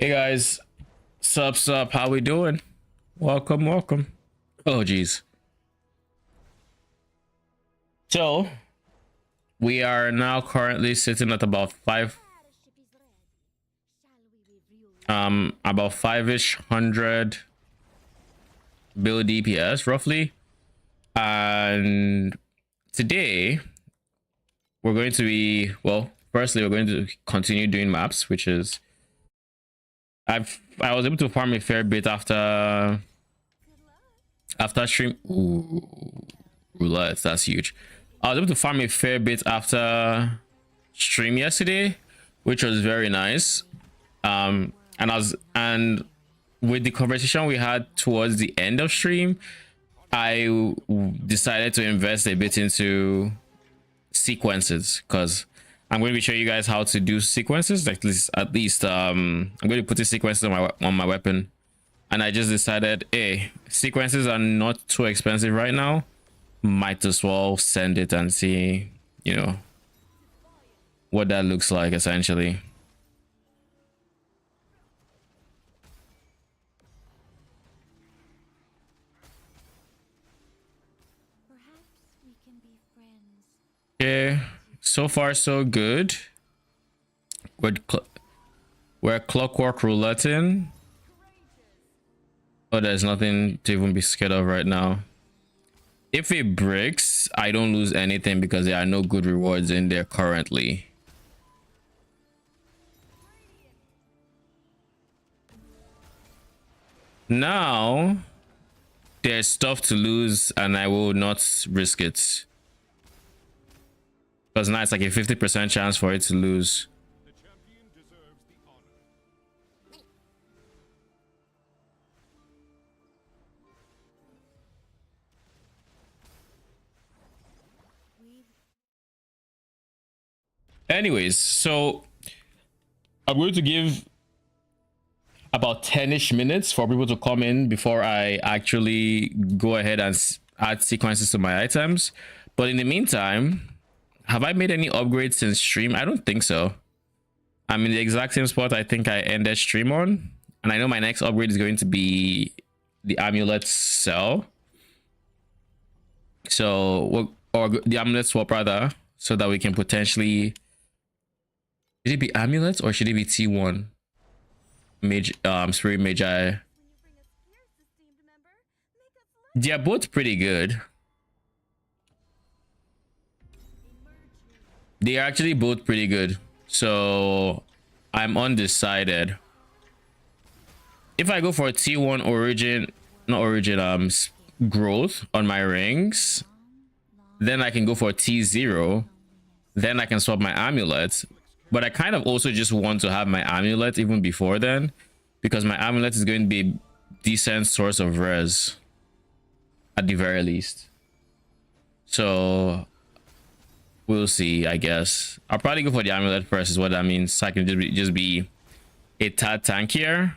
Hey guys, sup, how we doing? Welcome. Oh geez. So we are now currently sitting at about about 5-ish hundred build DPS roughly. And today we're going to be, well, firstly we're going to continue doing maps, which is I was able to farm a fair bit after stream. Ooh, roulette, that's huge. I was able to farm a fair bit after stream yesterday, which was very nice. And with the conversation we had towards the end of stream, I decided to invest a bit into sequences because I'm going to be showing you guys how to do sequences. At least I'm going to put a sequence on my weapon, and I just decided, hey, sequences are not too expensive right now. Might as well send it and see, what that looks like essentially. Okay, so far so good. We're clockwork rouletting. Oh, there's nothing to even be scared of right now. If it breaks, I don't lose anything because there are no good rewards in there currently. Now there's stuff to lose and I will not risk it. Because now it's like a 50% chance for it to lose. Anyways, so I'm going to give about 10-ish minutes for people to come in before I actually go ahead and add sequences to my items. But in the meantime, have I made any upgrades since stream? I don't think so. I'm in the exact same spot I think I ended stream on. And I know my next upgrade is going to be the amulet cell. So, or the amulet swap rather, so that we can potentially... Should it be amulets or should it be T1? Spirit Magi. They're both pretty good. They are actually both pretty good. So I'm undecided. If I go for a T1 growth on my rings, then I can go for a T0. Then I can swap my amulet. But I kind of also just want to have my amulet even before then, because my amulet is going to be a decent source of res at the very least. So we'll see, I guess. I'll probably go for the amulet first is what that means, so I can just be a tad tankier.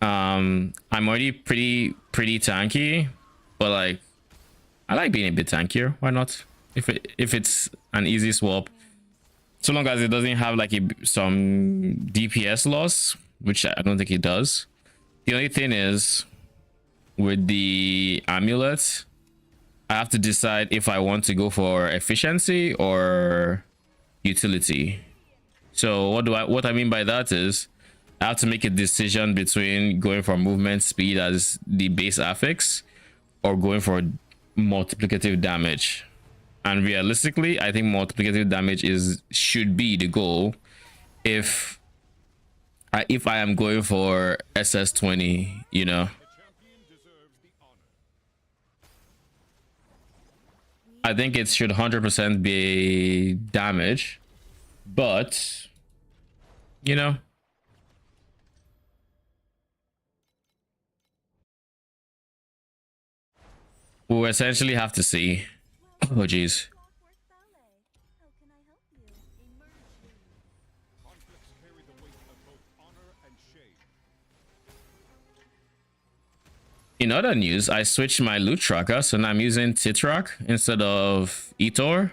I'm already pretty tanky, but like I like being a bit tankier. Why not? If it's an easy swap, so long as it doesn't have like some DPS loss, which I don't think it does. The only thing is with the amulet, I have to decide if I want to go for efficiency or utility. So what I mean by that is I have to make a decision between going for movement speed as the base affix or going for multiplicative damage. And realistically, I think multiplicative damage should be the goal if I am going for SS20, I think it should 100% be damage, but we'll essentially have to see. Oh geez. In other news, I switched my loot tracker, so now I'm using Titrak instead of Etor.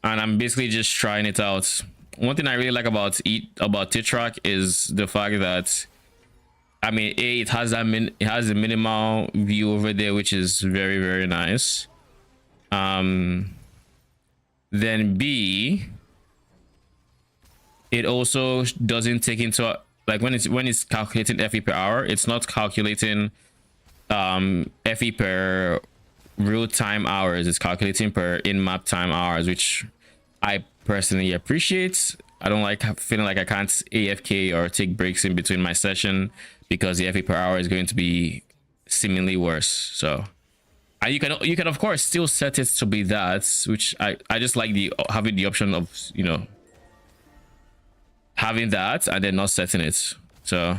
And I'm basically just trying it out one thing I really like about Titrak is the fact that, I mean, it has that it has a minimal view over there, which is very, very nice. Then B, it also doesn't take into, like, when it's calculating FE per hour, it's not calculating FE per real time hours. It's calculating per in-map time hours, which I personally appreciate. I don't like feeling like I can't AFK or take breaks in between my session because the FE per hour is going to be seemingly worse. So you can of course still set it to be that, which I just like the having the option of, you know, having that and then not setting it. So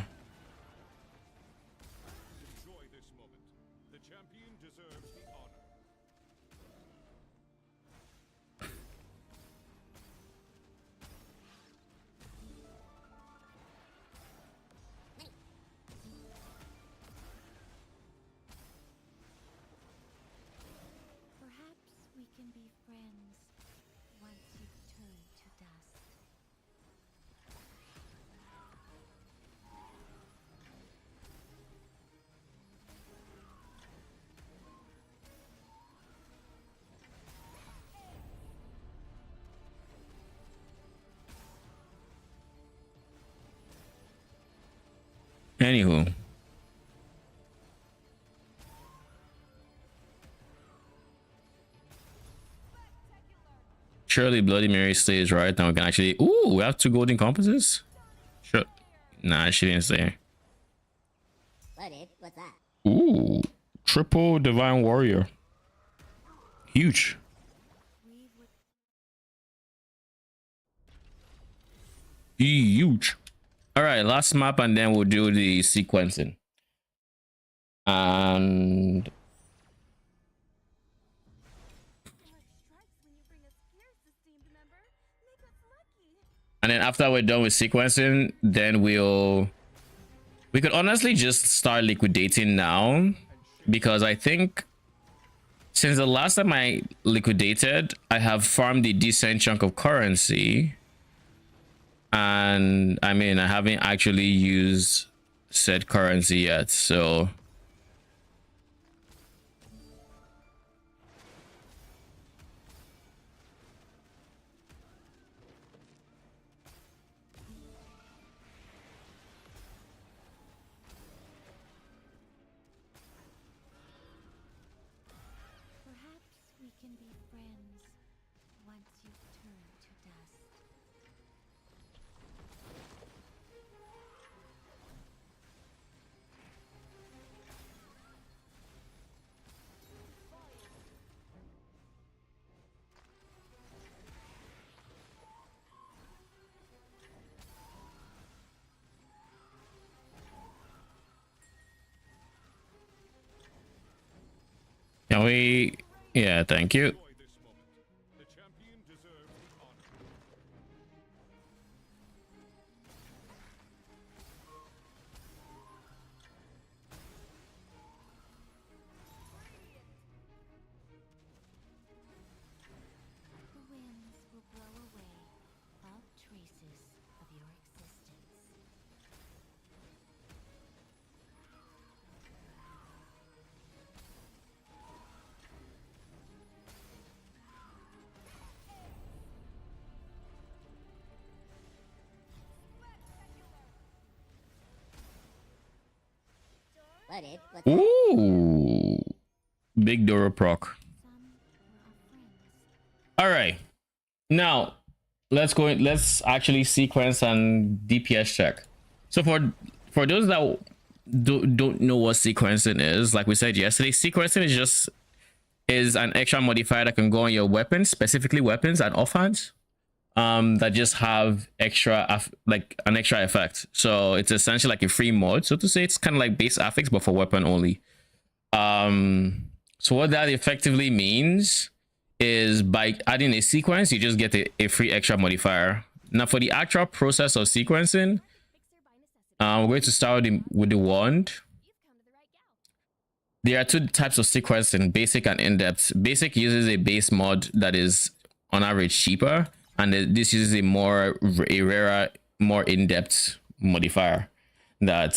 anywho, surely Bloody Mary stays right now. We can actually, ooh, we have 2 golden compasses. Sure. Nah, she didn't say. What's that? Ooh, triple divine warrior. Huge. Huge. All right, last map and then we'll do the sequencing. And then after we're done with sequencing, then we could honestly just start liquidating now, because I think since the last time I liquidated, I have farmed a decent chunk of currency. And I mean, I haven't actually used said currency yet, so can we? Yeah, thank you. Ooh, big Doro proc. All right, now let's actually sequence and DPS check. So for those that don't know what sequencing is, like we said yesterday, sequencing is an extra modifier that can go on your weapons, specifically weapons and offhands, that just have like an extra effect. So it's essentially like a free mod, so to say. It's kind of like base affix but for weapon only. So what that effectively means is by adding a sequence, you just get a free extra modifier. Now for the actual process of sequencing, we're going to start with the wand. There are 2 types of sequencing, basic and in-depth. Basic uses a base mod that is on average cheaper, and this uses a rarer, more in-depth modifier. That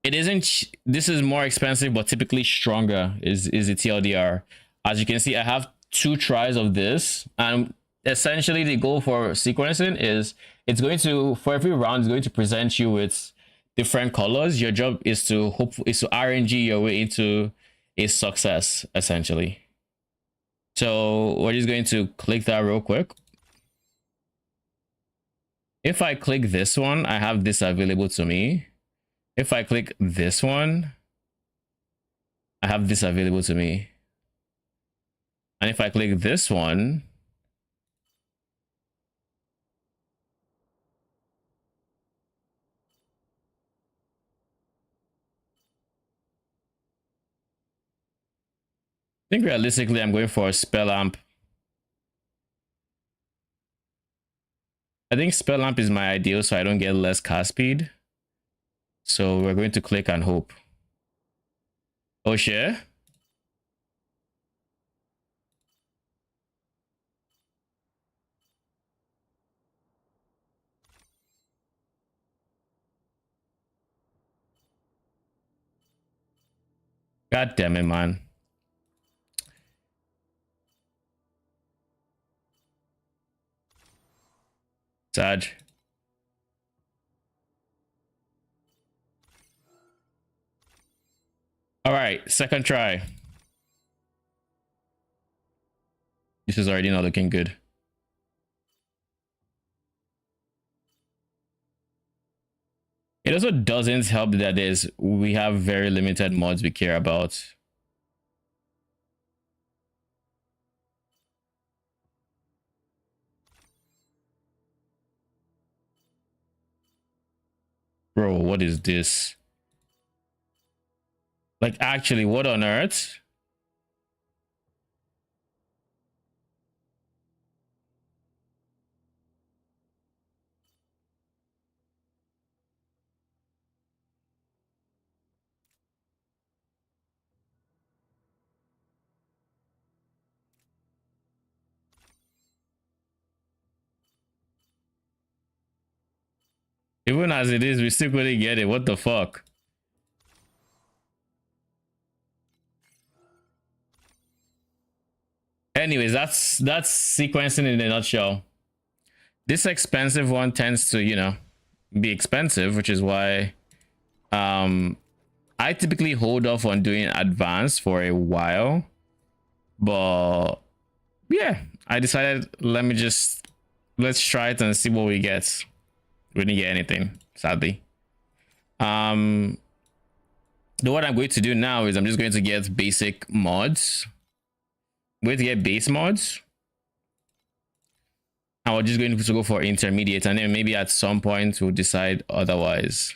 it isn't. This is more expensive, but typically stronger. Is the TLDR? As you can see, I have 2 tries of this, and essentially the goal for sequencing is it's going to, for every round, it's going to present you with different colors. Your job is to RNG your way into a success, essentially. So we're just going to click that real quick. If I click this one, I have this available to me. If I click this one, I have this available to me. And if I click this one, I think realistically I'm going for a spell lamp. I think spell lamp is my ideal so I don't get less cast speed. So we're going to click and hope. Oh shit. God damn it, man. Sad. All right, second try. This is already not looking good. It also doesn't help that we have very limited mods we care about. Bro, what is this? Like, actually, what on earth? Even as it is, we still couldn't get it. What the fuck? Anyways, that's sequencing in a nutshell. This expensive one tends to, you know, be expensive, which is why I typically hold off on doing advanced for a while. But yeah, I decided let's try it and see what we get. We didn't get anything, sadly. What I'm going to do now is I'm just going to get basic mods. I'm going to get base mods. And we're just going to go for intermediate, and then maybe at some point we'll decide otherwise.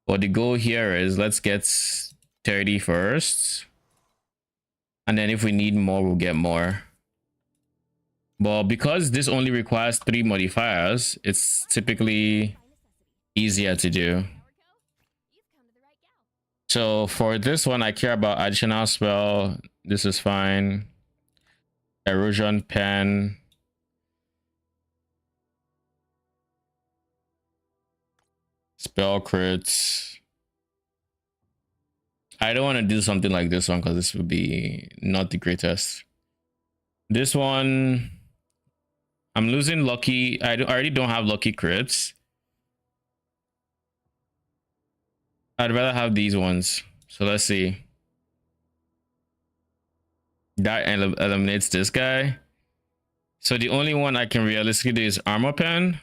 But the goal here is let's get 30 first. And then if we need more, we'll get more. But because this only requires 3 modifiers, it's typically easier to do. So for this one, I care about additional spell. This is fine. Erosion pen. Spell crits. I don't want to do something like this one because this would be not the greatest. This one, I'm losing lucky. I already don't have lucky crits. I'd rather have these ones. So let's see. That eliminates this guy. So the only one I can realistically do is armor pen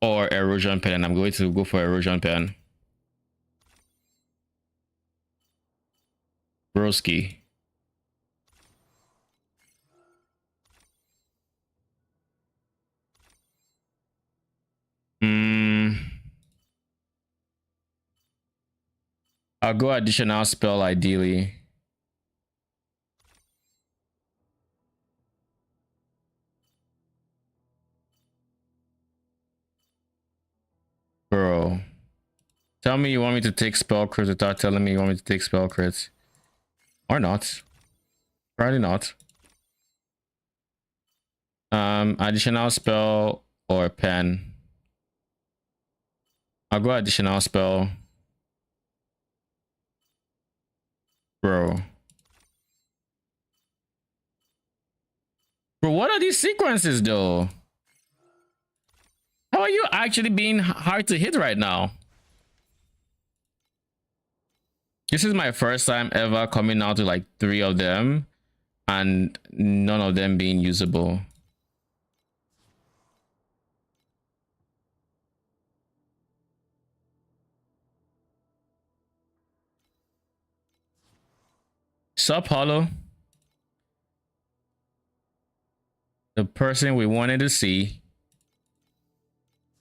or erosion pen, and I'm going to go for erosion pen. Broski. I'll go additional spell ideally. Bro. Tell me you want me to take spell crits without telling me you want me to take spell crits. Or not. Probably not. Additional spell or pen. I'll go additional spell. Bro. Bro, what are these sequences though? How are you actually being hard to hit right now? This is my first time ever coming out to like 3 of them and none of them being usable. Sup, Hollow? The person we wanted to see.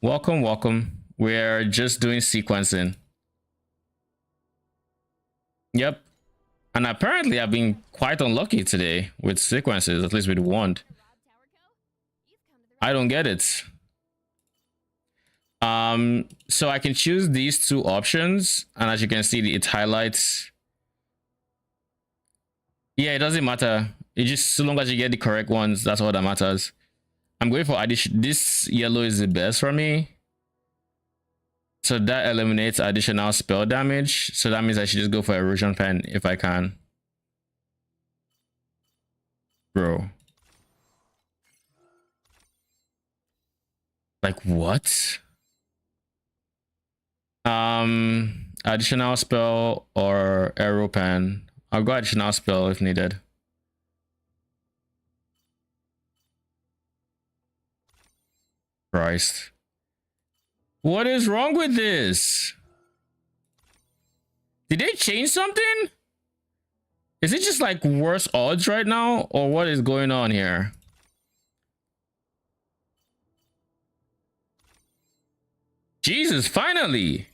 Welcome, welcome. We're just doing sequencing. Yep. And apparently I've been quite unlucky today with sequences, at least with wand. I don't get it. So I can choose these 2 options, and as you can see, it highlights. Yeah, it doesn't matter. It just, so long as you get the correct ones, that's all that matters. I'm going for addition. This yellow is the best for me. So that eliminates additional spell damage. So that means I should just go for erosion pen if I can. Bro. Like what? Additional spell or arrow pen. I'll go additional spell if needed. Christ. What is wrong with this? Did they change something? Is it just like worse odds right now? Or what is going on here? Jesus, finally.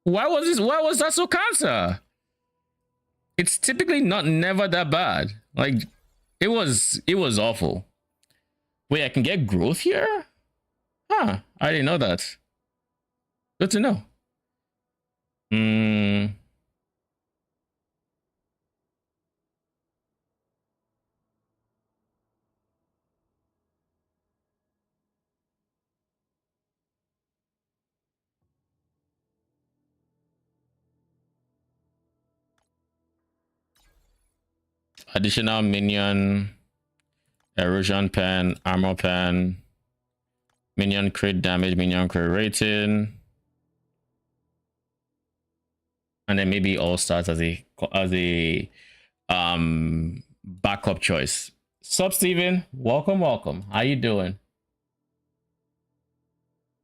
Why was that so cancer? It's typically never that bad. Like it was awful. Wait, I can get growth here? Huh, I didn't know that. Good to know. Additional minion, erosion pen, armor pen, minion crit damage, minion crit rating, and then maybe all starts as a backup choice. Sup, Steven? Welcome. How you doing?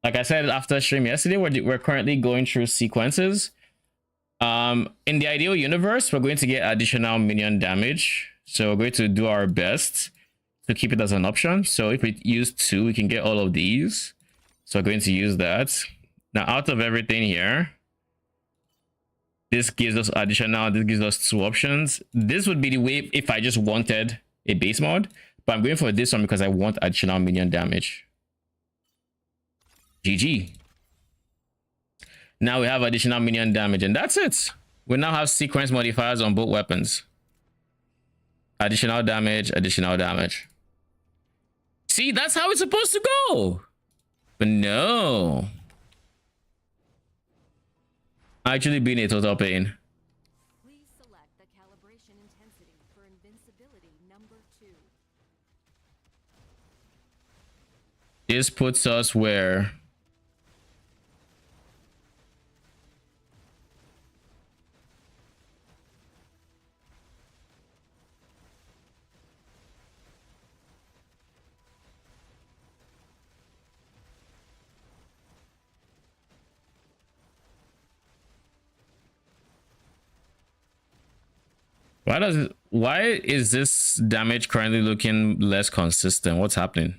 Like I said after stream yesterday, we're currently going through sequences. In the ideal universe, we're going to get additional minion damage. So we're going to do our best to keep it as an option. So if we use 2, we can get all of these. So we're going to use that. Now, out of everything here, this gives us additional, this gives us 2 options. This would be the way if I just wanted a base mod, but I'm going for this one because I want additional minion damage. GG. Now we have additional minion damage, and that's it. We now have sequence modifiers on both weapons. Additional damage, additional damage. See, that's how it's supposed to go. But no. Actually being a total pain. Please select the calibration intensity for invincibility number 2. This puts us where? Why is this damage currently looking less consistent? What's happening?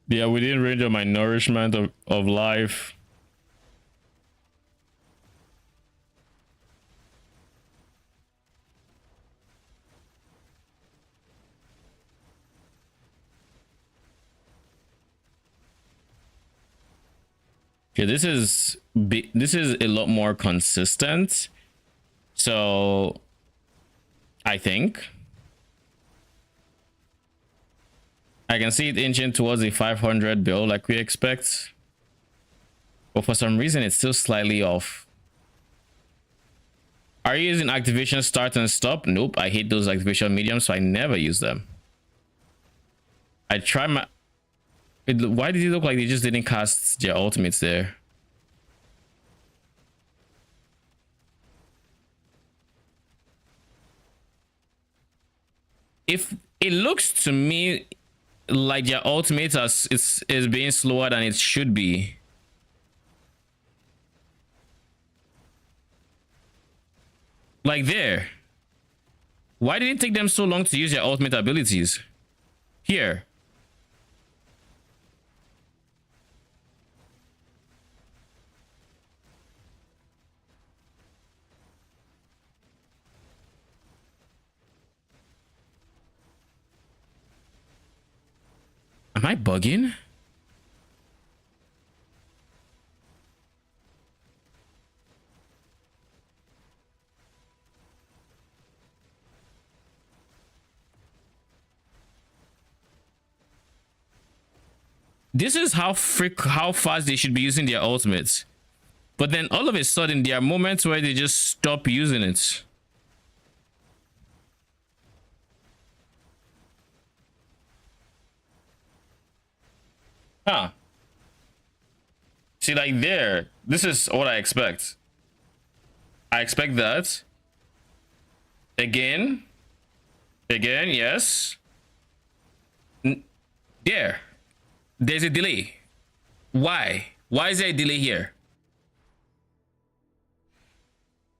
Yeah, within range of my nourishment of life. Okay, this is a lot more consistent. So I think I can see it inching towards the 500 bill like we expect, but for some reason it's still slightly off. Are you using activation start and stop? Nope, I hate those activation mediums, so I never use them. I try my... why did it look like they just didn't cast their ultimates there? If it looks to me like their ultimates is being slower than it should be. Like there. Why did it take them so long to use their ultimate abilities? Here. Am I bugging? This is how fast they should be using their ultimates. But then all of a sudden there are moments where they just stop using it. Huh. See, like there, this is what I expect. I expect that. Again, yes. There. There's a delay. Why? Why is there a delay here?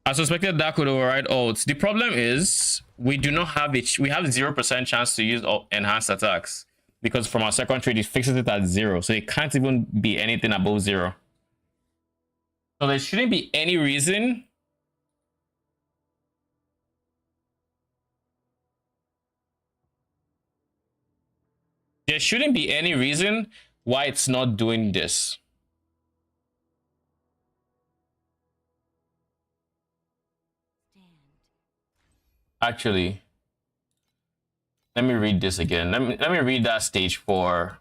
I suspected that could override ults. The problem is we do not have it. We have 0% chance to use enhanced attacks because from our second trade it fixes it at 0, so it can't even be anything above 0. So there shouldn't be any reason. There shouldn't be any reason why it's not doing this. Actually, let me read this again. Let me read that stage 4.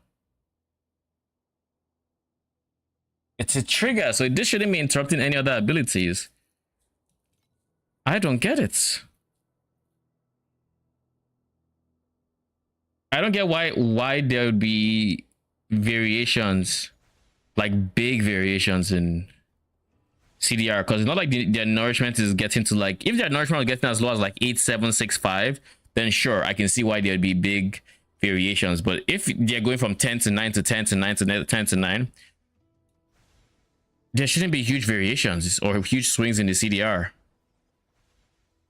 It's a trigger, so this shouldn't be interrupting any other abilities. I don't get it. I don't get why there would be variations, like big variations in CDR, because it's not like their nourishment is getting to like, if their nourishment is getting as low as like 8765, then sure, I can see why there'd be big variations. But if they're going from 10 to 9 to 10 to 9 to 10 to 9, there shouldn't be huge variations or huge swings in the CDR.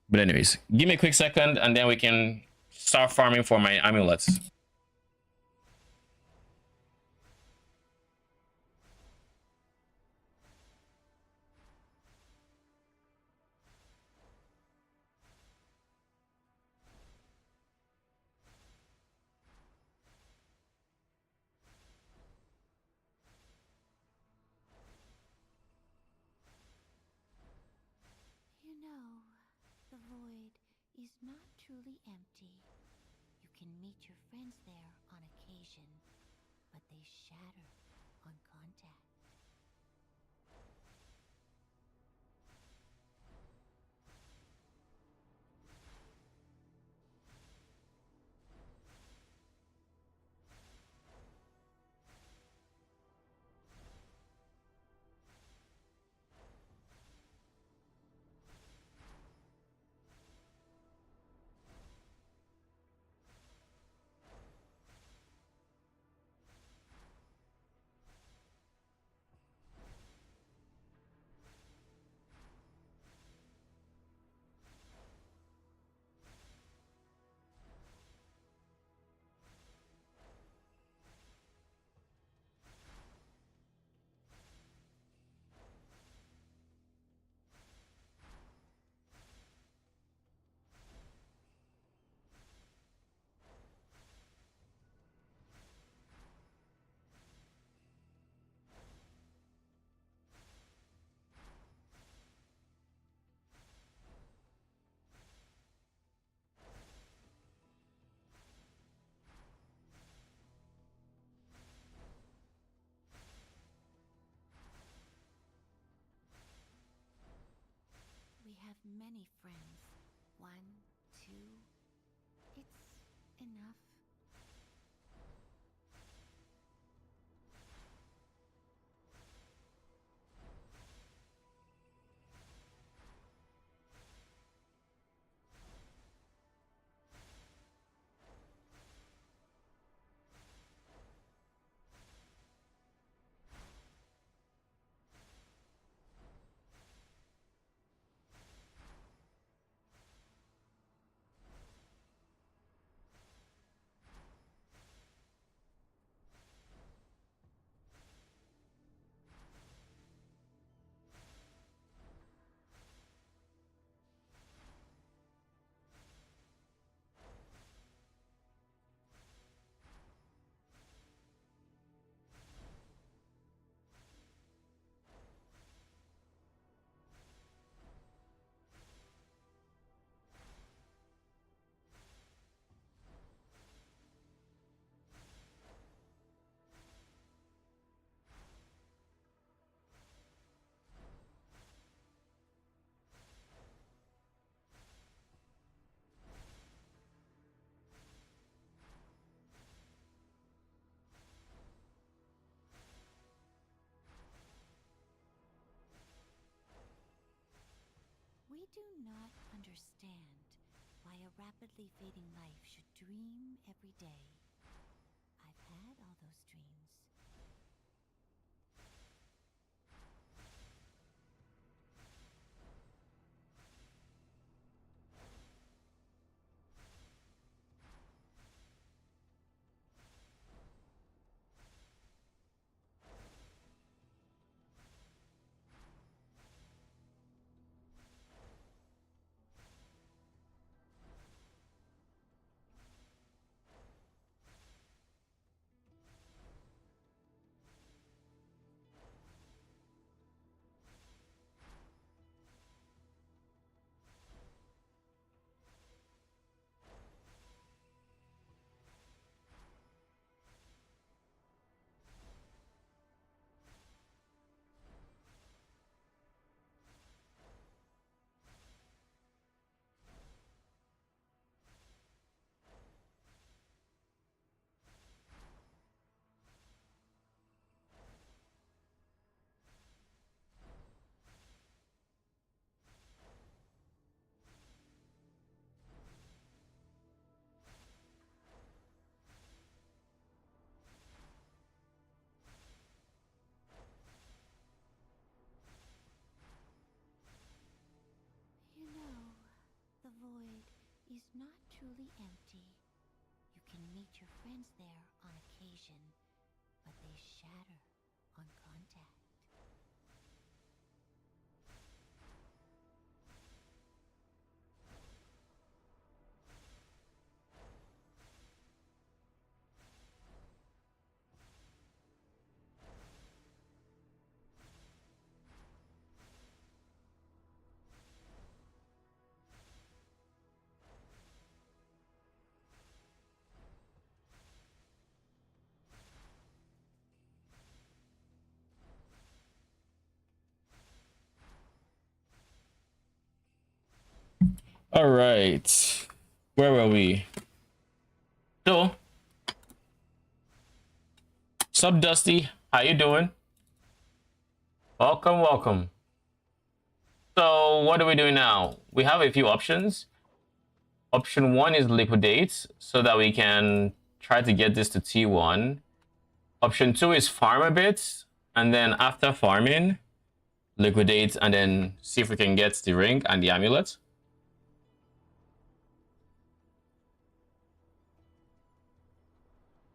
But anyways, give me a quick second and then we can start farming for my amulets. You know, the void is not truly empty. You can meet your friends there on occasion, but they shatter on contact. have many friends. 1, 2. It's enough. We do not understand why a rapidly fading life should dream every day. I've had all those dreams. You know, the void is not truly empty. You can meet your friends there on occasion, but they shatter on contact. All right, where were we? So, sup, Dusty? How you doing? Welcome, welcome. So, what are we doing now? We have a few options. Option one is liquidate, so that we can try to get this to T1. Option two is farm a bit, and then after farming, liquidate, and then see if we can get the ring and the amulet.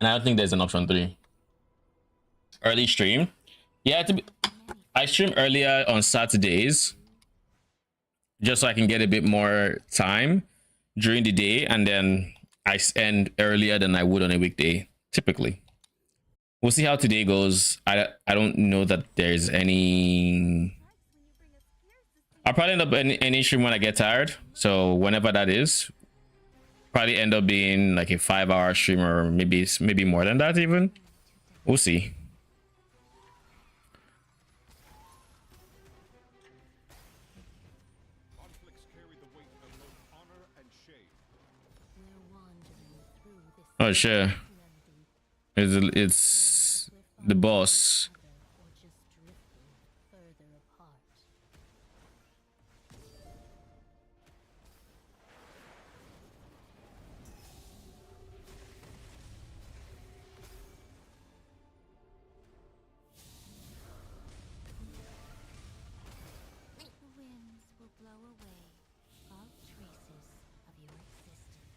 And I don't think there's an option three. Early stream. Yeah, I stream earlier on Saturdays just so I can get a bit more time during the day, and then I end earlier than I would on a weekday, typically. We'll see how today goes. I don't know that there's any... I'll probably end up in any stream when I get tired. So whenever that is, probably end up being like a 5-hour stream, or maybe more than that even. We'll see. Oh shit. It's the boss. The winds will blow away all traces of your existence.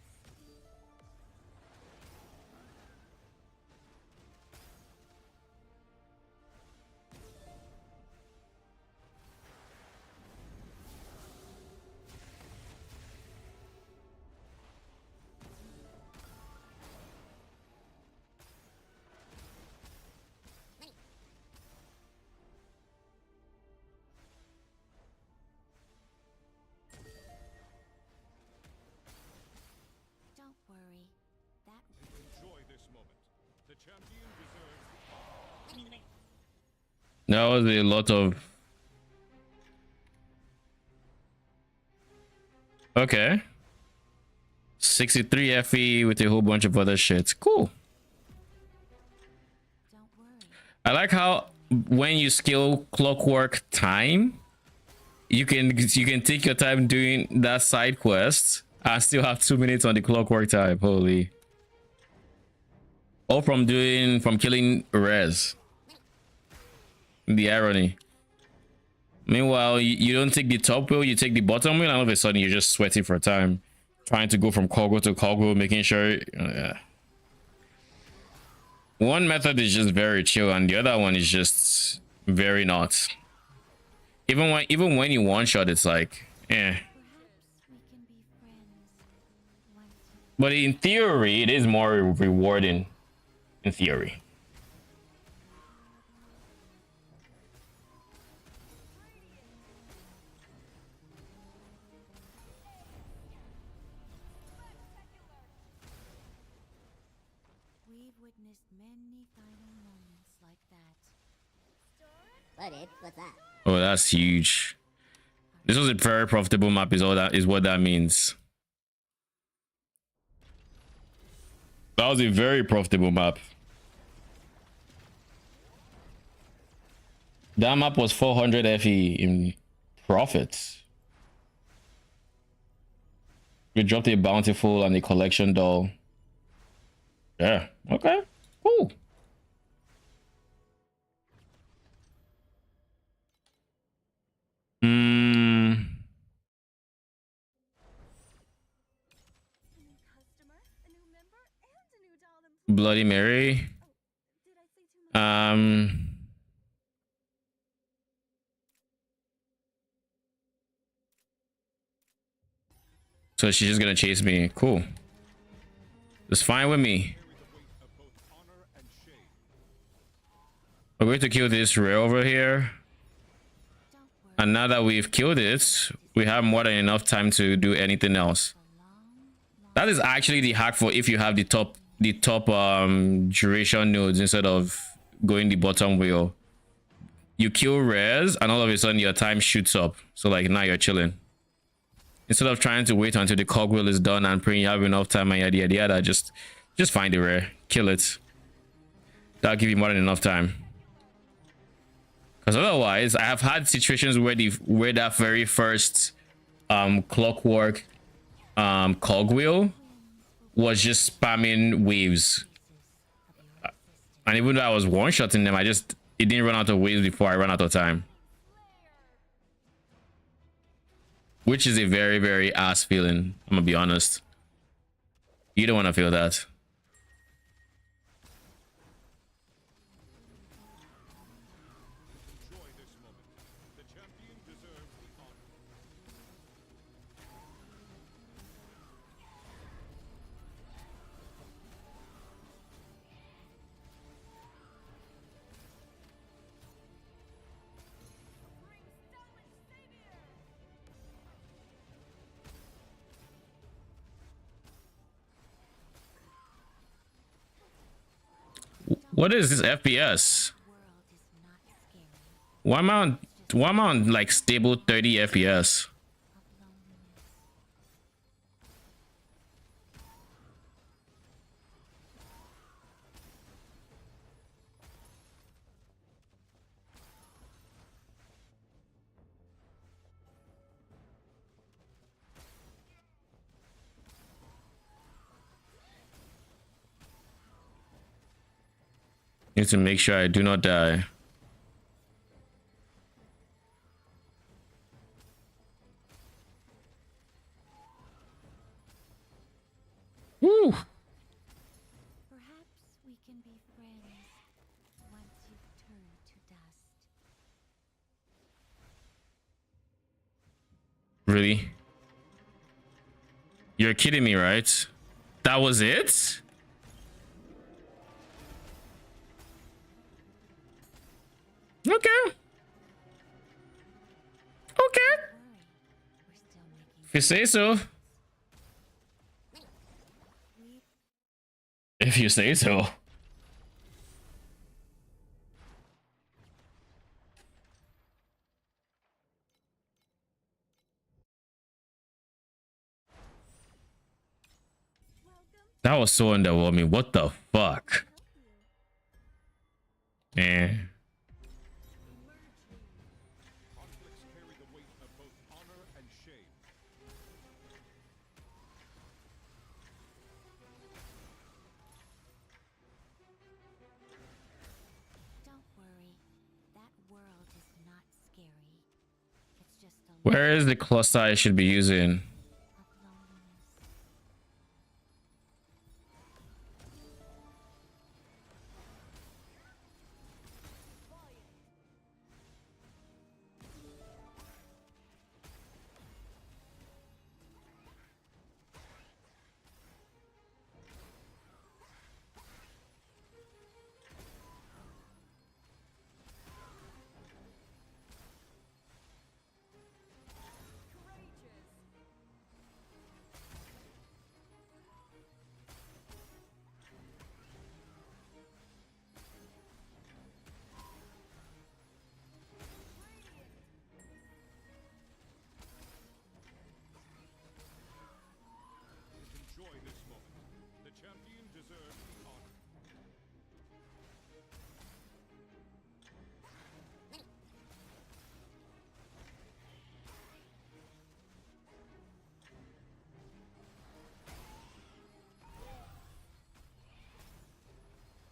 Don't worry. That Enjoy this moment. The champion deserves That was a lot of. Okay. 63 FE with a whole bunch of other shit. Cool. don't worry. I like how when you skill clockwork time, you can take your time doing that side quest and still have 2 minutes on the clockwork time. Holy. All from killing res. The irony. Meanwhile, you don't take the top wheel, you take the bottom wheel, and all of a sudden you're just sweating for time. Trying to go from cogwheel to cogwheel, making sure. One method is just very chill, and the other one is just very not. Even when you one shot, it's like, eh. Perhaps we can be friends once But in theory, it is more rewarding. In theory. we've witnessed many final moments like that. What's that? Oh, that's huge. This was a very profitable map. Is what that means. That was a very profitable map. That map was 400 FE in profits. We dropped a bountiful and a collection doll. Yeah. Okay. Cool. Bloody Mary. So she's just gonna chase me. Cool. It's fine with me. We're going to kill this rail over here. And now that we've killed it, we have more than enough time to do anything else. That is actually the hack for if you have the top duration nodes instead of going the bottom wheel. You kill rares and all of a sudden your time shoots up. So like now you're chilling. Instead of trying to wait until the cogwheel is done and praying you have enough time and yada yada yada, just find the rare, kill it. That'll give you more than enough time. Because otherwise, I have had situations where that very first clockwork cogwheel was just spamming waves. And even though I was one-shotting them, it didn't run out of waves before I ran out of time. Which is a very, very ass feeling, I'm gonna be honest. You don't want to feel that. enjoy this moment. The champion deserves the honor. What is this FPS? Why am I on like stable 30 FPS? Need to make sure I do not die. Woo! Perhaps we can be friends once you've turned to dust. Really? You're kidding me, right? That was it? Okay. Okay. We're still making If you say so. If you say so. That was so underwhelming. What the fuck? Eh. Conflicts carry the weight of both honor and shame. Don't worry. That world is not scary. It's just a lot Where is the cluster I should be using? of loneliness. Enjoy this moment. The champion deserves the honor.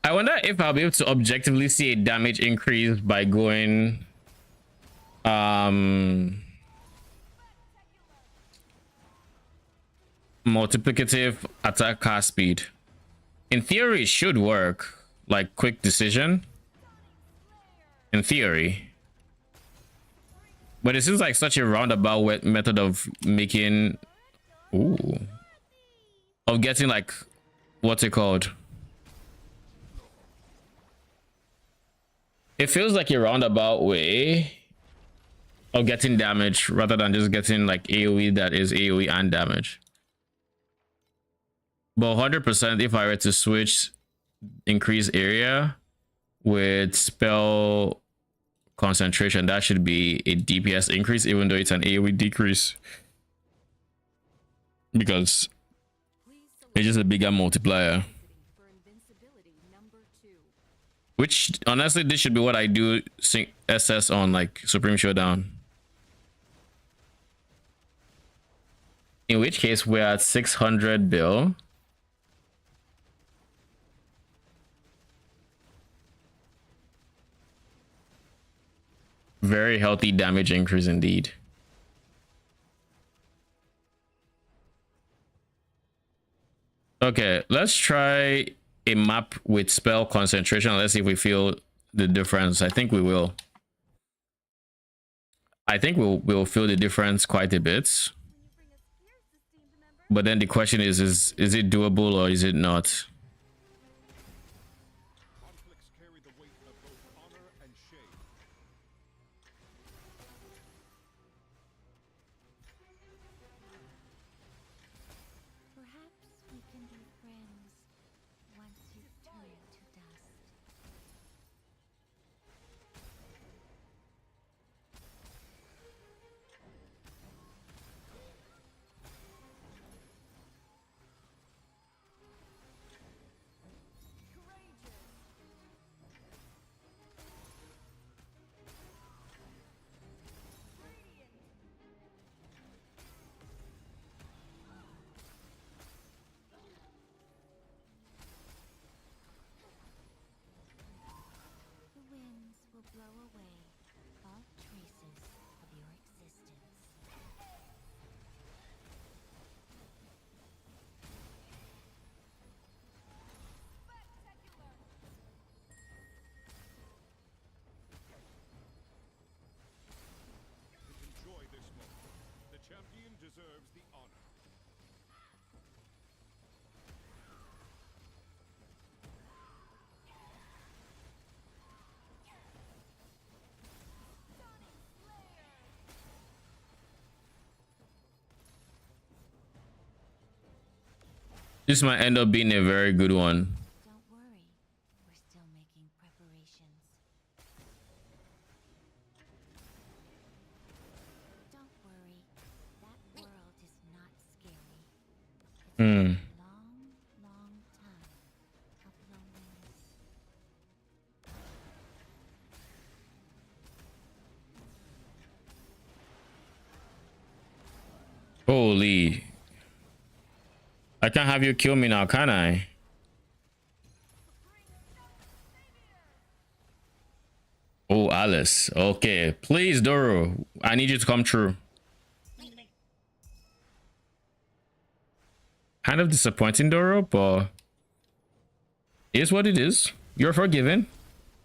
I wonder if I'll be able to objectively see a damage increase by going multiplicative attack cast speed. In theory it should work, like quick decision in theory, but it seems like such a roundabout method of making of getting, like, what's it called? It feels like a roundabout way of getting damage rather than just getting like AoE that is AoE and damage. But 100% if I were to switch increase area with spell concentration, that should be a DPS increase, even though it's an AoE decrease, because it's just a bigger multiplier. For invincibility number 2. Which honestly, this should be what I do SS on like Supreme Showdown. In which case we're at 600 bill. Very healthy damage increase indeed. Okay, let's try a map with spell concentration. Let's see if we feel the difference. I think we will. I think we'll feel the difference quite a bit. But then the question is it doable or is it not? Conflicts carry the weight of both honor and shame. Perhaps we can be friends once you've turned to dust. champion deserves the honor. This might end up being a very good one. Don't worry, we're still making preparations. Don't worry, that world is not scary. It's Hmm. a long, long time of loneliness. Holy. I can't have you kill me now, can I? Oh, Alice. Okay. Please, Doro. I need you to come true. Kind of disappointing, Doro, but it is what it is. You're forgiven.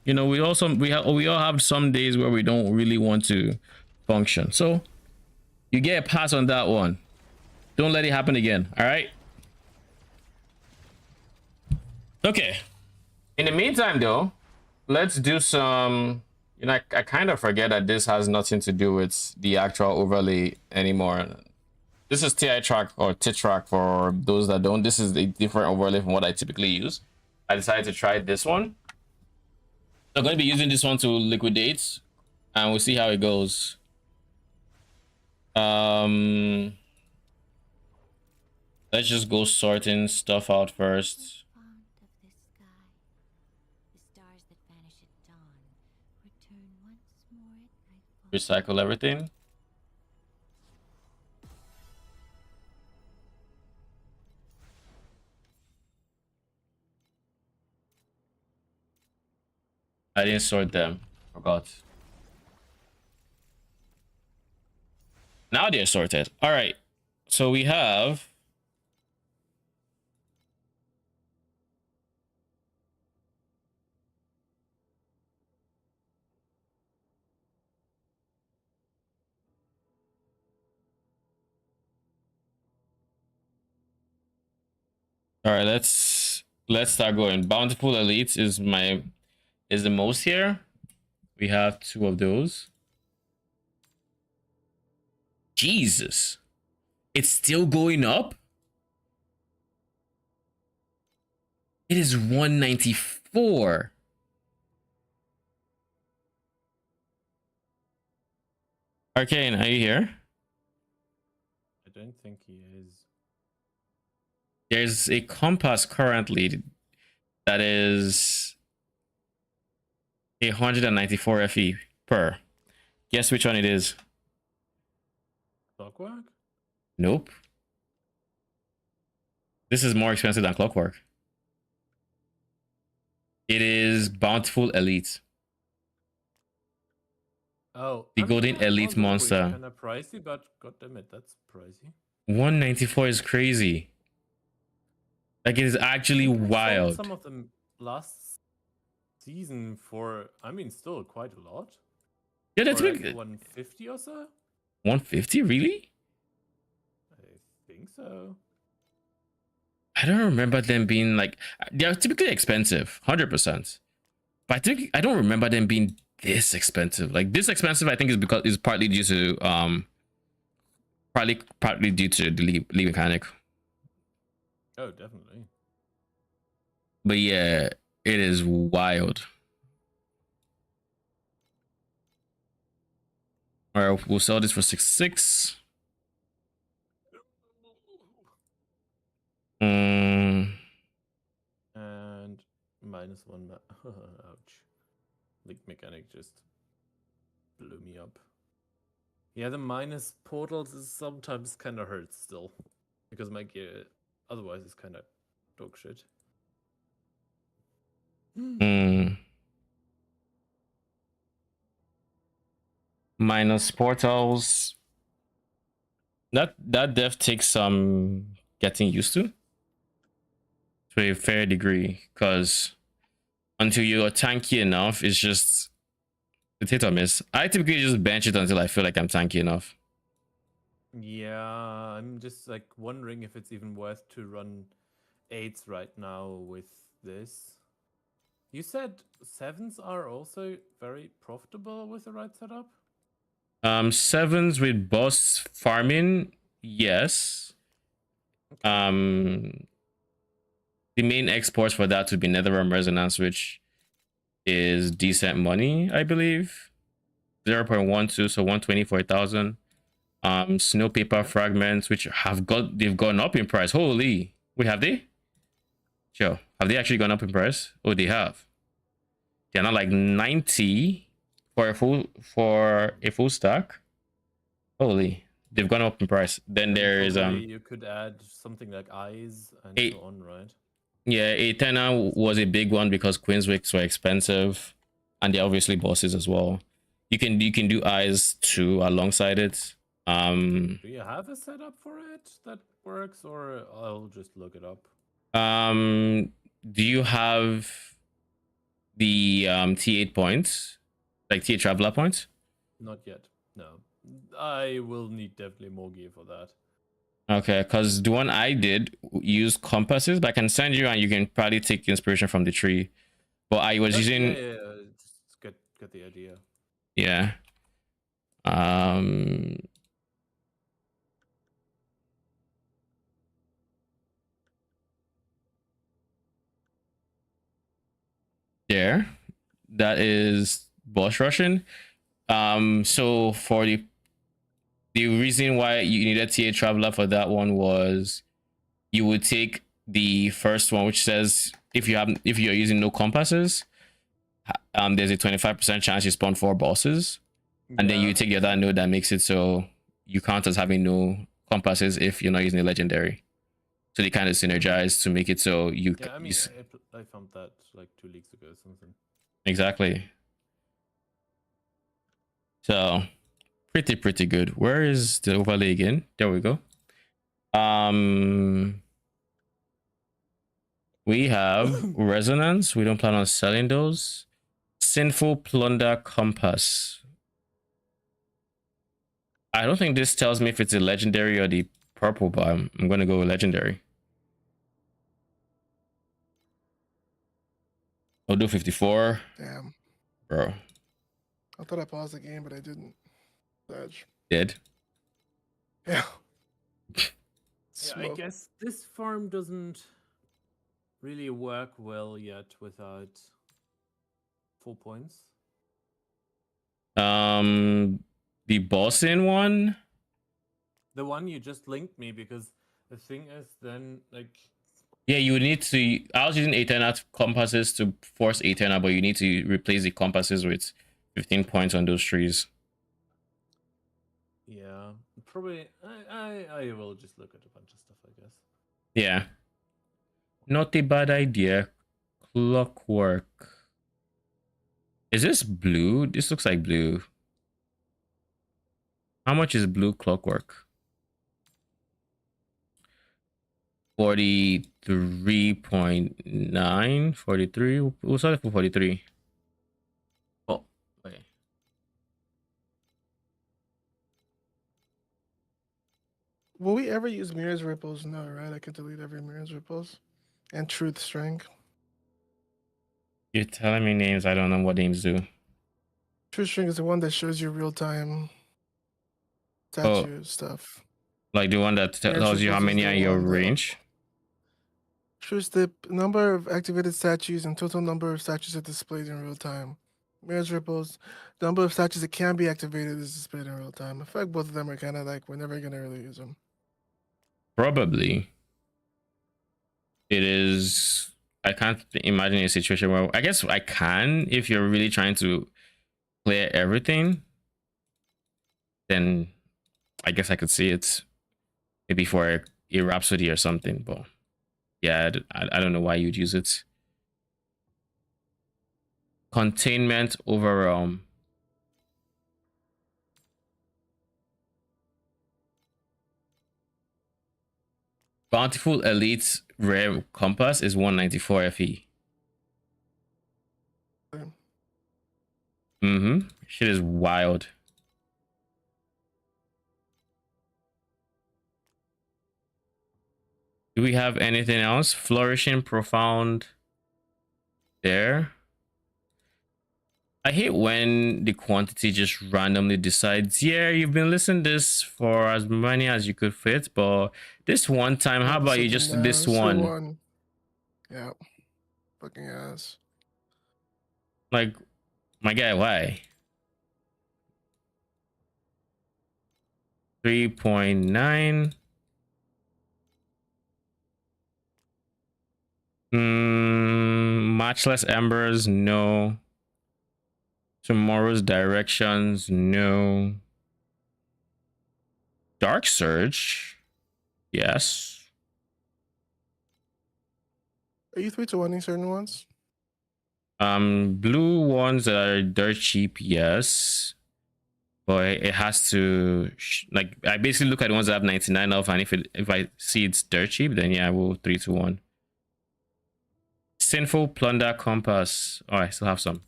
You know, we all have some days where we don't really want to function. So you get a pass on that one. Don't let it happen again. All right. Okay. In the meantime, though, let's do some. You know, I kind of forget that this has nothing to do with the actual overlay anymore. This is TI track or T track for those that don't. This is a different overlay from what I typically use. I decided to try this one. I'm going to be using this one to liquidate, and we'll see how it goes. Let's just go sorting stuff out first. Fond of this sky. The stars that vanish at dawn return once more at nightfall. Recycle everything. I didn't sort them. Forgot. Now they're sorted. All right. So we have. All right, let's start going. Bountiful Elites is the most here. We have 2 of those. Jesus. It's still going up? It is 194. Arcane, are you here? I don't think he is. There's a compass currently that is 194 FE per. Guess which one it is? Clockwork? Nope. This is more expensive than Clockwork. It is Bountiful Elite. Oh, The Golden Elite monster. Kind of pricey, but goddammit, that's pricey. 194 is crazy. Like, it is actually I sold wild. some of them last season for, I mean, still quite a lot. Yeah, that's For big. like 150 or so? 150, really? I think so. I don't remember them being like, they're typically expensive, 100%. But I don't remember them being this expensive. Like, this expensive, I think is partly due to partly due to the league mechanic. Oh, definitely. But yeah, it is wild. All right, we'll sell this for 6.6. And -1. Ouch. League mechanic just blew me up. Yeah, the minus portals is sometimes kind of hurts still. Because my gear otherwise is kind of dog shit. Minus portals. That def takes some getting used to a fair degree, because until you are tanky enough, it's just a hit or miss. I typically just bench it until I feel like I'm tanky enough. Yeah, I'm just like wondering if it's even worth to run 8s right now with this. You said 7s are also very profitable with the right setup? 7s with boss farming, yes. Um, the main exports for that would be Netherrealm Resonance, which is decent money, I believe. 0.12, so 124,000. Snow paper fragments, which they've gone up in price. Holy, wait, have they? Sure, have they actually gone up in price? Oh, they have. They're not like 90 for a full stack. Holy, they've gone up in price. Then And there is probably you could add something like eyes and a so on, right? yeah, a tenor was a big one because Queenswicks were expensive, and they're obviously bosses as well. You can do eyes too alongside it. Do you have a setup for it that works, or I'll just look it up? Do you have the T8 points, like T8 traveler points? Not yet. No. I will need definitely more gear for that. Okay, because the one I did use compasses, but I can send you and you can probably take inspiration from the tree. But I was using Yeah. Just get the idea. yeah. Um there. That is boss rushing. So for the reason why you needed TA traveler for that one was you would take the first one, which says if you're using no compasses, there's a 25% chance you spawn 4 bosses, and then you take the other node that makes it so you count as having no compasses if you're not using a legendary. So they kind of synergize to make it so you. Yeah, I mean, I found that like 2 weeks ago or something. Exactly. So pretty good. Where is the overlay again? There we go. We have resonance. We don't plan on selling those. Sinful plunder compass. I don't think this tells me if it's a legendary or the purple, but I'm gonna go with legendary. I'll do 54. Damn. Bro. I thought I paused the game, but I didn't. Dodge. Dead. Yeah. Yeah, I Smoke. guess this farm doesn't really work well yet without 4 points. The boss in one. The one you just linked me, because the thing is then like Yeah, you would need to. I was using Aeternat compasses to force Aeternat, but you need to replace the compasses with 15 points on those trees. yeah, probably I will just look at a bunch of stuff, I guess. Yeah. Not a bad idea. Clockwork. Is this blue? This looks like blue. How much is blue clockwork? 43.9, 43. We'll sell it for 43. Oh, wait. Will we ever use mirrors ripples? No, right? I can delete every mirrors ripples. And truth string. You're telling me names. I don't know what names do. Truth string is the one that shows you real time statue stuff. Like the one that Mirrors tells you how ripples is many the are in your one that- range? Truth the number of activated statues and total number of statues are displayed in real time. Mirrors ripples, the number of statues that can be activated is displayed in real time. I feel like both of them are kind of like we're never gonna really use them. Probably. It is. I can't imagine a situation where I guess I can if you're really trying to clear everything. Then I guess I could see it maybe for a Rhapsody or something. But yeah, I don't know why you'd use it. Containment overwhelm. Bountiful Elite Rare Compass is 194 FE. Shit is wild. Do we have anything else? Flourishing, profound. There. I hate when the quantity just randomly decides, yeah, you've been listening to this for as many as you could fit, but this one time, how about you just do this Let's do one? one. Yeah. Fucking ass. Like, my guy, why? 3.9. Matchless Embers, no. Tomorrow's Directions, no. Dark Surge, yes. Are you 3-1 certain ones? Blue ones that are dirt cheap, yes. But it has to like I basically look at the ones that have 99 off, and if I see it's dirt cheap, then yeah, I will 3-1. Sinful Plunder Compass. Oh, I still have some.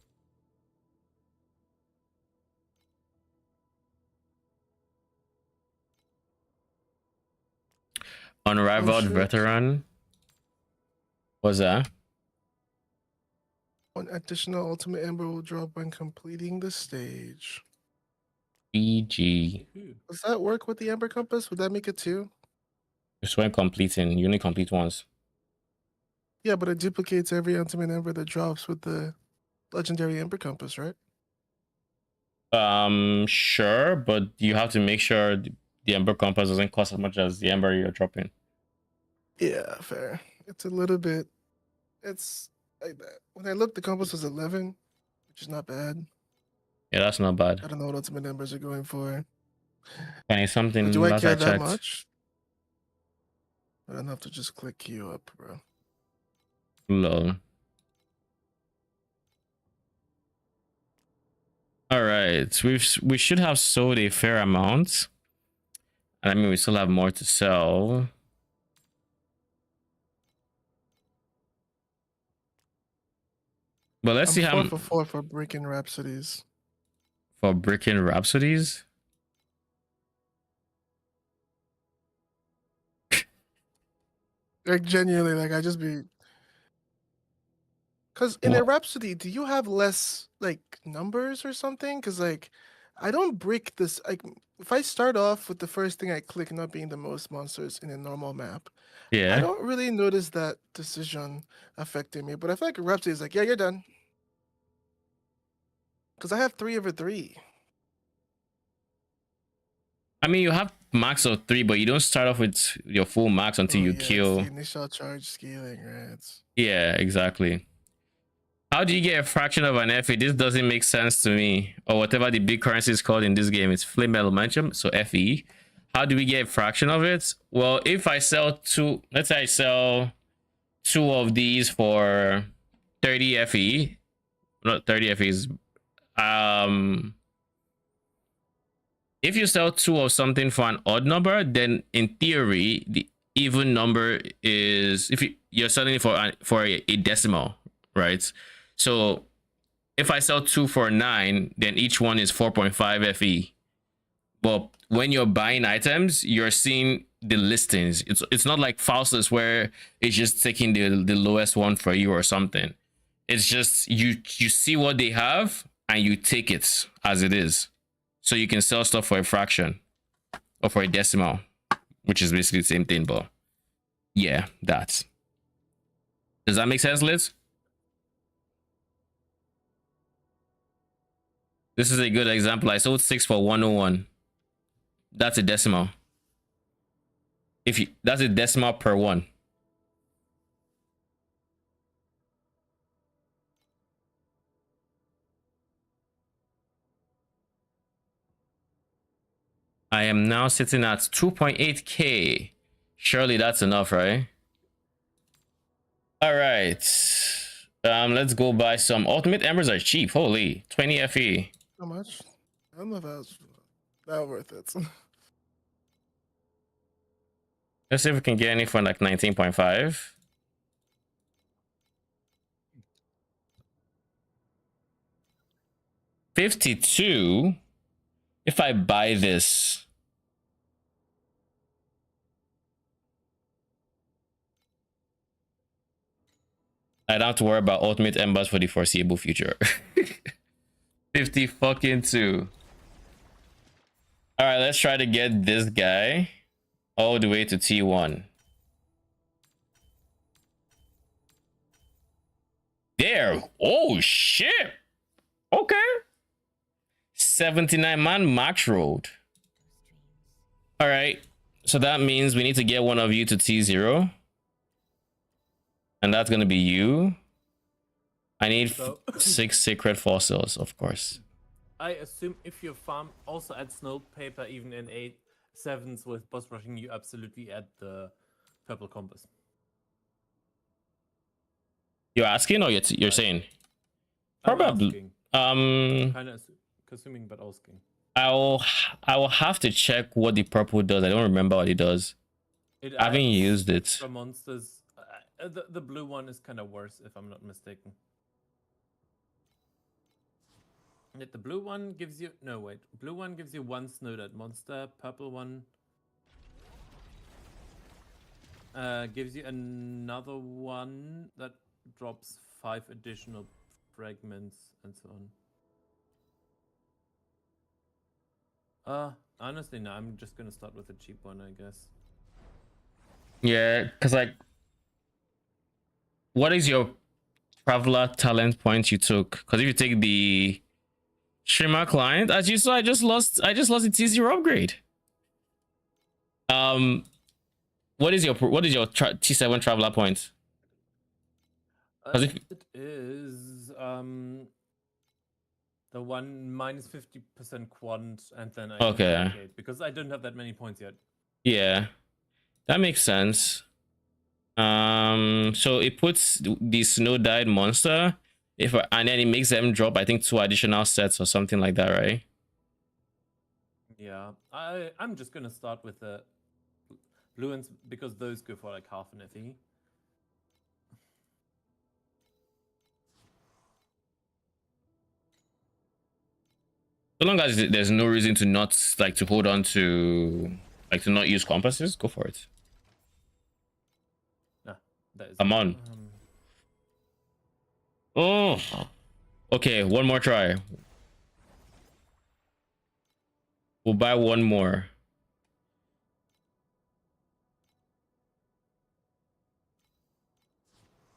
Unrivaled shit. Veteran. What's that? One additional ultimate ember will drop when completing the stage. BG. Does that work with the ember compass? Would that make it 2? Just when completing. You only complete once. Yeah, but it duplicates every ultimate ember that drops with the legendary ember compass, right? Sure, but you have to make sure the Ember Compass doesn't cost as much as the Ember you're dropping. Yeah, fair. It's a little bit. It's like that. When I looked, the compass was 11, which is not bad. Yeah, that's not bad. I don't know what ultimate numbers are going for. 20 something. But do I last care I that checked. much? I don't have to just click queue up, bro. Lol. All right, we should have sold a fair amount. I mean, we still have more to sell. But let's see how 4 for 4 for breaking Rhapsodies. For Brickin' Rhapsodies. Like genuinely, like I just be. Cause in a Rhapsody, do you have less like numbers or something? Cause like I don't break this. Like if I start off with the first thing I click not being the most monsters in a normal map, Yeah. I don't really notice that decision affecting me. But I feel like Rhapsody is like, yeah, you're done. Cause I have 3/3. I mean, you have max of 3, but you don't start off with your full max until you It's kill. the initial charge scaling, right? Yeah, exactly. How do you get a fraction of an FE? This doesn't make sense to me. Or whatever the big currency is called in this game. It's Flame Elementum, so FE. How do we get a fraction of it? Well, if I sell 2, let's say I sell 2 of these for 30 FE. Not 30 FEs. If you sell 2 of something for an odd number, then in theory, the even number is if you're selling it for a decimal, right? So if I sell 2 for 9, then each one is 4.5 FE. But when you're buying items, you're seeing the listings. It's not like Faustus where it's just taking the lowest one for you or something. It's just you see what they have and you take it as it is. So you can sell stuff for a fraction or for a decimal, which is basically the same thing, but yeah, that's. Does that make sense, Liz? This is a good example. I sold 6 for 101. That's a decimal. That's a decimal per one. I am now sitting at 2.8k. Surely that's enough, right? All right. Let's go buy some ultimate embers. Are cheap. Holy, 20 FE. How much? I don't know if that was that worth it. Let's see if we can get any for like 19.5. $52. If I buy this, I don't have to worry about ultimate embers for the foreseeable future. 50 fucking 2. All right, let's try to get this guy all the way to T1. There. Oh shit. Okay. 79 man max road. All right. So that means we need to get one of you to T0. And that's going to be you. I need 6 sacred fossils, of course. I assume if you farm also add snow paper, even in 8/7s with boss rushing, you absolutely add the purple compass. You're asking or you're saying? I'm Probably. asking. Kind of assuming, but asking. I will have to check what the purple does. I don't remember what it does. I haven't used it. For monsters, the blue one is kind of worse, if I'm not mistaken. The blue one gives you blue one gives you 1 snowed monster. Purple one gives you another one that drops 5 additional fragments and so on. Honestly, no. I'm just gonna start with a cheap one, I guess. Yeah, because like, what is your traveler talent point you took? Because if you take the streamer client, as you saw, I just lost the T0 upgrade. What is your T7 traveler point? It is the one minus 50% quant, and then I okay, because I don't have that many points yet. Yeah, that makes sense. So it puts the snow dyed monster and then it makes them drop, I think, 2 additional sets or something like that, right? Yeah, I'm just gonna start with the blue ones because those go for like half an FE. So long as there's no reason to not like to hold on to like to not use compasses, go for it. Nah, that is come on. Oh, okay, one more try. We'll buy one more.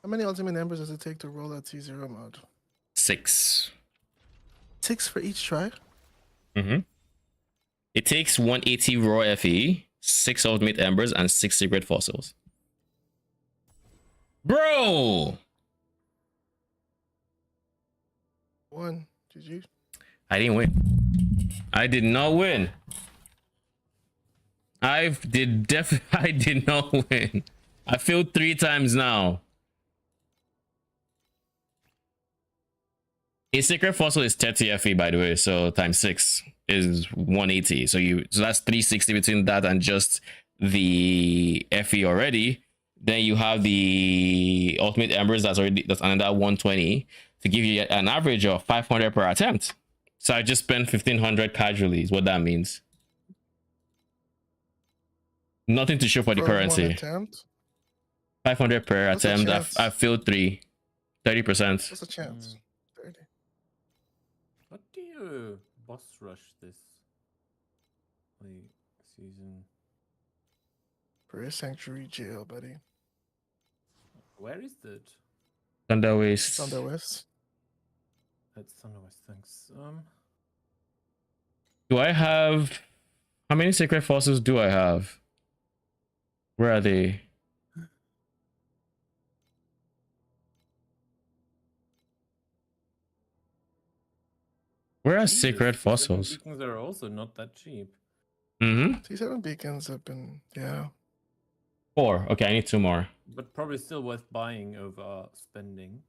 How many ultimate embers does it take to roll that T0 mode? 6. 6 for each try? It takes 180 raw FE, 6 ultimate embers, and 6 secret fossils. Bro! 1. GG. I didn't win. I did not win. I did not win. I failed 3 times now. A secret fossil is 30 FE, by the way, so times 6 is 180. So that's 360 between that and just the FE already. Then you have the ultimate embers, that's another 120 to give you an average of 500 per attempt. So I just spent 1500 casually is what that means. Nothing to show for the currency. 500 per What's attempt. I failed 3. 30%. What's the chance? 30. What do you boss rush this season? For a sanctuary jail, buddy. Where is it? Thunder Waste. Thunder West. That's Thunder West, thanks. Do I have... How many secret fossils do I have? Where are they? Where are secret fossils? Beacons are also not that cheap. T7 beacons have been, yeah. 4. Okay, I need 2 more. But probably still worth buying over spending.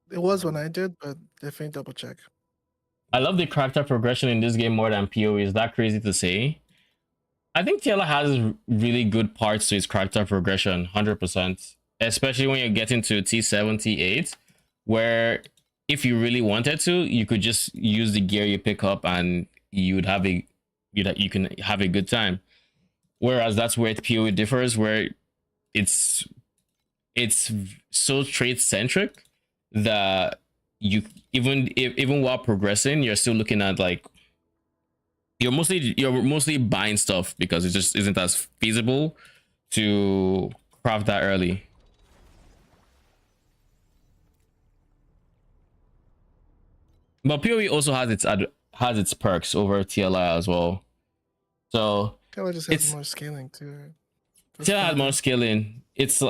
It was when I did, but definitely double check. I love the character progression in this game more than PoE. Is that crazy to say? I think TLR has really good parts to its character progression, 100%. Especially when you're getting to T7, T8, where if you really wanted to, you could just use the gear you pick up and you can have a good time. Whereas that's where PoE differs, where it's it's so trait centric that you even while progressing, you're still looking at like you're mostly buying stuff because it just isn't as feasible to craft that early. But PoE also has its perks over TLI as well. So Kinda just has more scaling too, right? TLI has more scaling. It's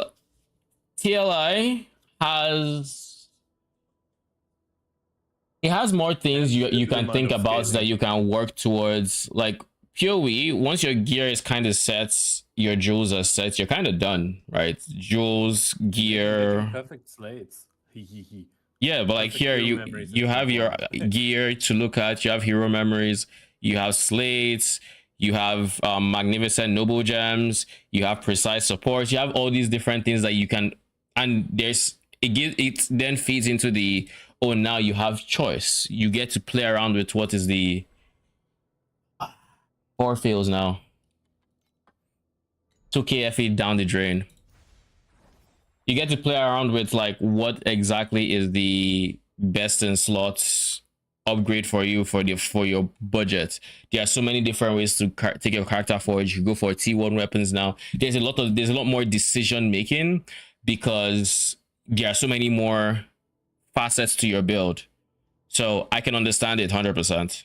TLI has more things you can think about that you can work towards. Like PoE, once your gear is kind of set, your jewels are set, you're kind of done, right? Jewels, gear, Perfect slates. yeah, but like here you have your gear to look at, you have hero memories, you have slates, you have magnificent noble gems, you have precise support, you have all these different things that you can, and it then feeds into the, oh, now you have choice, you get to play around with what is the 4 fails now, 2k FE down the drain. You get to play around with like what exactly is the best in slots upgrade for you for your budget. There are so many different ways to take your character forward. You go for T1 weapons now. There's a lot more decision making because there are so many more facets to your build. So I can understand it 100%.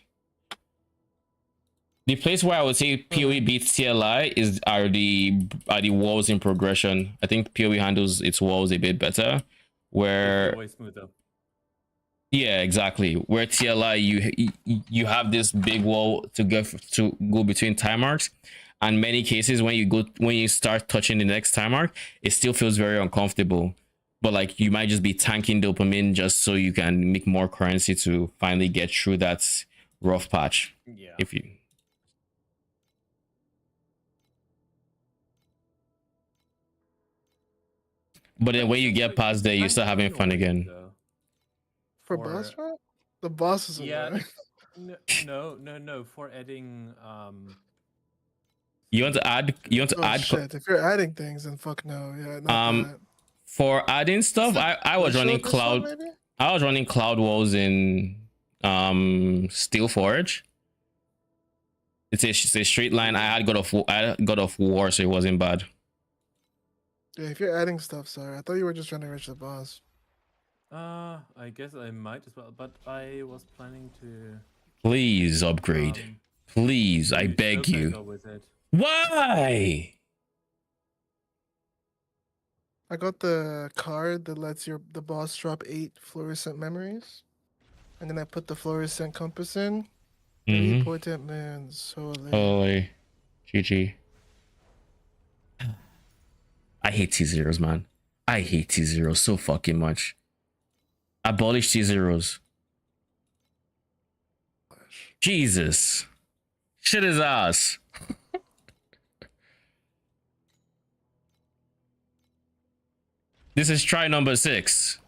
The place where I would say PoE beats TLI are the walls in progression. I think PoE handles its walls a bit better. Where Way smoother. yeah, exactly. Where TLI you have this big wall to go between time marks, and many cases when you start touching the next time mark, it still feels very uncomfortable. But like you might just be tanking dopamine just so you can make more currency to finally get through that rough patch. Yeah. If you But then when you get past there, you start having fun again. For boss fight? The boss is yeah. No. For adding You want to add shit. If you're adding things, then fuck no. Yeah, not that. for adding stuff, I was running cloud. I was running cloud walls in Steel Forge. It's a straight line. I had God of War, so it wasn't bad. Yeah, if you're adding stuff, sorry. I thought you were just trying to reach the boss. I guess I might as well, but I was planning to Please upgrade. Please, I beg you. with it. Why? I got the card that lets the boss drop 8 fluorescent memories. And then I put the fluorescent compass in. 3 potent moons. So Holy. GG. I hate T0s, man. I hate T0s so fucking much. Abolish T0s. Jesus. Shit his ass. This is try number 6.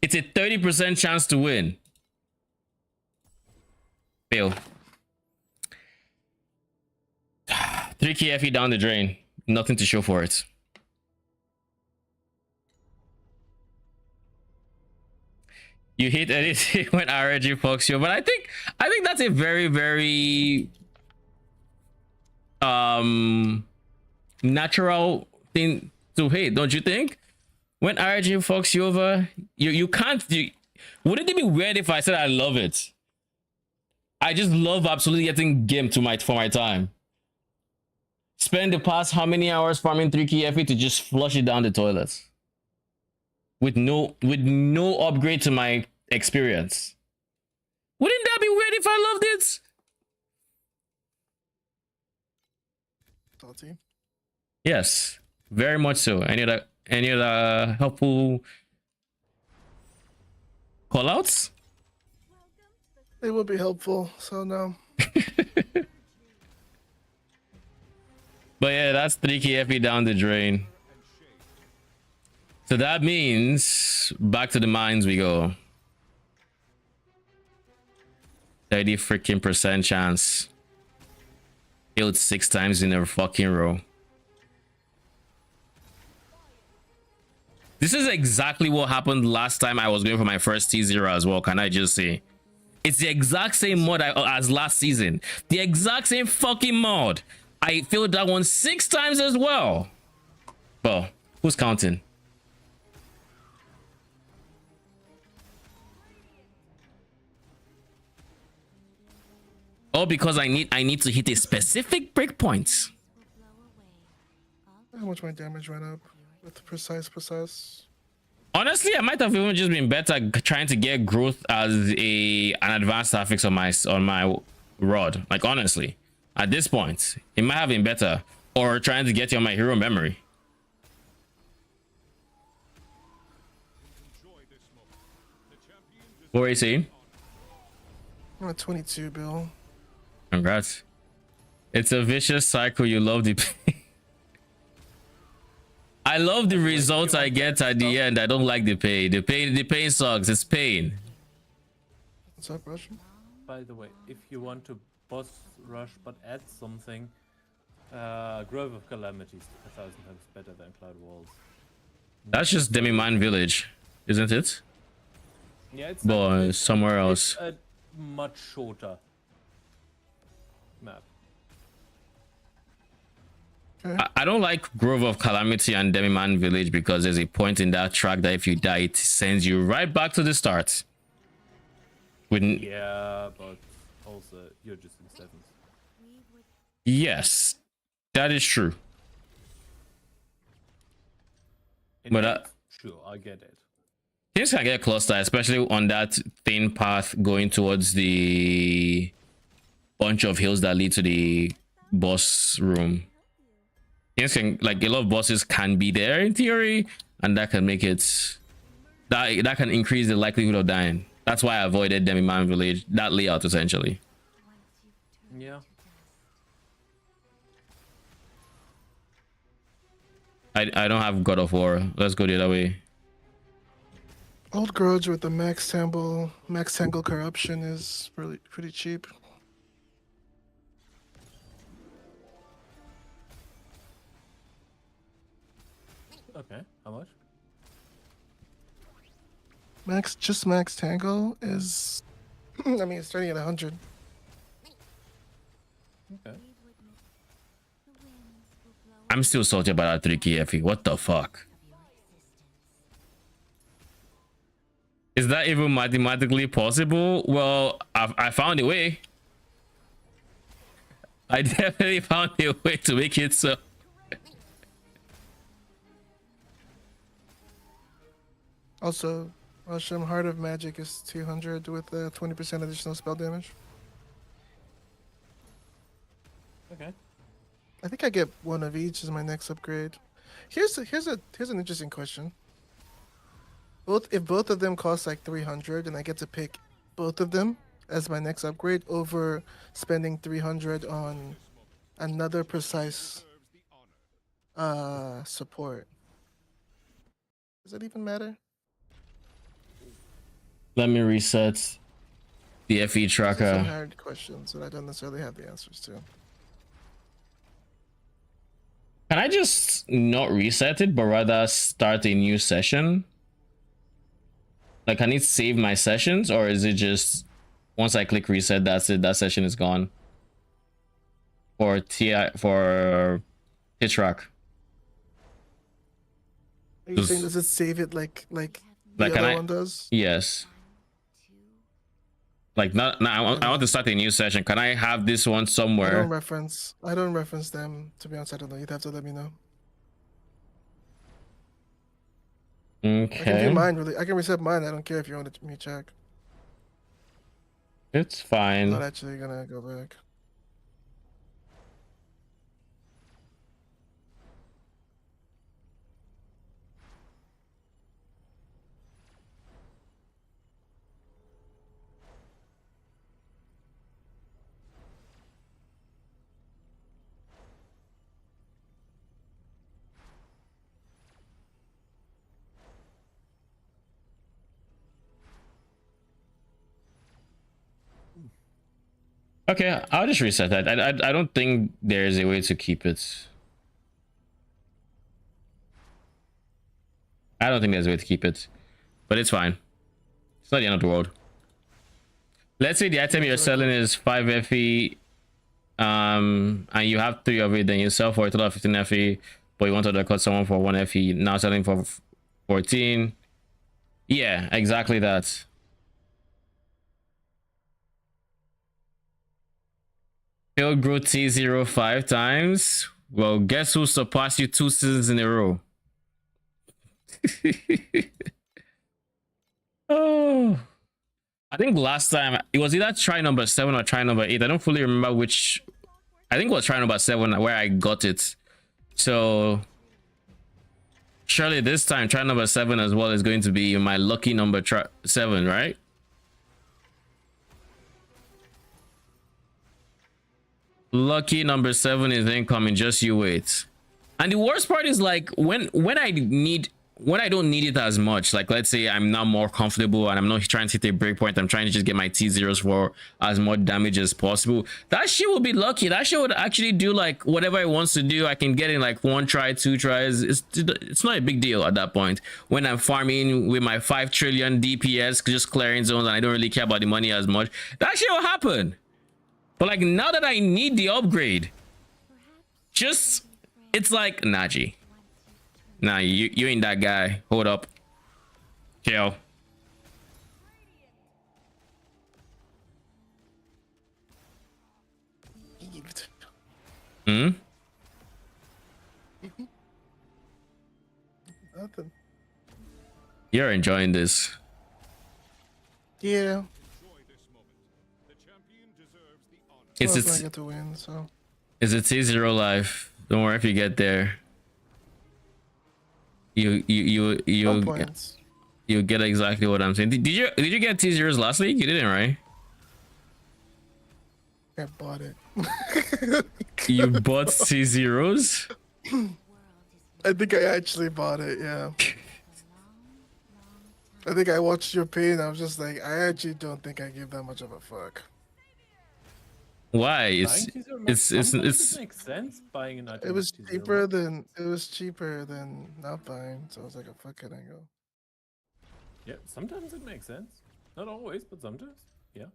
It's a 30% chance to win. Fail. 3k FE down the drain. Nothing to show for it. You hate anything when RNG fucks you, but I think that's a very, very natural thing to hate, don't you think? When RNG fucks you over, you can't. Wouldn't it be weird if I said I love it? I just love absolutely getting gimped for my time. Spend the past how many hours farming 3k FE to just flush it down the toilet. With no upgrade to my experience. Wouldn't that be weird if I loved it? Salty. Yes, very much so. Any other helpful callouts? It would be helpful, so no. But yeah, that's 3k FE down the drain. So that means back to the mines we go. 30 freaking % chance. Killed 6 times in a fucking row. This is exactly what happened last time I was going for my first T0 as well. Can I just say? It's the exact same mod as last season. The exact same fucking mod. I filled that one 6 times as well. Well, who's counting? Oh, because I need to hit a specific breakpoint. How much my damage went up with precise? Honestly, I might have even just been better trying to get growth as an advanced affix on my rod. Like honestly, at this point, it might have been better, or trying to get you on my hero memory. What are you saying? I'm at 22, Bill. Congrats. It's a vicious cycle. You love the pain. I love the results I get at the end. I don't like the pain. The pain sucks. It's pain. What's up, Russian? By the way, if you want to boss rush but add something, Grove of Calamity is 1,000 times better than Cloud Walls. That's just Demi-Man Village, isn't it? Yeah, it's Boy, somewhere else. It's a much shorter map. I don't like Grove of Calamity and Demi-Man Village because there's a point in that track that if you die, it sends you right back to the start. Yeah, but also you're just in 7th. Yes, that is true. But sure, I get it. Things can get cluster, especially on that thin path going towards the bunch of hills that lead to the boss room. Things can, like, a lot of bosses can be there in theory, and that can make it that can increase the likelihood of dying. That's why I avoided Demi-Man Village, that layout essentially. Yeah. I don't have God of War. Let's go the other way. Old Grudge with the max tangle corruption is really pretty cheap. Okay, how much? Max tangle is, I mean, it's starting at 100. Okay. I'm still salty about that 3k FE. What the fuck? Is that even mathematically possible? Well, I found a way. I definitely found a way to make it so. Also, Russian Heart of Magic is 200 with 20% additional spell damage. Okay. I think I get one of each as my next upgrade. Here's an interesting question. If both of them cost like 300 and I get to pick both of them as my next upgrade over spending 300 on another precise support, does that even matter? Let me reset the FE These are some tracker. hard questions that I don't necessarily have the answers to. Can I just not reset it, but rather start a new session? Like, can it save my sessions, or is it just once I click reset, that's it, that session is gone? For pitch rock. Are you saying does it save it like the Like, can other I? one does? Yes. Like, not. I want to start a new session. Can I have this one I don't somewhere? reference them, to be honest. I don't know. You'd have to let me know. I can do Okay, mine really. I can reset mine. I don't care if you want me to check. it's I'm fine. not actually gonna go back. Okay, I'll just reset that. I don't think there's a way to keep it. I I don't think there's a way to keep it, but it's fine. It's not the end of the world. Let's say the item you're selling is 5 FE, and you have 3 of it, then you sell for a total of 15 FE, but you want to undercut someone for 1 FE, now selling for 14. Yeah, exactly that. Failed grew T0 5 times. Well, guess who surpassed you 2 seasons in a row? Oh, I think last time it was either try number 7 or try number 8. I don't fully remember which. I think it was try number 7 where I got it. So surely this time try number 7 as well is going to be my lucky number 7, right? Lucky number 7 is incoming. Just you wait. And the worst part is like when I don't need it as much, like let's say I'm now more comfortable and I'm not trying to hit a breakpoint, I'm trying to just get my T0s for as much damage as possible. That shit will be lucky. That shit would actually do like whatever it wants to do. I can get in like 1 try, 2 tries. It's not a big deal at that point when I'm farming with my 5 trillion DPS, just clearing zones, and I don't really care about the money as much. That shit will happen. But like now that I need the upgrade, just it's like Naji. Nah, you ain't that guy. Hold up. Chill. Hmm? Nothing. You're enjoying this. Yeah. Enjoy this moment. The champion deserves the honor. Well, It's I get to win, so. it's a T0 life. Don't worry if you get there. No You points. you get exactly what I'm saying. Did you get T0s last week? You didn't, right? I bought it. You bought T0s? I think I actually bought it, yeah. I think I watched your pay and I was just like, I actually don't think I give that much of a fuck. Why? It makes sense buying an item. It was with T0. cheaper than not buying, so I was like, oh, fuck it, I go. Yeah, sometimes it makes sense. Not always, but sometimes. Yeah.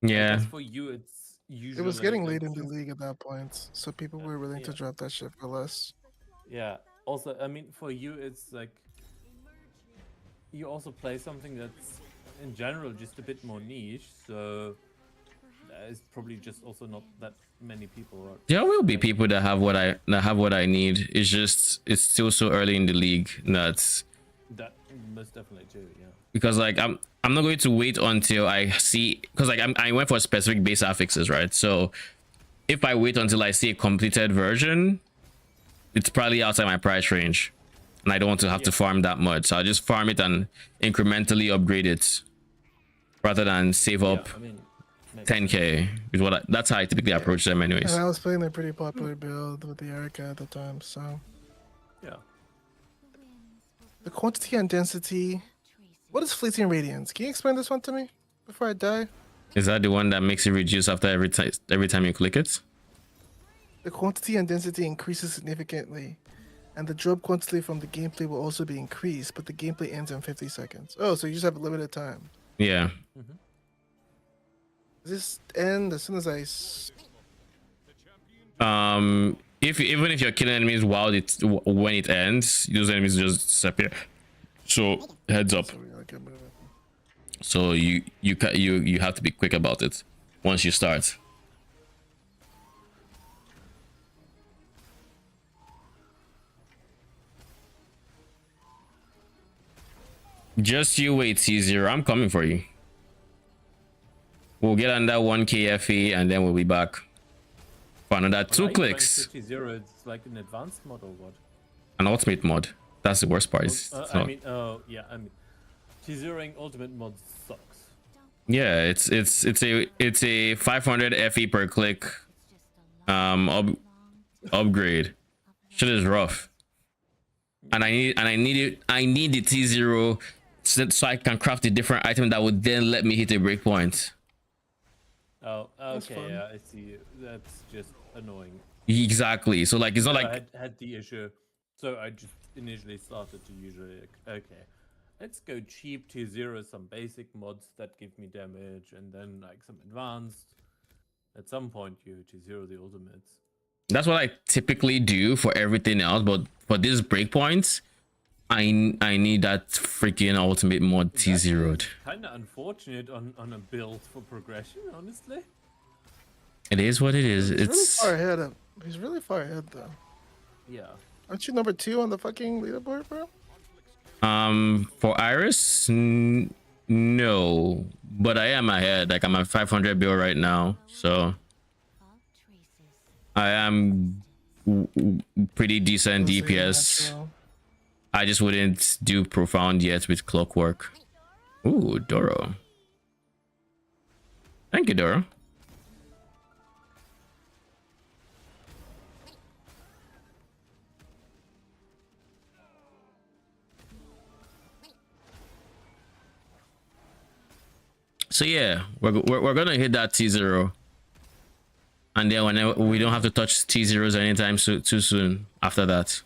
Yeah. As for you, it's usually. It was getting like, late in the since- league at that point, so people were willing to Yeah. drop that shit for less. Yeah. Also, I mean, for you, it's like you also play something that's in general just a bit more niche, so there's probably just also not that many people. There will be people that have what I need. It's just it's still so early in the league that Most definitely too. Yeah. because like I'm not going to wait until I see, because like I went for specific base affixes, right? So if I wait until I see a completed version, it's probably outside my price range, and I don't want to have to farm that much. So I'll just farm it and incrementally upgrade it rather than save up I mean, maybe. 10k. Is what that's how I typically approach them, anyways. And I was playing a pretty popular build with the Erica at the time, so. Yeah. The quantity and density. What is fleeting radiance? Can you explain this one to me before I die? Is that the one that makes it reduce after every time you click it? The quantity and density increases significantly, and the drop quantity from the gameplay will also be increased, but the gameplay ends in 50 seconds. Oh, so you just have a limited time. Yeah. Does this end as soon as I... Even if you're killing enemies while when it ends, those enemies just disappear. So heads up. So you have to be quick about it once you start. Just you wait, C0. I'm coming for you. We'll get on that 1k FE and then we'll be back for another 2 clicks. 50, it's like an advanced mod or what? An ultimate mod. That's the worst part. It's I not- mean, yeah, I mean, T0ing ultimate mod sucks. yeah, it's a 500 FE per click upgrade. Shit is rough. And I need the T0 so I can craft a different item that would then let me hit a breakpoint. Oh, okay, fun. yeah, I see. That's just annoying. Exactly. So like it's not I like had the issue So I just initially started to usually okay, let's go cheap tier 0, some basic mods that give me damage, and then like some advanced. At some point, you tier 0 the ultimates. That's what I typically do for everything else, but for these breakpoints, I need that freaking ultimate mod T0'd. Kind of unfortunate on a build for progression, honestly. It is what it is. He's really It's far ahead. He's really far ahead though. Yeah. Aren't you number 2 on the fucking leaderboard, bro? for Iris, no, but I am ahead. Like I'm at 500 bill right now, so I am pretty decent Let's say DPS. natural. I just wouldn't do profound yet with clockwork. Ooh, Doro. Thank you, Doro. So yeah, we're gonna hit that T0, and then whenever we don't have to touch T0s anytime too soon after that.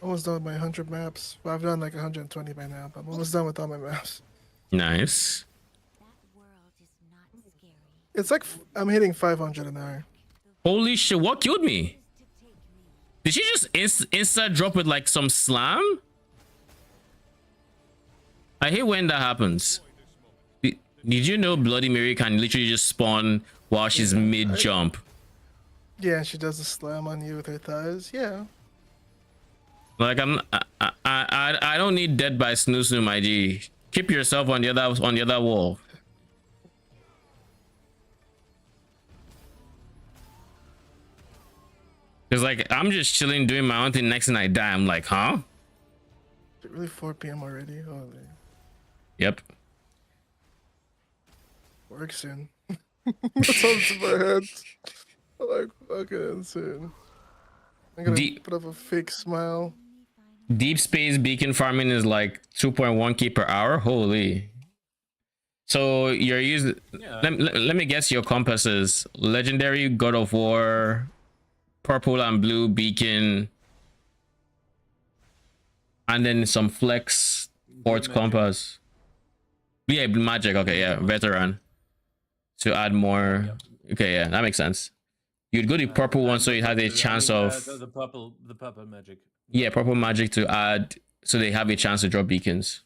Almost done with my 100 maps. Well, I've done like 120 by now, but I'm almost done with all my maps. Nice. That world is not scary. It's like I'm hitting 500 an hour. Holy shit! What killed me? Did she just insta drop with like some slam? I hate when that happens. Did you know Bloody Mary can literally just spawn while she's mid jump? Yeah, she does a slam on you with her thighs. Yeah. Like I don't need dead by snoo my G. Keep yourself on the other wall. Cause like I'm just chilling doing my own thing. Next thing I die, I'm like, huh? Is it really 4 p.m. already? Holy. Yep. Work soon. That's what's in my head. I'm like fucking insane. I'm gonna put up a fake smile. Deep space beacon farming is like 2.1k per hour. Holy. So you're using. Yeah. Let me guess your compasses: legendary, God of War, purple and blue beacon, and then some flex sports compass. Yeah, magic. Okay, yeah, veteran. To add more. Okay, yeah, that makes sense. You'd go the purple one, so you have a chance of the purple magic. yeah, purple magic to add, so they have a chance to drop beacons.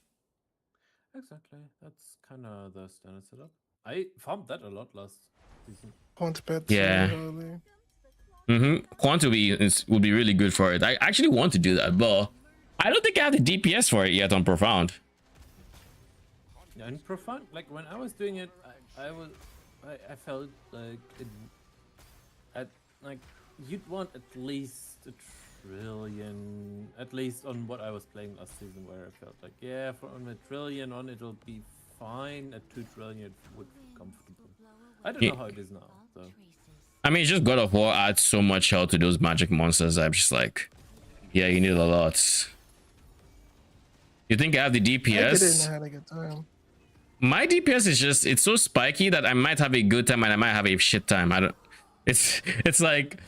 Exactly. That's kind of the standard setup. I farmed that a lot last season. Quant pets. Yeah. Quant would be really good for it. I actually want to do that, but I don't think I have the DPS for it yet on profound. Yeah, and profound, like when I was doing it, I felt like like you'd want at least a trillion, at least on what I was playing last season, where I felt like, yeah, for on a trillion on it'll be fine. At 2 trillion it would be comfortable. I don't know how it is now, so. I mean, just God of War adds so much health to those magic monsters. I'm just like, yeah, you need a lot. You think I have the DPS? I didn't know how to get time. My DPS is just, it's so spiky that I might have a good time and I might have a shit time. I don't, it's like,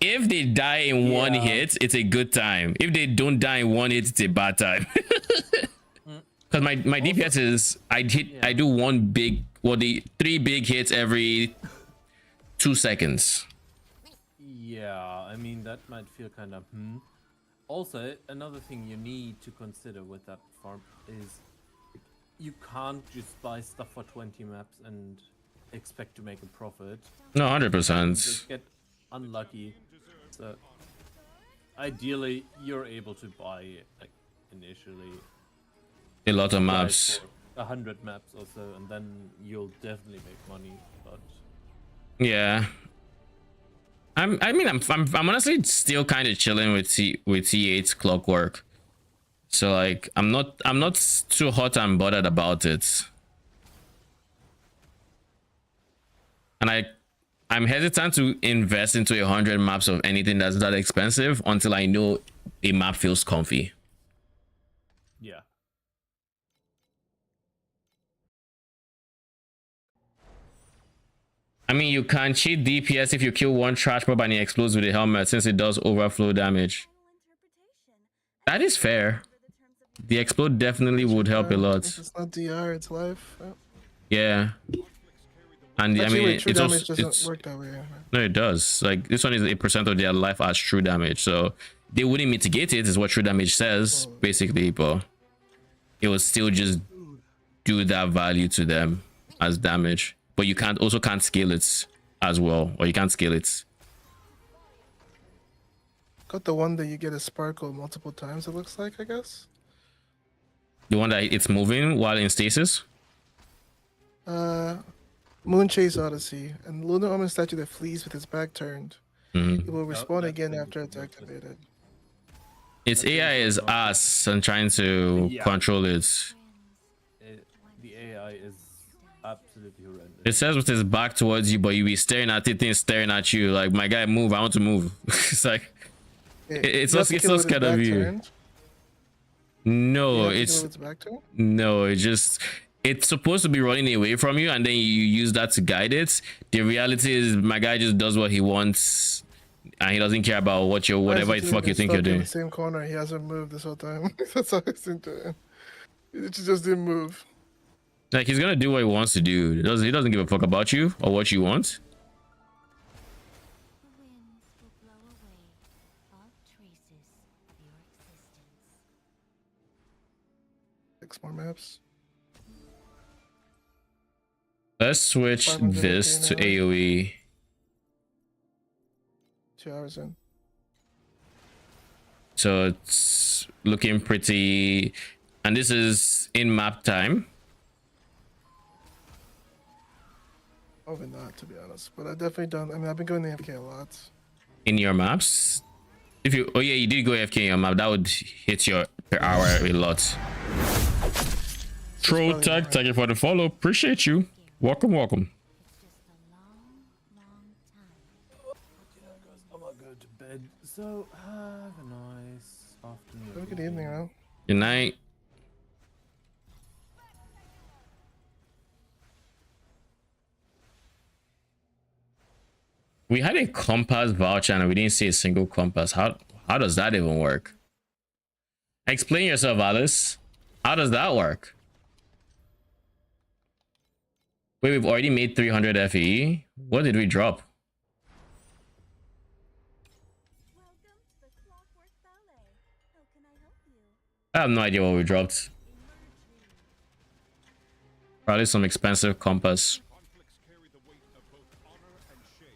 if they die in one hit, it's a good time. If they don't die in one hit, it's a bad time. Because my DPS is, I do one big, well, the 3 big hits every 2 seconds. Yeah, I mean, that might feel kind of Also, another thing you need to consider with that farm is you can't just buy stuff for 20 maps and expect to make a profit. No, You 100%. just get unlucky. So ideally, you're able to buy like initially A lot of buy maps. for 100 maps or so, and then you'll definitely make money. But Yeah. I'm honestly still kind of chilling with T8's clockwork. So like I'm not too hot and bothered about it. And I'm hesitant to invest into 100 maps of anything that's that expensive until I know a map feels comfy. yeah. I mean, you can cheat DPS if you kill one trash mob and it explodes with the helmet, since it does overflow damage. That is fair. The explode definitely would help a lot. It's not DR, it's life. Oh. Yeah. And I Actually, mean, wait, true it's damage also doesn't work that way. no, it does. Like this one is 8% of their life as true damage, so they wouldn't mitigate it, is what true damage says, basically, but it will still just do that value to them as damage. But you can't scale it as well, or you can't scale it. Got the one that you get a sparkle multiple times, it looks like, I guess. The one that it's moving while in stasis. Moon Chase Odyssey, and Lunar Omen statue that flees with its back turned. It will respawn again after it's activated. Its AI is ass and trying to control it. The AI is absolutely horrendous. It says with its back towards you, but you be staring at it, thing staring at you. Like, my guy, move! I want to move. It's like it's not scared of you. No, it's supposed to be running away from you, and then you use that to guide it. The reality is, my guy just does what he wants, and he doesn't care about whatever the fuck you think you're doing. In the same corner, he hasn't moved this whole time. That's how he's doing. He just didn't move. Like, he's gonna do what he wants to do. He doesn't give a fuck about you or what you want. The winds will blow away all traces of your existence. 6 more maps. Let's switch 500 this to now. AoE. 2 hours in. So it's looking pretty, and this is in map time. Probably not, to be honest. But I definitely done. I mean, I've been going to AFK a lot. In your maps, if you, oh yeah, you did go AFK in your map, that would hit your per hour a lot. Troll tag, thank you for the follow, appreciate you. Welcome. It's just a long, long time. I'm gonna go to bed. So have a nice afternoon. Have a good evening, man. Good night. We had a compass voucher and we didn't see a single compass. How does that even work? Explain yourself, Alice. How does that work? Wait, we've already made 300 FE. What did we drop? Welcome to the Clockwork Ballet. How can I help you? I have no idea what we dropped. Probably some expensive compass. Conflicts carry the weight of both honor and shame.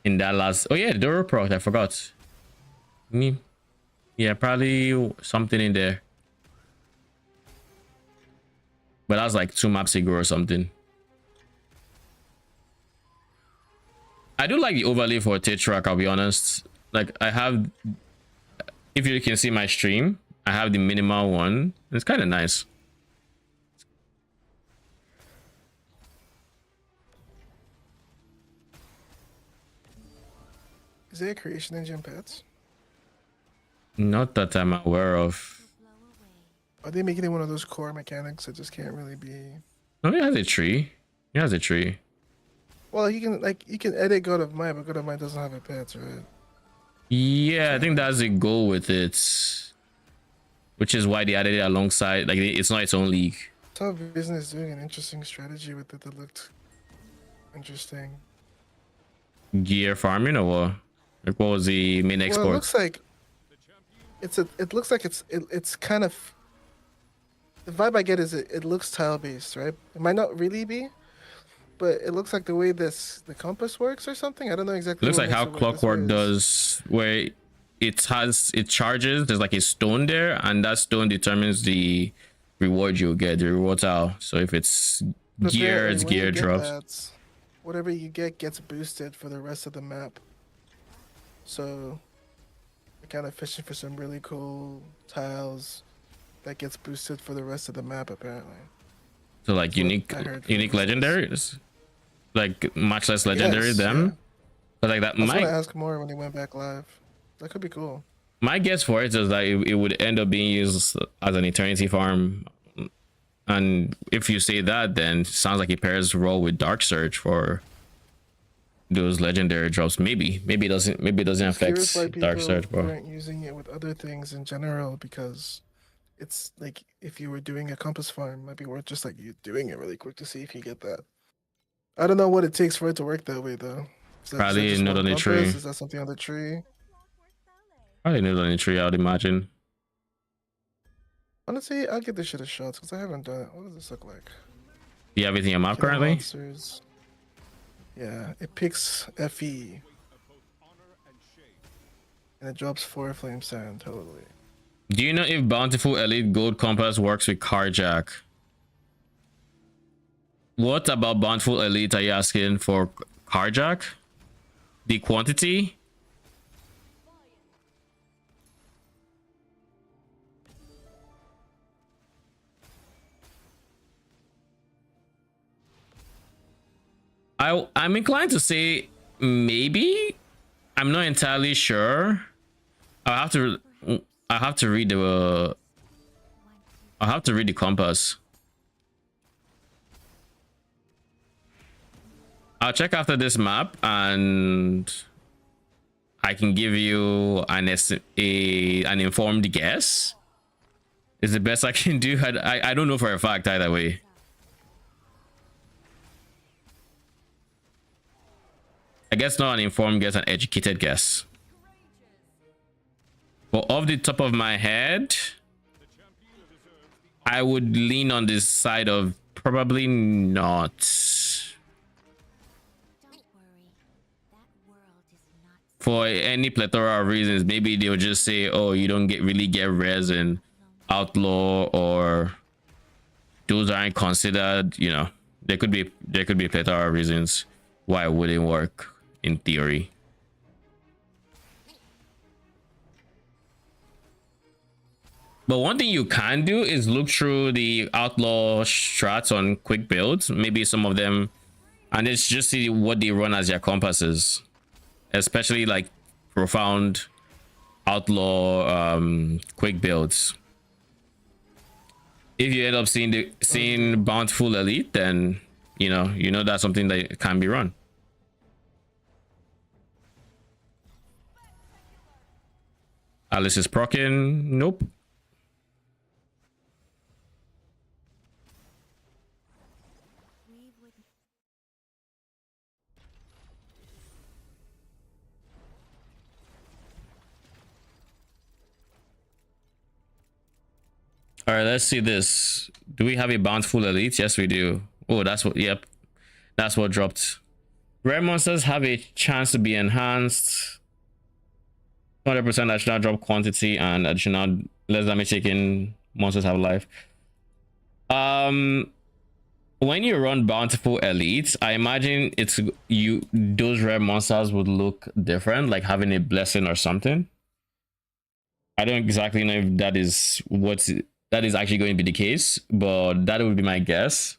In that last, oh yeah, Duro Pro, I forgot. Me, yeah, probably something in there. But that was like 2 maps ago or something. I do like the overlay for Torchlight, I'll be honest. Like, I have, if you can see my stream, I have the minimal one. It's kind of nice. Is there a creation engine pets? Not that I'm aware of. Blow away. Are they making it one of those core mechanics that just can't really be? Oh, he has a tree. He has a tree. Well, you can edit God of Might, but God of Might doesn't have a pets, right? Yeah, I think that's the goal with it. Which is why they added it alongside. Like, it's not its own league. Top Vision is doing an interesting strategy with it that looked interesting. Gear farming or what? Like, what was the main export? Well, it looks like it looks like it's kind of, the vibe I get is it looks tile based, right? It might not really be, but it looks like the way the compass works or something. I don't know exactly. Looks what like how makes it work this Clockwork way. does, where it charges. There's like a stone there, and that stone determines the reward you'll get, the reward tile. So if it's But gear, apparently it's when you gear get drops. that, whatever you get gets boosted for the rest of the map. So we're kind of fishing for some really cool tiles that gets boosted for the rest of the map, apparently. So like what unique I heard from legendaries, like much less legendary Yes, them. yeah. But like that, I was gonna my ask more when he went back live. That could be cool. my guess for it is that it would end up being used as an eternity farm. And if you say that, then it sounds like it pairs well with Dark Surge for those legendary drops. Maybe it doesn't. Maybe it doesn't I'm curious why affect Dark people Surge, bro. weren't using it with other things in general, because it's like if you were doing a compass farm, it might be worth just like you doing it really quick to see if you get that. I don't know what it takes for it to work that way though. Is that Probably just not one on the compass? tree. Is that something on the tree? Probably not on the tree, I would imagine. Honestly, I'll give this shit a shot because I haven't done it. What does this look like? Do you have it in your map Killing currently? monsters. Yeah, it picks FE and it drops 4 flame sand. Totally. Do you know if Bountiful Elite Gold Compass works with Carjack? What about Bountiful Elite are you asking for? Carjack? The quantity? I'm inclined to say maybe. I'm not entirely sure. I have to read the compass. I'll check after this map and I can give you an informed guess. Is the best I can do. I don't know for a fact either way. I guess not an informed guess, an educated guess. But off the top of my head, I would lean on this side of probably not. Don't worry. That world is not For any plethora of reasons, maybe they'll just say, oh, you don't really get res in Outlaw, or those aren't considered, you know. There could be a plethora of reasons why it wouldn't work in theory. But one thing you can do is look through the Outlaw strats on quick builds, maybe some of them, and it's just see what they run as their compasses, especially like Profound Outlaw quick builds. If you end up seeing Bountiful Elite, then you know that's something that can be run. Alice is proccing. Nope. we would All right, let's see this. Do we have a Bountiful Elite? Yes, we do. Oh, that's what. Yep, that's what dropped. Rare monsters have a chance to be enhanced. 100% additional drop quantity and additional less damage taken monsters have life. When you run Bountiful Elites, I imagine those rare monsters would look different, like having a blessing or something. I don't exactly know if that is actually going to be the case, but that would be my guess.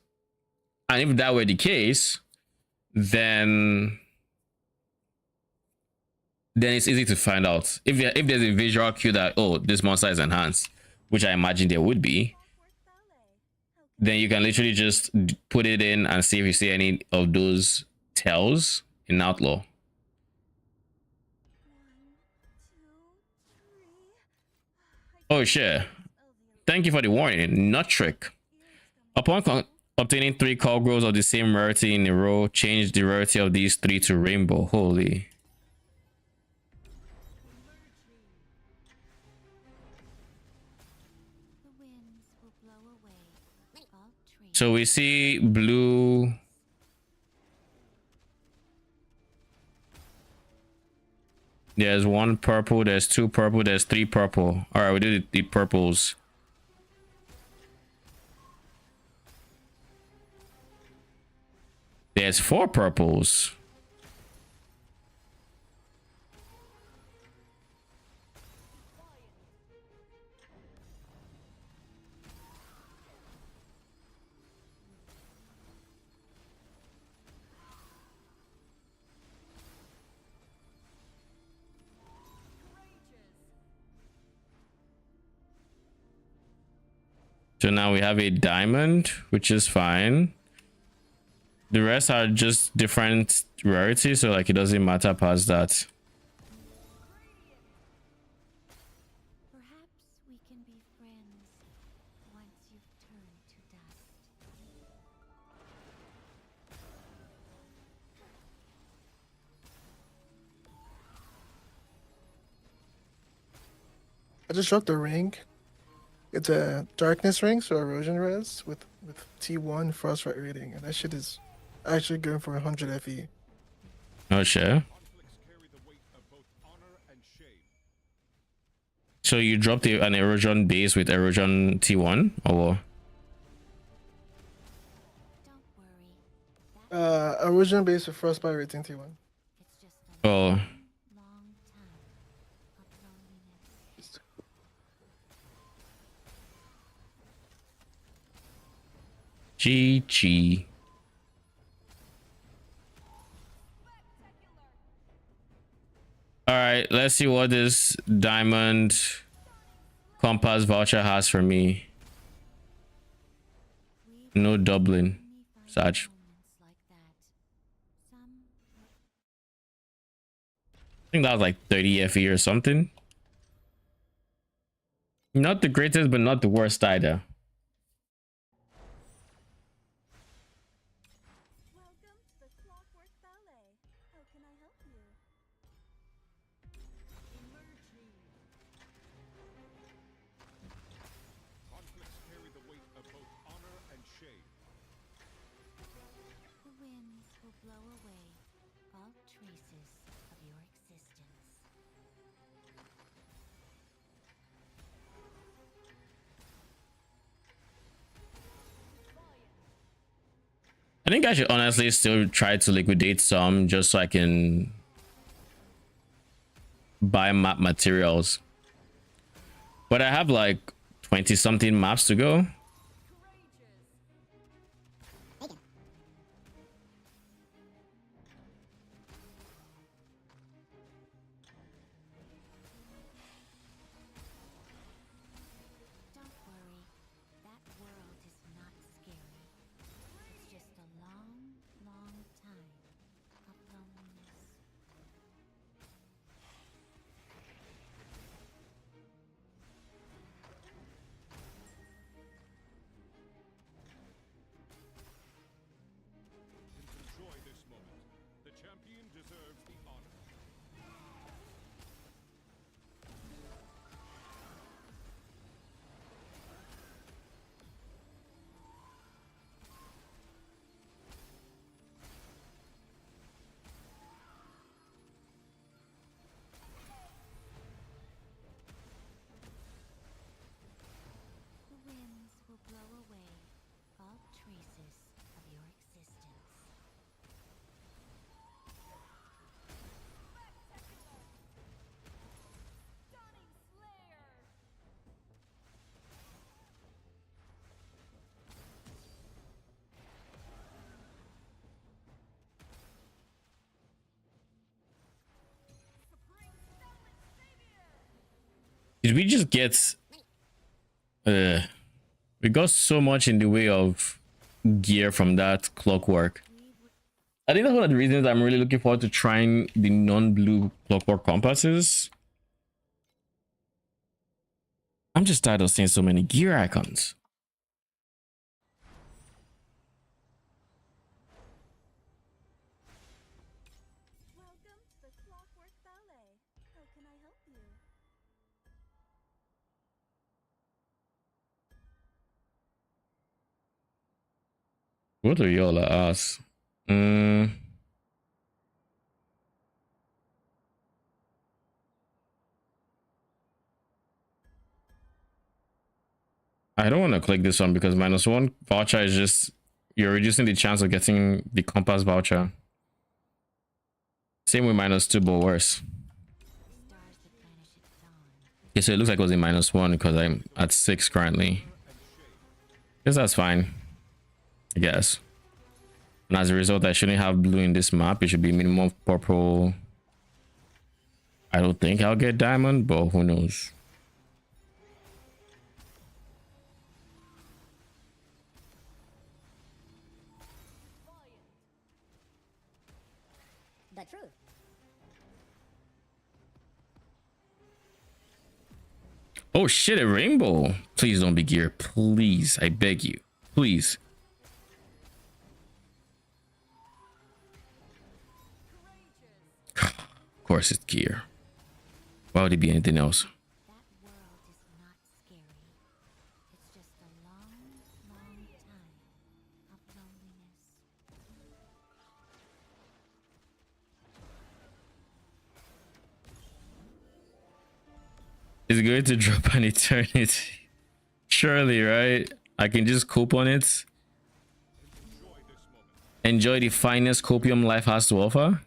And if that were the case, then it's easy to find out. If there's a visual cue that, oh, this monster is enhanced, which I imagine there would be, then you can literally just put it in and see if you see any of those tells in Outlaw. Oh shit. Thank you for the warning. Nut trick. Upon obtaining 3 call growths of the same rarity in a row, change the rarity of these 3 to rainbow. Holy. the winds will blow away all trees. So we see blue. There's 1 purple, there's 2 purple, there's 3 purple. All right, we do the purples. There's 4 purples. So now we have a diamond, which is fine. The rest are just different rarities, so like it doesn't matter past that. Perhaps we can be friends once you've turned to dust. I just dropped the ring. It's a darkness ring, so erosion res with T1 frostbite rating, and that shit is actually going for 100 FE. Oh shit. Conflicts carry the weight of both honor and shame. So you dropped an erosion base with erosion T1 or what? Don't worry. Erosion base with frostbite rating T1. It's just a Oh, long time of loneliness. GG. All right, let's see what this diamond compass voucher has for me. No Dublin, Sag. Moments like that. Some I think that was like 30 FE or something. Not the greatest, but not the worst either. Welcome to the Clockwork Ballet. How can I help you? Conflicts carry the weight of both honor and shame. the winds will blow away all traces of your existence. I think I should honestly still try to liquidate some just so I can buy map materials. But I have like 20 something maps to go. Don't worry, that world is not scary. It's just a long, long time of loneliness. Enjoy this moment. The champion deserves the honor. The winds will blow away all traces of your existence. Stunning Slayer! Supreme Stolen Savior! Did we just get we got so much in the way of gear from that clockwork. I think that's one of the reasons I'm really looking forward to trying the non-blue clockwork compasses. I'm just tired of seeing so many gear icons. Welcome to the Clockwork Ballet. How can I help you? What are y'all ass? I don't want to click this one because -1 voucher is just, you're reducing the chance of getting the compass voucher. Same with -2, but worse. Stars that vanish at dawn. Okay, so it looks like it was a -1 because I'm at 6 currently. Guess that's fine, I guess. And as a result, I shouldn't have blue in this map. It should be minimum purple. I don't think I'll get diamond, but who knows. Oh shit, a rainbow. Please don't be gear. Please, I beg you. Please. Of course it's gear. Why would it be anything else? That world is not scary. It's just a long, long time of loneliness. It's going to drop an eternity. Surely, right? I can just cope on it. Enjoy the finest copium life has to offer.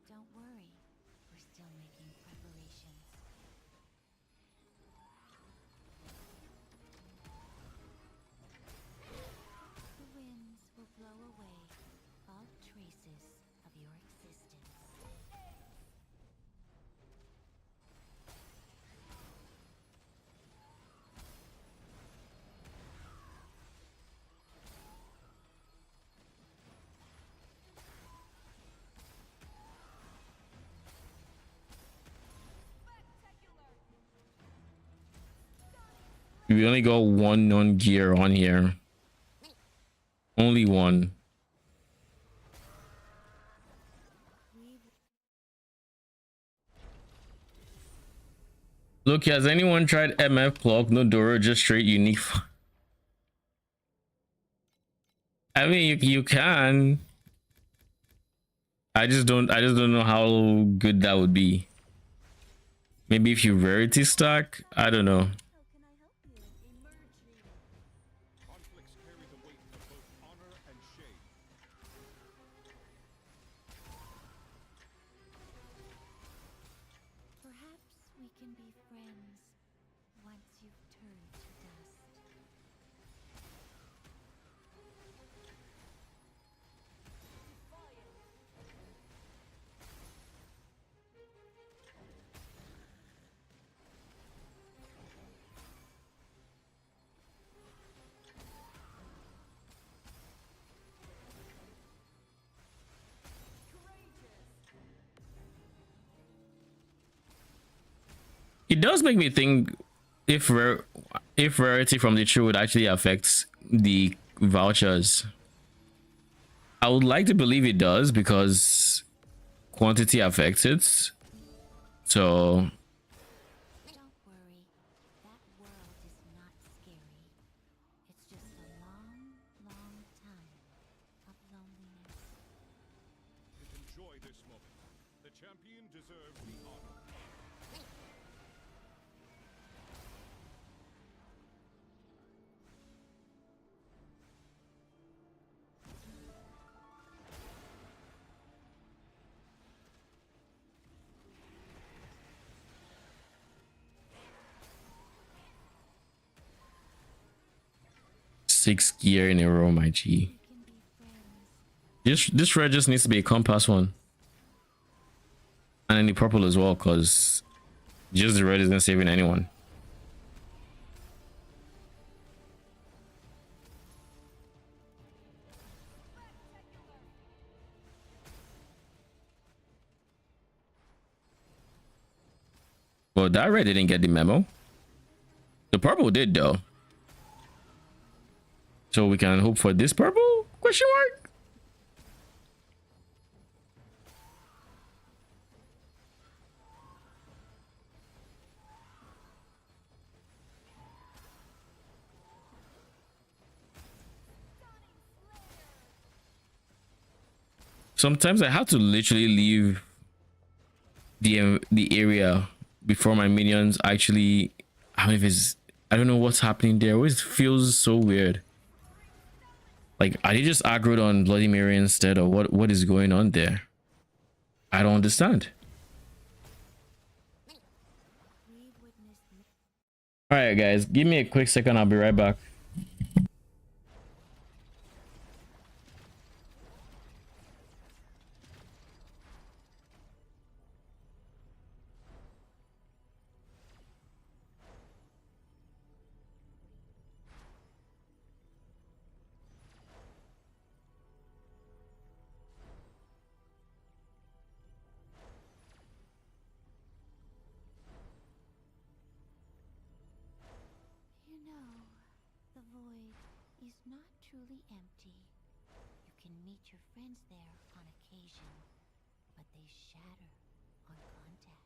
Don't worry, we're still making preparations. The winds will blow away all traces of your existence. We only got one non-gear on here. Only one. Look, has anyone tried MF clock? No Dora, just straight unique. I mean, you can. I just don't know how good that would be. Maybe if you rarity stack, I don't know. Conflicts carry the weight of both honor and shame. Perhaps we can be friends once you've turned to dust. It does make me think if rarity from the tree would actually affect the vouchers. I would like to believe it does because quantity affects it. So Don't worry, that world is not scary. It's just a long, long time of loneliness. Enjoy this moment. The champion deserves the honor. six gear in a row, my G. This red just needs to be a compass one. And then the purple as well, because just the red isn't saving anyone. Well, that red didn't get the memo. The purple did though. So we can hope for this purple? Question mark? Sometimes I have to literally leave the area before my minions actually. I don't know what's happening there. It always feels so weird. Like, are they just aggroed on Bloody Mary instead, or what is going on there? I don't understand. All right, guys, give me a quick second. I'll be right back. not truly empty. You can meet your friends there on occasion, but they shatter on contact.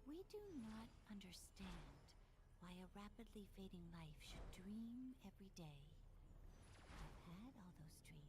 We do not understand why a rapidly fading life should dream every day. I've had all those dreams.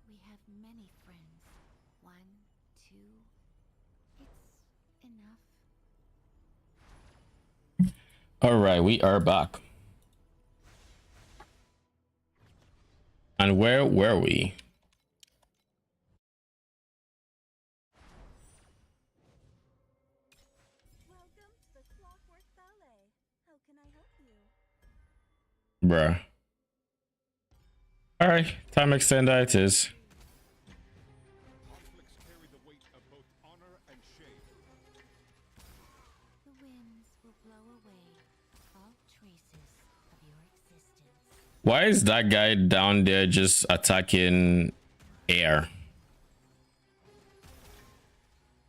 We have many friends. 1, 2. It's enough. All right, we are back. And where were we? Welcome to the Clockwork Ballet. How can I help you? Bruh. All right, time extender it is. Conflicts carry the weight of both honor and shame. The winds will blow away all traces of your existence. Why is that guy down there just attacking air?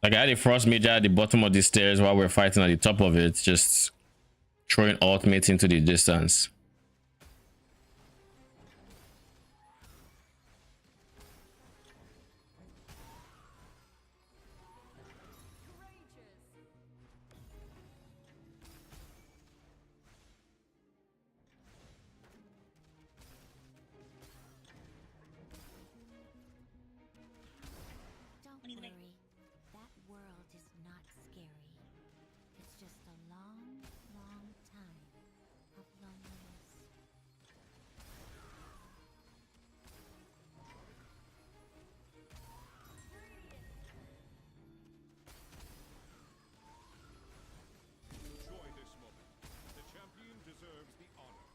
Like I had a frost major at the bottom of the stairs while we're fighting at the top of it, just throwing ultimates into the distance. Don't worry. That world is not scary. It's just a long, long time of loneliness. Enjoy this moment. The champion deserves the honor.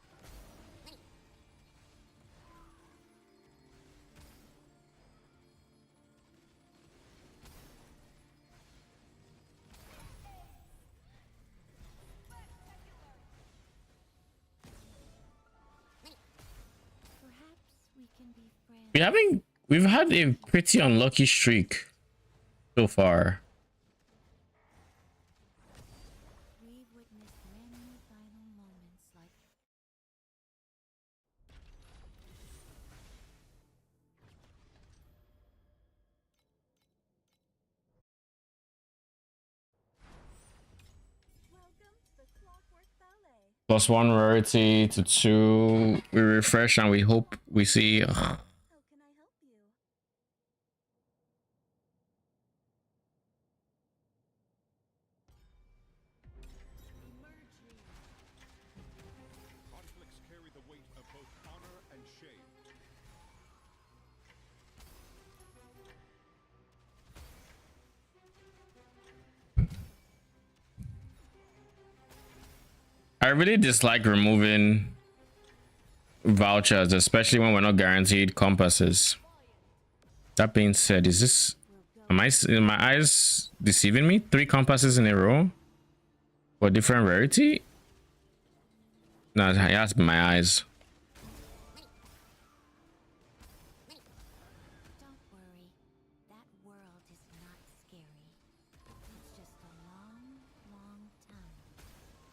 Perhaps we can be friends. We've had a pretty unlucky streak. so far. We've witnessed many final moments like Welcome to the Clockwork Ballet. +1 rarity to 2. We refresh and we hope we see. How can I help you? Conflicts carry the weight of both honor and shame. I really dislike removing vouchers, especially when we're not guaranteed compasses. That being said, is this, am my eyes deceiving me? 3 compasses in a row for different rarity? No, it has to be my eyes. don't worry, that world is not scary. It's just a long, long time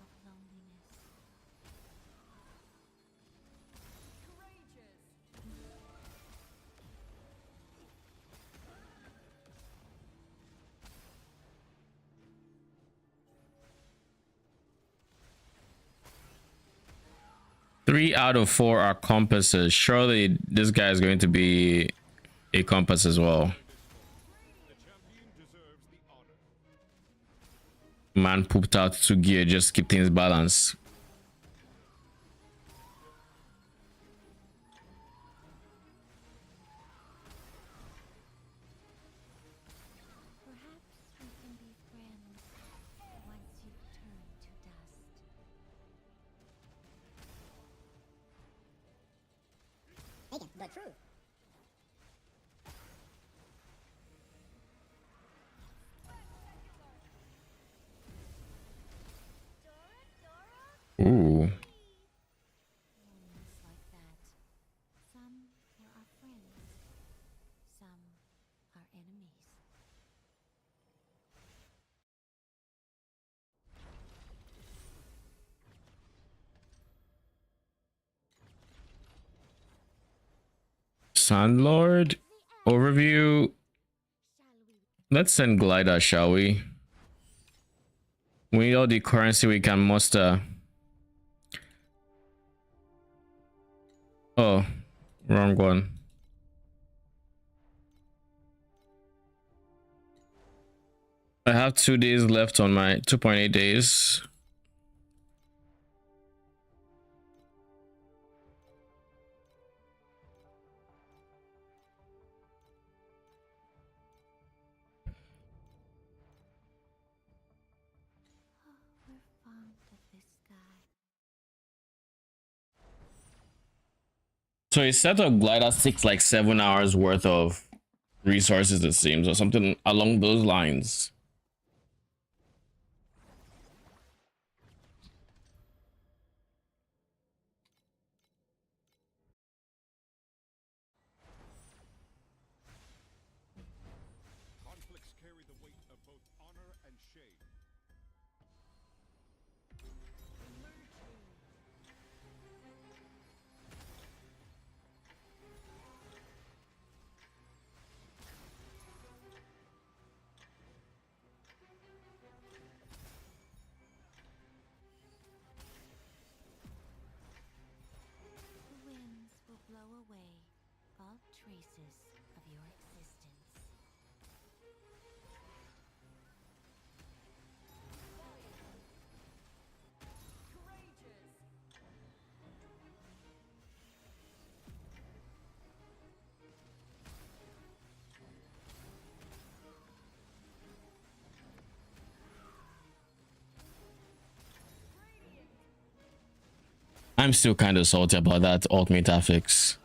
of loneliness. Three out of 4 are compasses. Surely this guy is going to be a compass as well. The champion deserves the honor. Man pooped out 2 gear, just keep things balanced. Perhaps we can be friends once you've turned to dust. The truth. Ooh. Moments like that. Some are our friends, some are enemies. Sandlord overview. Let's send Glider, shall we? We need all the currency we can muster. Oh, wrong one. I have 2 days left on my 2.8 days. Oh, we're fond of this guy. So a set of glider takes like 7 hours worth of resources, it seems, or something along those lines. Conflicts carry the weight of both honor and shame. The winds will blow away all traces of your existence. I'm still kind of salty about that ultimate affix.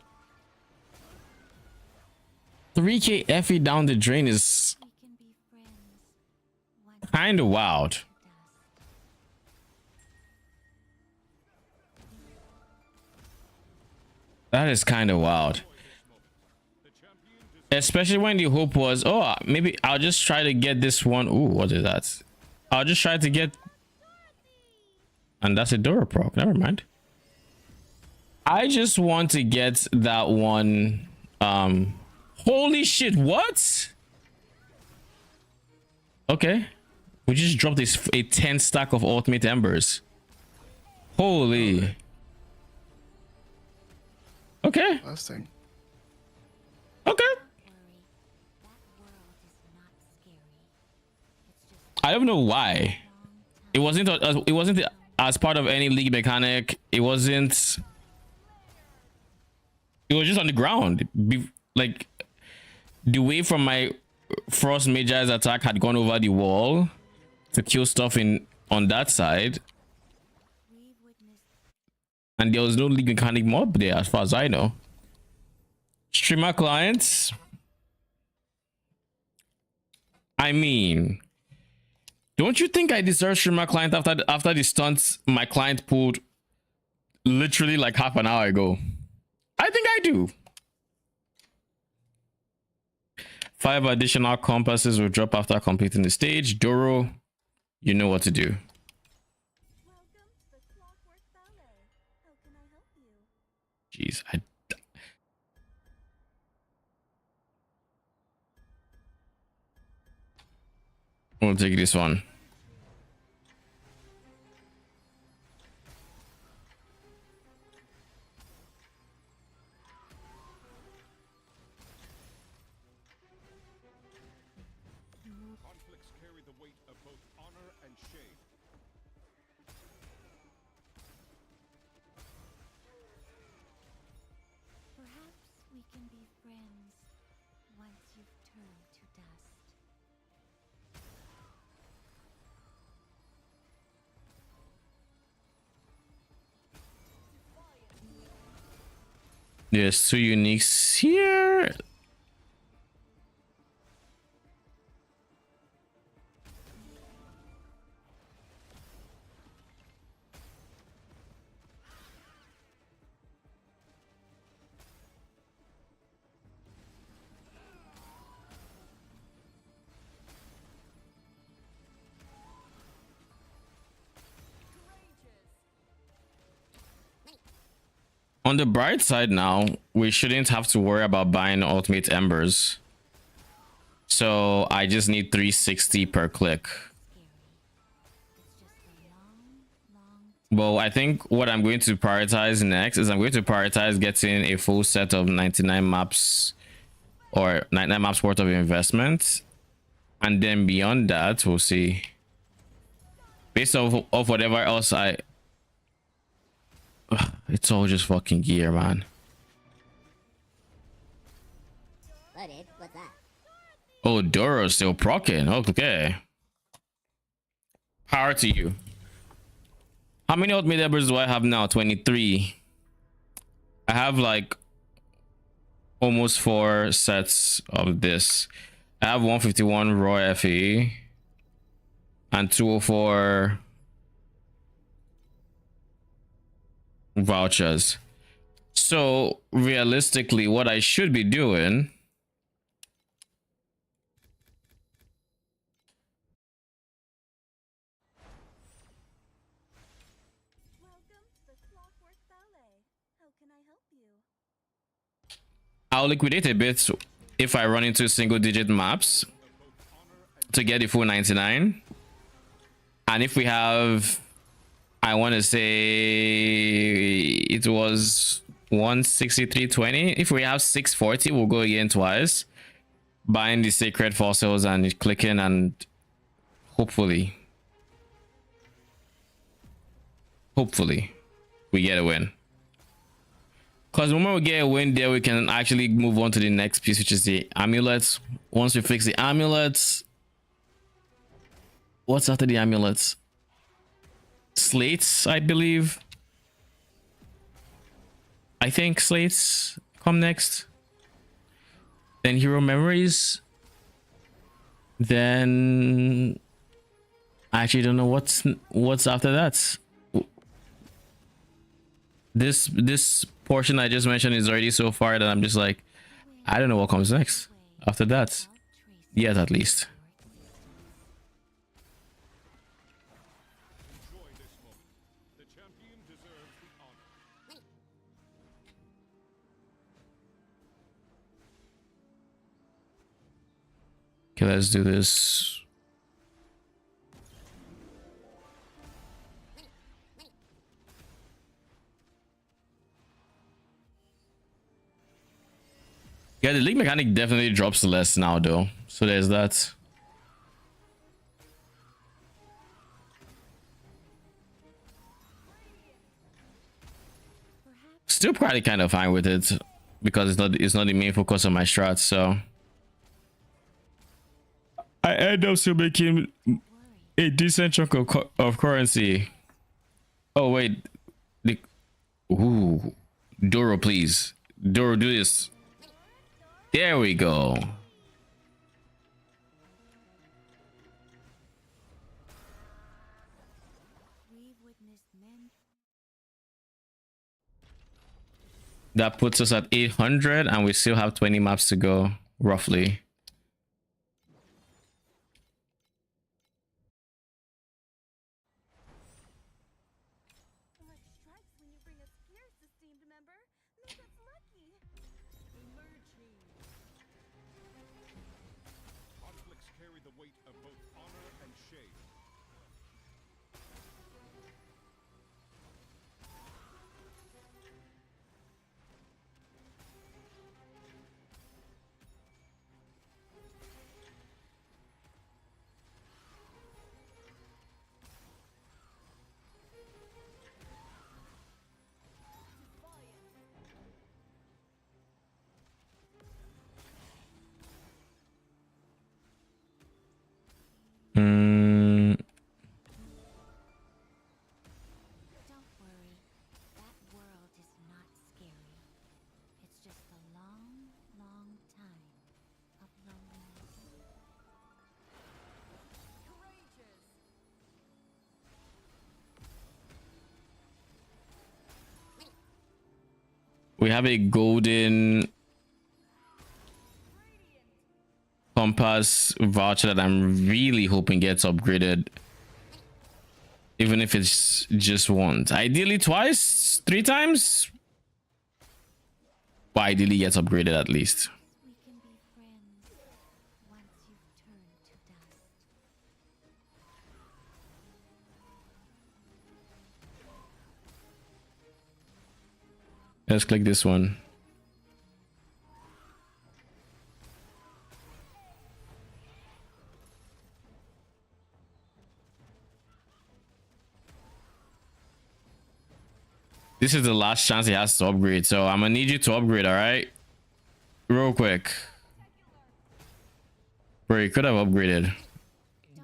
3k FE down the drain is We can be friends once kind of wild. to dust. That is kind of wild. The champion deserves Especially when the hope was, oh, maybe I'll just try to get this one. Ooh, what is that? I'll just try to get, and that's a Dora proc. Never mind. I just want to get that one. Holy shit! What? Okay, we just dropped this a 10 stack of ultimate embers. Holy. Okay. Last thing. Okay. I don't know why. It wasn't. It wasn't as part of any league mechanic. It wasn't. It was just on the ground. Like the way from my Frost Magi's attack had gone over the wall to kill stuff on that side, and there was no league mechanic mob there, as far as I know. Streamer clients. I mean, don't you think I deserve streamer client after the stunts my client pulled literally like half an hour ago? I think I do. 5 additional compasses will drop after completing the stage. Doro, you know what to do. Welcome to the Clockwork Ballet. How can I help you? Jeez, we'll take this one. Conflicts carry the weight of both honor and shame. Perhaps we can be friends once you've turned to dust. There's 2 uniques here. On the bright side now, we shouldn't have to worry about buying ultimate embers. So I just need 360 per click. Well, I think what I'm going to prioritize next is I'm going to prioritize getting a full set of 99 maps or 99 maps worth of investment. And then beyond that, we'll see. Based off of whatever else it's all just fucking gear, man. What, dude? What's that? Oh, Doro's still procking. Okay. Power to you. How many ultimate embers do I have now? 23. I have like almost 4 sets of this. I have 151 raw FE and 204 vouchers. So realistically, what I should be doing Welcome to the Clockwork Ballet. How can I help you? I'll liquidate a bit if I run into single digit maps to get the full 99. And if we have, I want to say it was 163.20. If we have 640, we'll go again twice, buying the sacred fossils and clicking, and hopefully we get a win. Because the moment we get a win there, we can actually move on to the next piece, which is the amulets. Once we fix the amulets, what's after the amulets? Slates, I believe. I think slates come next. Then hero memories. Then I actually don't know what's after that. This portion I just mentioned is already so far that I'm just like, I don't know what comes next. after that. Yet, at least. Enjoy this moment. The champion deserves the honor. Okay, let's do this. Yeah, the league mechanic definitely drops less now, though. So there's that. Still probably kind of fine with it because it's not the main focus of my strat. So I end up still making a decent chunk of currency. Oh wait, ooh, Doro, please, Doro, do this. There we go. We've witnessed men That puts us at 800 and we still have 20 maps to go, roughly. Blood strikes when you bring us fierce, esteemed member. Make us lucky. Emerging. Conflicts carry the weight of both honor and shame. Don't worry, that world is not scary. It's just a long, long time of loneliness. Courageous. We have a golden compass voucher that I'm really hoping gets upgraded. Even if it's just once. Ideally twice, 3 times. But ideally gets upgraded at least. We can be friends once you've turned to dust. Let's click this one. This is the last chance he has to upgrade, so I'm gonna need you to upgrade, all right? Real quick. Bro, you could have upgraded.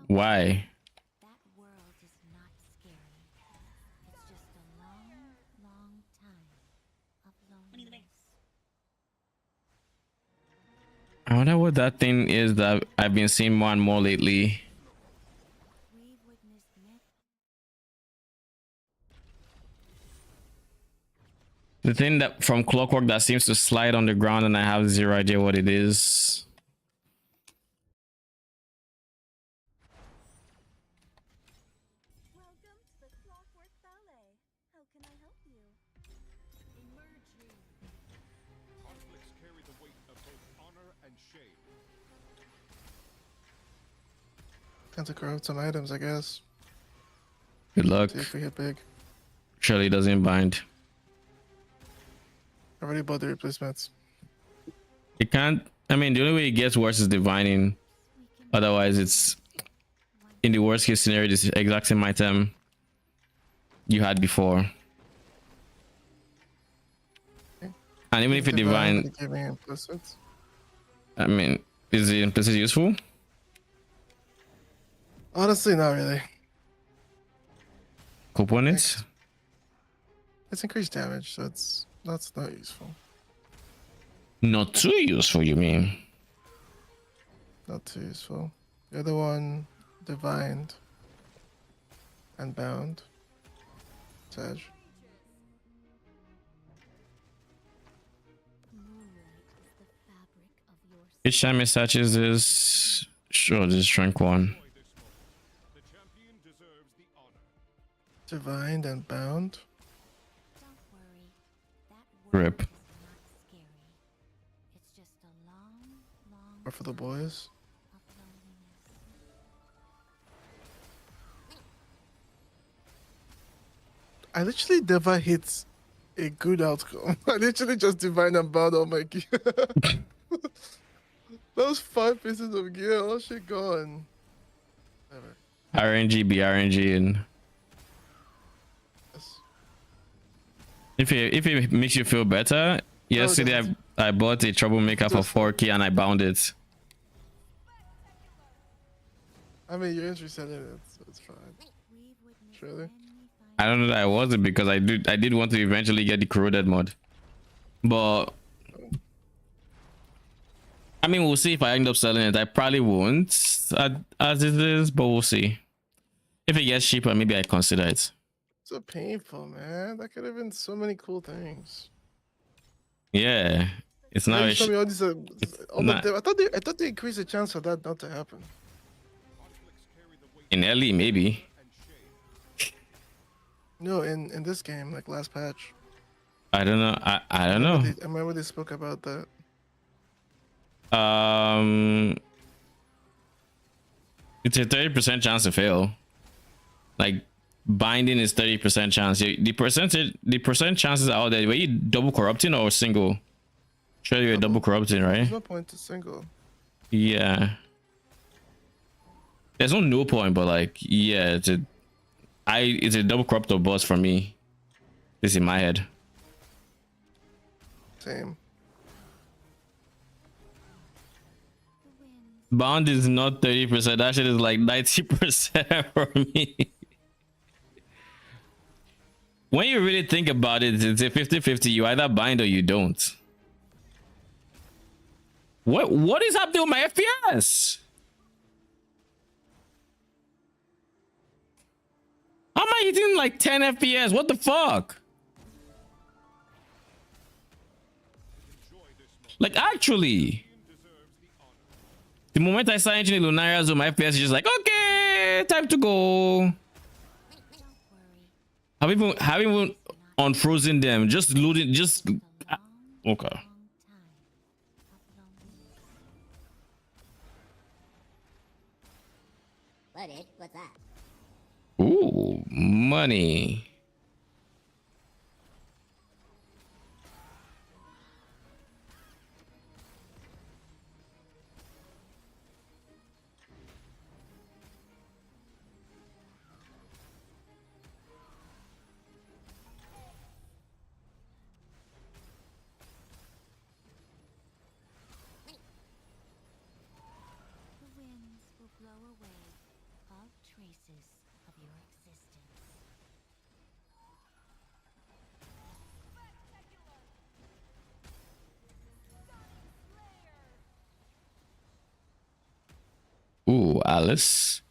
Why? That world is not scary. It's just a long, long time of loneliness. I wonder what that thing is that I've been seeing more and more lately. We've witnessed men The thing that from Clockwork that seems to slide on the ground and I have zero idea what it is. Welcome to the Clockwork Ballet. How can I help you? Emerging. Conflicts carry the weight of both honor and shame. Time to grab some items, I guess. Good luck. See if we hit big. Surely doesn't bind. Already bought the replacements. It can't. I mean, the only way it gets worse is divining. Otherwise, it's in the worst case scenario, this exact same item you had before. And even if it divine, Give me implicits. I mean, is the implicit useful? Honestly, not really. Components? It's increased damage, so that's not useful. Not too useful, you mean? Not too useful. The other one, divined and bound. Sag. moonlight is the fabric of your Each time it touches this, sure, this rank 1. Enjoy this moment. The champion deserves the honor. Divined and bound. Don't worry. That Rip. word is not scary. It's just a long, long Or for the boys. of loneliness. I literally never hit a good outcome. I literally just divine and bound all my gear. Those 5 pieces of gear, all shit gone. Never. RNG be RNG, and Yes. if it makes you feel better, yesterday doesn't. I bought a troublemaker for 4K and I bound it. I mean, your entry said it, it's fine. We've witnessed Surely. many I don't know that I wasn't, because I did want to eventually get the corroded mod, but I mean, we'll see if I end up selling it. I probably won't as it is, but we'll see. If it gets cheaper, maybe I consider it. So painful, man. That could have been so many cool things. Yeah, it's now. You showed me all these, all not- the, I thought they increased the chance for that not to happen. Conflicts carry the weight In early, maybe. and shame. No, in this game, like last patch. I don't know. I don't know. I remember they spoke about that. It's a 30% chance to fail. Like binding is 30% chance. The percent chances are out there. Were you double corrupting or single? Sure, you're double corrupting, right? There's no point to single. Yeah. There's no point, but like, yeah, it's a double corrupt or boss for me. This in my head. Same. Bound is not 30%. That shit is like 90% for me. When you really think about it, it's a 50-50. You either bind or you don't. What is happening with my FPS? How am I hitting like 10 FPS? What the fuck? Like actually. The moment I start entering Lunaria Zone, my FPS is just like, okay, time to go. Have even unfrozen them, just looting, just okay. Loaded? What's that? Ooh, money. The winds will blow away all traces of your existence. Ooh, Alice.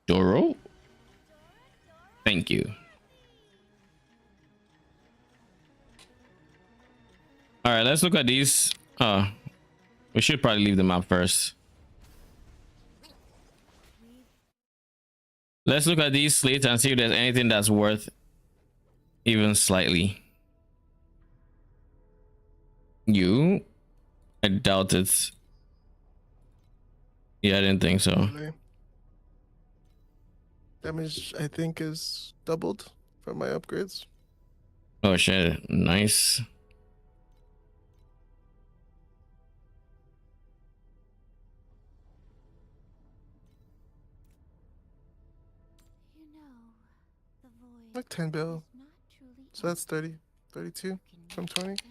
Doro. Thank you. All right, let's look at these. We should probably leave them out first. Let's look at these slates and see if there's anything that's worth even slightly. You? I doubt it. Yeah, I didn't think so. Really. Damage, I think, is doubled from my upgrades. Oh shit, nice. You know, the void Like 10 bill. is not truly So that's 30. 32 empty. from 20. Friends there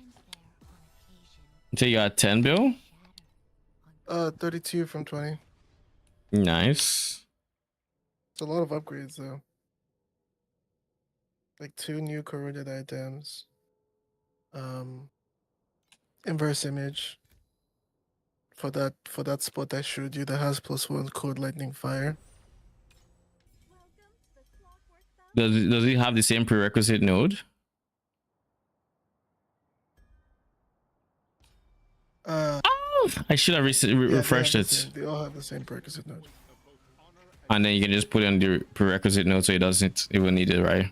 on occasion So you got 10 bill? shatter on 32 from 20. Nice. It's a lot of upgrades though. Like 2 new corroded items. Inverse image. For that spot I showed you that has +1 code lightning fire. Welcome to the Clockwork Fountain. Does it have the same prerequisite node? Uh Oh I should have Yeah, refreshed they, it. they all have the same prerequisite node. And then you can just put it on the prerequisite note so it doesn't even need it, right?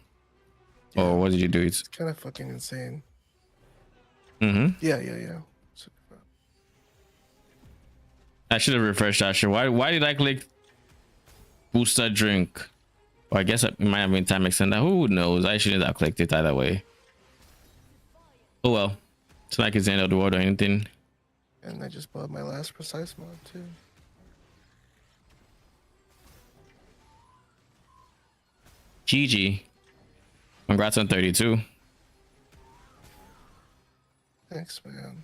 Or what did you do it? It's kind of fucking insane. Mm-hmm. Yeah. So, I should have refreshed that shit. Why did I click booster drink? Or I guess it might have been time extender. Who knows? I shouldn't have clicked it either way. Oh well. It's not like it's the end of the world or anything. and I just bought my last precise mod too. GG. Congrats on 32. Thanks, man. Don't worry.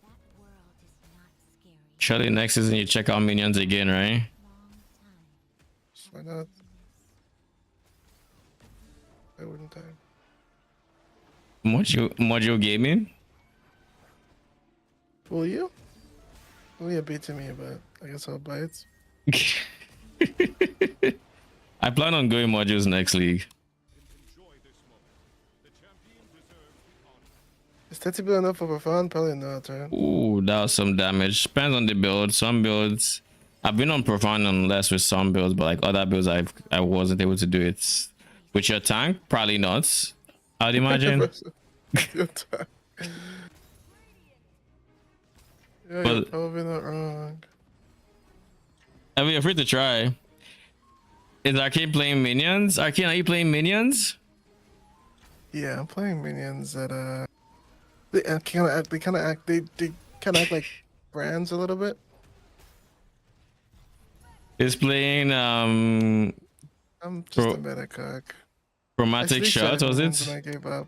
That world is not scary. Surely next season you check out minions again, right? Long time. So why not? Why wouldn't I? Mojo gaming? Will you? Only a bit to me, but I guess I'll buy it. I plan on going modules next league. Enjoy this moment. The champion deserves the honor. Is 30 bill enough for profound? Probably not, right? Ooh, that was some damage. Depends on the build. Some builds I've been on profound unless with some builds, but like other builds I wasn't able to do it. With your tank, probably not. I'd imagine. Your time. Yeah, you're But- probably not wrong. I mean, you're free to try. Is Arcane playing minions? Arcane, are you playing minions? Yeah, I'm playing minions that they kind of act like brands a little bit. Is playing I'm just Bro- a meta cock. chromatic shot, was And it? I gave up.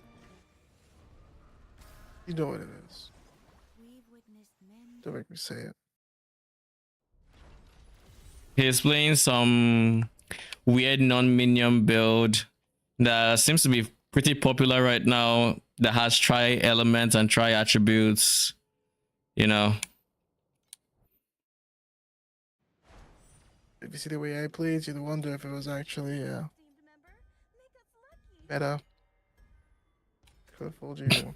You know what it is. We've witnessed men Don't make me say it. He's playing some weird non-minion build that seems to be pretty popular right now, that has tri elements and tri attributes, you know. If you see the way I played, you'd wonder if it was actually Esteemed member, make us lucky. meta. Could have fooled you. Conflicts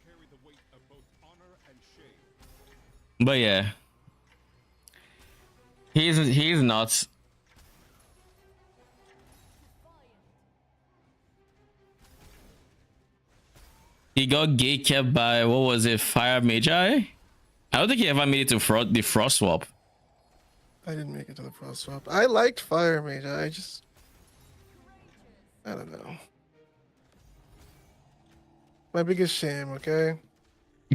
carry the weight of both honor and shame. But yeah, he's nuts. He got gate kept by, what was it, Fire Magi? I don't think he ever made it to the frost swap. I didn't make it to the frost swap. I liked Fire Mage. I don't know. My biggest shame, okay?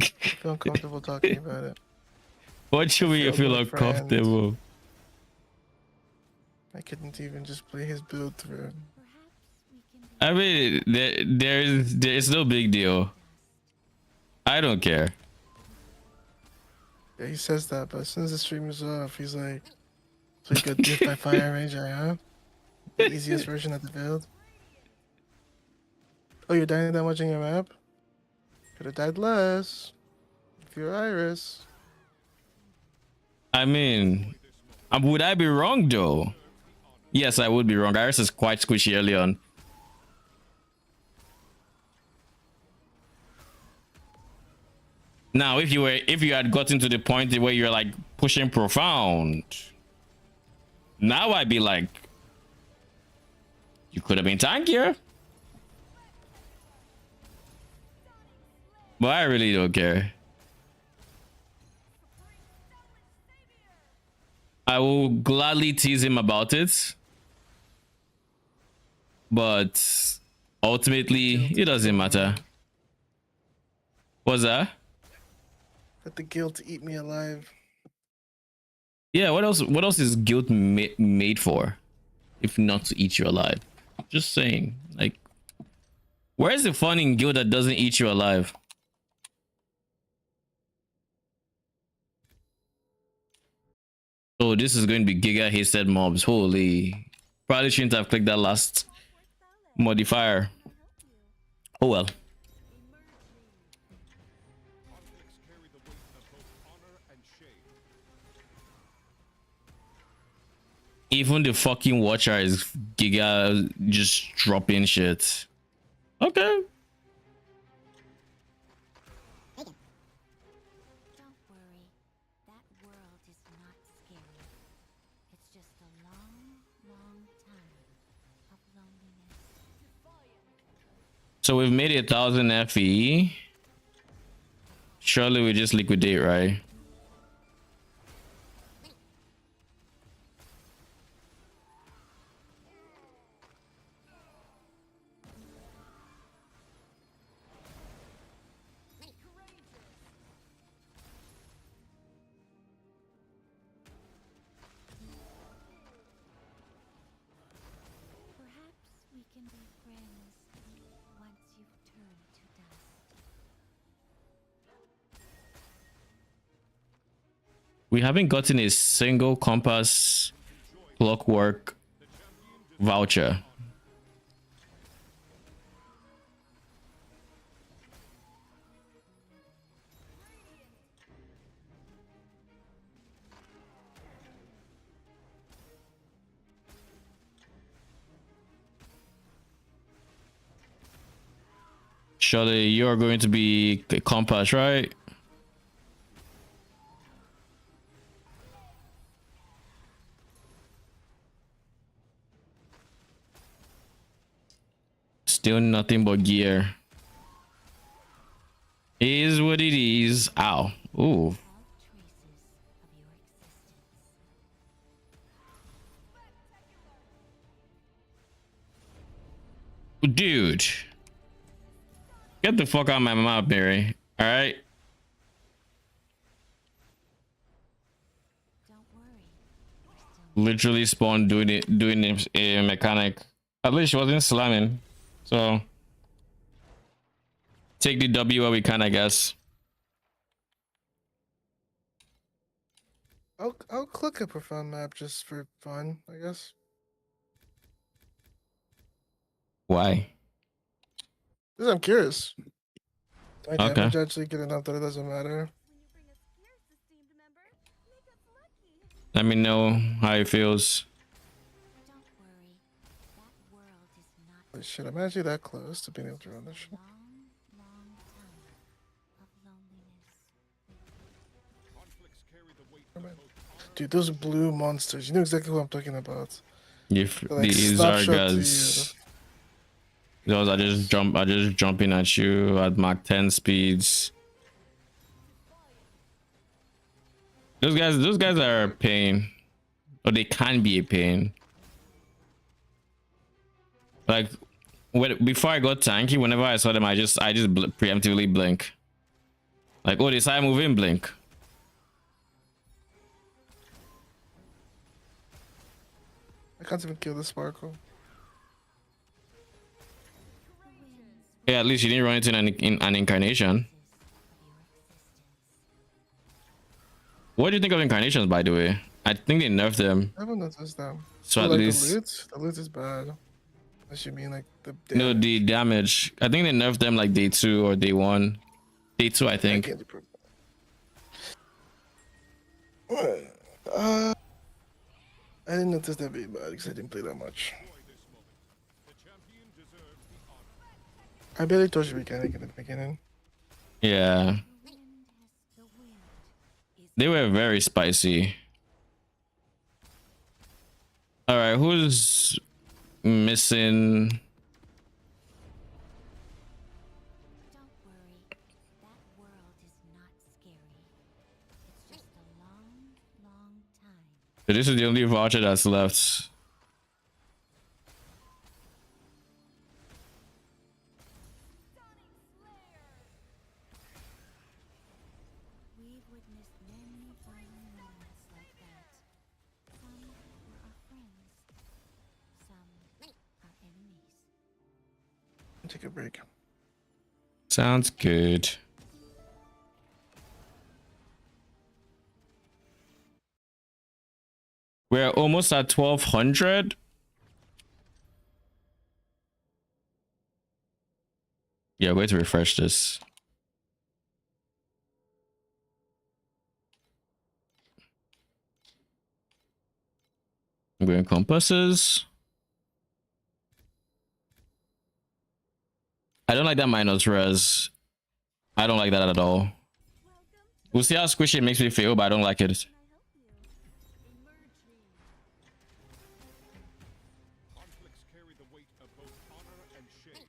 I feel uncomfortable talking about it. What should we Failed feel my friend. uncomfortable? I couldn't even just play his build through. I mean, there's no big deal. I don't care. Yeah, he says that, but as soon as the stream is off, he's like, so you got dipped by Fire Magi, huh? The easiest version of the build. Oh, you're dying that much in your map? Could have died less. If you're Iris. I mean, would I be wrong though? Yes, I would be wrong. Iris is quite squishy early on. Now, if you had gotten to the point where you're like pushing profound, now I'd be like, you could have been tankier. But I really don't care. I will gladly tease him about it. But ultimately, it doesn't matter. What's that? Let the guilt eat me alive. Yeah, what else is guilt made for? If not to eat you alive? Just saying. Like, where's the fun in guilt that doesn't eat you alive? Oh, this is going to be giga hasted mobs. Holy. Probably shouldn't have clicked that last modifier. Oh well. Conflicts carry the weight of both honor and shame. Even the fucking watcher is giga just dropping shit. Okay. So we've made 1,000 FE. Surely we just liquidate, right? Perhaps we can be friends once you've turned to dust. We haven't gotten a single compass clockwork voucher. Surely you're going to be a compass, right? Still nothing but gear. Is what it is. Ow. Ooh. All traces of your existence. Dude. Get the fuck out of my mouth, Barry. Alright. Don't worry. We're still Literally spawned doing a mechanic. At least she wasn't slamming. So take the W where we can, I guess. I'll click a profound map just for fun, I guess. Why? Because I'm curious. My Okay. damage actually good enough that it doesn't matter. When you bring us fierce esteemed member, make us lucky. Let me know how it feels. Don't worry. That world is not Holy shit, I'm actually that close to being able to run this shit. long, long time of loneliness. Conflicts carry the weight of Come on. both Dude, those blue monsters, you know exactly what I'm talking about. If They're like these are snapshot to guys, those are just jumping at you at Mach 10 speeds. Those guys are a pain, or they can be a pain. Like before I got tanky, whenever I saw them, I just preemptively blink. Like, oh, they started moving, blink. I can't even kill the sparkle. Yeah, at least you didn't run into an incarnation. What do you think of incarnations, by the way? I think they nerfed them. I haven't noticed them. So Oh, at like least the loot is bad. Unless you mean like the no, damage. the damage. I think they nerfed them like day 2 or day 1. Day 2, I I think. can't improve that. I didn't notice that being bad because I didn't play that much. the champion deserves the honor. I barely touched the mechanic in the beginning. Yeah, The wind is they were very spicy. All right, who's missing? Don't worry. That world is not scary. It's just a long, long time. So this is the only voucher that's left. We've witnessed many burning moments like that. Some were our friends. Some our enemies. Take a break. Sounds good. We're almost at 1200. Yeah, I'm going to refresh this. I'm going compasses. I don't like that minus res. I don't like that at all. We'll see how squishy it makes me feel, but I don't like it. Can I help you? Emerging. Conflicts carry the weight of both honor and shame.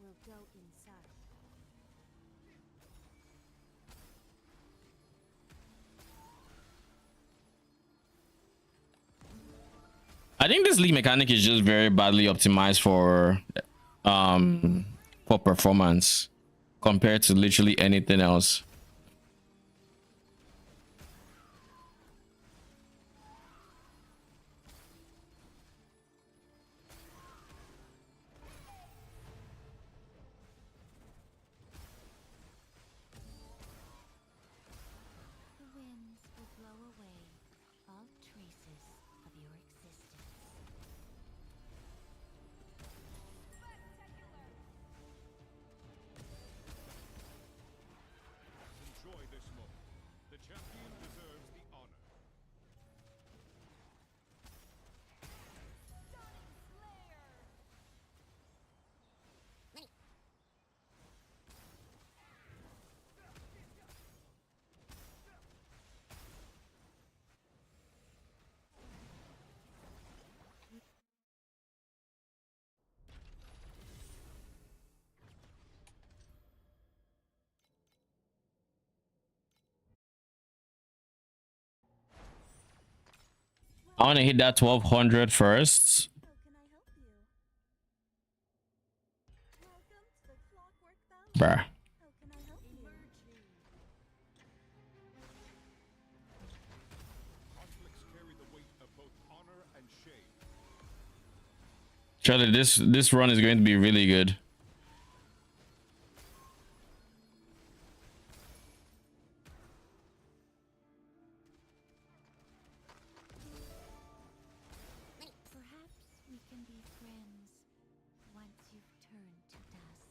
We'll go inside. I think this league mechanic is just very badly optimized for performance compared to literally anything else. The winds will blow away all traces of your existence. Enjoy this moment. The champion deserves the honor. I want to hit that 1200 first. How can I help you? Welcome to the Clockwork Valley. Bruh. How can I help you? Conflicts carry the weight of both honor and shame. Charlie, this run is going to be really good. Perhaps we can be friends once you've turned to dust.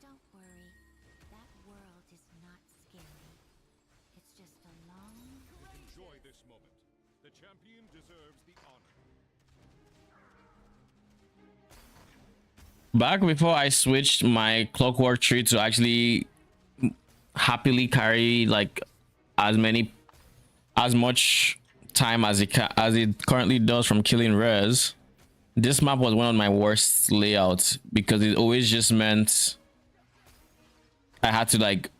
Don't worry, that world is not scary. It's just a long Enjoy this moment. The champion deserves the honor. Back before I switched my clockwork tree to actually happily carry like as much time as it currently does from killing res, this map was one of my worst layouts because it always just meant I had to like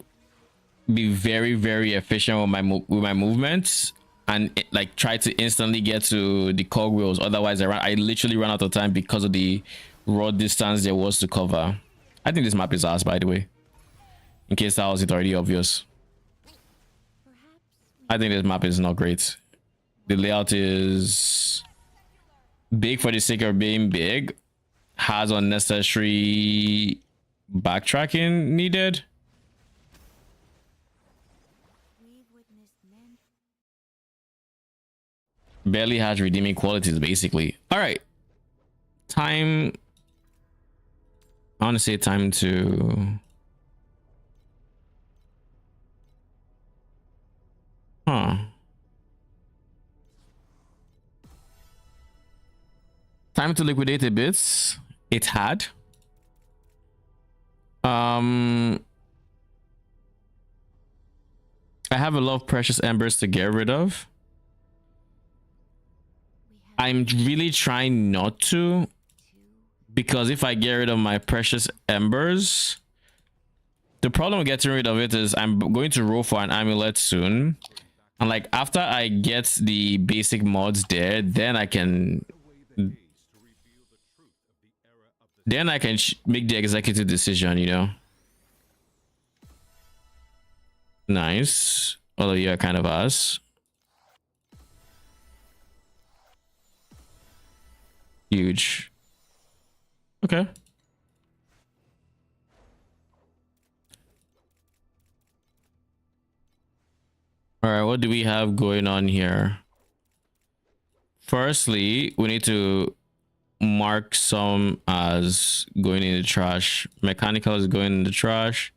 be very, very efficient with my movements and like try to instantly get to the cogwheels. Otherwise, I literally ran out of time because of the raw distance there was to cover. I think this map is ass, by the way. In case that wasn't already obvious. I think this map is not great. The layout is big for the sake of being big. Has unnecessary backtracking needed. we've witnessed men. Barely has redeeming qualities, basically. All right. Time. I want to say time to. Huh. Time to liquidate a bit. It had. I have a lot of precious embers to get rid of. I'm really trying not to, because if I get rid of my precious embers, the problem with getting rid of it is I'm going to roll for an amulet soon, and like after I get the basic mods there, then I can make the executive decision, you know. Nice. Although you're kind of us. Huge. Okay. All right, what do we have going on here? Firstly, we need to mark some as going in the trash. Mechanical is going in the trash.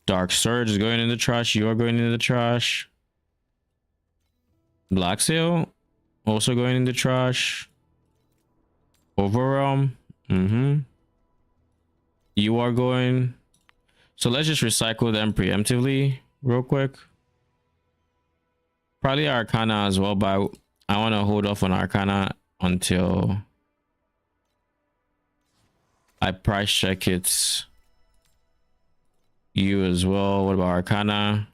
Dark Surge is going in the trash. You are going in the trash. Black Sail also going in the trash. Overwhelm. You are going. So let's just recycle them preemptively real quick. Probably Arcana as well, but I want to hold off on Arcana until I price check it. You as well. What about Arcana?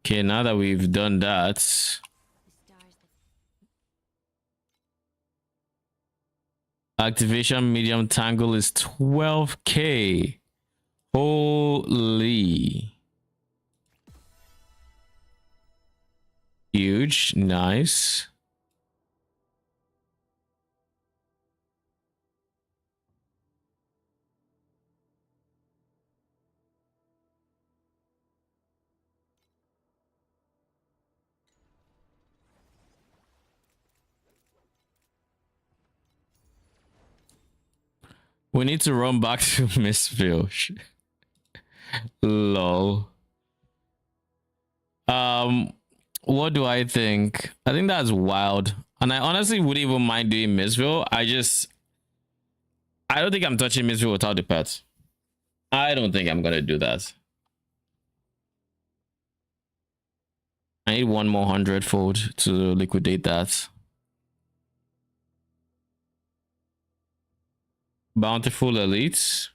Okay, now that we've done that, activation medium tangle is 12k. Holy. Huge. Nice. We need to run back to Mistville. Lol. What do I think? I think that's wild. And I honestly wouldn't even mind doing Mistville. I don't think I'm touching Mistville without the pets. I don't think I'm gonna do that. I need one more 100-fold to liquidate that. Bountiful Elites.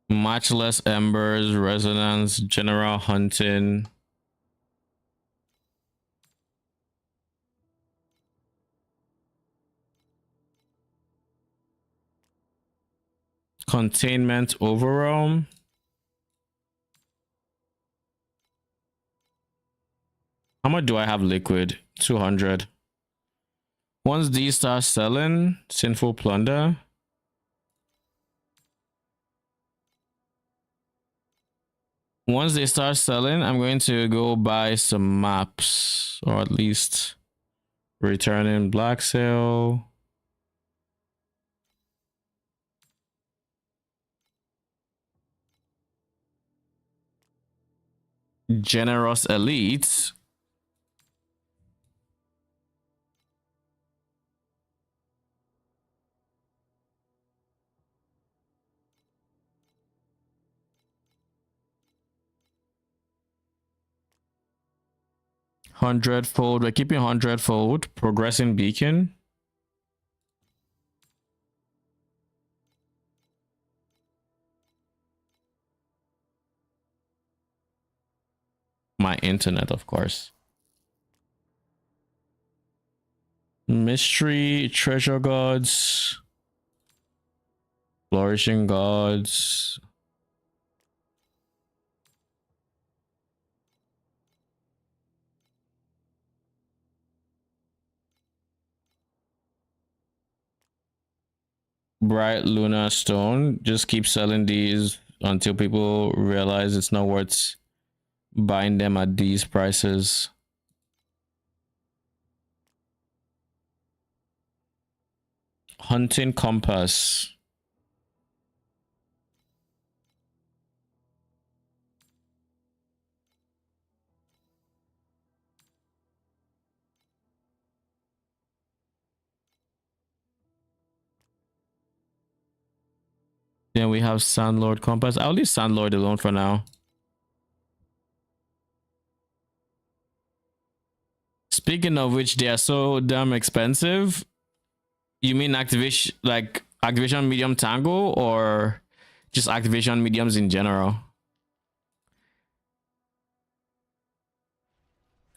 Matchless Embers, Resonance, General Hunting. Containment Overwhelm. How much do I have liquid? 200. Once these start selling, Sinful Plunder. Once they start selling, I'm going to go buy some maps, or at least return in Black Sail. Generous Elites. Hundredfold. We're keeping hundredfold. Progressing Beacon. My internet, of course. Mystery, Treasure Gods, Flourishing Gods. Bright Luna Stone. Just keep selling these until people realize it's not worth buying them at these prices. Hunting Compass. Then we have Sandlord Compass. I'll leave Sandlord alone for now. Speaking of which, they are so damn expensive. You mean activation, like activation medium tango, or just activation mediums in general?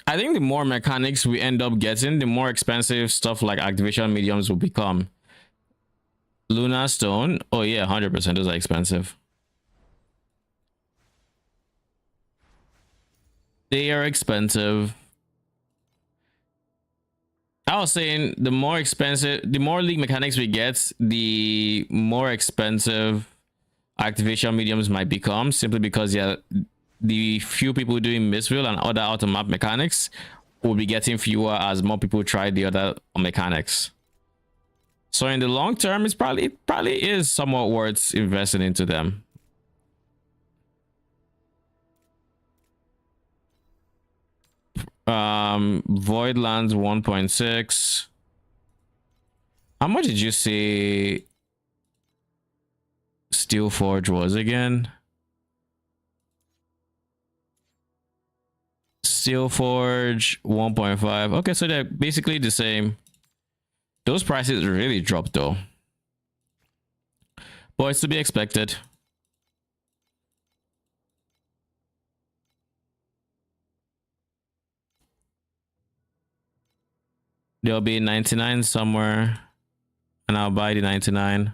I think the more mechanics we end up getting, the more expensive stuff like activation mediums will become. Luna Stone. Oh yeah, 100%. Those are expensive. They are expensive. I was saying the more expensive, the more league mechanics we get, the more expensive activation mediums might become, simply because yeah, the few people doing Mistwheel and other auto map mechanics will be getting fewer as more people try the other mechanics. So in the long term, it probably is somewhat worth investing into them. Voidlands 1.6. How much did you say Steelforge was again? Steelforge 1.5. Okay, so they're basically the same. Those prices really dropped though, but it's to be expected. There'll be 99 somewhere, and I'll buy the 99.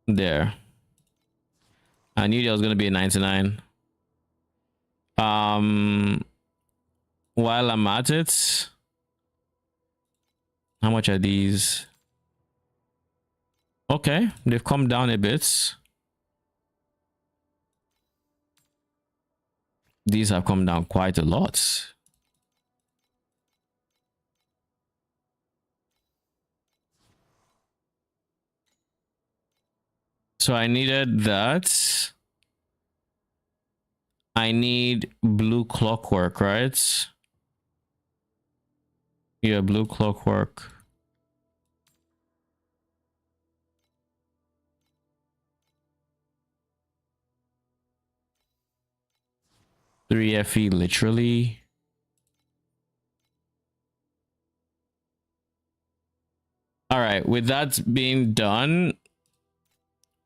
There. I knew there was gonna be a 99. While I'm at it, how much are these? Okay, they've come down a bit. These have come down quite a lot. So I needed that. I need blue clockwork, right? Yeah, blue clockwork. Three FE literally. All right, with that being done,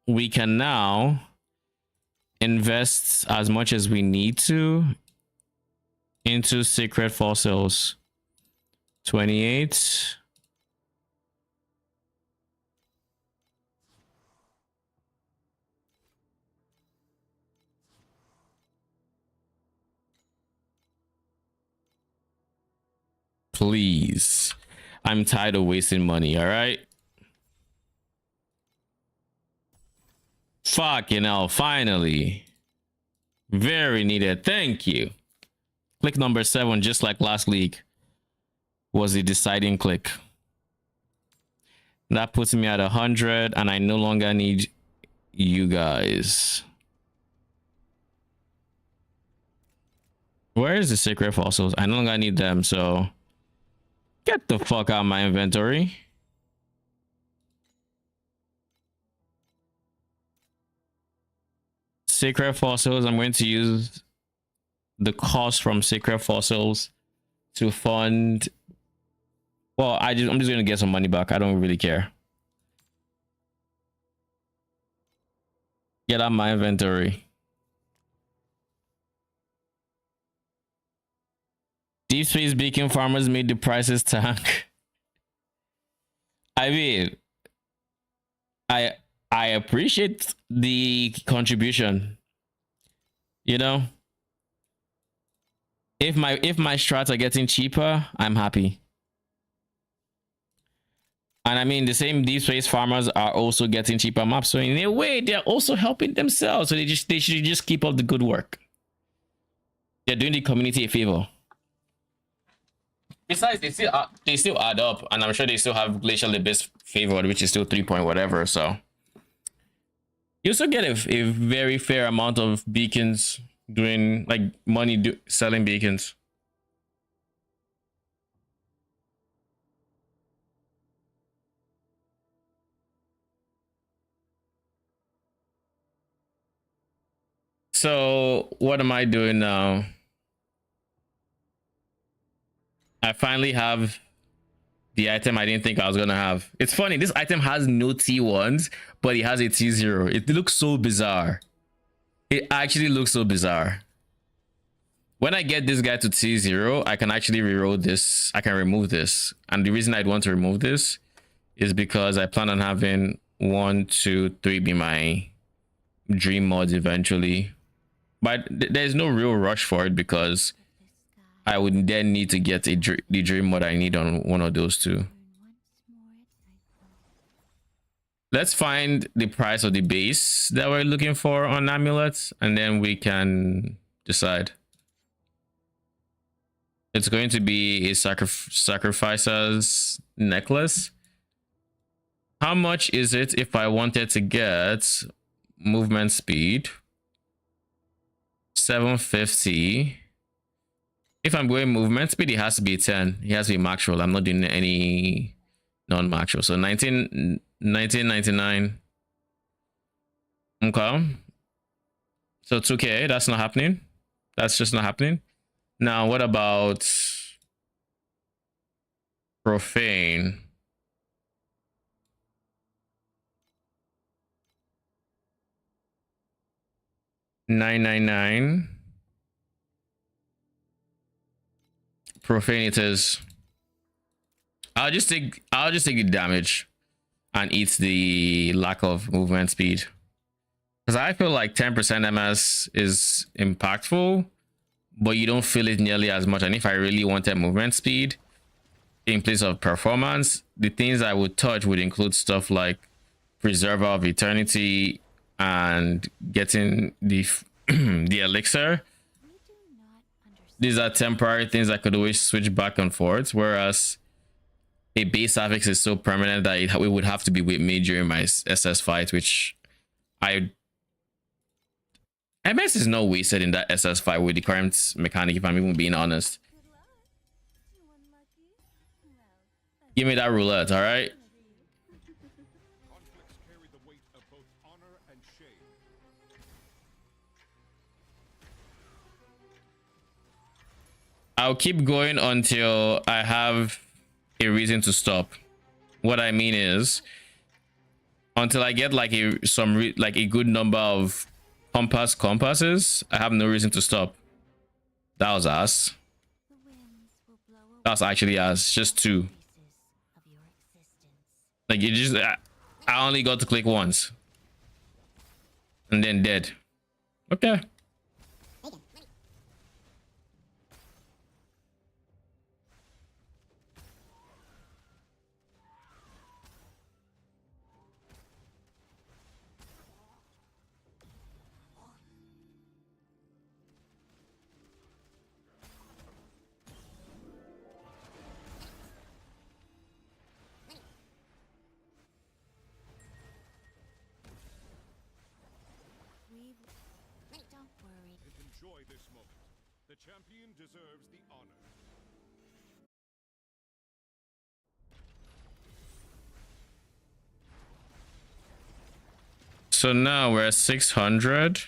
we can now invest as much as we need to into Sacred Fossils. 28. Please. I'm tired of wasting money, all right? Fucking hell, finally. Very needed. Thank you. Click number 7, just like last league, was the deciding click. That puts me at 100, and I no longer need you guys. Where is the Sacred Fossils? I no longer need them, so get the fuck out of my inventory. Sacred Fossils, I'm going to use the cost from Sacred Fossils to fund. Well, I'm just going to get some money back. I don't really care. Get out my inventory. Deep Space Beacon farmers made the prices tank. I mean, I appreciate the contribution. You know, if my strats are getting cheaper, I'm happy. And I mean, the same Deep Space farmers are also getting cheaper maps, so in a way, they're also helping themselves. So they should just keep up the good work. They're doing the community a favor. Besides, they still add up, and I'm sure they still have Glacial Abyss favored, which is still 3 point whatever. So you also get a very fair amount of beacons doing like money selling beacons. So what am I doing now? I finally have the item I didn't think I was gonna have. It's funny, this item has no T1s, but it has a T0. It looks so bizarre. It actually looks so bizarre. When I get this guy to T0, I can actually reroll this. I can remove this. And the reason I'd want to remove this is because I plan on having 1, 2, 3 be my dream mods eventually. But there's no real rush for it because I would then need to get the dream mod I need on one of those two. Let's find the price of the base that we're looking for on amulets, and then we can decide. It's going to be a sacrificer's necklace. How much is it if I wanted to get movement speed? 750. If I'm going movement speed, it has to be 10. It has to be maxual. I'm not doing any non-maxual. So 1999. Okay. So 2K, that's not happening. That's just not happening. Now, what about profane? $999. Profane it is. I'll just take the damage and eat the lack of movement speed. Because I feel like 10% MS is impactful, but you don't feel it nearly as much. And if I really wanted movement speed in place of performance, the things I would touch would include stuff like Preserver of Eternity and getting the the elixir. These are temporary things I could always switch back and forth, whereas a base affix is so permanent that it would have to be with me during my SS fight, which MS is not wasted in that SS fight with the current mechanic, if I'm even being honest. Good luck. You unlucky? Well, Give me that roulette, all right? Conflicts carry the weight of both honor and shame. I'll keep going until I have a reason to stop. What I mean is, until I get like a good number of compasses, I have no reason to stop. That was ass. That's actually ass. Just 2. Like you just, I only got to click once, and then dead. Okay. Don't worry. Enjoy this moment. The champion deserves the honor. So now we're at 600.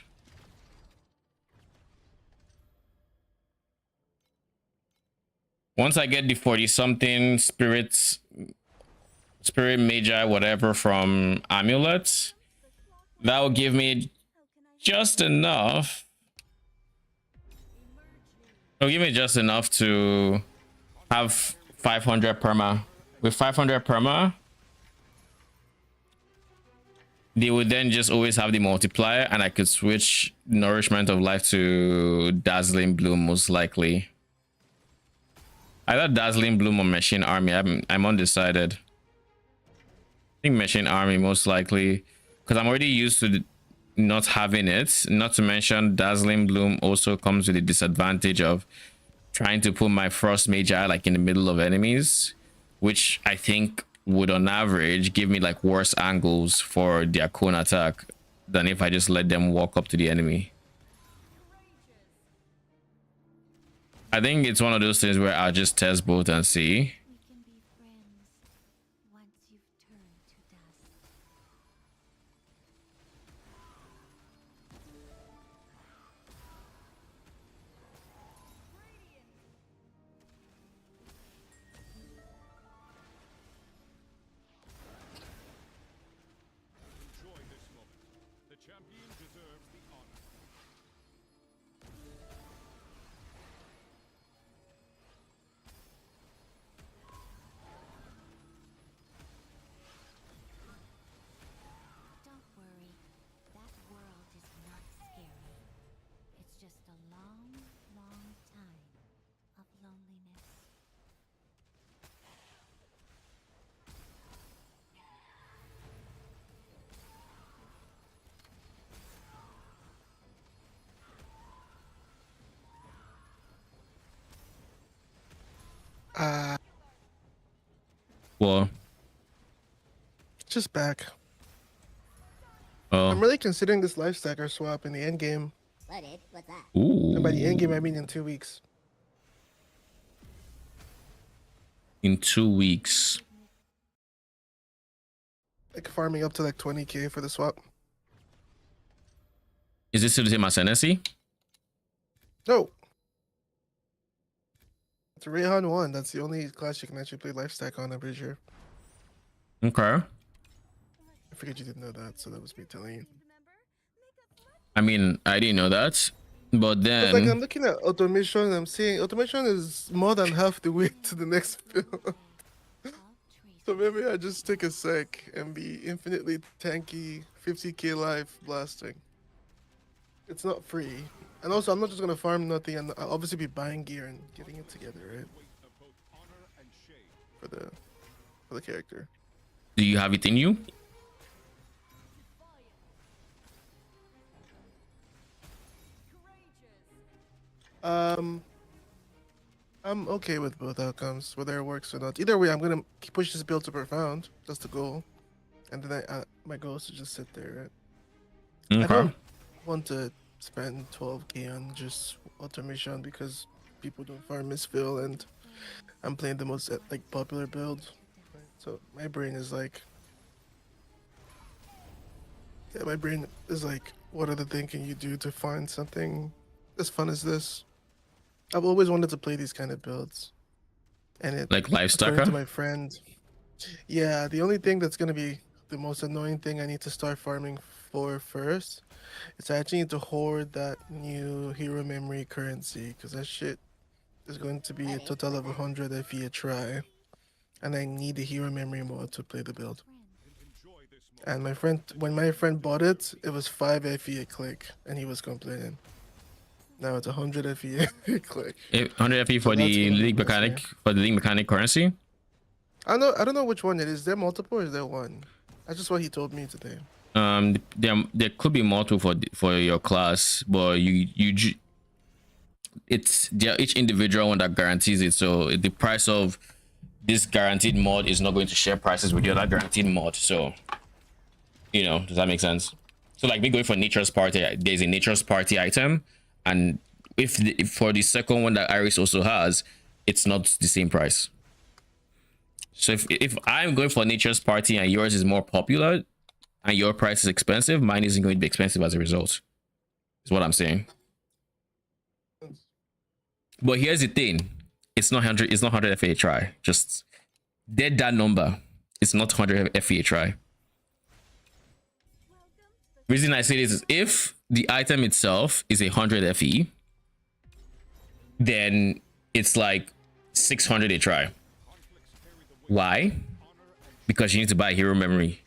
Once I get the 40 something spirit magi, whatever from amulets, that will give me just enough. It'll give me just enough to have 500 perma. With 500 perma, they would then just always have the multiplier, and I could switch Nourishment of Life to Dazzling Bloom most likely. Either Dazzling Bloom or Machine Army. I'm undecided. I think Machine Army most likely, because I'm already used to not having it. Not to mention Dazzling Bloom also comes with the disadvantage of trying to put my Frost Magi like in the middle of enemies, which I think would on average give me like worse angles for their cone attack than if I just let them walk up to the enemy. I think it's one of those things where I'll just test both and see. We can be friends once you've turned to dust. Enjoy this moment. The champion deserves the honor. Uh, Well, just back. oh, I'm really considering this life stacker swap in the end game. Loaded. What's that? ooh. And by the end game, I mean in 2 weeks. In 2 weeks. Like farming up to like 20k for the swap. Is this still the same as NSC? No. It's Rayhan 1. That's the only class you can actually play life stack on, I'm pretty sure. Okay. I figured you didn't know that, so that was me telling you. I mean, I didn't know that, but It's then like I'm looking at automation, and I'm seeing automation is more than half the way to the next build. So maybe I just take a sec and be infinitely tanky, 50k life blasting. It's not free. And also, I'm not just gonna farm nothing, and I'll obviously be buying gear and getting it together, right? For the character. do you have it in you? I'm okay with both outcomes, whether it works or not. Either way, I'm gonna push this build to profound. That's the goal. And then my goal is to just sit there, right? I Okay. don't want to spend 12k on just automation because people don't farm misfill, and I'm playing the most like popular build. Right? So my brain is like, yeah, my brain is like, what other thing can you do to find something as fun as this? I've always wanted to play these kind of builds, and it Like life according stacker? to my friend. Yeah, the only thing that's gonna be the most annoying thing I need to start farming for first is I actually need to hoard that new hero memory currency, because that shit is going to be a total of 100 FE a try, and I need the hero memory mod to play the build. And my friend, when my friend bought it, it was 5 FE a click, and he was complaining. Now it's 100 FE a click. 100 FE So for that's the gonna be league mechanic, insane. for the league mechanic currency. I don't know which one it is. Is there multiple or is there one? That's just what he told me today. There could be multiple for your class, but it's there each individual one that guarantees it. So the price of this guaranteed mod is not going to share prices with the other guaranteed mod. So, you know, does that make sense? So like me going for nature's party, there's a nature's party item, and if for the second one that Iris also has, it's not the same price. So if I'm going for nature's party and yours is more popular and your price is expensive, mine isn't going to be expensive as a result. Is what I'm saying. But here's the thing. It's not 100, it's not 100 FA try. Just dead that number. It's not 100 FA try. Reason I say this is if the item itself is 100 FE, then it's like 600 a try. Why? Because you need to buy hero memory.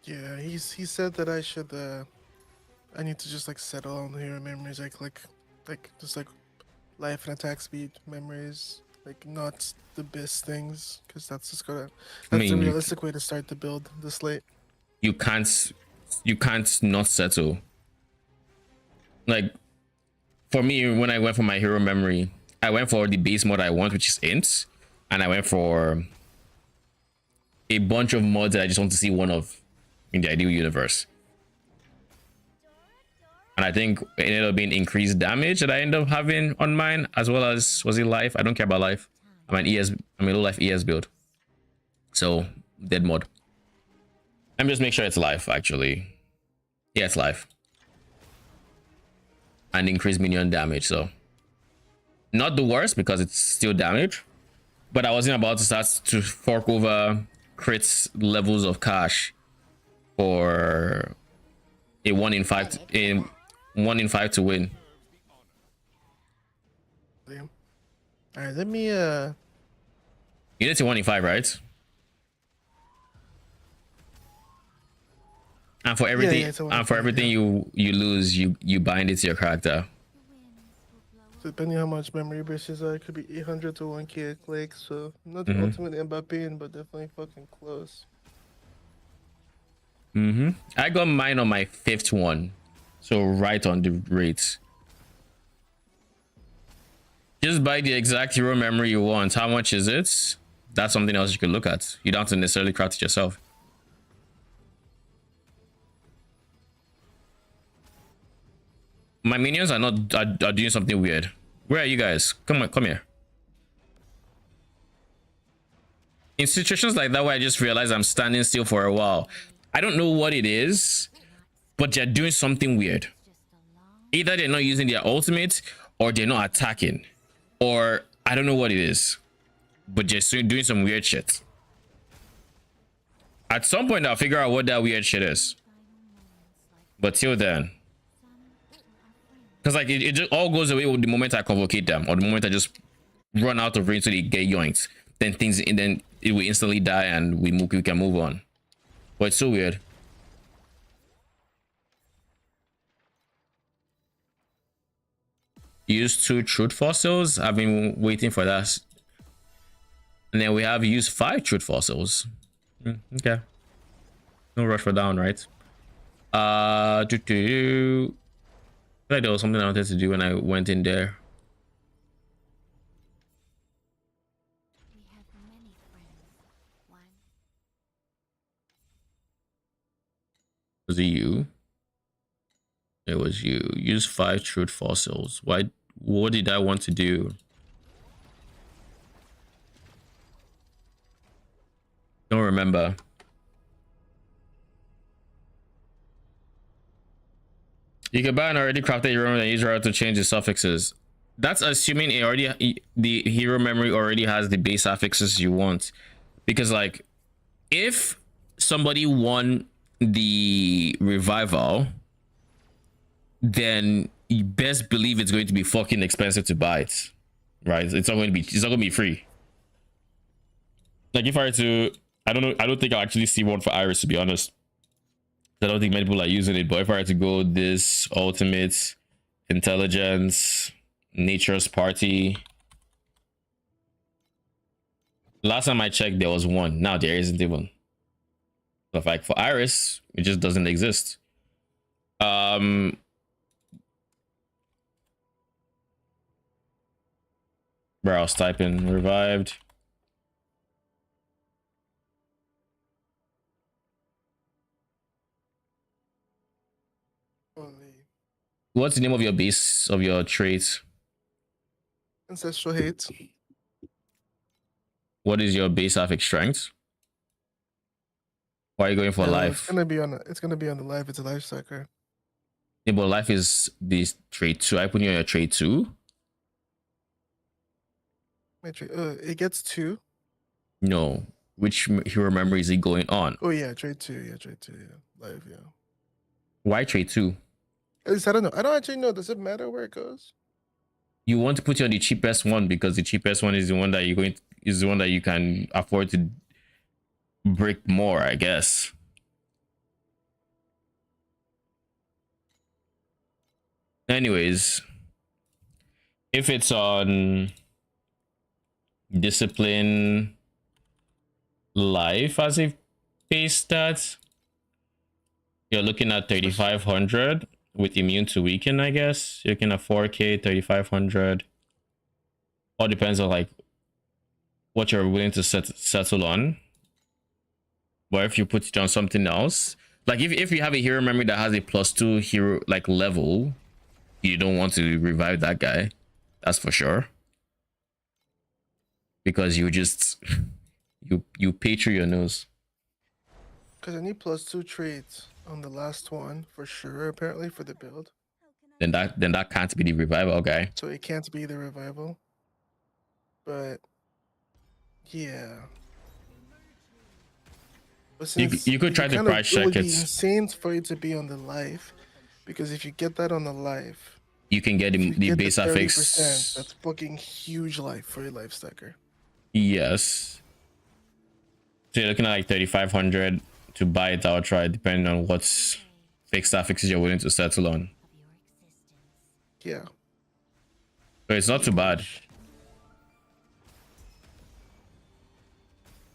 Yeah, he said that I should I need to just like settle on hero memories, like just like life and attack speed memories, like not the best things, because that's just gonna that's mean, the you realistic way to start the build this late. You can't not settle. Like for me, when I went for my hero memory, I went for the base mod I want, which is int, and I went for a bunch of mods that I just want to see one of in the ideal universe. And I think it ended up being increased damage that I end up having on mine, as well as, was it life? I don't care about life. I'm a low life ES build. So dead mod. Let me just make sure it's life actually. Yeah, it's life. And increased minion damage, so not the worst because it's still damage. But I wasn't about to start to fork over crits levels of cash for a 1 in 5 to win. Damn. All right, let me You need to 1 in 5, right? And for everything, it's a 1 in and for 5, everything yeah. you lose, you bind it to your character. depending how much memory braces are, it could be 800 to 1k a click. So not ultimately Mbappe, but definitely fucking close. I got mine on my 5th one, so right on the rate. Just buy the exact hero memory you want. How much is it? That's something else you could look at. You don't have to necessarily craft it yourself. My minions are not are doing something weird. Where are you guys? Come on, come here. In situations like that where I just realize I'm standing still for a while, I don't know what it is, but they're doing something weird. Either they're not using their ultimate, or they're not attacking, or I don't know what it is, but just doing some weird shit. At some point I'll figure out what that weird shit is, but till then, because like it just all goes away with the moment I convocate them, or the moment I just run out of range so they get yoinked. Then things, and then it will instantly die, and we can move on. But it's so weird. Use 2 truth fossils. I've been waiting for that. And then we have used 5 truth fossils. Okay. No rush for down, right? I feel like there was something I wanted to do when I went in there. We have many friends. One. Was it you? It was you. Use 5 truth fossils. Why? What did I want to do? Don't remember. You can buy an already crafted hero and use it to change the suffixes. That's assuming the hero memory already has the base affixes you want. Because like, if somebody won the revival, then you best believe it's going to be fucking expensive to buy it, right? It's not going to be free. Like if I were to, I don't think I'll actually see one for Iris, to be honest. I don't think many people are using it, but if I were to go this ultimate, intelligence, nature's party, last time I checked there was one. Now there isn't even. But like for Iris, it just doesn't exist. Where I was typing revived. What's the name of your base of your traits? Ancestral hate. What is your base affix strength? Why are you going for life? It's gonna be on the life. It's a life sucker. Yeah, but life is this trait 2. I put you on your trait 2. My trait. It gets 2. No. Which hero memory is he going on? Oh yeah, trait 2. Yeah, trait 2. Yeah, life. Yeah. Why trait 2? At least I don't know. I don't actually know. Does it matter where it goes? You want to put you on the cheapest one because the cheapest one is the one that you can afford to break more, I guess. Anyways, if it's on discipline life as a base stat, you're looking at 3,500 with immune to weaken, I guess. You're looking at 4K, 3,500. All depends on like what you're willing to settle on. But if you put it on something else, like if you have a hero memory that has a +2 hero like level, you don't want to revive that guy. That's for sure. Because you just you pay through your nose. Because I need +2 traits on the last one for sure. Apparently for the build. Then that can't be the revival guy. So it can't be the revival. But yeah. But since You could try to price it check would be it. insane for it to be on the life, because if you get that on the life, You can get the base affix. That's fucking huge life for a life stacker. Yes. So you're looking at like 3,500 to buy it outright, depending on what's fixed affixes you're willing to settle on. Yeah. But it's not too bad.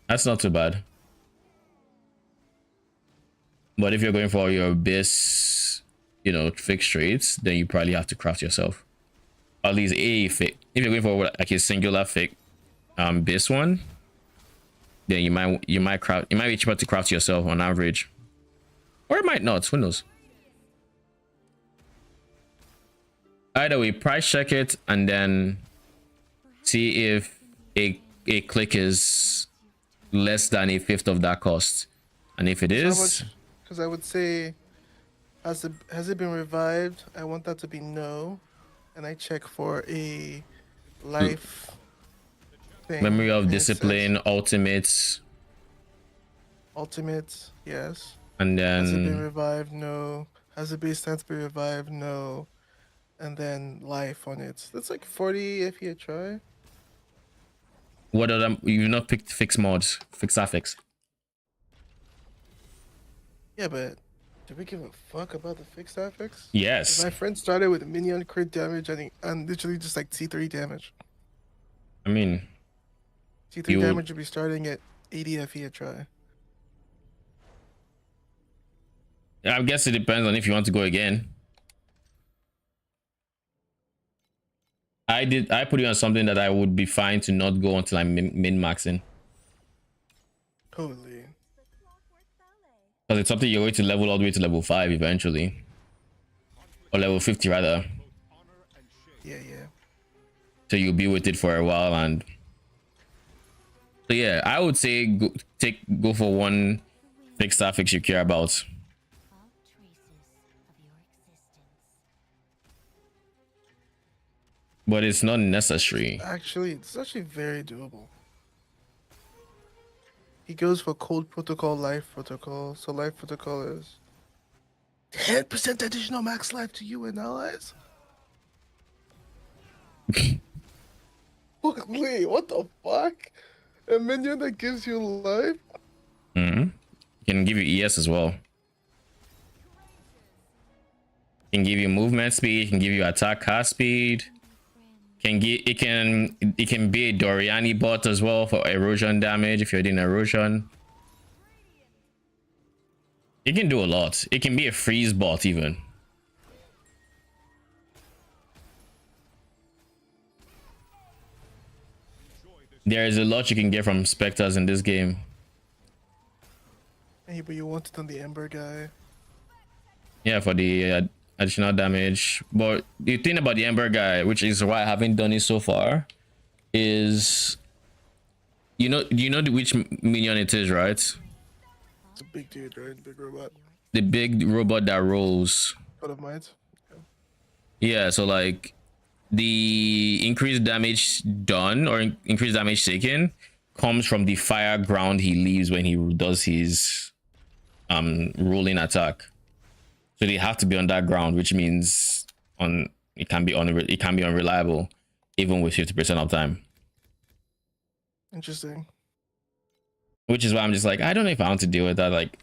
That's not too bad. But if you're going for your base, fixed traits, then you probably have to craft yourself. at least a fake. If you're going for like a singular fake base one, then you might craft, it might be cheaper to craft yourself on average, or it might not. Who knows? Either way, price check it and then see if a click is less than a fifth of that cost, and if it How is, much? Because I would say, has it been revived? I want that to be no, and I check for a life thing. memory of and it says discipline, ultimates, ultimate, yes. and Has it been then revived? No. Has the base stats been revived? No. And then life on it. That's like 40 if you try. what other, you've not picked fixed mods, fixed affix. Yeah, but do we give a fuck about the fixed affix? Yes, My friend started with minion crit damage and literally just like T3 damage. I mean, T3 You- damage would be starting at 80 FE a try. I guess it depends on if you want to go again. I put you on something that I would be fine to not go until I'm min-maxing. Totally. The clockwork ballet. Because it's something you're going to level all the way to level 5 eventually. Or level 50 rather. Yeah, yeah. So you'll be with it for a while, and so yeah, I would say go for one fixed affix you care about. All traces of your existence. But it's not necessary. Actually, it's actually very doable. He goes for cold protocol, life protocol. So life protocol is 10% additional max life to you and allies. Holy, what the fuck? A minion that gives you life? Can give you ES as well. Can give you movement speed, can give you attack cast speed. Can get it can be a Doriani bot as well for erosion damage if you're doing erosion. It can do a lot. It can be a freeze bot even. There is a lot you can get from specters in this game. Hey, but you want it on the Ember guy. Yeah, for the additional damage. But the thing about the Ember guy, which is why I haven't done it so far, is you know which minion it is, right? It's a big dude, right? Big robot. The big robot that rolls. Out of might. Yeah, so like the increased damage done or increased damage taken comes from the fire ground he leaves when he does his rolling attack. So they have to be on that ground, which means it can be unreliable even with 50% uptime. Interesting. Which is why I'm just like, I don't know if I want to deal with that. Like,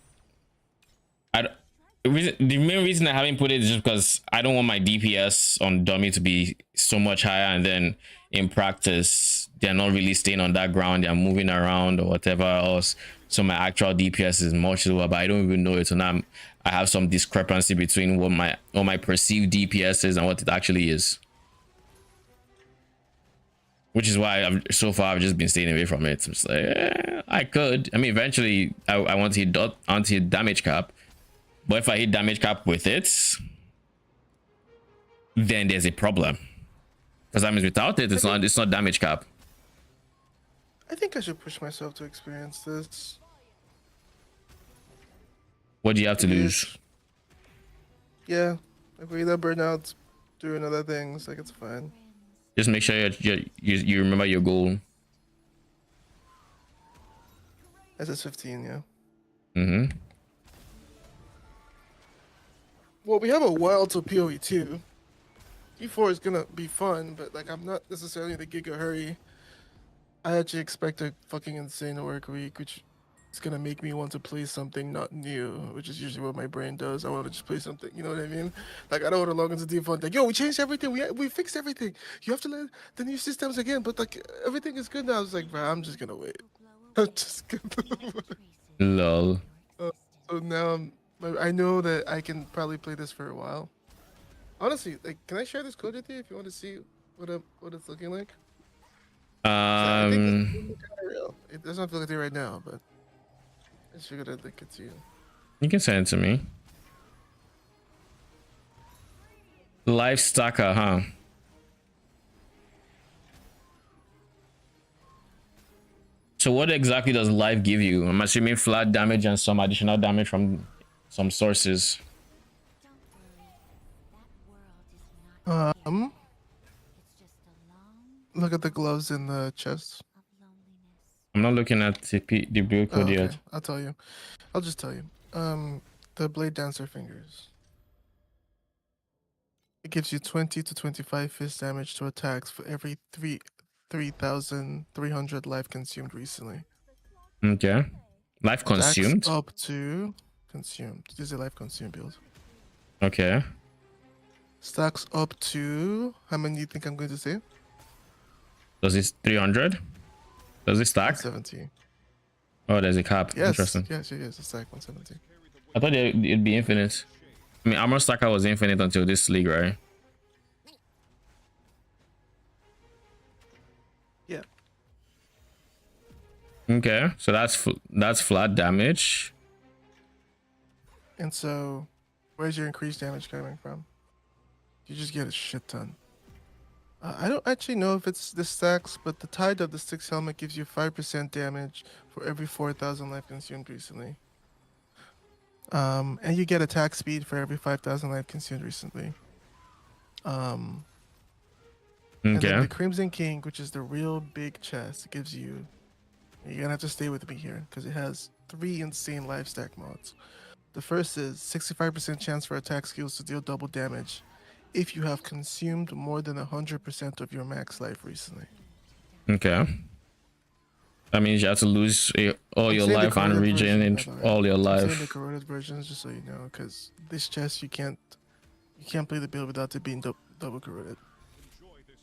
the main reason I haven't put it is just because I don't want my DPS on dummy to be so much higher, and then in practice they're not really staying on that ground, they're moving around or whatever else. So my actual DPS is much lower, but I don't even know it. So now I have some discrepancy between what my perceived DPS is and what it actually is. Which is why I've just been staying away from it. I'm just like, I could. I mean, eventually I want to hit damage cap. But if I hit damage cap with it, then there's a problem. Because that means without it, it's not damage cap. I think I should push myself to experience this. What do you have to lose? Yeah. Like we either burn out doing other things, like it's fine. Just make sure you remember your goal. SS15, yeah. Mm-hmm. Well, we have a while till PoE 2. E4 is gonna be fun, but like I'm not necessarily in the giga hurry. I actually expect a fucking insane work week, which is gonna make me want to play something not new, which is usually what my brain does. I want to just play something, you know what I mean? Like I don't want to log into D4 like, yo, we changed everything, we fixed everything. You have to learn the new systems again, but like everything is good now. I was like, bro, I'm just gonna wait. I'm just gonna wait. Lol. So now I know that I can probably play this for a while. Honestly, like, can I share this code with you if you want to see what it's looking like? I think Um, it's kind of real. It doesn't feel like it right now, but I just figured I'd link it to you. you can send it to me. Life stacker, huh? So what exactly does life give you? I'm assuming flat damage and some additional damage from some sources. Don't worry. That world is not Um, scary. It's just a long look at the gloves in the chest. of loneliness. I'm not looking at the build Oh, code okay. yet. I'll tell you. I'll just tell you. The blade dancer fingers. It gives you 20 to 25 fist damage to attacks for every 3,300 life consumed recently. Okay. Life Stacks consumed. up to consumed. This is a life consumed build. Okay. Stacks up to how many do you think I'm going to say? Does this 300? Does it stack? 170. Oh, there's a cap. Yes, Interesting. yes, it's a stack 170. I thought it'd be infinite. I mean, armor stacker was infinite until this league, right? Yeah. Okay, so that's flat damage. And so, where's your increased damage coming from? You just get a shit ton. I don't actually know if it's the stacks, but the Tide of the Six helmet gives you 5% damage for every 4,000 life consumed recently. And you get attack speed for every 5,000 life consumed recently. And then Okay. the Crimson King, which is the real big chest, gives you. You're gonna have to stay with me here because it has 3 insane life stack mods. The first is 65% chance for attack skills to deal double damage if you have consumed more than 100% of your max life recently. Okay. That means you have to lose all I'm your saying the life and corroded regen version, in by the way. all your I'm saying the life. corroded versions, just so you know, because this chest you can't play the build without it being double corroded.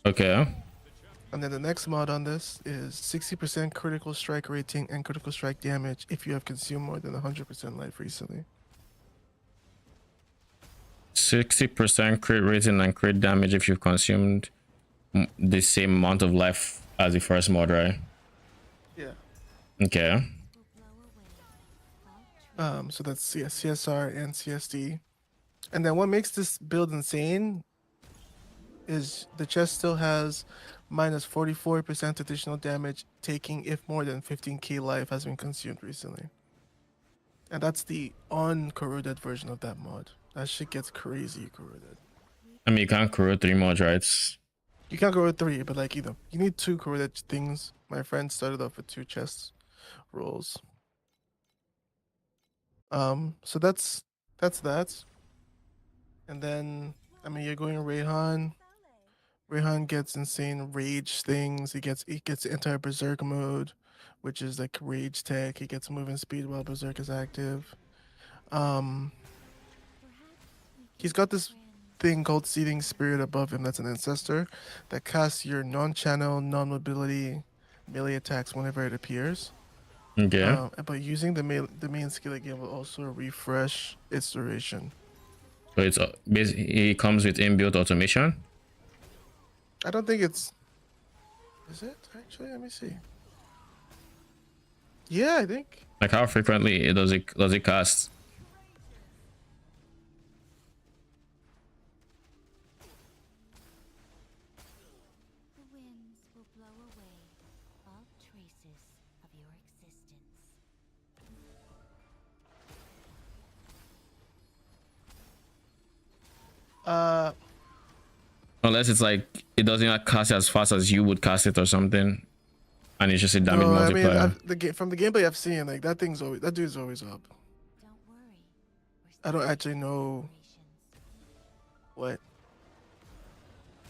Okay. And then the next mod on this is 60% critical strike rating and critical strike damage if you have consumed more than 100% life recently. 60% crit rating and crit damage if you've consumed the same amount of life as the first mod, right? Yeah. Okay. Will blow away. All So that's CSR and CSD. And then what makes this build insane is the chest still has minus 44% additional damage taking if more than 15k life has been consumed recently. And that's the uncorroded version of that mod. That shit gets crazy corroded. I mean, you can't corrode 3 mods, right? You can't corrode 3, but like, you need 2 corroded things. My friend started off with 2 chest rolls. So that's that. And then, I mean, you're going Rayhan. Rayhan gets insane rage things. He gets anti-berserk mode, which is like rage tech. He gets moving speed while berserk is active. He's got this thing called Seething Spirit above him that's an ancestor that casts your non-channel, non-mobility melee attacks whenever it appears. Okay. But using the main skill again will also refresh its duration. So it's basically it comes with inbuilt automation. I don't think it's. Is it actually? Let me see. Yeah, I think. Like how frequently does it cast? the winds will blow away all traces of your existence. Unless it's like it doesn't like cast as fast as you would cast it or something, and it's just a damage No, I mean, multiplier. from the gameplay I've seen, like that dude's always up. Don't worry. I don't actually know what.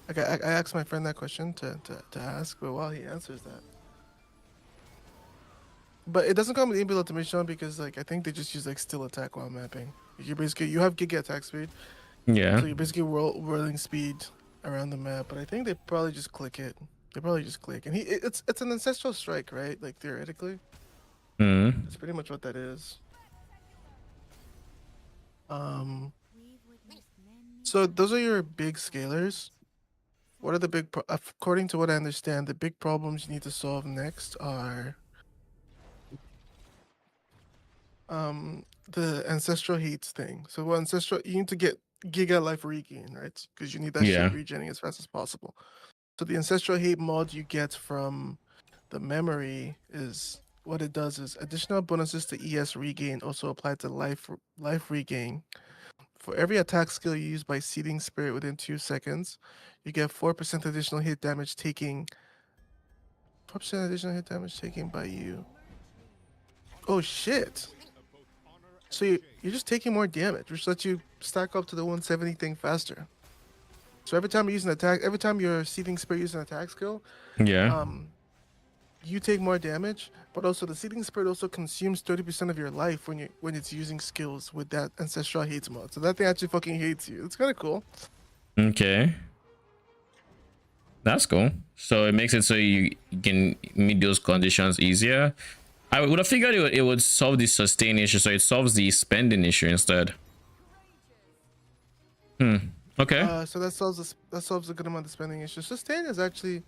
Like I asked my friend that question to ask, but while he answers that. But it doesn't come with inbuilt automation because like I think they just use like still attack while mapping. You have giga attack speed, Yeah. so you basically whirling speed around the map. But I think they probably just click it. They probably just click, and it's an ancestral strike, right? Like theoretically, Hmm. that's pretty much what that is. We've witnessed many So those are your big scalers. what are the big according to what I understand, the big problems you need to solve next are the ancestral hates thing. So what ancestral you need to get giga life regain, right? Because you need that shit Yeah. regenerating as fast as possible. So the ancestral hate mod you get from the memory is what it does is additional bonuses to ES regain also apply to life regain. For every attack skill you use by seeding spirit within 2 seconds, you get 4% additional hit damage taking 4% additional hit damage taken by you. Oh shit. So you're just taking more damage, which lets you stack up to the 170 thing faster. So every time you use an attack, every time you're seeding spirit using an attack skill, Yeah. you take more damage, but also the seeding spirit also consumes 30% of your life when it's using skills with that ancestral hates mod. So that thing actually fucking hates you. It's kind of cool. Okay. That's cool. So it makes it so you can meet those conditions easier. I would have figured it would solve the sustain issue, so it solves the spending issue instead. Okay. So that solves a good amount of spending issues. Sustain is actually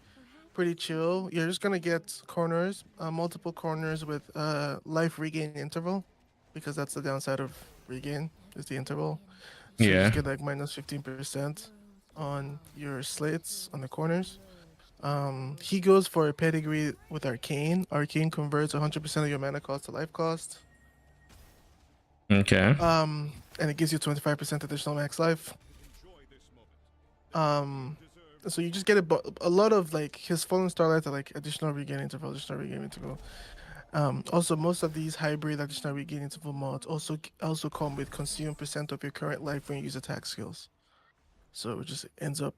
pretty chill. You're just gonna get corners, multiple corners with life regain interval, because that's the downside of regain is the interval. So you Yeah. just get like minus 15% on your slates on the corners. He goes for a pedigree with arcane. Arcane converts 100% of your mana cost to life cost. Okay. And it gives you 25% additional max life. So you just get a lot of like his fallen starlight are like additional regain interval, additional regain interval. Also most of these hybrid additional regain interval mods also come with consume percent of your current life when you use attack skills. So it just ends up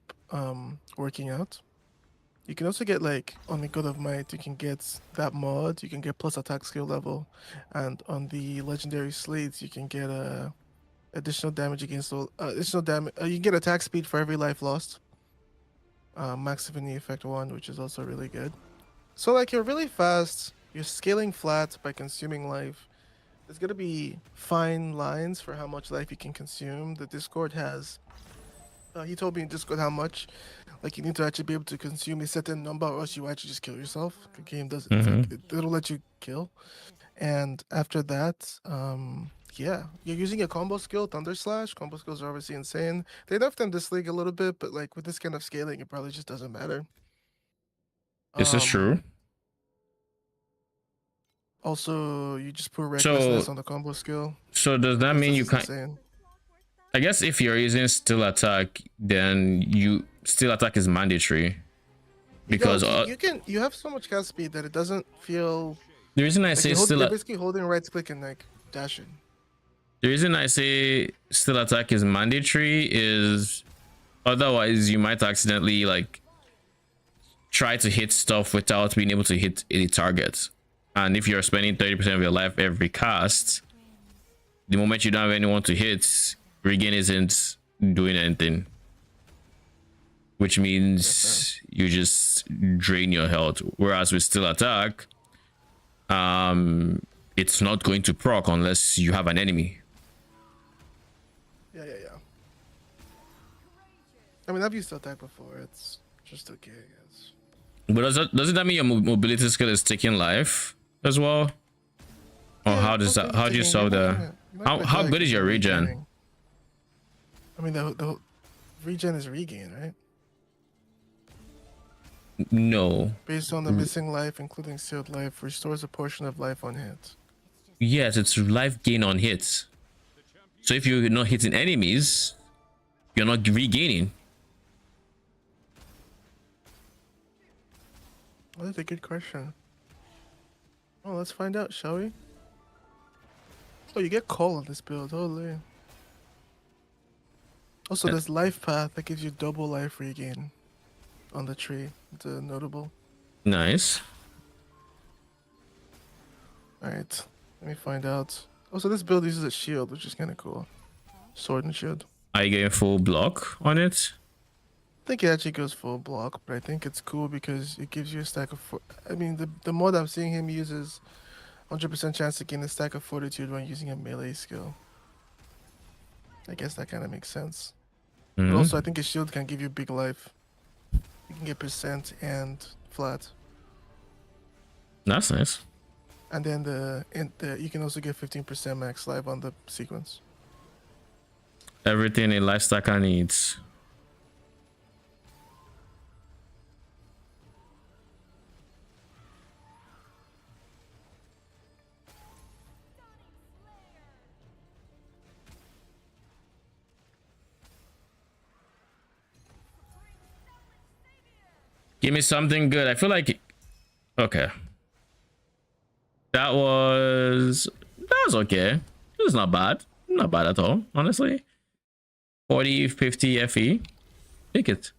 working out. You can also get like on the God of Might, you can get that mod. You can get plus attack skill level, and on the legendary slates, you can get additional damage against all additional damage. You can get attack speed for every life lost. Max Affinity Effect 1, which is also really good. So like you're really fast. You're scaling flat by consuming life. There's gonna be fine lines for how much life you can consume. The Discord has. He told me in Discord how much. Like you need to actually be able to consume a certain number, or else you actually just kill yourself. The game doesn't. It'll let you kill. And after that, yeah, you're using a combo skill, Thunder Slash. Combo skills are obviously insane. They nerfed them this league a little bit, but like with this kind of scaling, it probably just doesn't matter. This is true. Also, you just put recklessness on the combo skill. So does that mean you can't? Insane. I guess if you're using still attack, then still attack is mandatory. Because You have so much cast speed that it doesn't feel. the reason I Like say you're basically holding right click and like dashing. the reason I say still attack is mandatory is otherwise you might accidentally like try to hit stuff without being able to hit any target. And if you're spending 30% of your life every cast, the moment you don't have anyone to hit, regain isn't doing anything. Which means you just drain your health. Whereas with still attack, it's not going to proc unless you have an enemy. Yeah. I mean, I've used attack before. It's just okay, I guess. But doesn't that mean your mobility skill is taking life as well? Or how do you solve the how good is your regen? I mean, the regen is regain, right? No. Based on the missing life, including sealed life, restores a portion of life on hit. Yes, it's life gain on hits. So if you're not hitting enemies, you're not regaining. Oh, that's a good question. Oh, let's find out, shall we? Oh, you get call on this build, holy. Also, there's life path that gives you double life regain on the tree. It's notable. Nice. Alright, let me find out. Also, this build uses a shield, which is kind of cool. Sword and shield. Are you getting full block on it? I think it actually goes full block, but I think it's cool because it gives you a stack of... I mean, the mod I'm seeing him uses 100% chance to gain a stack of fortitude when using a melee skill. I guess that kind of makes sense. But also, I think a shield can give you big life. can get percent and flat. That's nice. And then you can also get 15% max life on the sequence. Everything a life stacker needs. Give me something good. I feel like okay. That was okay. It was not bad. Not bad at all, honestly. 40, 50 FE. Take it.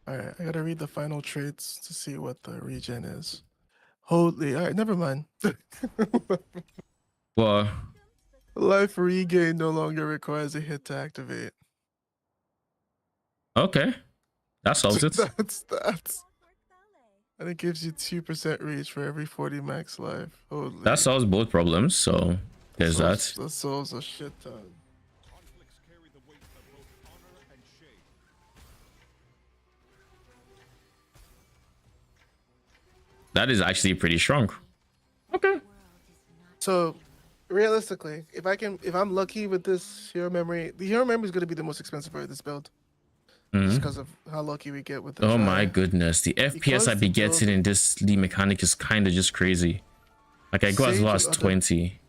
Alright, I gotta read the final traits to see what the regen is. Holy, alright, never mind. Well, Life regain no longer requires a hit to activate. okay. That solves it. That's Clockwork ballet. and it gives you 2% reach for every 40 max life. Holy. That solves both problems, so there's that. That solves a shit ton. Conflicts carry the weight of both honor and shame. That is actually pretty strong. Okay. So, realistically, if I'm lucky with this hero memory, the hero memory is going to be the most expensive part of this build, just because of how lucky we get with the. Oh try. my goodness, the FPS Because I be the build- getting in this league mechanic is kind of just crazy. Like I go as Sage low and as other- 20.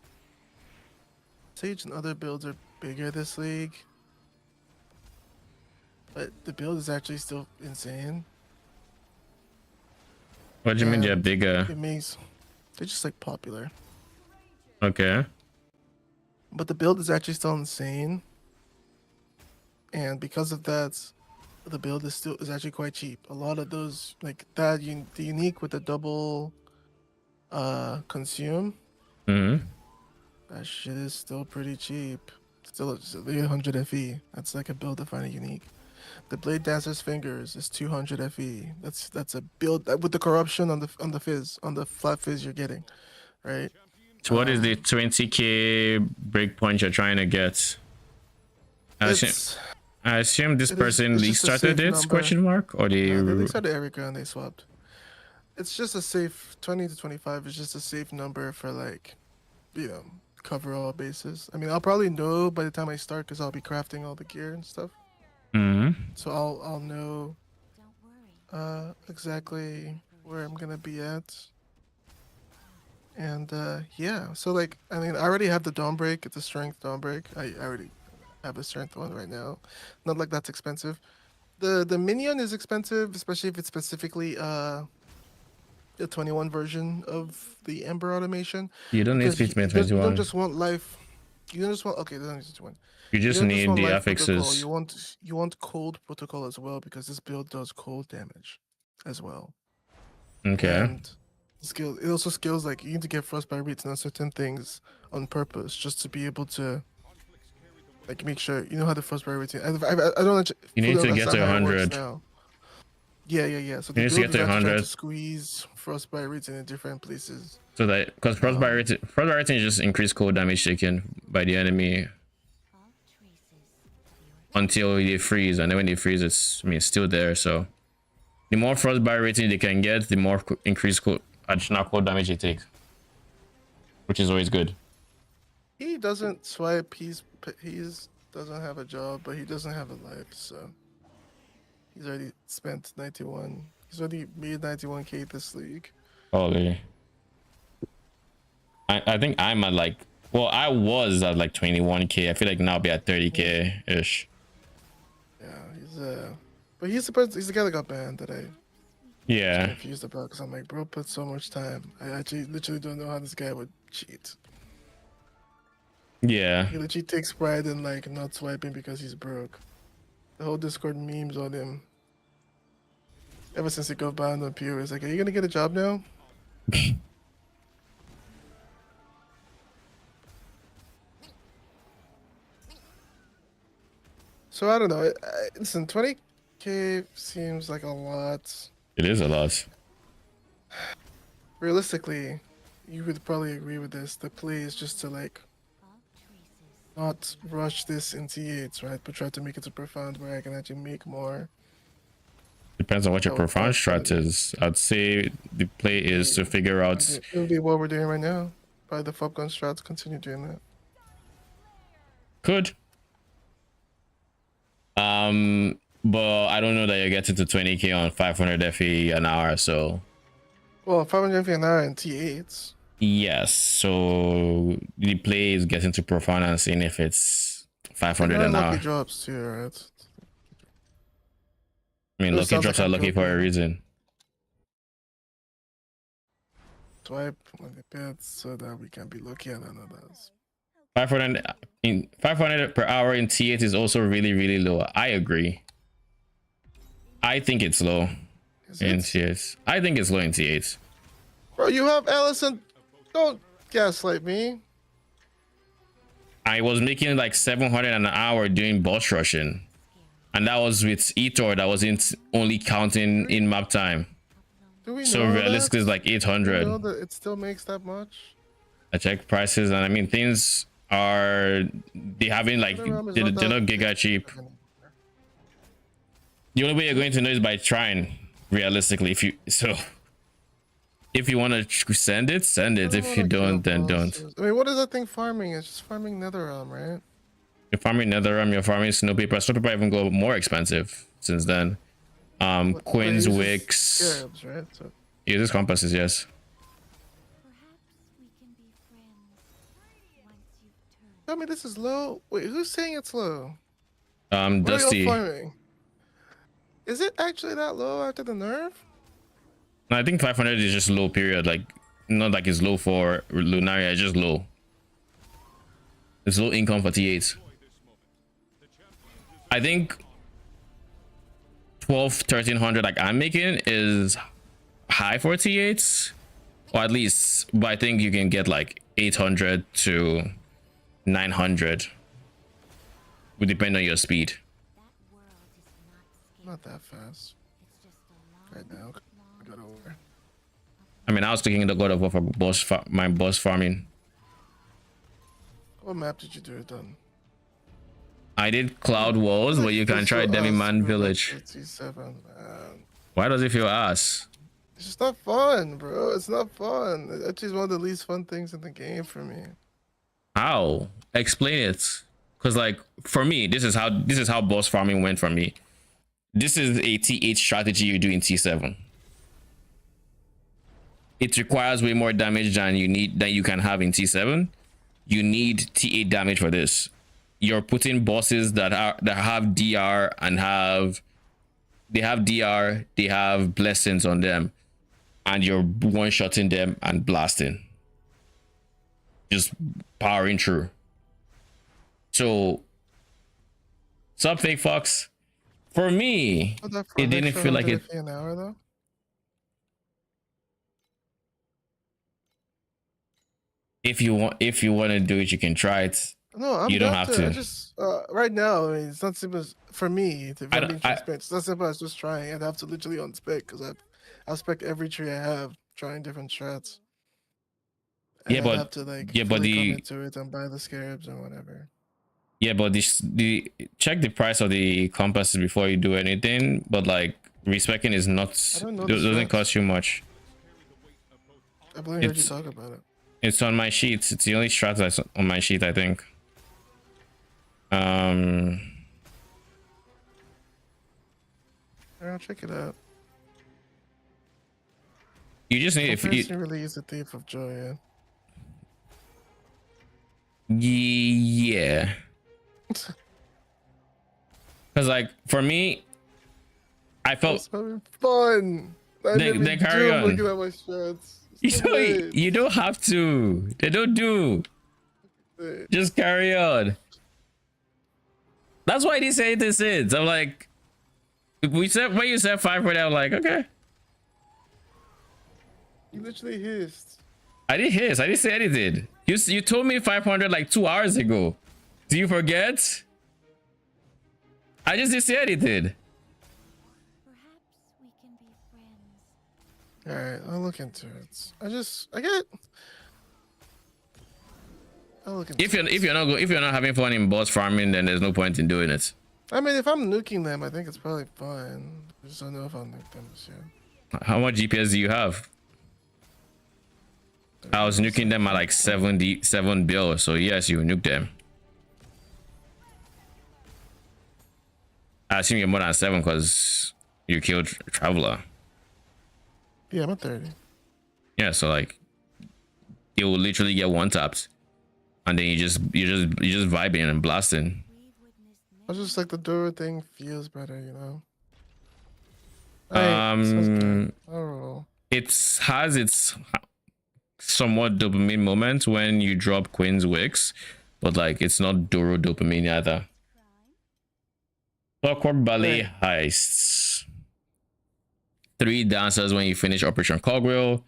Sage and other builds are bigger this league, but the build is actually still insane. What do you mean Yeah. they're bigger? It means they're just like popular, Okay. but the build is actually still insane, and because of that, the build is actually quite cheap. A lot of those like that, the unique with the double consume, Hmm. that shit is still pretty cheap. Still it's 800 FE. That's like a build defining unique. The Blade Dancer's Fingers is 200 FE. That's a build with the corruption on the fizz, on the flat fizz you're getting, right? So what is the 20k breakpoint you're trying to get? It's I assume this it is- person it's league just a started safe it? number. Question mark? Or they? they started Erica and they swapped. It's just a safe 20 to 25 is just a safe number for like, cover all bases. I mean, I'll probably know by the time I start because I'll be crafting all the gear and stuff. Hmm. So I'll know Don't worry. exactly where I'm gonna be at. And yeah, so like I mean I already have the dawn break, it's a strength dawn break. I already have a strength one right now. Not like that's expensive. The minion is expensive, especially if it's specifically the 21 version of the Ember automation. You don't need Because speed you don't 21. just want life. You don't just want okay, there's only 21. You just don't need want the life protocol, affixes. You want cold protocol as well because this build does cold damage as well. Okay. And it also skills like you need to get frostbite rates on certain things on purpose just to be able to like make sure you know how the frostbite rates. I don't. You need fully to get to understand how it works 100. now. Yeah. So You need to get to actually trying 100. squeeze frostbite rates in different places. So that because frostbite rating is just increased cold damage taken by the enemy All traces of your until they freeze, and then when they freeze, it's still there. So the more frostbite rating they can get, the more increased additional cold damage they take, which is always good. He doesn't swipe. He's doesn't have a job, but he doesn't have a life. So he's already spent 91. He's already made 91k this league. Holy. I think I'm at like, well, I was at like 21k. I feel like now I'll be at 30k ish. Yeah, but he's the guy that got banned that I Yeah. confused about because I'm like, bro, put so much time. I actually literally don't know how this guy would cheat. Yeah. He literally takes pride in like not swiping because he's broke. The whole Discord memes on him. Ever since he got banned on Pew, it's like, are you gonna get a job now? So I don't know. Listen, 20k seems like a lot. It is a lot. Realistically, you would probably agree with this. The play is just to like all traces. not rush this in T8s, right? But try to make it to profound where I can actually make more. Depends on what your That would profound cost strat money. is. I'd say the play is to figure out. It would be what we're doing right now. By the Fop Gun strats, continue doing that. Could. But I don't know that you get to 20k on 500 FE an hour, so Well, 550 an hour in T8s. yes. So the play is getting to profound and seeing if it's 500 an Lucky hour. drops too, right? I mean, Those lucky sounds drops like are I'm lucky for a joking. reason. Swipe on the bits so that we can be lucky on others. 500 per hour in T8 is also really low. I agree. I think it's low Is in it? T8. I think it's low in T8. Bro, you have Allison. Don't gaslight me. I was making like 700 an hour doing boss rushing, and that was with Etor. That wasn't only counting in map time. Do we So know realistically, that? it's like Do we 800. know that it still makes that much? I checked prices, and I mean things are they haven't like Netherrealm is they're not not that giga cheap. The only way you're going to know is by trying. Realistically, if you want to send it, send it. I If wanna you kill don't, then don't. bosses. I mean, what is that thing farming? It's just farming Netherrealm, right? You're farming Netherrealm, you're farming Snowpaper. Snowpaper even go more expensive since then. But it Quinn's uses Wicks. Scarabs, right? So Uses compasses, yes. Perhaps we can be friends once you've turned. tell me this is low. Wait, who's saying it's low? What are y'all Dusty. farming? Is it actually that low after the nerf? No, I think 500 is just low, period. Like, not like it's low for Lunaria, it's just low. It's low income for T8s. I think 12, 1300 like I'm making is high for T8s. Or at least, but I think you can get like 800 to 900. Would depend on your speed. That world is not Not that fast. It's just a long, Right now. I got over. I mean, I was thinking the God of War for my boss farming. What map did you do it on? I did Cloud Walls, but you can try Demiman Village. T7, man. Why does it feel ass? It's just not fun, bro. It's not fun. It's actually one of the least fun things in the game for me. How? Explain it. Cause like for me, this is how boss farming went for me. This is a T8 strategy you do in T7. It requires way more damage than you can have in T7. You need T8 damage for this. You're putting bosses that have DR and they have blessings on them, and you're one-shotting them and blasting. Just powering through. So, sub fake fox. For me, But that for it an didn't extra feel like it. 150 an hour though. If you want to do it, you can try it. No, I'm You don't down have to. I to. just right now, I mean, it's not simple as, for me. If I I'm don't- being transparent, it's not simple as just trying. I'd have to literally unspec because I'll spec every tree I have, trying different strats. And Yeah, I'd but- have to like yeah, but fully the- commit to it and buy the scarabs or whatever. Yeah, but the check the price of the compasses before you do anything. But like respecing is not I don't know the doesn't strats. cost you much. I believe heard you It's- talk about it. It's on my sheet. It's the only strat that's on my sheet, I think. I'll check it out. You just need if you, Comparison really is a thief of joy. Yeah. yeah. Because like for me, I felt It's having fun. I Then- never then carry do on. looking at my strats. It's so you don't have to. They don't do. late. Just carry on. That's why they say this is. I'm like, we said when you said 500, I'm like, okay. You literally hissed. I didn't hiss. I didn't say anything. You told me 500 like 2 hours ago. Do you forget? I just didn't say anything. Perhaps we can be friends. Alright, I'll look into it. I'll look into If you're not having fun in boss farming, then there's no point in doing it. I mean, if I'm nuking them, I think it's probably fine. I just don't know if I'll nuke them this year. How much GPS do you have? I was nuking them at like 7 bill, so yes, you nuke them. I assume you're more than 7 because you killed Traveler. Yeah, I'm at 30. Yeah, so like it will literally get one tapped, and then you just vibing and blasting. I just like the Dora thing feels better, you know. Um, I don't know. It has its somewhat dopamine moment when you drop Queen's Wicks, but like it's not Doro dopamine either. Clockwork Ballet heists. 3 dancers when you finish Operation Cogwheel.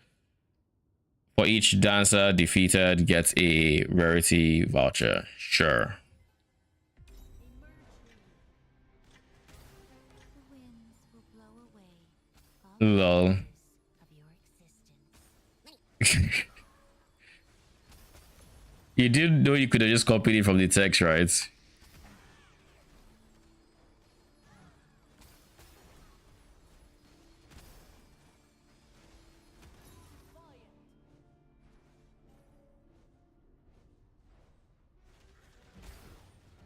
For each dancer defeated, gets a rarity voucher. Sure. The winds will blow away all Lol. traces of your existence. You did know you could have just copied it from the text, right?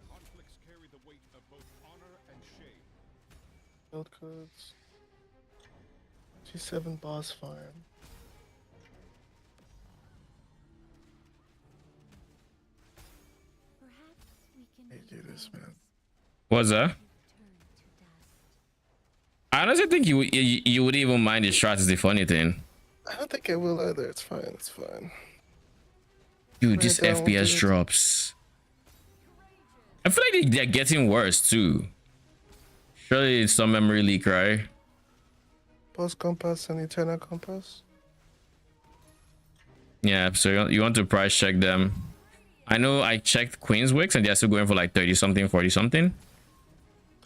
Conflicts carry the weight of both honor and shame. Build codes. G7 boss farm. Perhaps we can Hey, be do this, man. friends. What's that? Turn to dust. I honestly think you would even mind the strat is the funny thing. I don't think I will either. It's fine. It's fine. Dude, this Right, I won't do FPS it. drops. I feel like they're getting worse too. Surely it's some memory leak, right? Boss compass and eternal compass. Yeah, so you want to price check them. I know I checked Queen's Wicks and they're still going for like 30 something, 40 something.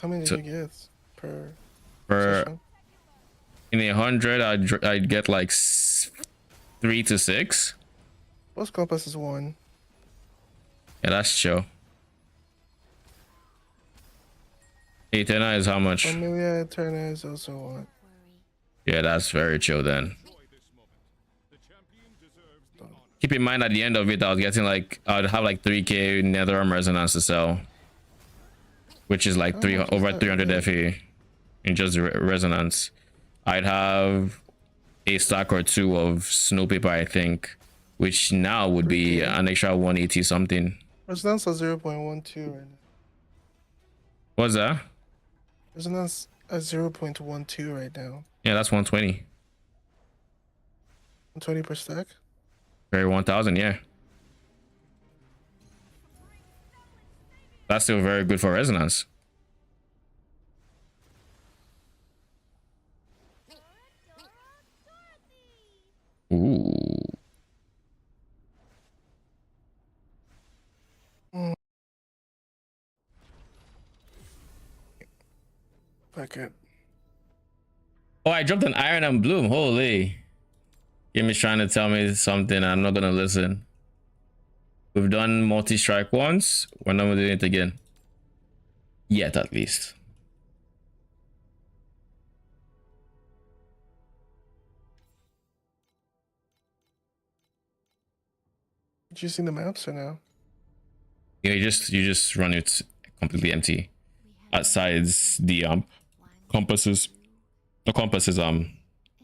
How many So- did you get per For session? in 100, I'd get like 3 to 6. Boss compass is 1. Yeah, that's chill. Eternal is how much? Familia Eterna is also 1. Worry. Yeah, that's very chill then. Enjoy this moment. The champion deserves the honor. Keep in mind at the end of it, I was getting like I'd have like 3k Netherrealm resonance to sell, which is like much is over that 300 again? FE in just resonance. I'd have a stack or 2 of snow paper, I think, which now would be an extra 180 something. Resonance is 0.12 right now. What's that? Resonance at 0.12 right now. Yeah, that's 120. 20 per stack. Very 1000, yeah. That's still very good for resonance. Ooh. Fuck it. Oh, I dropped an Iron and Bloom. Holy. Game's trying to tell me something. I'm not gonna listen. We've done multi-strike once. We're not doing it again. Yet, at least. Did you see the maps or no? Yeah, you just run it completely empty. Besides the compasses. The compasses,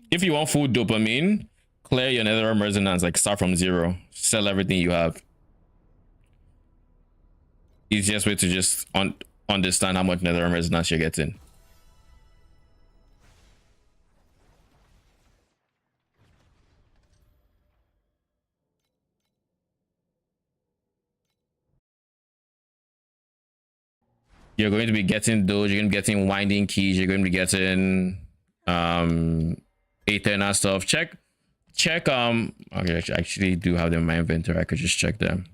if you want full dopamine, clear your Netherrealm resonance, like start from 0. Sell everything you have. Easiest way to just understand how much Netherrealm resonance you're getting. You're going to be getting those, you're going to be getting winding keys, you're going to be getting Eternal stuff. Check okay, I actually do have them in my inventory. I could just check them.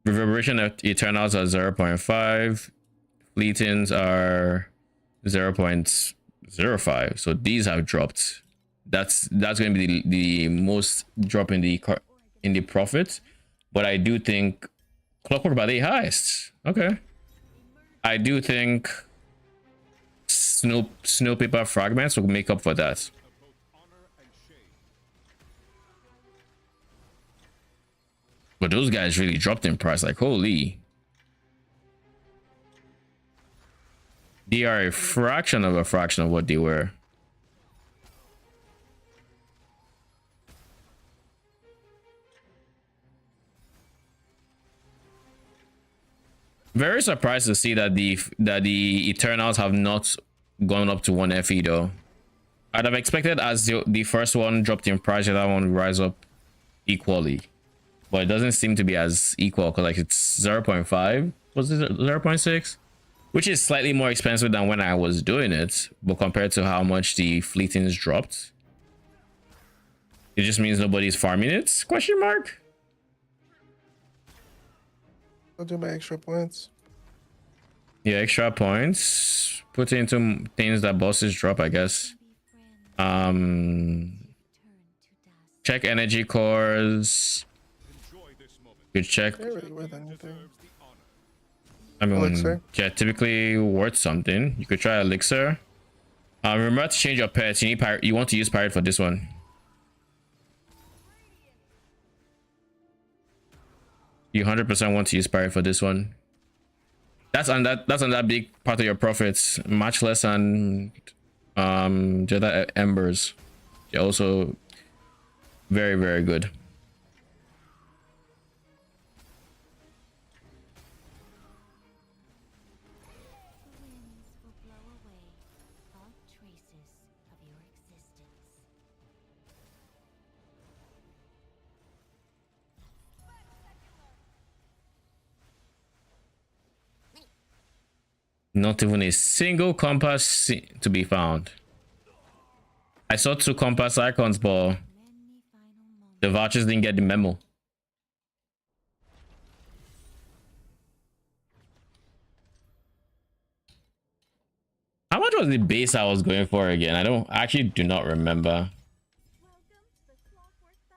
Reverberation of Eternals are 0.5. Fleetings are 0.05. So these have dropped. That's going to be the most drop in the profit. But I do think Clockwork by the highest. Okay. I do think snow paper fragments will make up for that. But those guys really dropped in price, like holy. They are a fraction of what they were. Very surprised to see that the Eternals have not gone up to 1 FE though. I'd have expected as the first one dropped in price, that one would rise up equally. But it doesn't seem to be as equal, because like it's 0.5, was it 0.6? Which is slightly more expensive than when I was doing it, but compared to how much the fleetings dropped, it just means nobody's farming it? Question mark? I'll do my extra points. Yeah, extra points. Put it into things that bosses drop, I guess. Check energy cores. Good check. Can't really worth anything. I mean, Elixir? yeah, typically worth something. You could try elixir. Remember to change your pets. You need pirate. You want to use pirate for this one. You 100% want to use pirate for this one. That's on that big part of your profits. Matchless and Jedi Embers. They're also very, very good. Not even a single compass to be found. I saw 2 compass icons, but the vouchers didn't get the memo. How much was the base I was going for again? I actually do not remember.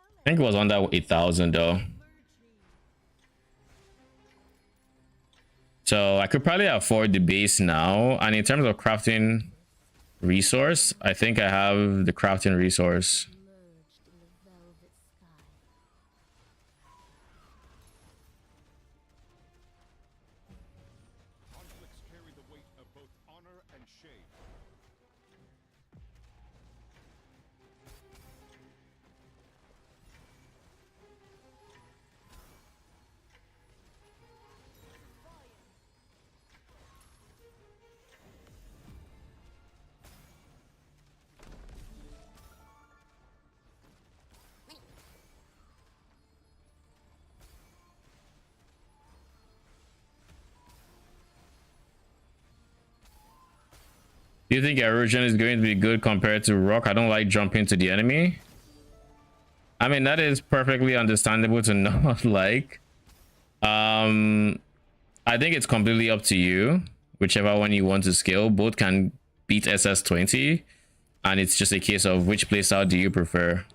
I think it was under 8,000 though. So I could probably afford the base now. And in terms of crafting resource, I think I have the crafting resource. Conflicts carry the weight of both honor and shame. Do you think erosion is going to be good compared to rock? I don't like jumping to the enemy. I mean, that is perfectly understandable to not like. I think it's completely up to you. Whichever one you want to scale, both can beat SS20. And it's just a case of which playstyle do you prefer.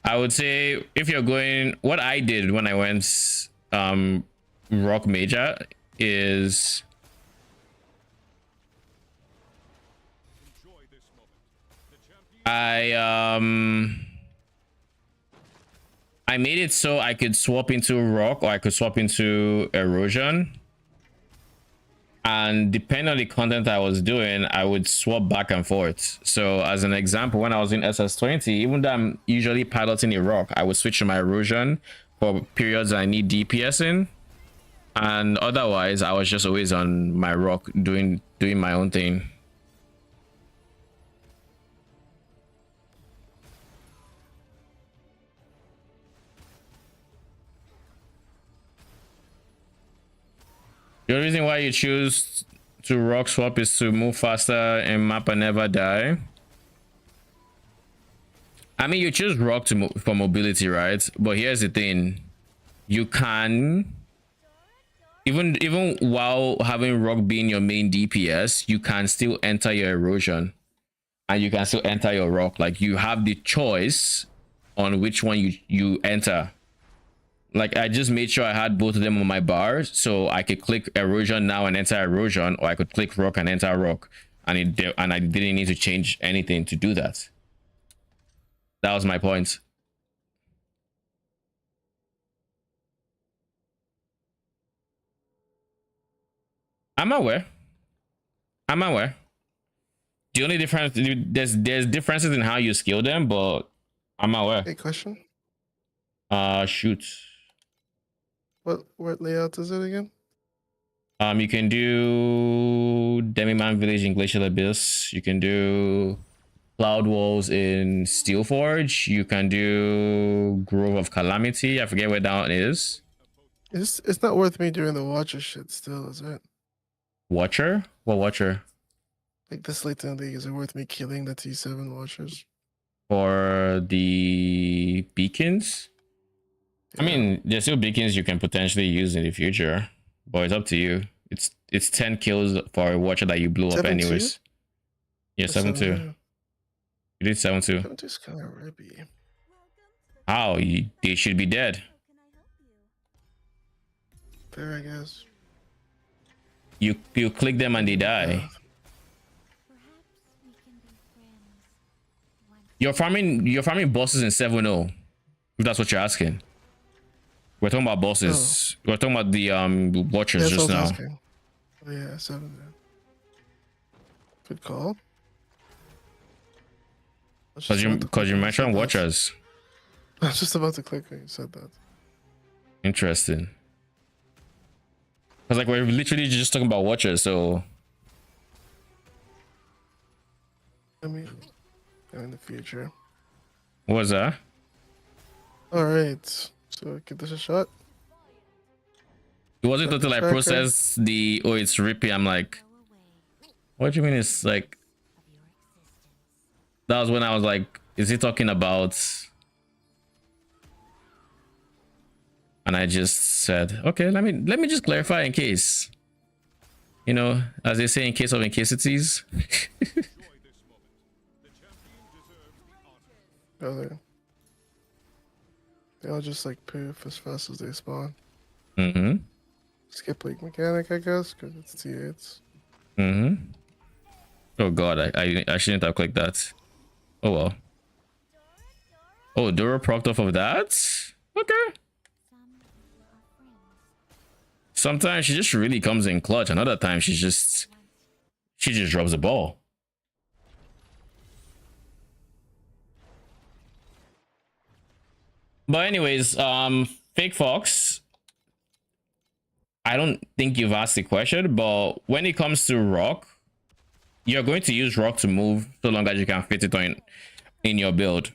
I would say if you're going, what I did when I went rock major is I made it so I could swap into rock or I could swap into erosion, and depending on the content I was doing, I would swap back and forth. So as an example, when I was in SS20, even though I'm usually piloting a rock, I would switch to my erosion for periods I need DPS in. And otherwise, I was just always on my rock doing my own thing. The only reason why you choose to rock swap is to move faster in map and never die. I mean, you choose rock to for mobility, right? But here's the thing: you can. Even while having rock being your main DPS, you can still enter your erosion and you can still enter your rock. Like, you have the choice on which one you enter. Like I just made sure I had both of them on my bars, so I could click erosion now and enter erosion, or I could click rock and enter rock, and I didn't need to change anything to do that. That was my point. I'm aware. I'm aware. The only difference, there's differences in how you scale them, but I'm aware. Hey, question. Shoot. What layout is it again? You can do Demiman Village in Glacial Abyss. You can do Cloud Walls in Steelforge. You can do Grove of Calamity. I forget where that one is. It's not worth me doing the Watcher shit still, is it? Watcher? What Watcher? Like this late in the league, is it worth me killing the T7 Watchers? For the beacons? I mean, there's still beacons you can potentially use in the future, but it's up to you. It's 10 kills for a Watcher that you blew up 7-2? anyways. Yeah, 7-2. You did 7-2. 7-2 is kind of rippy. How? They should be dead. Fair, I guess. You click them and they die. Perhaps we can be friends. Once You're farming bosses in 7-0. If that's what you're asking. We're talking about bosses. We're talking about the Watchers That's just what I was now. asking. Oh yeah, 7 then. Good call. I was just about to Cause click you when mentioned said that. Watchers. I was just about to click when you said that. Interesting. Cause like we're literally just talking about Watchers, so I mean, in the future. what was that? All right, so give this a shot. It wasn't Like until I tracker. processed the it's rippy. I'm like, go away what do you mean it's like of your existence. that was when I was like, is he talking about? And I just said, okay, let me just clarify in case. You know, as they say, in case of incaseties. Enjoy this moment. The champion deserves the honor. Oh, they all just like poof as fast as they spawn. Mm-hmm. Skip league mechanic, I guess, because it's T8s. Mm-hmm. Oh god, I shouldn't have clicked that. Oh well. Oh, Dora procced off of that? Okay. Some are friends. Sometimes she just really comes in clutch. Another time she just drops the ball. But anyways, Fake Fox, I don't think you've asked the question, but when it comes to rock, you're going to use rock to move so long as you can fit it in your build.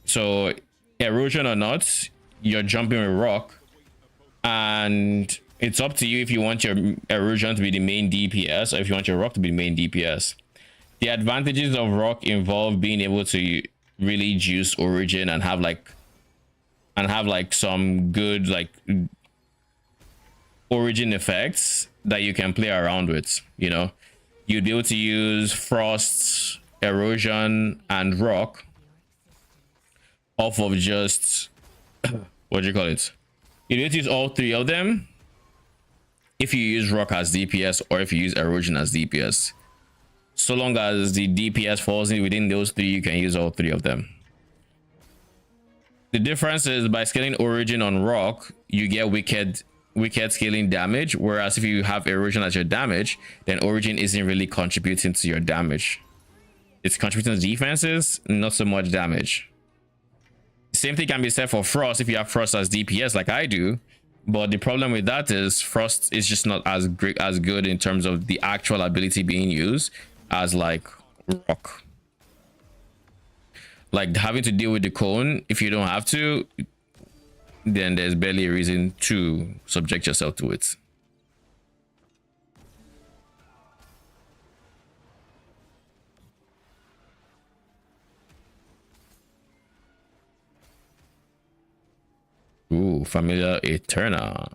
So erosion or not, you're jumping with rock, and it's up to you if you want your erosion to be the main DPS or if you want your rock to be the main DPS. The advantages of rock involve being able to really juice origin and have like some good like origin effects that you can play around with. You know, you'd be able to use frost, erosion, and rock off of just what do you call it? You need to use all three of them if you use rock as DPS or if you use erosion as DPS. So long as the DPS falls in within those three, you can use all three of them. The difference is by scaling origin on rock, you get wicked scaling damage, whereas if you have erosion as your damage, then origin isn't really contributing to your damage. It's contributing to defenses, not so much damage. Same thing can be said for frost if you have frost as DPS like I do, but the problem with that is frost is just not as good in terms of the actual ability being used as like rock. Like having to deal with the cone, if you don't have to, then there's barely a reason to subject yourself to it. Ooh, Familiar Eterna.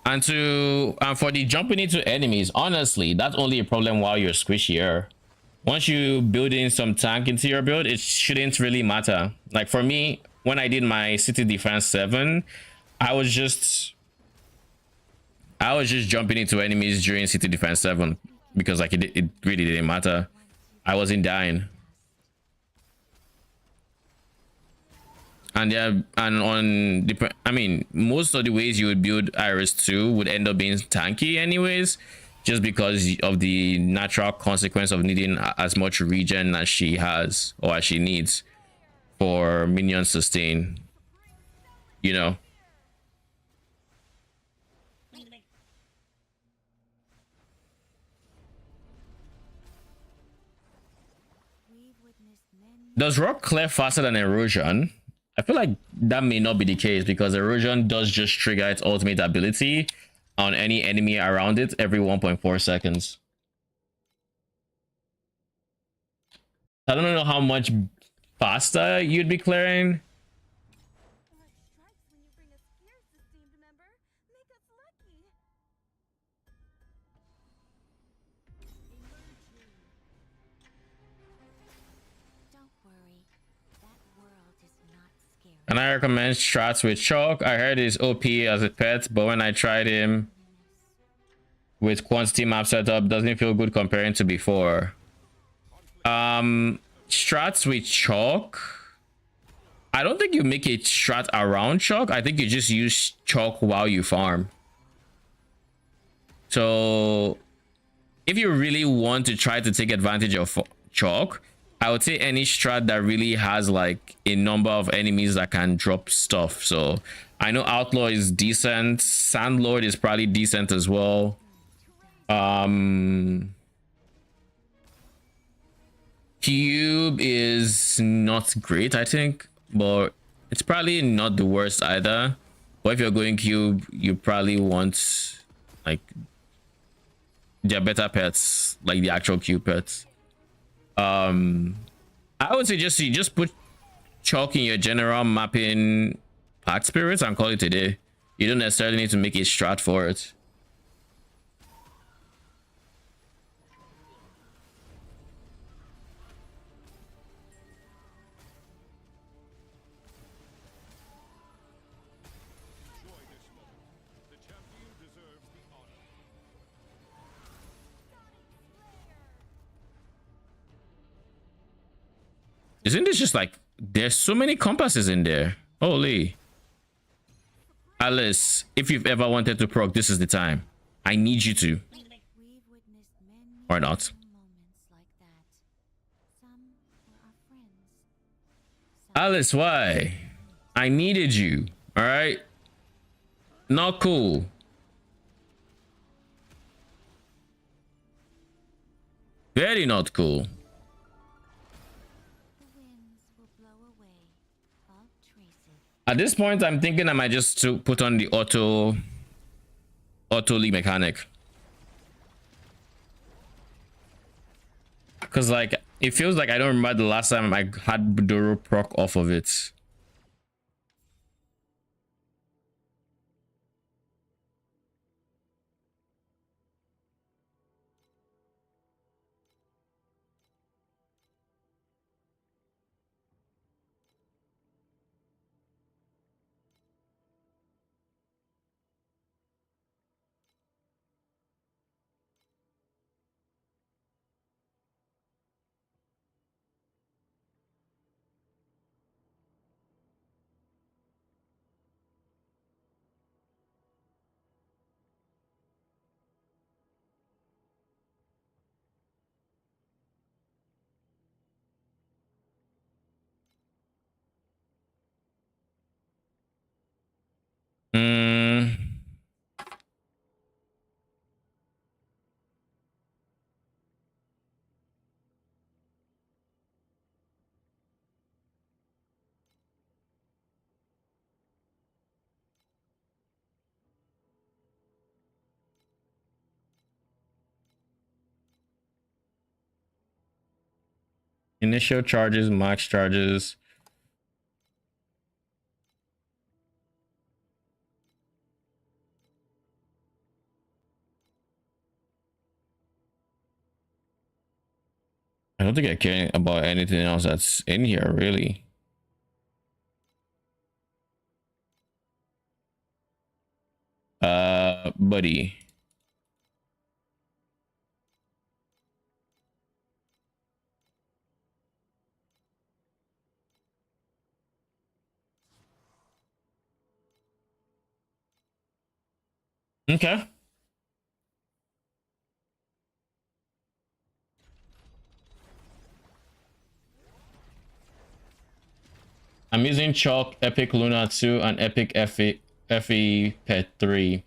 And for the jumping into enemies, honestly, that's only a problem while you're squishier. Once you build in some tank into your build, it shouldn't really matter. Like for me, when I did my city defense 7, I was just jumping into enemies during city defense 7 because like it really didn't matter. I wasn't dying. And yeah, and on the, I mean, most of the ways you would build Iris 2 would end up being tanky anyways, just because of the natural consequence of needing as much regen as she has or as she needs for minion sustain, you know. Does rock clear faster than erosion? I feel like that may not be the case because erosion does just trigger its ultimate ability on any enemy around it every 1.4 seconds. I don't know how much faster you'd be clearing. Blood strikes when you bring us here, esteemed member. Make us lucky. Don't worry. That world is not scary. And I recommend strats with chalk. I heard he's OP as a pet, but when I tried him with quantity map setup, doesn't feel good comparing to before. Strats with chalk, I don't think you make a strat around chalk. I think you just use chalk while you farm. So if you really want to try to take advantage of chalk, I would say any strat that really has like a number of enemies that can drop stuff. So I know Outlaw is decent, Sandlord is probably decent as well. Cube is not great, I think, but it's probably not the worst either. But if you're going cube, you probably want like they're better pets, like the actual cube pets. I would say you just put chalk in your general mapping pack spirits and call it a day. You don't necessarily need to make a strat for it. Enjoy this moment. The champion deserves the honor. Isn't this just like there's so many compasses in there? Holy. Alice, if you've ever wanted to proc, this is the time. I need you to. We've witnessed many Or not. moments like that. Some were our friends. Alice, why? I needed you. All right. Not cool. Very not cool. The winds will blow away all traces. At this point, I'm thinking I might just to put on the auto league mechanic. Cause like it feels like I don't remember the last time I had Budoro proc off of it. Mm. Initial charges, max charges. I don't think I care about anything else that's in here, really. Buddy. Okay. I'm using Chalk, Epic Luna 2, and Epic FE Pet 3.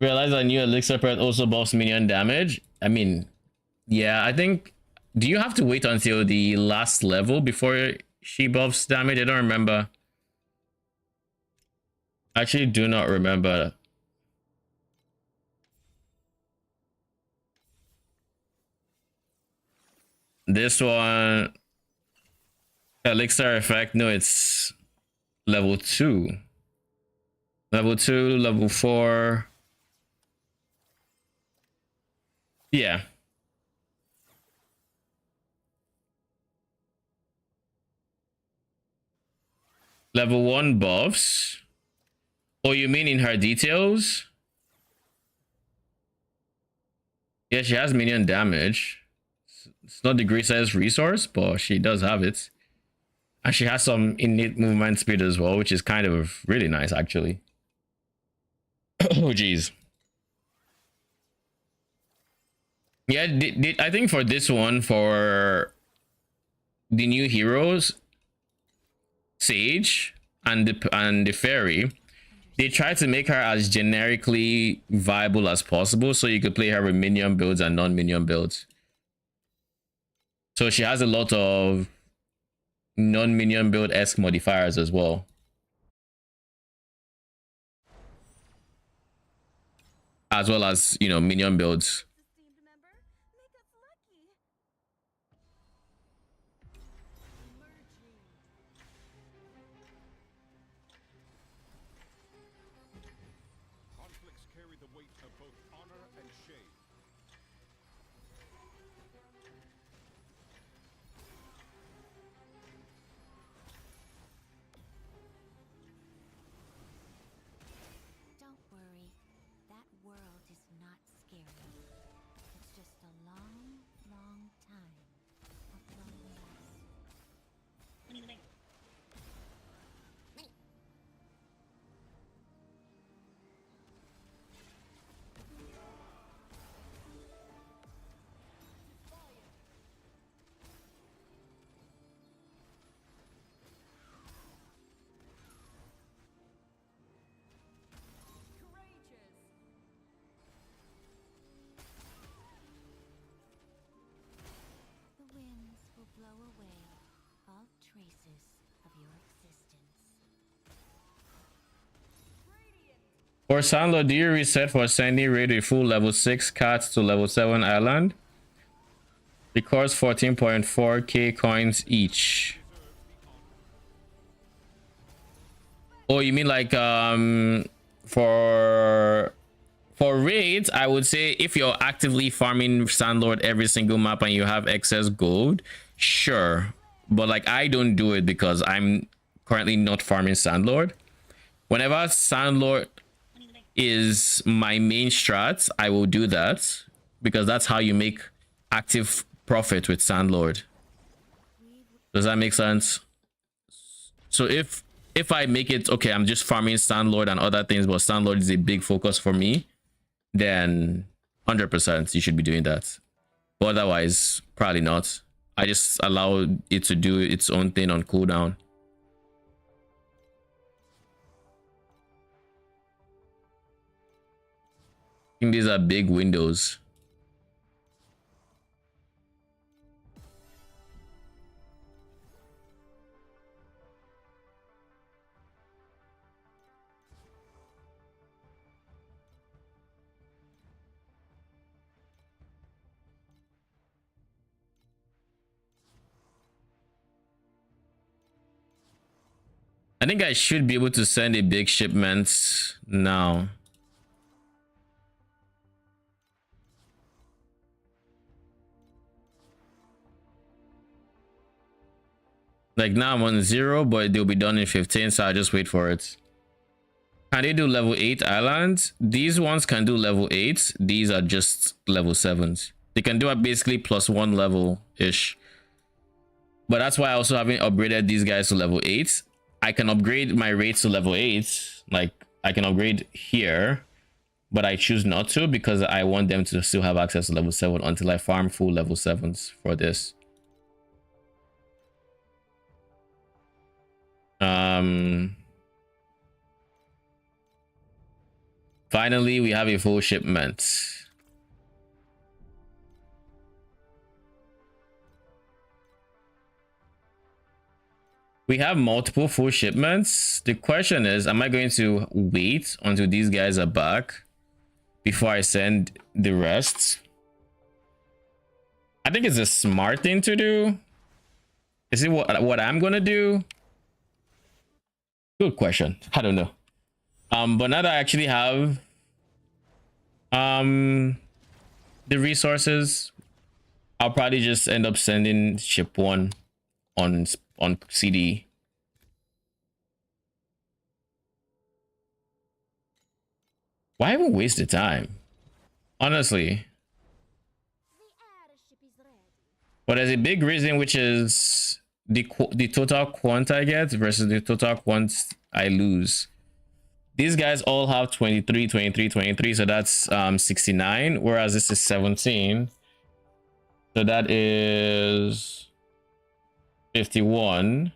Realize I knew Elixir Pet also buffs minion damage. I mean, yeah, I think... Do you have to wait until the last level before she buffs damage? I don't remember. I actually do not remember. This one... Elixir effect, no, it's level 2. Level 2, level 4. Yeah. Level 1 buffs. Oh, you mean in her details? Yeah, she has minion damage. It's not degree size resource, but she does have it. And she has some innate movement speed as well, which is kind of really nice, actually. Oh, geez. Yeah, I think for this one, for the new heroes, Sage and the Fairy, they try to make her as generically viable as possible, so you could play her with minion builds and non-minion builds. So she has a lot of non-minion build-esque modifiers as well. As well as, you know, minion builds. Esteemed member, make us lucky. Conflicts carry the weight of both honor and shame. Don't worry, that world is not scary. It's just a long, long time of loneliness. The winds will blow away all traces of your existence. For Sandlo, do you reset for Sandy Raid a full level 6 cats to level 7 island? It costs 14.4k coins each. Oh, you mean like for raids, I would say if you're actively farming Sandlord every single map and you have excess gold, sure. But like I don't do it because I'm currently not farming Sandlord. Whenever Sandlord is my main strat, I will do that because that's how you make active profit with Sandlord. Does that make sense? So if I make it okay, I'm just farming Sandlord and other things, but Sandlord is a big focus for me, then 100% you should be doing that. But otherwise, probably not. I just allow it to do its own thing on cooldown. I think these are big windows. I think I should be able to send a big shipment now. Like now I'm on 0, but they'll be done in 15, so I'll just wait for it. Can they do level 8 islands? These ones can do level 8. These are just level 7s. They can do it basically +1 level-ish. But that's why I also haven't upgraded these guys to level 8. I can upgrade my rates to level 8. Like, I can upgrade here. But I choose not to because I want them to still have access to level 7 until I farm full level 7s for this. Finally, we have a full shipment. We have multiple full shipments. The question is, am I going to wait until these guys are back before I send the rest? I think it's a smart thing to do. Is it what I'm gonna do? Good question. I don't know. But now that I actually have the resources, I'll probably just end up sending ship 1 on CD. Why even waste the time? Honestly. But there's a big reason, which is the total quant I get versus the total quant I lose. These guys all have 23, 23, 23, so that's 69, whereas this is 17. So that is 51,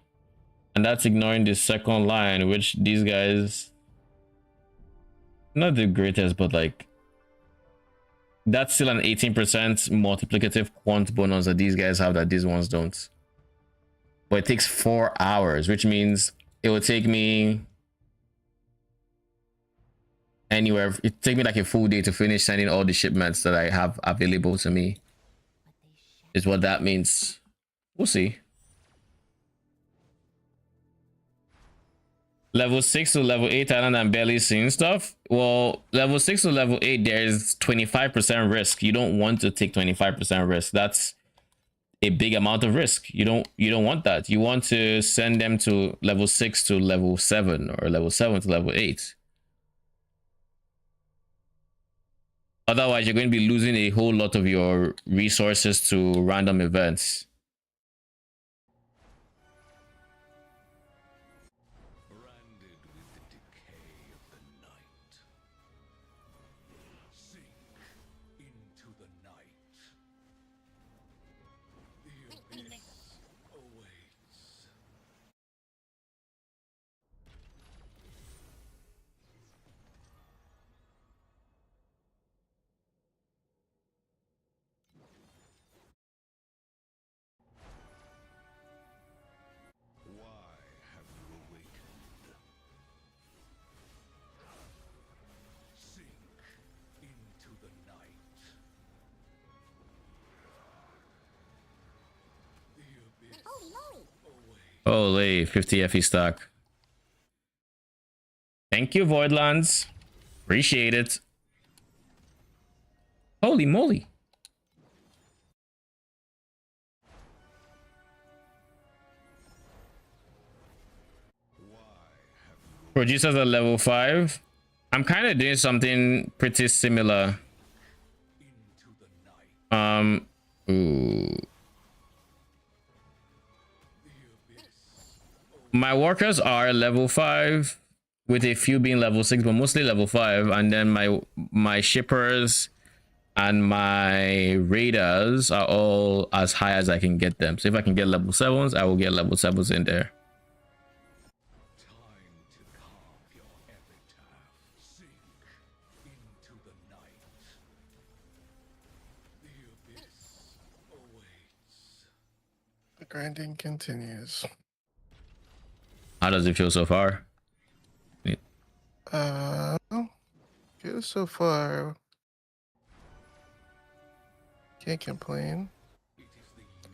and that's ignoring the second line, which these guys, not the greatest, but like that's still an 18% multiplicative quant bonus that these guys have that these ones don't. But it takes 4 hours, which means it would take me anywhere, it take me like a full day to finish sending all the shipments that I have available to me, is what that means. We'll see. Level 6 to level 8 island and barely seeing stuff. Well, level 6 to level 8, there's 25% risk. You don't want to take 25% risk. That's a big amount of risk. You don't want that. You want to send them to level 6 to level 7 or level 7 to level 8. Otherwise, you're going to be losing a whole lot of your resources to random events. Branded with the decay of the night. Sink into the night. The abyss awaits. Why have you awakened? Sink into the night. The abyss awaits. Holy 50 FE stock. Thank you, Voidlands. Appreciate it. Holy moly. Producers at level 5. I'm kind of doing something pretty similar. Ooh. My workers are level 5 with a few being level 6, but mostly level 5, and then my shippers and my raiders are all as high as I can get them. So if I can get level 7s, I will get level 7s in there. Time to carve your epitaph. Sink into the night. The abyss awaits. The grinding continues. How does it feel so far? Good so far. Can't complain.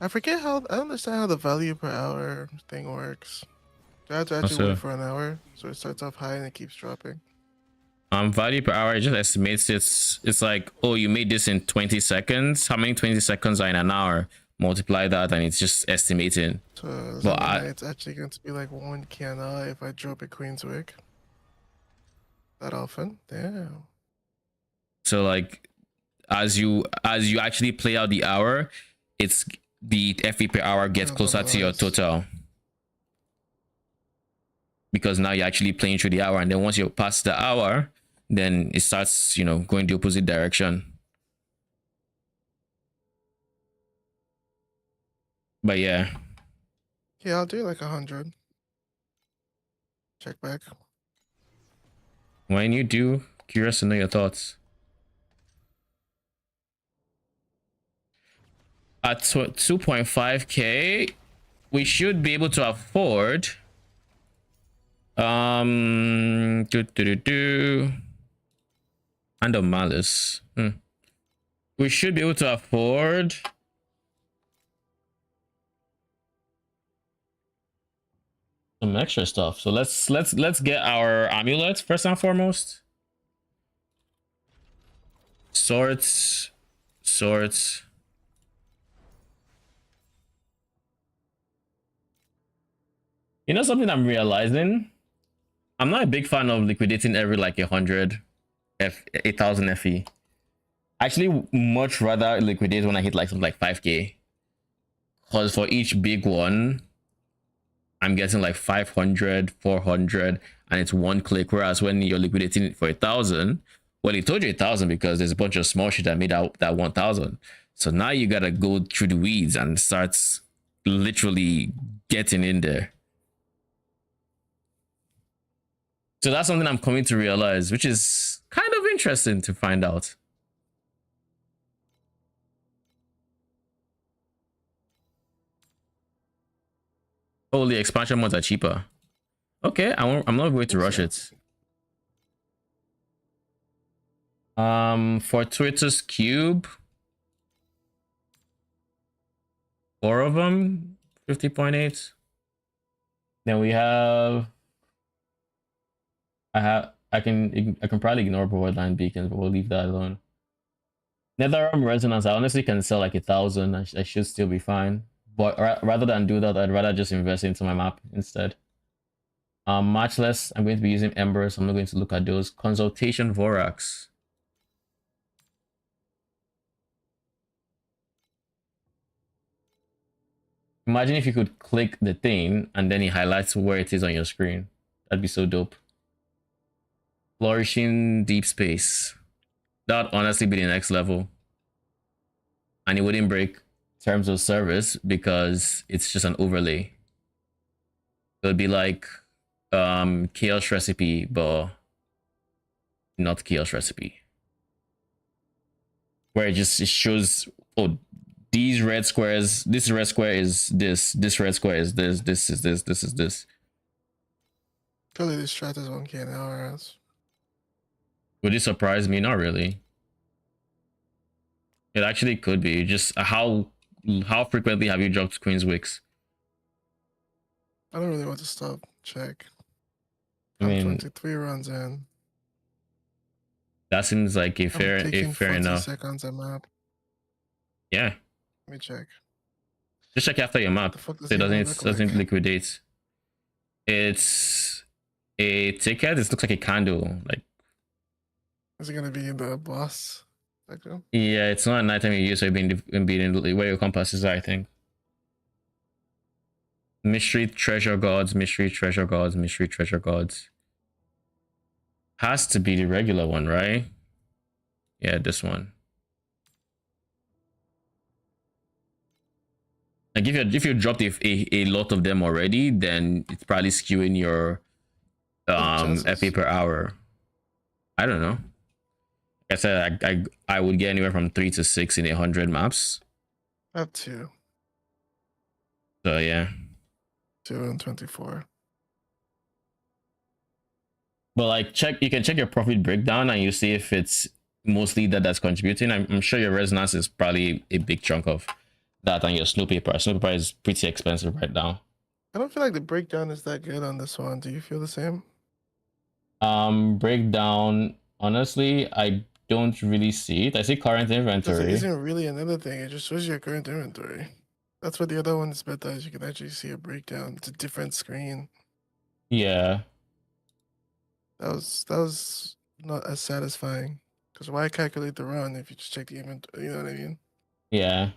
I forget how, I don't understand how the value per hour thing works. Do I have to actually So, wait for an hour? So it starts off high and it keeps dropping. value per hour, it just estimates it's like, oh, you made this in 20 seconds. How many 20 seconds are in an hour? multiply that, and it's just estimating. So does But that mean it's actually going to be like 1 Canna if I drop a Queen's Wick? That often? Damn. So like as you actually play out the hour, it's the FP per hour gets Yeah, closer to your nice. total. Because now you're actually playing through the hour, and then once you're past the hour, then it starts, you know, going the opposite direction. But yeah. Yeah, I'll do like 100. Check back. When you do, curious to know your thoughts. At 2.5k, we should be able to afford and a malice. We should be able to afford some extra stuff. So let's get our amulets first and foremost. Swords. You know something I'm realizing? I'm not a big fan of liquidating every like 1,000 FE. I actually much rather liquidate when I hit like something like 5k. Because for each big one, I'm getting like 500, 400, and it's one click. Whereas when you're liquidating it for 1,000, well, it told you 1,000 because there's a bunch of small shit that made out that 1,000. So now you gotta go through the weeds and start literally getting in there. So that's something I'm coming to realize, which is kind of interesting to find out. Oh, the expansion mods are cheaper. Okay, I'm not going to rush it. Fortuitous Cube. 4 of them, 50.8. Then we have I can probably ignore Borderline Beacons, but we'll leave that alone. Netherrealm Resonance, I honestly can sell like 1,000. I should still be fine. But rather than do that, I'd rather just invest into my map instead. Matchless, I'm going to be using Embers. I'm not going to look at those. Consultation Vorax. Imagine if you could click the thing and then it highlights where it is on your screen. That'd be so dope. Flourishing Deep Space. That'd honestly be the next level. And it wouldn't break terms of service because it's just an overlay. It would be like Chaos Recipe, but not Chaos Recipe. Where it shows, oh, these red squares, this red square is this red square is this is this is this. Surely this strat is 1k an hour. Would it surprise me? Not really. It actually could be. Just how frequently have you dropped Queen's Wicks? I don't really want to stop. Check. I mean, 23 runs in. that seems like a fair I'm taking 40 enough. seconds a map. Yeah. Let me check. Just check after your map. The fuck does So it even doesn't look like? liquidate. It's a ticket. It looks like a candle. Like, Is it gonna be in the boss section? yeah, it's not an item you use, so it'd be in where your compasses are, I think. Mystery treasure gods, mystery treasure gods, mystery treasure gods. Has to be the regular one, right? Yeah, this one. Like if you dropped a lot of them already, then it's probably skewing your FA per hour. I don't know. Like I said, I would get anywhere from 3 to 6 in 100 maps. I have 2. So yeah. 2 and 24. But like you can check your profit breakdown and you see if it's mostly that's contributing. I'm sure your resonance is probably a big chunk of that, and your snow paper. Snow paper is pretty expensive right now. I don't feel like the breakdown is that good on this one. Do you feel the same? Breakdown, honestly, I don't really see it. I see current inventory. It isn't really another thing. It just shows your current inventory. That's what the other one is better, as you can actually see a breakdown. It's a different screen. Yeah. That was not as satisfying. Because why calculate the run if you just check the inventory? You know what I mean? Yeah.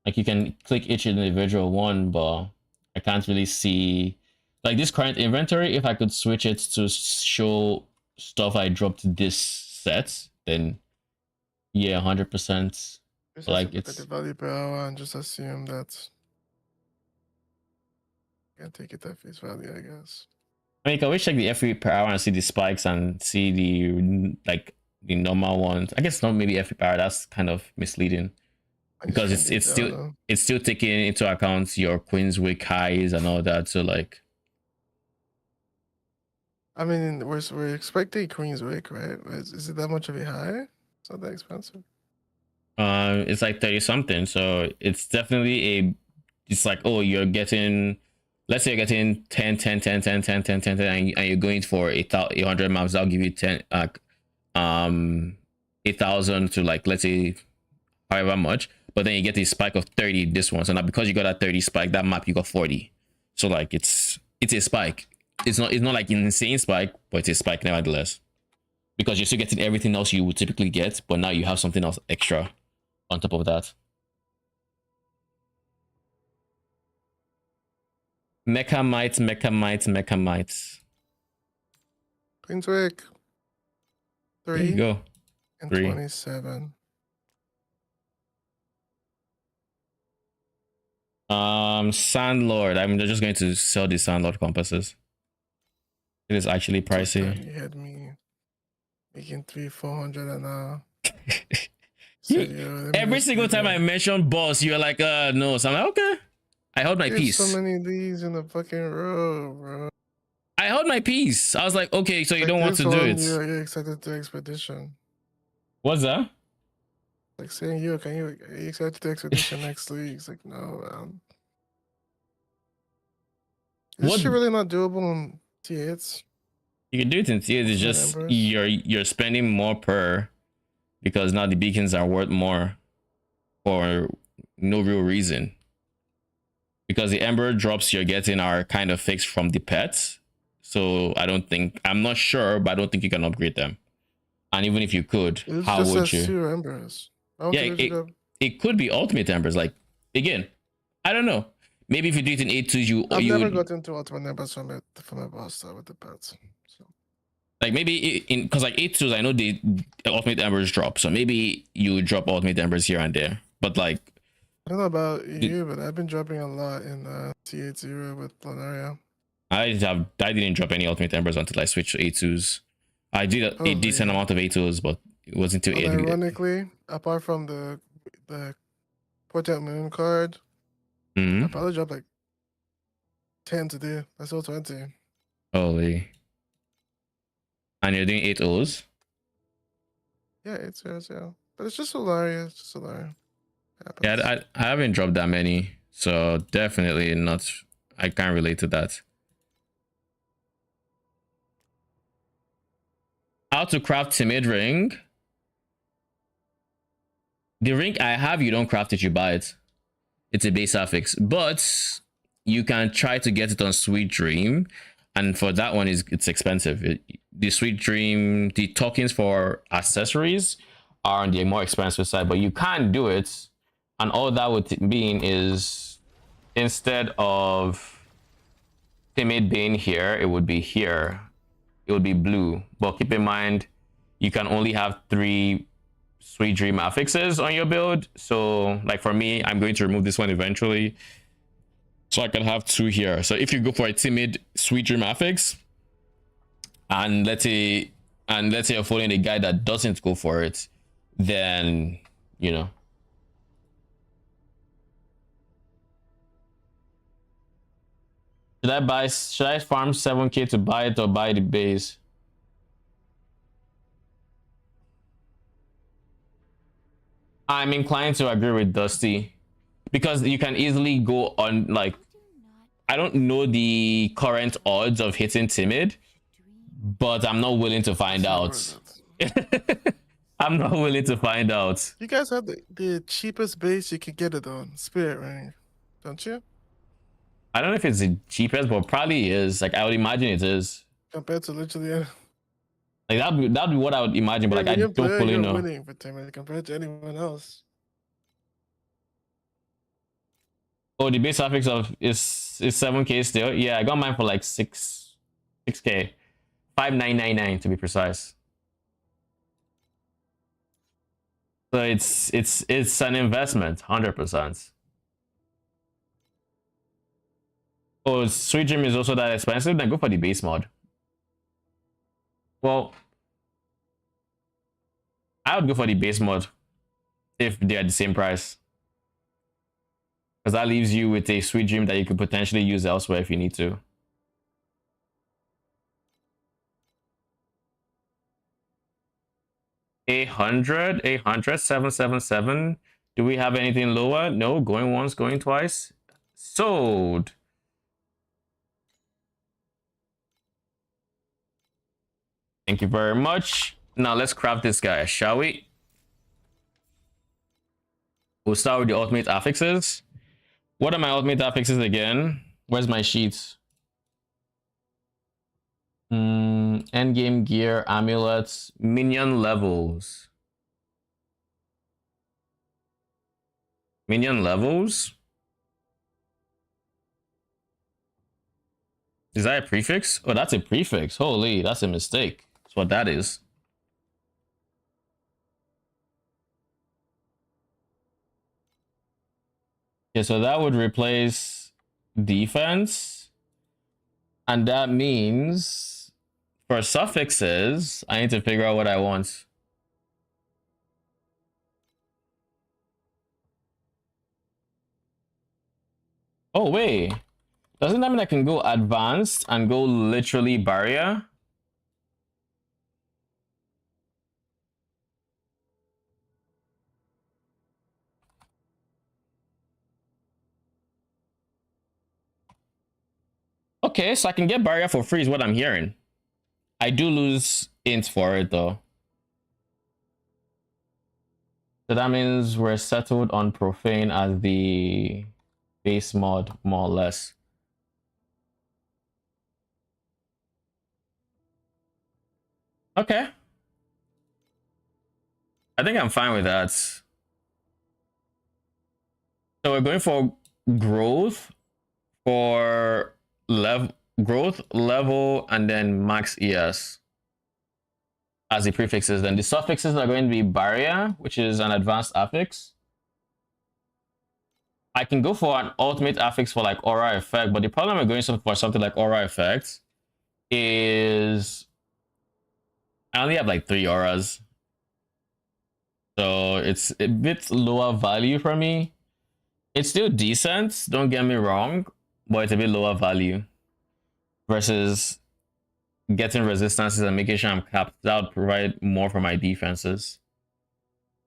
Like you can click each individual one, but I can't really see like this current inventory. If I could switch it to show stuff I dropped this set, then yeah, 100%. Just Like look at it's the value per hour and just assume that. Can't take it at face value, I guess. I mean, you can always check the FP per hour and see the spikes and see the like the normal ones. I guess not maybe FP per hour. That's kind of misleading I just because can't dig down, still though. it's still taking into account your Queen's Week highs and all that. So like, I mean, we're expecting Queen's Wick, right? Is it that much of a high? It's not that expensive. it's like 30 something. So it's definitely a. It's like, oh, you're getting. Let's say you're getting 10, 10, 10, 10, 10, 10, 10, 10, and you're going for 100 maps. That'll give you 10, 8,000 to like, let's say, however much. But then you get a spike of 30 this one. So now because you got that 30 spike, that map you got 40. So like it's a spike. It's not like an insane spike, but it's a spike nevertheless. Because you're still getting everything else you would typically get, but now you have something else extra on top of that. Mecha mites. Queen's Wick. There you 3 go. and 3. 27. Sandlord. I'm just going to sell the Sandlord compasses. It is actually pricey. You had me making 300-400 an hour. Every single time I mention boss, you're like, no. So I'm like, okay. I held my peace. So many of these in a fucking row, bro. I held my peace. I was like, okay, so you don't want to do it. You're excited to expedition. What's that? Like saying are you excited to expedition next week? It's like, no, man. Is this shit really not doable on T8s? You can do it in T8s. It's just you're spending more per because now the beacons are worth more for no real reason. Because the Ember drops you're getting are kind of fixed from the pets. So I'm not sure, but I don't think you can upgrade them. And even if you could, how would you? 2 Embers. Yeah, it could be ultimate Embers. Like, again, I don't know. Maybe if you do it in 8-2s, I've never gotten to ultimate Embers from my boss with the pets. So. Like maybe because like 8-2s, I know the ultimate Embers drop. So maybe you would drop ultimate Embers here and there. But like, I don't know about you, but I've been dropping a lot in T80 with Planaria. I didn't drop any ultimate Embers until I switched to 8-2s. I did a decent amount of 8-2s, but it wasn't too 8. Ironically, apart from the Portent Moon card, I probably dropped like 10 today. I sold 20. Holy. And you're doing 8-0s? Yeah, 8-0s, yeah. But it's just Solaria. It's just Solaria. Yeah, I haven't dropped that many, so definitely not. I can't relate to that. How to craft timid ring? The ring I have, you don't craft it, you buy it. It's a base affix, but you can try to get it on Sweet Dream, and for that one it's expensive. The Sweet Dream, the tokens for accessories are on the more expensive side, but you can do it. And all that would mean is instead of timid being here, it would be here. It would be blue. But keep in mind, you can only have 3 Sweet Dream affixes on your build. So like for me, I'm going to remove this one eventually. So I can have 2 here. So if you go for a timid Sweet Dream affix, and let's say you're following a guy that doesn't go for it, then you know. Should I farm 7k to buy it or buy the base? I'm inclined to agree with Dusty because you can easily go on like, I don't know the current odds of hitting timid, but I'm not willing to find out. I'm not willing to find out. You guys have the cheapest base you can get it on, Spirit Ring, don't you? I don't know if it's the cheapest, but probably is. Like I would imagine it is. Compared to literally Like that'd be what I would imagine, but like I Indian don't player, fully you're know. winning for 10 minutes compared to anyone else. Oh, the base affix of is 7K still. Yeah, I got mine for like 6K. 5999 to be precise. So it's an investment, 100%. Oh, Sweet Dream is also that expensive? Then go for the base mod. Well, I would go for the base mod if they're the same price. Because that leaves you with a Sweet Dream that you could potentially use elsewhere if you need to. $800, 777. Do we have anything lower? No, going once, going twice. Sold. Thank you very much. Now let's craft this guy, shall we? We'll start with the ultimate affixes. What are my ultimate affixes again? Where's my sheets? Endgame gear, amulets, minion levels. Minion levels? Is that a prefix? Oh, that's a prefix. Holy, that's a mistake. That's what that is. Okay, so that would replace defense. And that means for suffixes, I need to figure out what I want. Oh, wait. Doesn't that mean I can go advanced and go literally barrier? Okay, so I can get barrier for free is what I'm hearing. I do lose int for it though. So that means we're settled on profane as the base mod, more or less. Okay. I think I'm fine with that. So we're going for growth for growth, level, and then max ES as the prefixes. Then the suffixes are going to be barrier, which is an advanced affix. I can go for an ultimate affix for like aura effect, but the problem with going for something like aura effect is I only have like 3 auras. So it's a bit lower value for me. It's still decent, don't get me wrong, but it's a bit lower value versus getting resistances and making sure I'm capped. That would provide more for my defenses.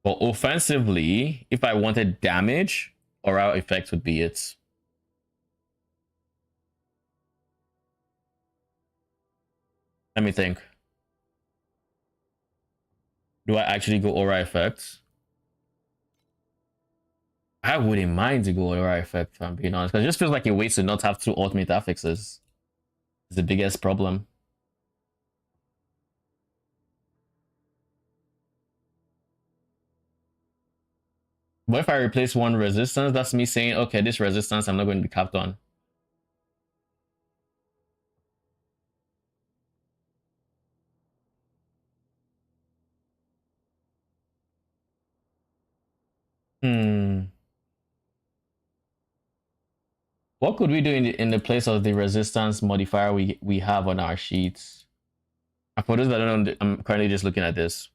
But offensively, if I wanted damage, aura effect would be it. Let me think. Do I actually go aura effect? I wouldn't mind to go aura effect, if I'm being honest, because it just feels like a waste to not have 2 ultimate affixes. It's the biggest problem. But if I replace 1 resistance, that's me saying, okay, this resistance I'm not going to be capped on. What could we do in the place of the resistance modifier we have on our sheets? For those that don't know, I'm currently just looking at this.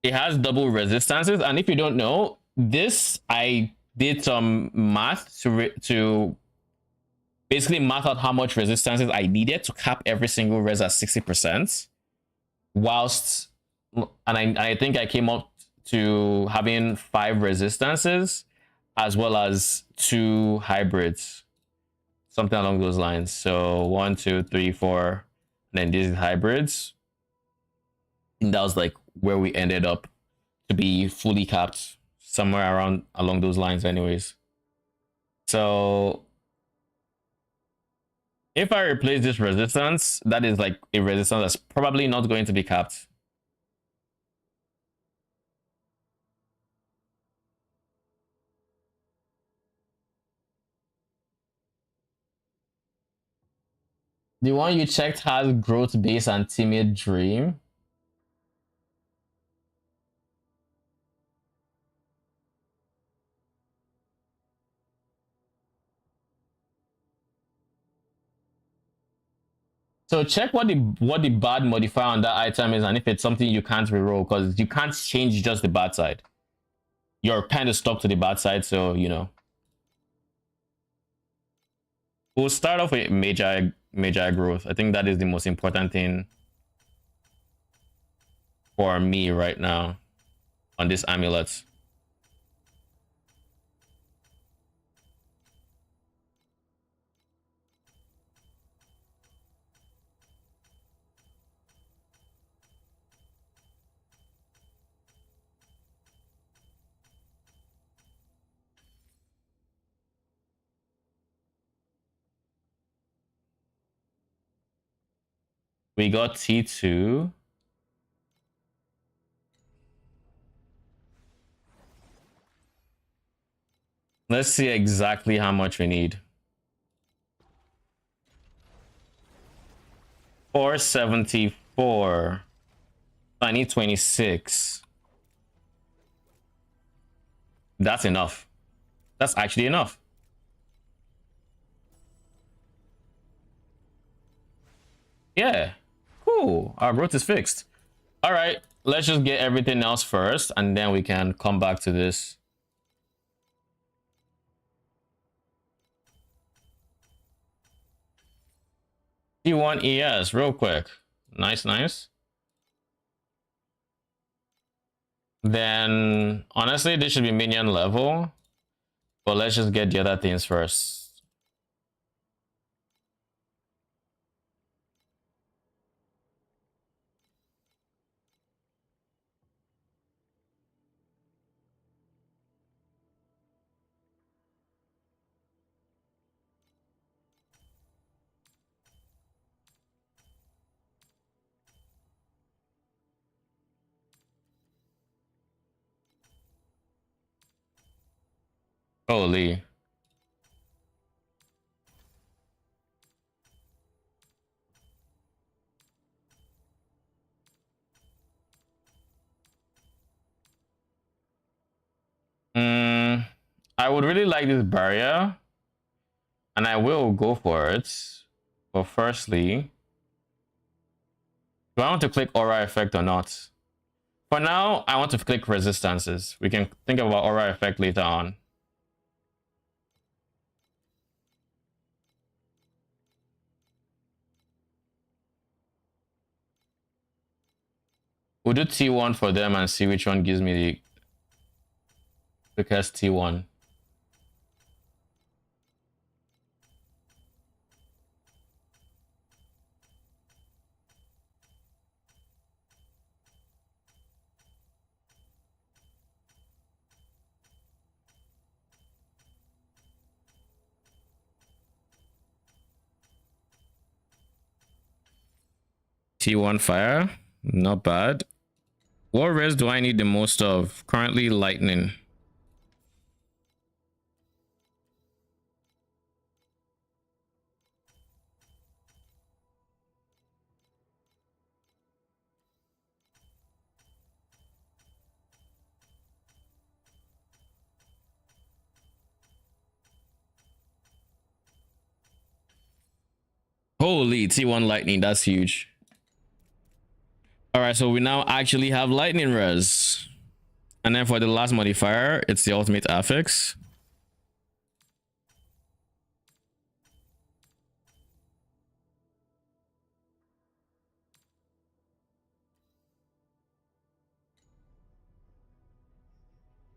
It has double resistances, and if you don't know, this I did some math to basically math out how much resistances I needed to cap every single res at 60%. Whilst, and I think I came up to having 5 resistances as well as 2 hybrids, something along those lines. So 1, 2, 3, 4, and then these hybrids. And that was like where we ended up to be fully capped, somewhere around along those lines anyways. So if I replace this resistance, that is like a resistance that's probably not going to be capped. The one you checked has growth base and timid dream. So check what the bad modifier on that item is, and if it's something you can't reroll, because you can't change just the bad side. You're kind of stuck to the bad side, so you know. We'll start off with major growth. I think that is the most important thing for me right now on this amulet. We got T2. Let's see exactly how much we need. 474. I need 26. That's enough. That's actually enough. Yeah. Cool. Our growth is fixed. All right. Let's just get everything else first, and then we can come back to this. T1 ES real quick. Nice, nice. Then honestly, this should be minion level, but let's just get the other things first. Holy. I would really like this barrier, and I will go for it. But firstly, do I want to click aura effect or not? For now, I want to click resistances. We can think about aura effect later on. We'll do T1 for them and see which one gives me the quickest T1. T1 fire, not bad. What res do I need the most of? Currently lightning. Holy, T1 lightning, that's huge. All right, so we now actually have lightning res. And then for the last modifier, it's the ultimate affix.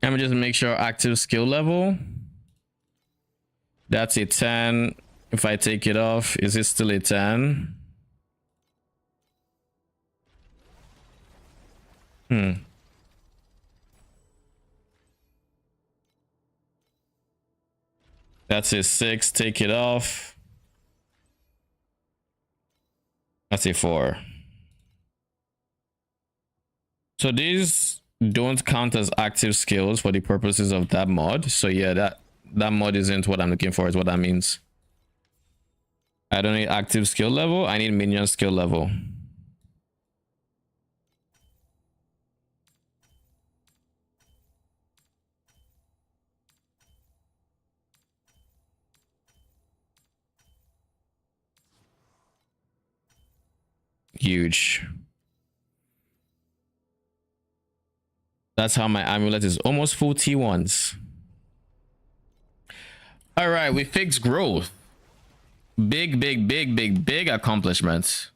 Let me just make sure active skill level. That's a 10. If I take it off, is it still a 10? Hmm. That's a 6. Take it off. That's a 4. So these don't count as active skills for the purposes of that mod. So yeah, that mod isn't what I'm looking for, is what that means. I don't need active skill level. I need minion skill level. Huge. That's how my amulet is almost full T1s. All right, we fixed growth. Big accomplishments.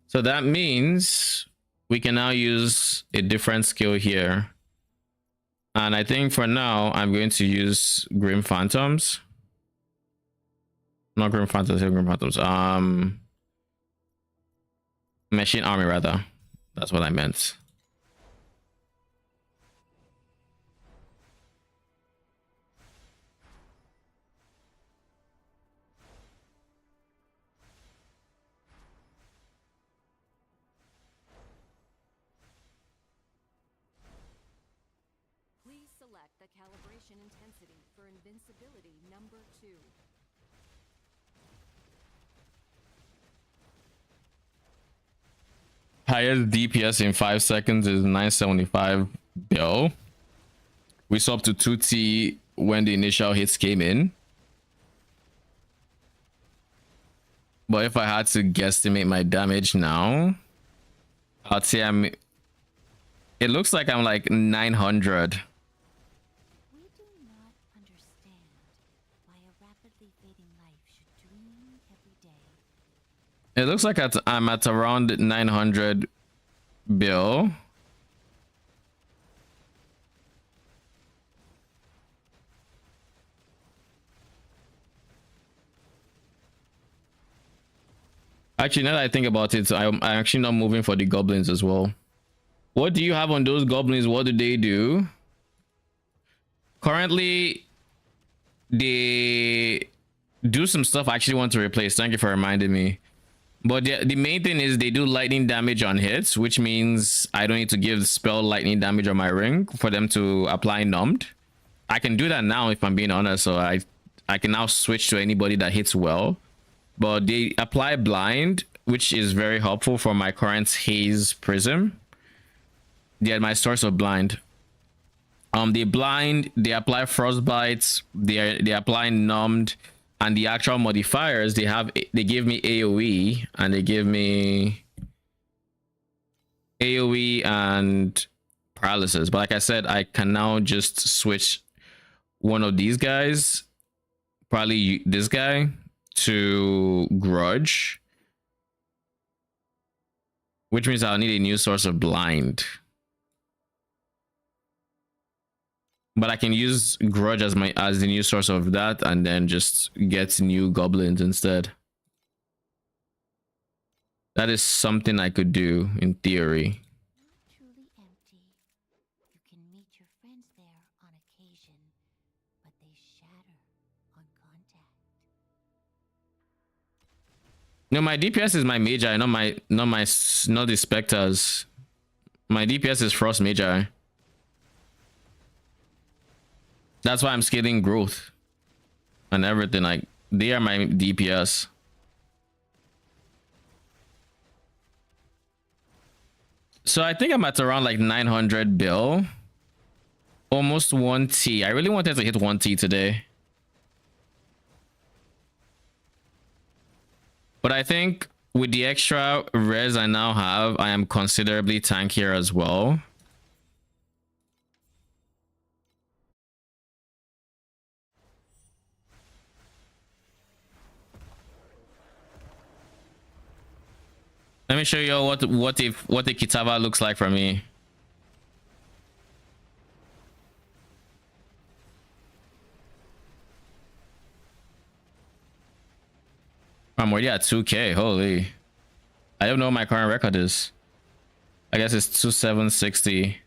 So that means we can now use a different skill here. And I think for now, I'm going to use Grim Phantoms. Not Grim Phantoms, Grim Phantoms. Machine Army, rather. That's what I meant. Please select the calibration intensity for invincibility number 2. Highest DPS in 5 seconds is 975 bill. We saw up to 2T when the initial hits came in. But if I had to guesstimate my damage now, I'd say it looks like I'm like 900. We do not understand why a rapidly fading life should dream every day. It looks like I'm at around 900 bill. Actually, now that I think about it, I'm actually not moving for the goblins as well. What do you have on those goblins? What do they do? Currently, they do some stuff I actually want to replace. Thank you for reminding me. But the main thing is they do lightning damage on hits, which means I don't need to give the spell lightning damage on my ring for them to apply numbed. I can do that now if I'm being honest, so I can now switch to anybody that hits well. But they apply blind, which is very helpful for my current haze prism. They are my source of blind. They blind, they apply frostbites, they apply numbed, and the actual modifiers they give me AoE, and they give me AoE and paralysis. But like I said, I can now just switch one of these guys, probably this guy, to grudge, which means I'll need a new source of blind. But I can use grudge as the new source of that, and then just get new goblins instead. That is something I could do in theory. Not truly empty. You can meet your friends there on occasion, but they shatter on contact. No, my DPS is my Magi, not the Spectres. My DPS is Frost Magi. That's why I'm scaling growth and everything. Like, they are my DPS. So I think I'm at around like 900 bill, almost 1T. I really wanted to hit 1T today, but I think with the extra res I now have, I am considerably tankier as well. Let me show you all what the Kitava looks like for me. I'm already at 2K. Holy. I don't know what my current record is. I guess it's 2760.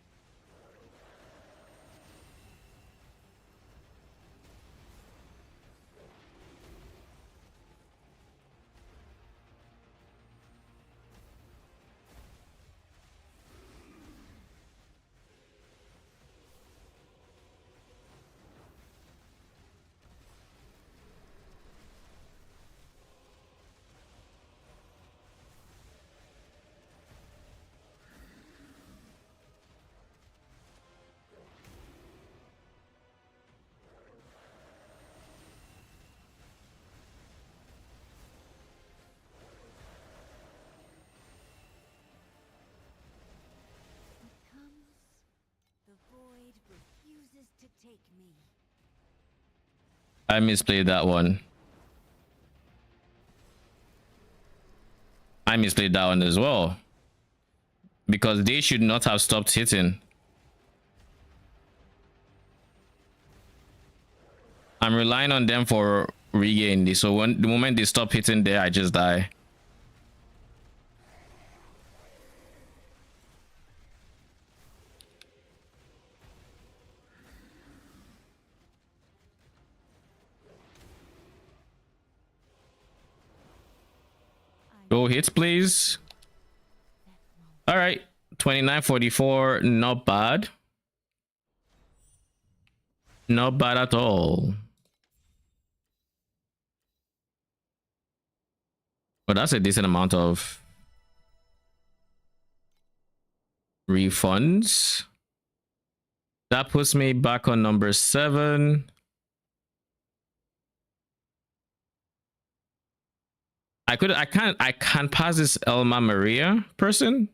The void refuses to take me. I misplayed that one. I misplayed that one as well. Because they should not have stopped hitting. I'm relying on them for regain. So when the moment they stop hitting there, I just die. Go hits, please. All right, 2944, not bad. Not bad at all. But that's a decent amount of refunds. That puts me back on number 7. I can't pass this Elma Maria person,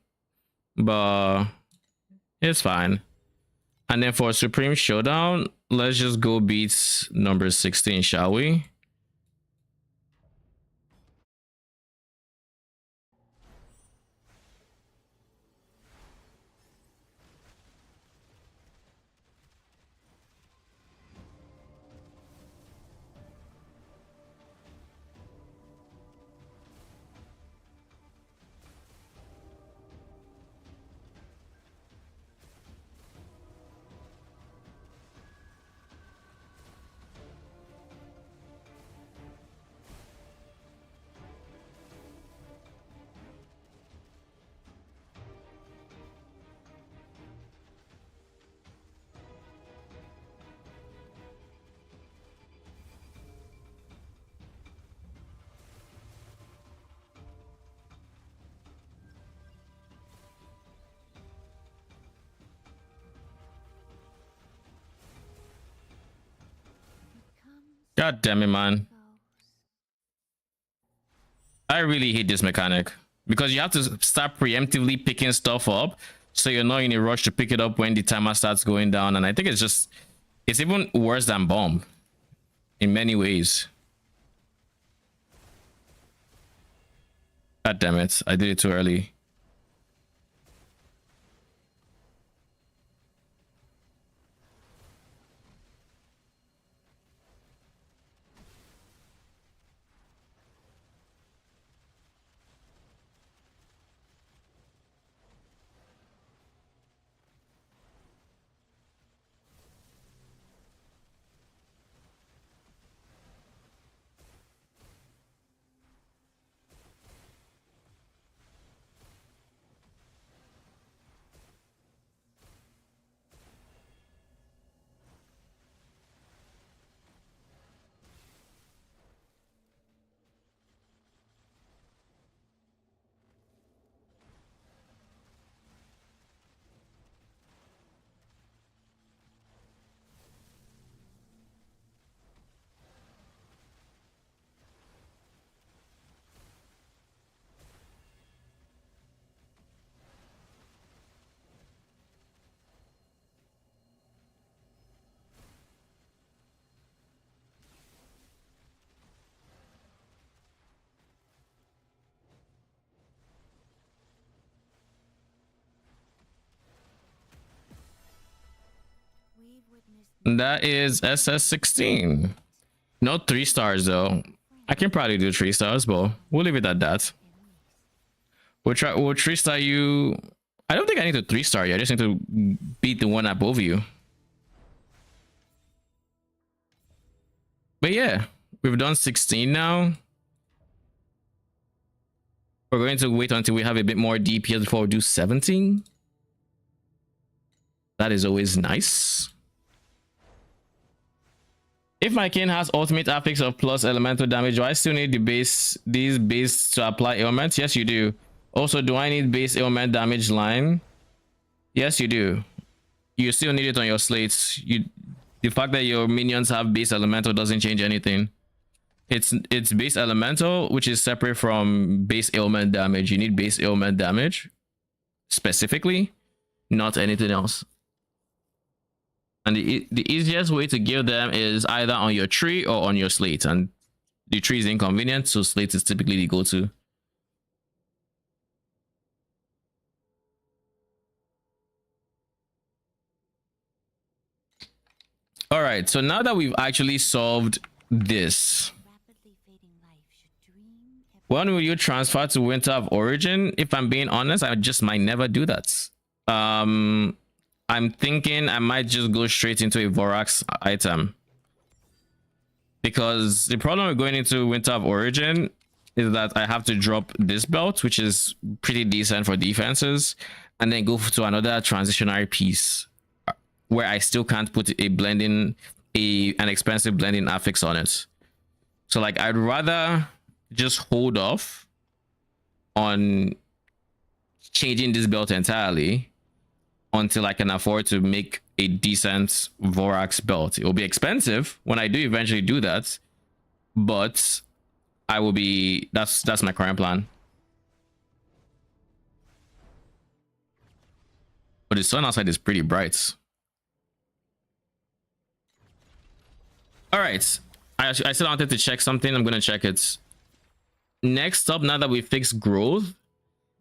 but it's fine. And then for Supreme Showdown, let's just go beat number 16, shall we? God damn it, man. I really hate this mechanic because you have to start preemptively picking stuff up so you're not in a rush to pick it up when the timer starts going down. And I think it's even worse than bomb in many ways. God damn it, I did it too early. That is SS16. Not 3 stars though. I can probably do 3 stars, but we'll leave it at that. We'll 3-star you I don't think I need to 3-star you. I just need to beat the one above you. But yeah, we've done 16 now. We're going to wait until we have a bit more DPS before we do 17. That is always nice. If my king has ultimate affix of plus elemental damage, do I still need these base to apply ailments? Yes, you do. Also, do I need base ailment damage line? Yes, you do. You still need it on your slates. The fact that your minions have base elemental doesn't change anything. It's base elemental, which is separate from base ailment damage. You need base ailment damage specifically, not anything else. And the easiest way to give them is either on your tree or on your slate. And the tree is inconvenient, so slate is typically the go-to. All right, so now that we've actually solved this, when will you transfer to Winter of Origin? If I'm being honest, I just might never do that. I'm thinking I might just go straight into a Vorax item, because the problem with going into Winter of Origin is that I have to drop this belt, which is pretty decent for defenses, and then go to another transitionary piece where I still can't put an expensive blending affix on it. So like, I'd rather just hold off on changing this belt entirely until I can afford to make a decent Vorax belt. It will be expensive when I do eventually do that, but I will be, that's my current plan. But the sun outside is pretty bright. All right, I still wanted to check something. I'm gonna check it. Next up, now that we fixed growth,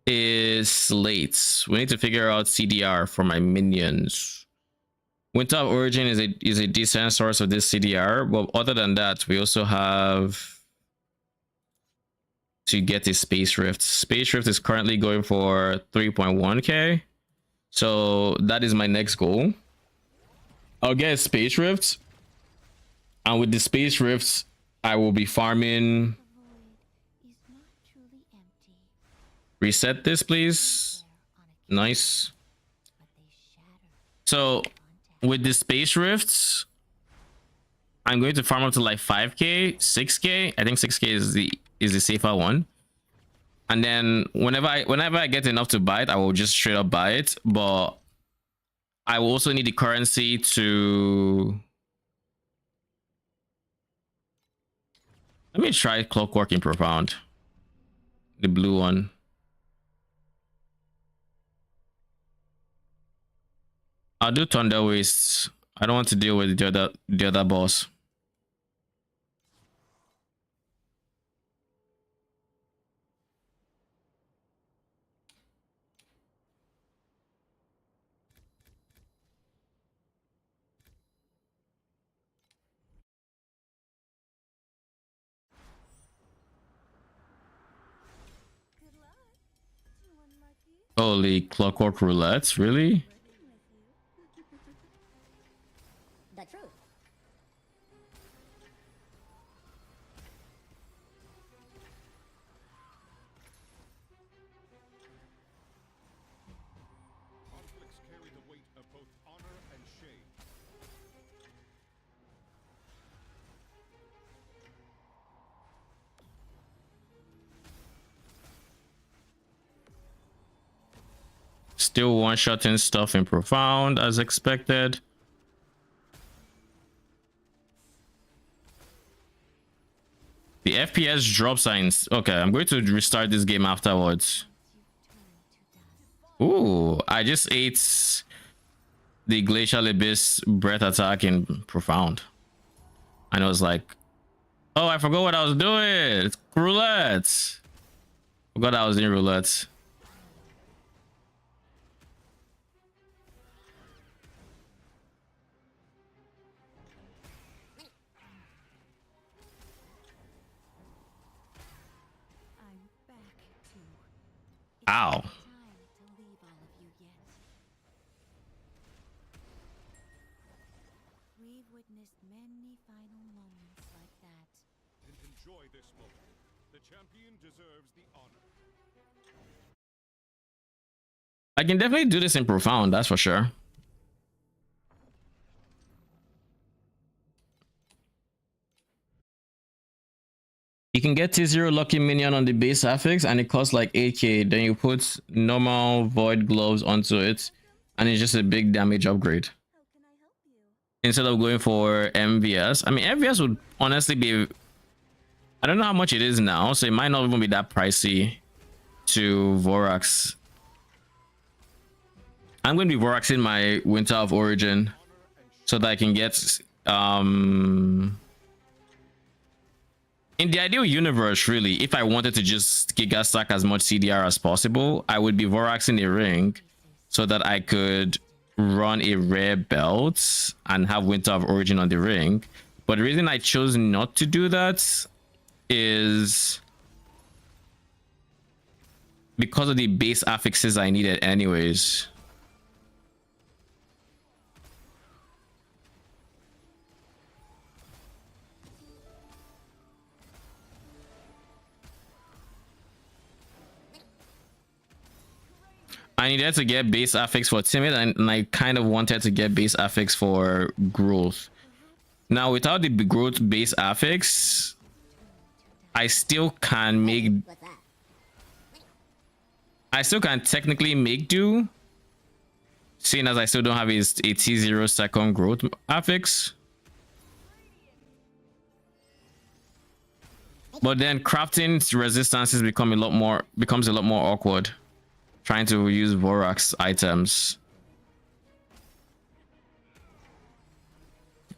is slates. We need to figure out CDR for my minions. Winter of Origin is a decent source of this CDR, but other than that, we also have to get a Space Rift. Space Rift is currently going for 3.1k, so that is my next goal. I'll get a Space Rift, and with the Space Rifts, I will be farming. Reset this, please. Nice. So with the Space Rifts, I'm going to farm up to like 5k, 6k. I think 6k is the safer one. And then whenever I get enough to buy it, I will just straight up buy it. But I will also need the currency to... Let me try Clockwork in Profound. The blue one. I'll do Thunder Wastes. I don't want to deal with the other boss. Good luck. Too unlucky. Holy Clockwork Roulette, really? The truth. Conflicts carry the weight of both honor and shame. Still one-shotting stuff in Profound as expected. The FPS drop signs. Okay, I'm going to restart this game afterwards. Ooh, I just ate the Glacial Abyss breath attack in Profound. And I was like, oh, I forgot what I was doing. It's roulette. Forgot I was in roulette. I'm back to. Ow. Time to leave all of you witnessed many final moments like that. And enjoy this moment. The champion deserves the honor. I can definitely do this in profound, that's for sure. You can get T0 lucky minion on the base affix and it costs like 8k. Then you put normal void gloves onto it and it's just a big damage upgrade. How can I help you? Instead of going for MVS. I mean, MVS would honestly be, I don't know how much it is now, so it might not even be that pricey to Vorax. I'm going to be Voraxing my Winter of Origin so that I can get in the ideal universe, really, if I wanted to just giga stack as much CDR as possible, I would be Voraxing a ring so that I could run a rare belt and have Winter of Origin on the ring. But the reason I chose not to do that is because of the base affixes I needed anyways. I needed to get base affix for timid and I kind of wanted to get base affix for growth. Now without the growth base affix, I still can make, What's that? I still can technically make do, seeing as I still don't have a T0 second growth affix. But then crafting resistances becomes a lot more awkward trying to use Vorax items.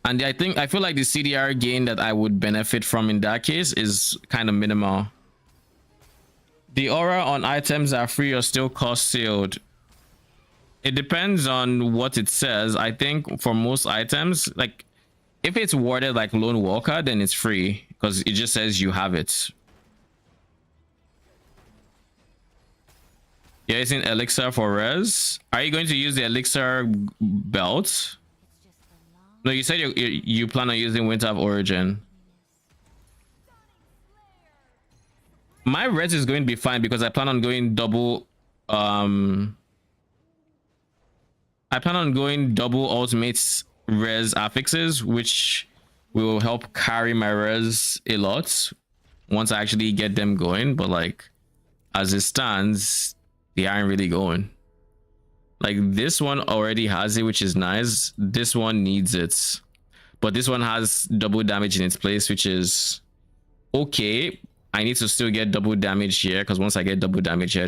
And I feel like the CDR gain that I would benefit from in that case is kind of minimal. The aura on items that are free or still cost sealed. It depends on what it says. I think for most items, like if it's worded like Lone Walker, then it's free because it just says you have it. You're using elixir for res. Are you going to use the elixir belt? No, you said you plan on using Winter of Origin. My res is going to be fine because I plan on going double I plan on going double ultimates res affixes, which will help carry my res a lot once I actually get them going. But like as it stands, they aren't really going. Like this one already has it, which is nice. This one needs it, but this one has double damage in its place, which is okay. I need to still get double damage here because once I get double damage here,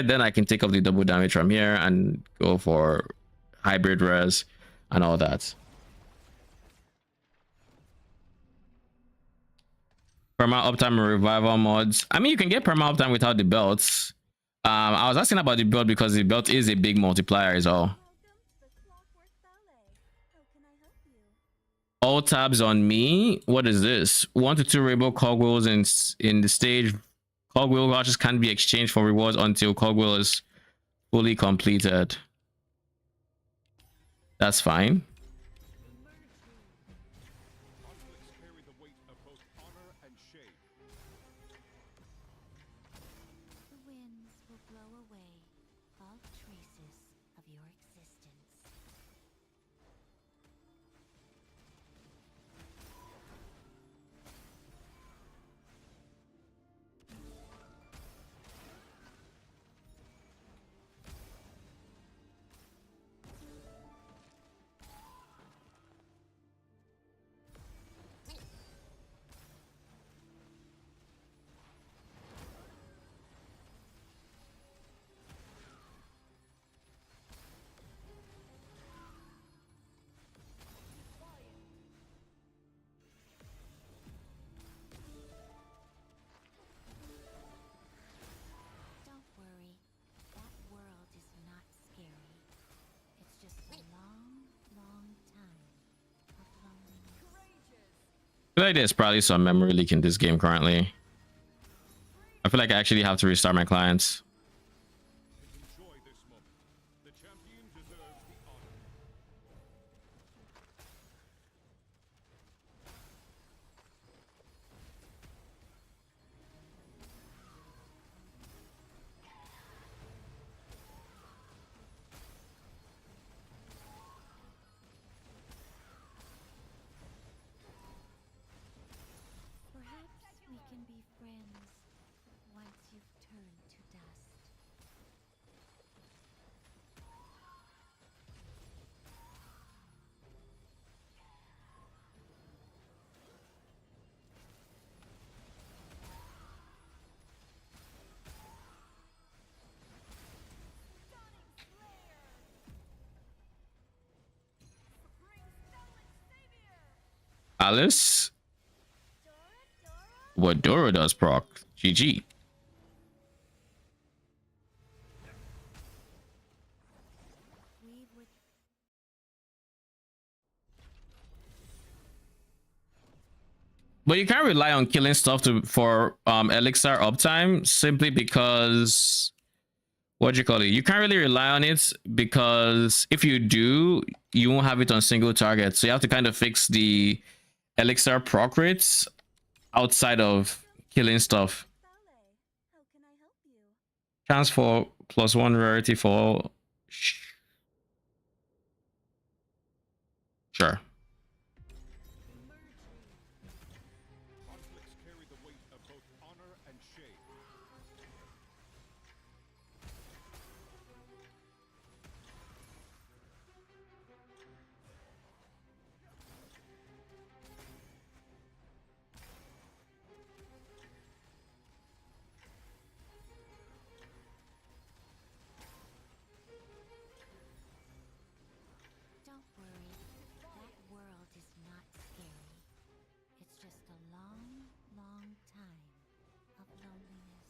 then I can take off the double damage from here and go for hybrid res and all that. Perma uptime and revival mods. I mean, you can get perma uptime without the belts. I was asking about the belt because the belt is a big multiplier as well. Welcome to the Clockwork Ballet. How can I help you? All tabs on me. What is this? 1 to 2 rainbow cogwheels in the stage. Cogwheel vouchers can be exchanged for rewards until cogwheel is fully completed. That's fine. Conflicts carry the weight of both honor and shame. The winds will blow away all traces of your existence. Don't worry, that world is not scary. It's just a long, long time of loneliness. I feel like there's probably some memory leak in this game currently. I feel like I actually have to restart my clients. Enjoy this moment. The champion deserves the honor. Alice. What Dora does proc. GG. We would But you can't rely on killing stuff for elixir uptime simply because what do you call it? You can't really rely on it because if you do, you won't have it on single target. So you have to kind of fix the elixir proc rates outside of killing stuff. Ballet. How can I help you? Chance for +1 rarity for all. Sure. Conflicts carry the weight of both honor and shame. Don't worry. That world is not scary. It's just a long, long time of loneliness.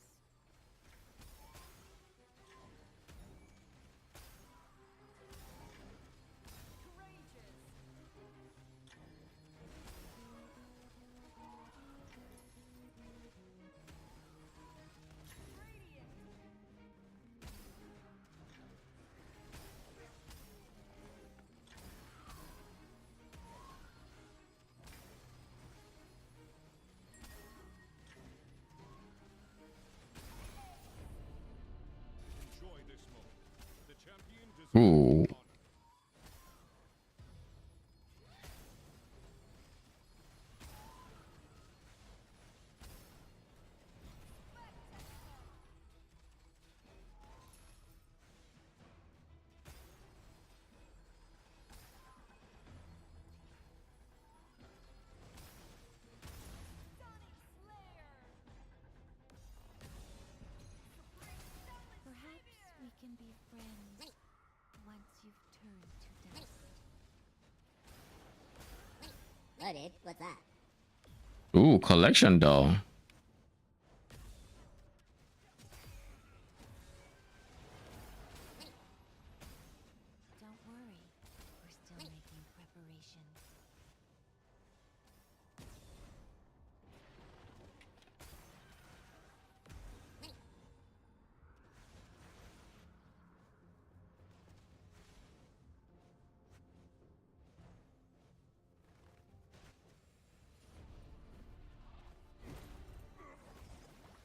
Enjoy this moment. The champion deserves Ooh. honor. Perhaps we can be friends once you've turned to dust. Loaded. What's that? Ooh, collection doll. Don't worry. We're still making preparations.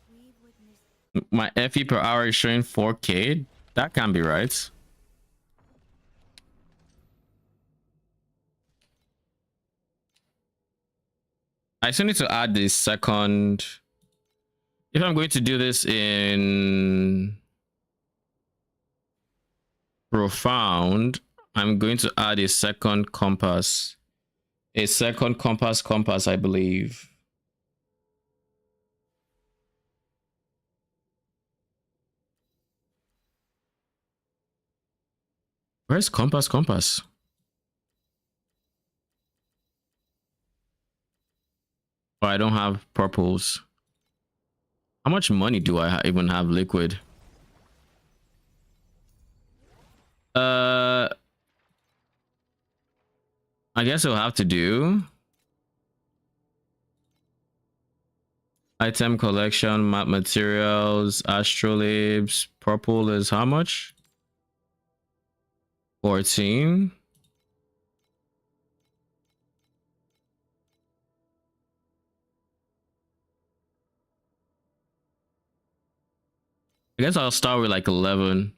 We've witnessed My FE per hour is showing 4K. That can't be right. I still need to add the second. If I'm going to do this in profound, I'm going to add a second compass. A second compass, I believe. Where's compass? Oh, I don't have purples. How much money do I even have liquid? I guess I'll have to do item collection, map materials, astrolabes. Purple is how much? 14. I guess I'll start with like 11.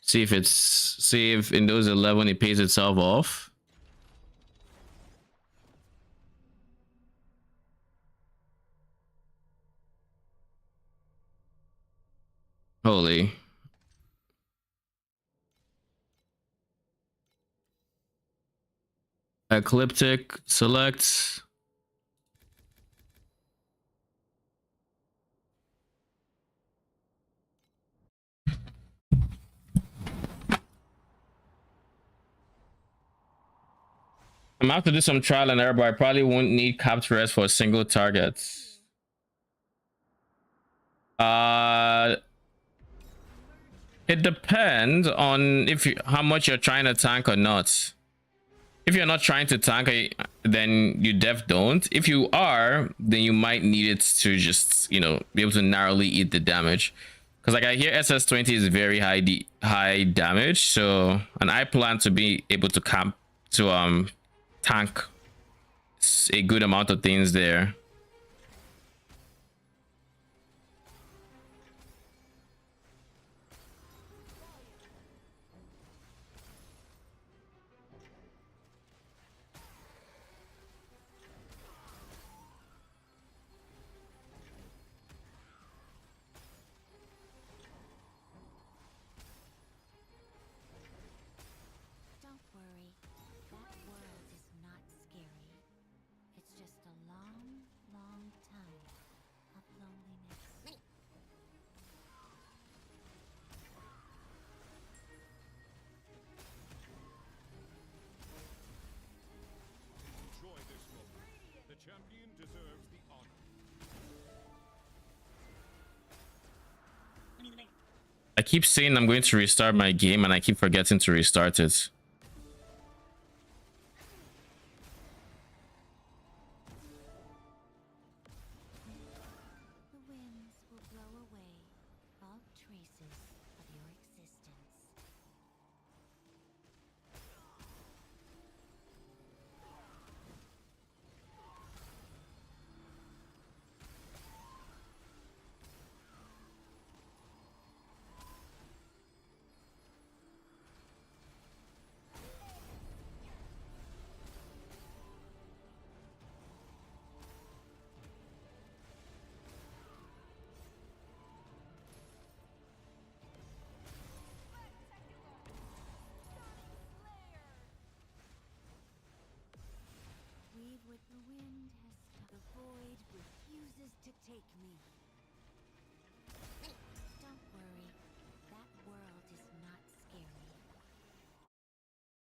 See if in those 11 it pays itself off. Holy. Ecliptic select. I'm gonna have to do some trial and error, but I probably won't need capped rest for a single target. It depends on how much you're trying to tank or not. If you're not trying to tank, then you don't. If you are, then you might need it to just, you know, be able to narrowly eat the damage. Because like I hear SS20 is very high damage, so and I plan to be able to tank a good amount of things there. Don't worry, that world is not scary. It's just a long, long time of loneliness. Enjoy this moment. The champion deserves the honor. I keep saying I'm going to restart my game and I keep forgetting to restart it. The winds will blow away all traces of your existence. Weave what the wind has stopped. The void refuses to take me. Don't worry, that world is not scary.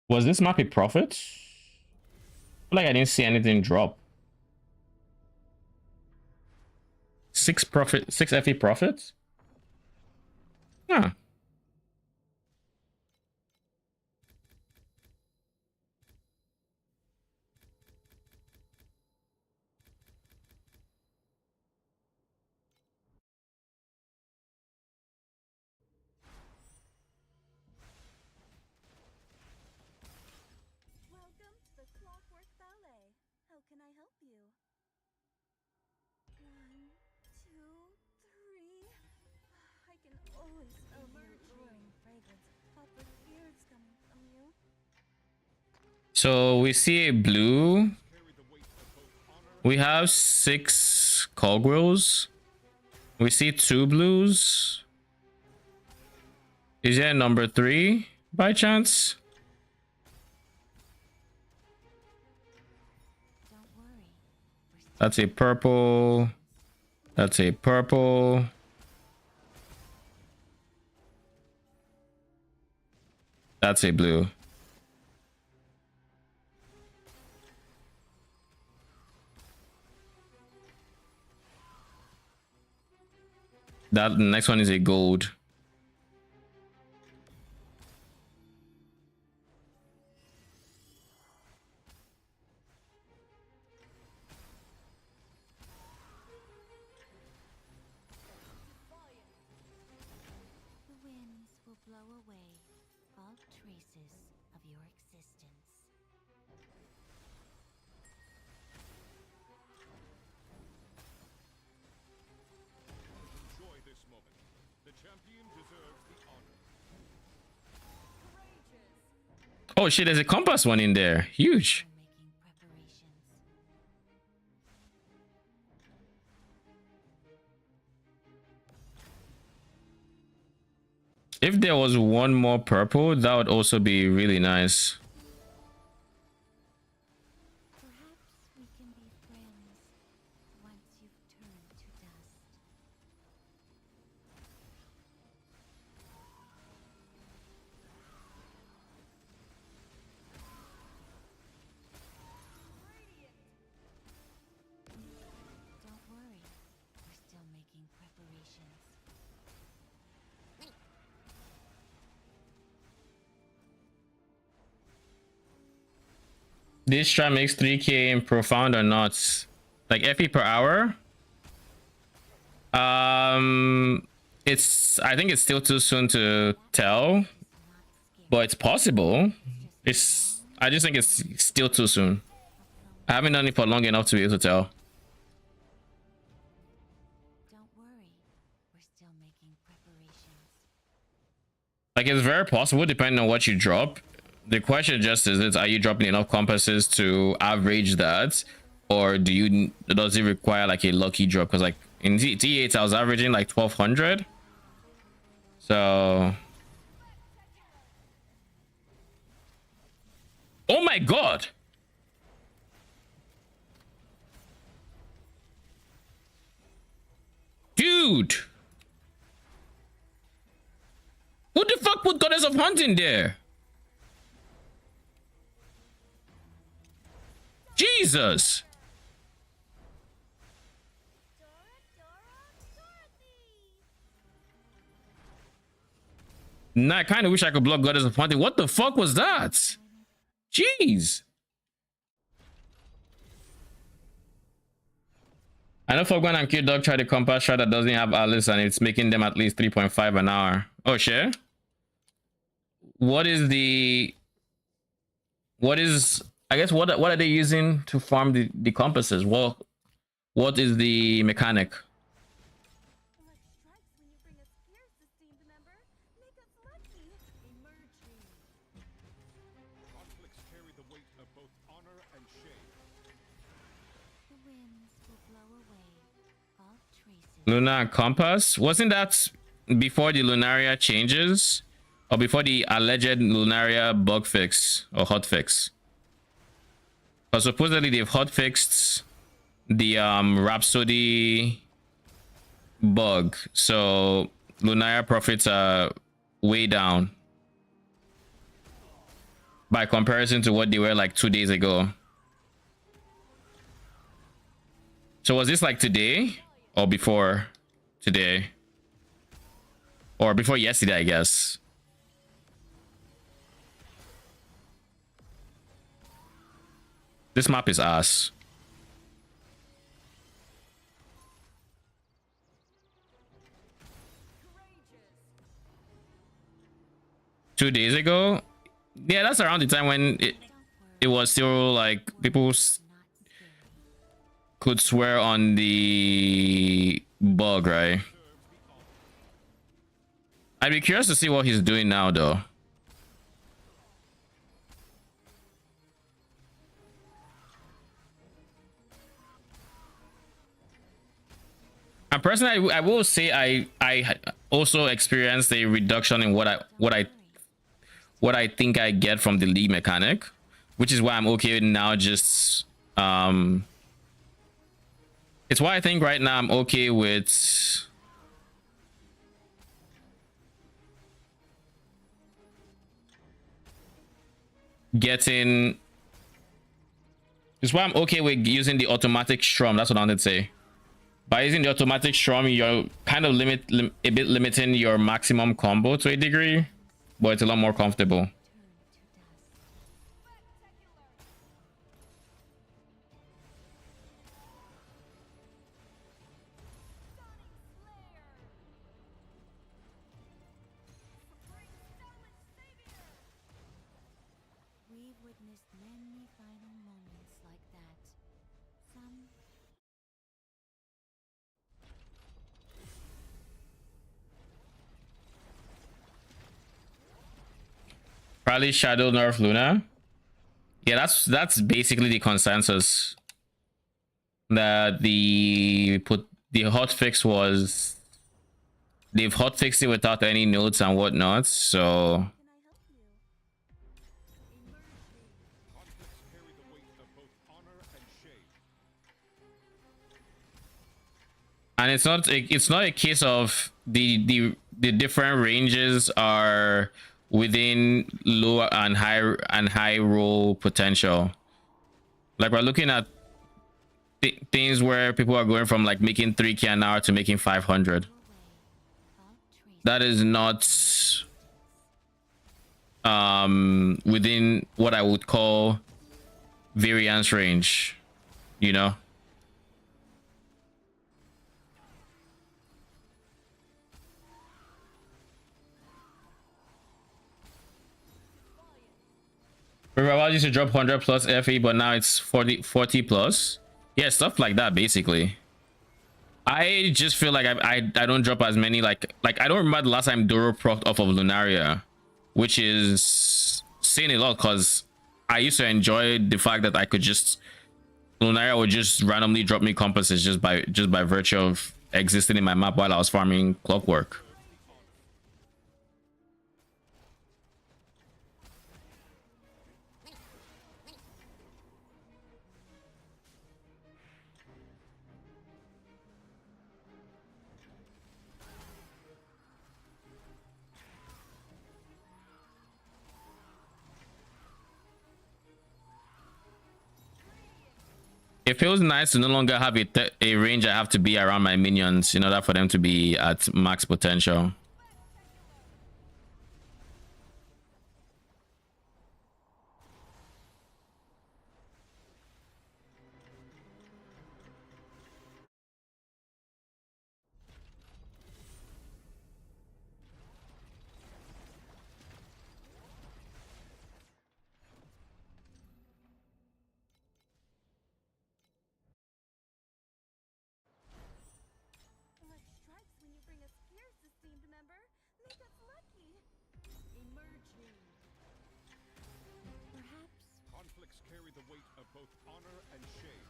Was this map a profit? I feel like I didn't see anything drop. 6 FE profits? Huh. Welcome to the Clockwork Ballet. How can I help you? 1, 2, 3. I can always smell your roaring fragrance. Copper beards coming from you. So we see a blue. We have 6 cogwheels. We see 2 blues. Is there a number 3 by chance? Don't worry, That's a purple. That's a purple. That's a blue. That next one is a gold. the winds will blow away all traces of your existence. Enjoy this moment. The champion deserves the honor. Oh shit, there's a compass one in there. Huge. We're making preparations. If there was one more purple, that would also be really nice. Perhaps we can be friends once you've turned to dust. This strat makes 3k in profound or not? Like FP per hour? It's, I think it's still too soon to tell, but it's possible. It's, I just think it's still too soon. I haven't done it for long enough to be able to tell. Don't worry, we're still making preparations. Like, it's very possible depending on what you drop. The question just is, are you dropping enough compasses to average that, or does it require like a lucky drop? Because like in T8 I was averaging like 1200, so oh my god, dude, who the fuck put Goddess of Hunting there? Jesus. Nah, I kind of wish I could block Goddess of Hunting. What the fuck was that? Jeez. I know Fogwan and Q-Dog tried the compass shot that doesn't have Alice and it's making them at least 3.5 an hour. Oh, shit. What is, I guess, what are they using to farm the compasses? What is the mechanic? What strikes when you bring us here, esteemed member? Make us lucky. Emerging. Conflicts carry the weight of both honor and shame. The winds will blow away all traces. Lunar compass? Wasn't that before the Lunaria changes? Or before the alleged Lunaria bug fix or hot fix? But supposedly they've hot fixed the Rhapsody bug, so Lunaria profits are way down by comparison to what they were like 2 days ago. So was this like today or before today? Or before yesterday, I guess. This map is ass. Courageous. 2 days ago? Yeah, that's around the time when it was still like people could swear on the bug, right? I'd be curious to see what he's doing now though. And personally, I will say I also experienced a reduction in what I think I get from the league mechanic, which is why I'm okay with now just it's why I think right now I'm okay with getting, it's why I'm okay with using the automatic strum. That's what I wanted to say. By using the automatic strum, you're kind of a bit limiting your maximum combo to a degree, but it's a lot more comfortable. We've witnessed many final moments like that. Some Probably Shadow nerf Luna. Yeah, that's basically the consensus. That the hotfix was, they've hotfixed it without any notes and whatnot. So Can I help you? Emerging. Conflicts carry the weight of both honor and shame. and it's not a case of the different ranges are within low and high roll potential. Like we're looking at things where people are going from like making 3k an hour to making 500. That is not within what I would call variance range, you know. Remember, I used to drop 100 plus FE, but now it's 40 plus. Yeah, stuff like that, basically. I just feel like I don't drop as many, like I don't remember the last time Doro procced off of Lunaria, which is saying a lot because I used to enjoy the fact that I could just, Lunaria would just randomly drop me compasses just by virtue of existing in my map while I was farming Clockwork. It feels nice to no longer have a range I have to be around my minions in order for them to be at max potential. Luck strikes when you bring us fierce, esteemed member. Make us lucky. Emerging. Perhaps Conflicts carry the weight of both honor and shame.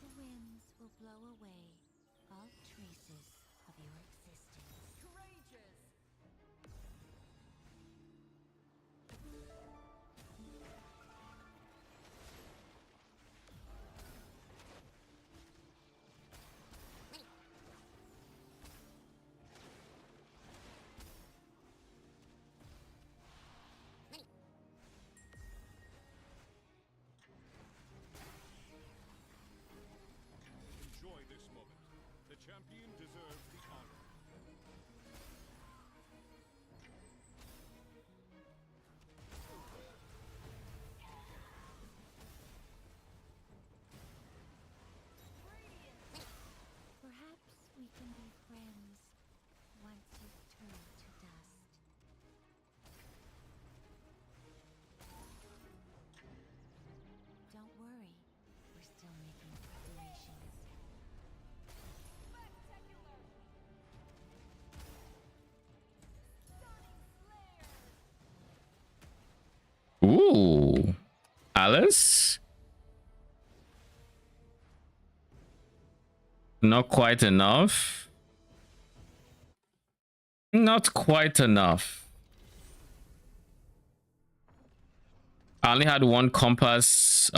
the winds will blow away all traces of your existence. Courageous. Enjoy this moment. The champion deserves the honor. Perhaps we can be friends once you've turned to dust. Don't worry, we're still making preparations. Spectacular. Stunning Slayer. Ooh, Alice. Not quite enough. Not quite enough. I only had one compass.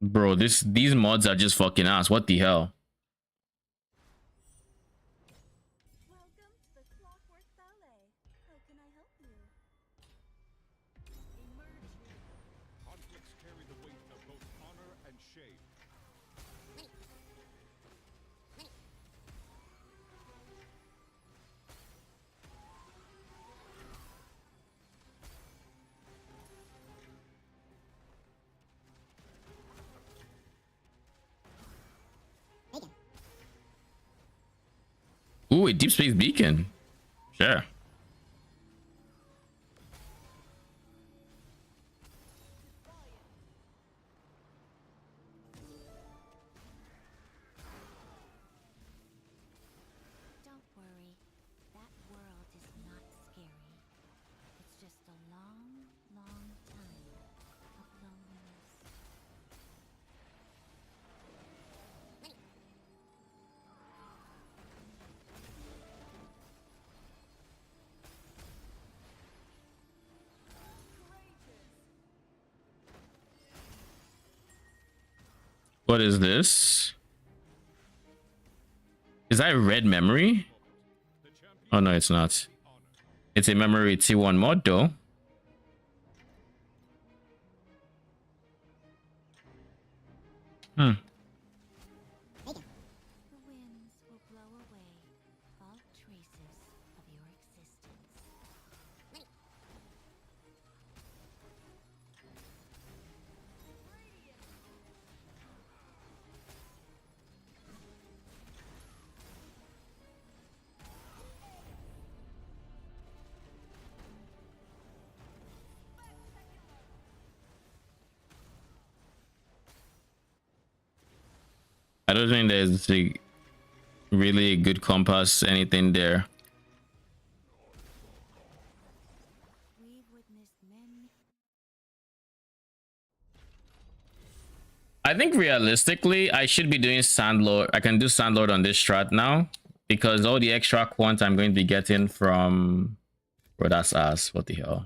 Bro, these mods are just fucking ass. What the hell? Welcome to the Clockwork Ballet. How can I help you? Emerging. Conflicts carry the weight of both honor and shame. Ooh, a deep space beacon. Sure. Don't worry, that world is not scary. It's just a long, long time of loneliness. What is this? Is that a red memory? Oh no, it's not. It's a memory T1 mod though. Hmm. The winds will blow away all traces of your existence. I don't think there's a really good compass, anything there. We've witnessed many. I think realistically, I should be doing Sandlord. I can do Sandlord on this strat now because all the extra quant I'm going to be getting from... Bro, that's ass. What the hell?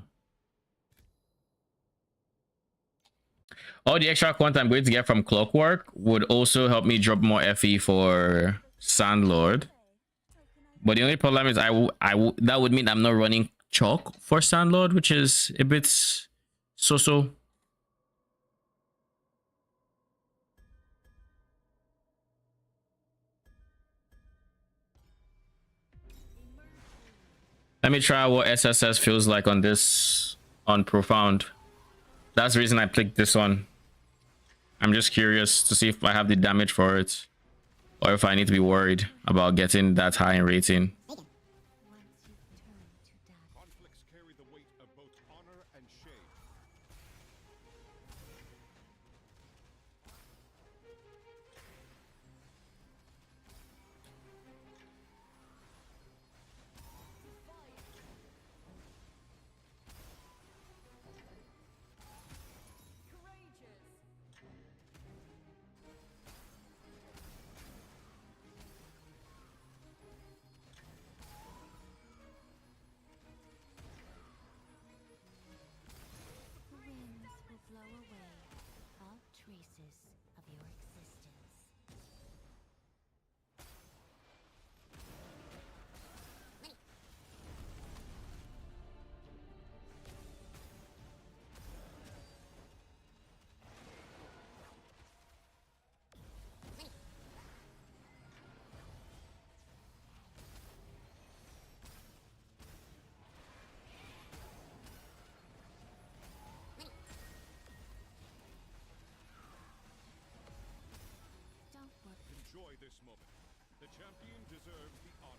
All the extra quant I'm going to get from Clockwork would also help me drop more FE for Sandlord. But the only problem is that would mean I'm not running Chalk for Sandlord, which is a bit so-so. Let me try what SSS feels like on this, on Profound. That's the reason I clicked this one. I'm just curious to see if I have the damage for it, or if I need to be worried about getting that high in rating. Once you turn to dark, Conflicts carry the weight of both honor and shame. the winds will blow away all traces of your existence. Don't worry. Enjoy this moment. The champion deserves the honor.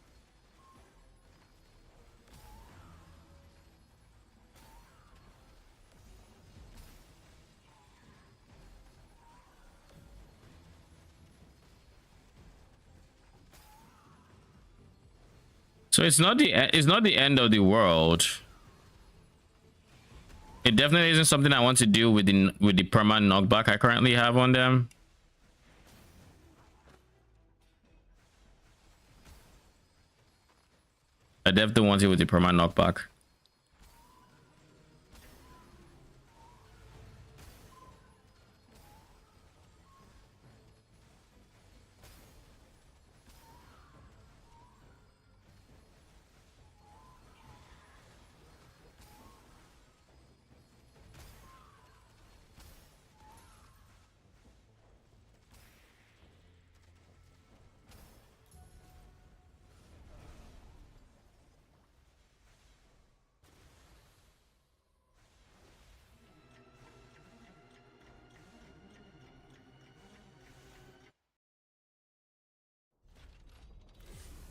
So it's not the end of the world. It definitely isn't something I want to do with the permanent knockback I currently have on them. I definitely want it with the permanent knockback.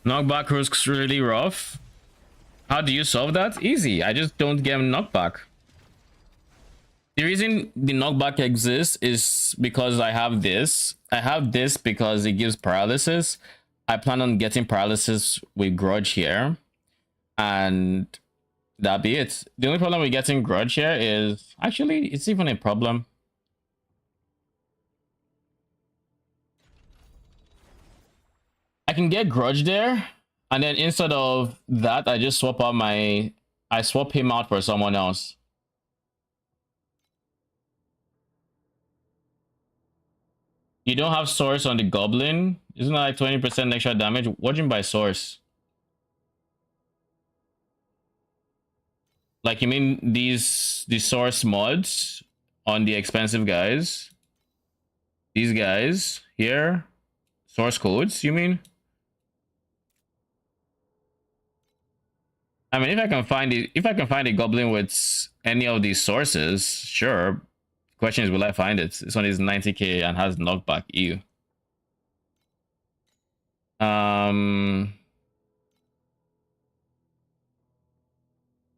Knockback looks really rough. How do you solve that? Easy. I just don't get knockback. The reason the knockback exists is because I have this. I have this because it gives paralysis. I plan on getting paralysis with Grudge here. And that'd be it. The only problem with getting Grudge here is... Actually, it's even a problem. I can get Grudge there, and then instead of that, I just swap out I swap him out for someone else. You don't have source on the goblin? Isn't that like 20% extra damage? What do you mean by source? Like you mean the source mods on the expensive guys? These guys here? Source codes, you mean? I mean, if I can find a goblin with any of these sources, sure. Question is, will I find it? This one is 90k and has knockback. Ew. I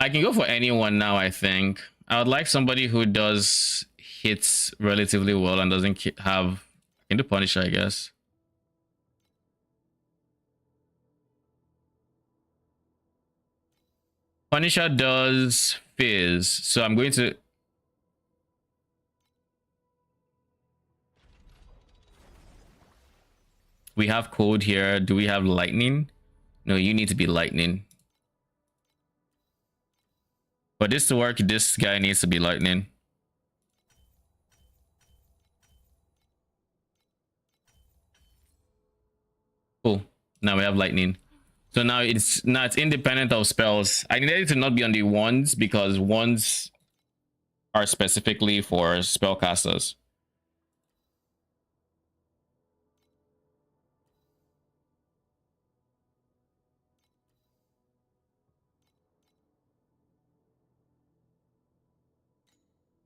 can go for anyone now, I think. I would like somebody who does hits relatively well and doesn't have... I can do Punisher, I guess. Punisher does Fizz, so I'm going to... We have Code here. Do we have Lightning? No, you need to be Lightning. For this to work, this guy needs to be Lightning. Cool. Now we have Lightning. So now it's independent of spells. I needed it to not be on the wands because wands are specifically for spellcasters.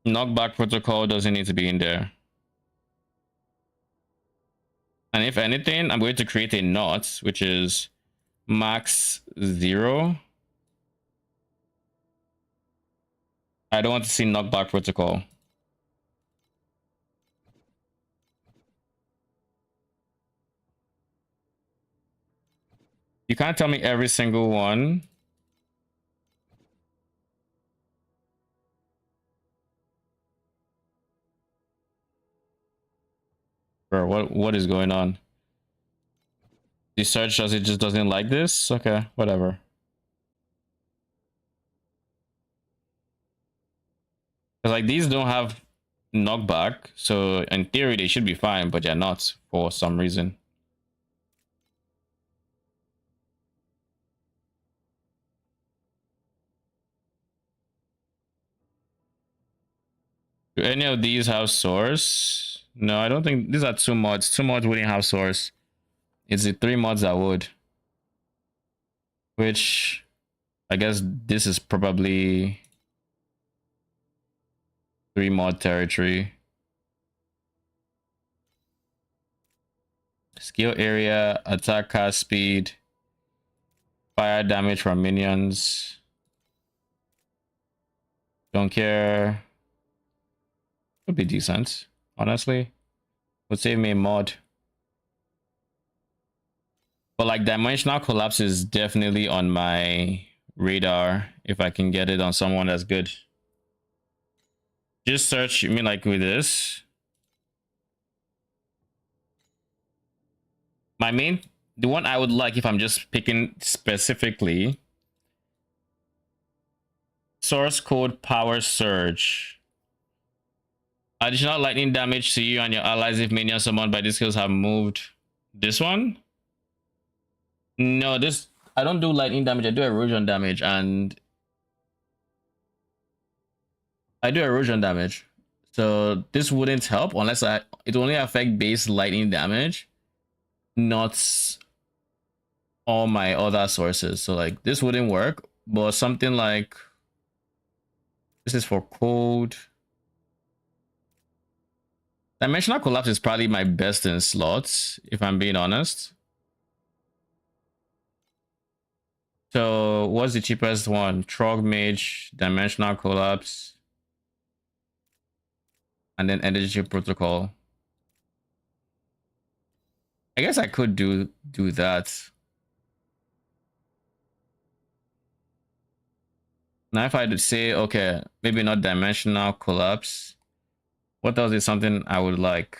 Knockback protocol doesn't need to be in there. And if anything, I'm going to create a knot, which is max 0. I don't want to see knockback protocol. You can't tell me every single one. Bro, what is going on? The search just doesn't like this? Okay, whatever. Because like these don't have knockback, so in theory they should be fine, but they're not for some reason. Do any of these have source? No, I don't think these are 2 mods. 2 mods wouldn't have source. It's the 3 mods that would. Which I guess this is probably 3 mod territory. Skill area, attack cast speed, fire damage from minions. Don't care. Would be decent, honestly. Would save me a mod. But like dimensional collapse is definitely on my radar if I can get it on someone that's good. Just search, you mean like with this? My main, the one I would like if I'm just picking specifically, source code power surge. Additional lightning damage to you and your allies if minions summoned by these skills have moved. This one? No, this, I don't do lightning damage, I do erosion damage, and I do erosion damage. So this wouldn't help unless it only affect base lightning damage, not all my other sources. So like this wouldn't work, but something like this is for cold. Dimensional collapse is probably my best in slots, if I'm being honest. So what's the cheapest one? Trog Mage, Dimensional Collapse, and then Energy Protocol. I guess I could do that. Now if I did say, okay, maybe not Dimensional Collapse, what else is something I would like?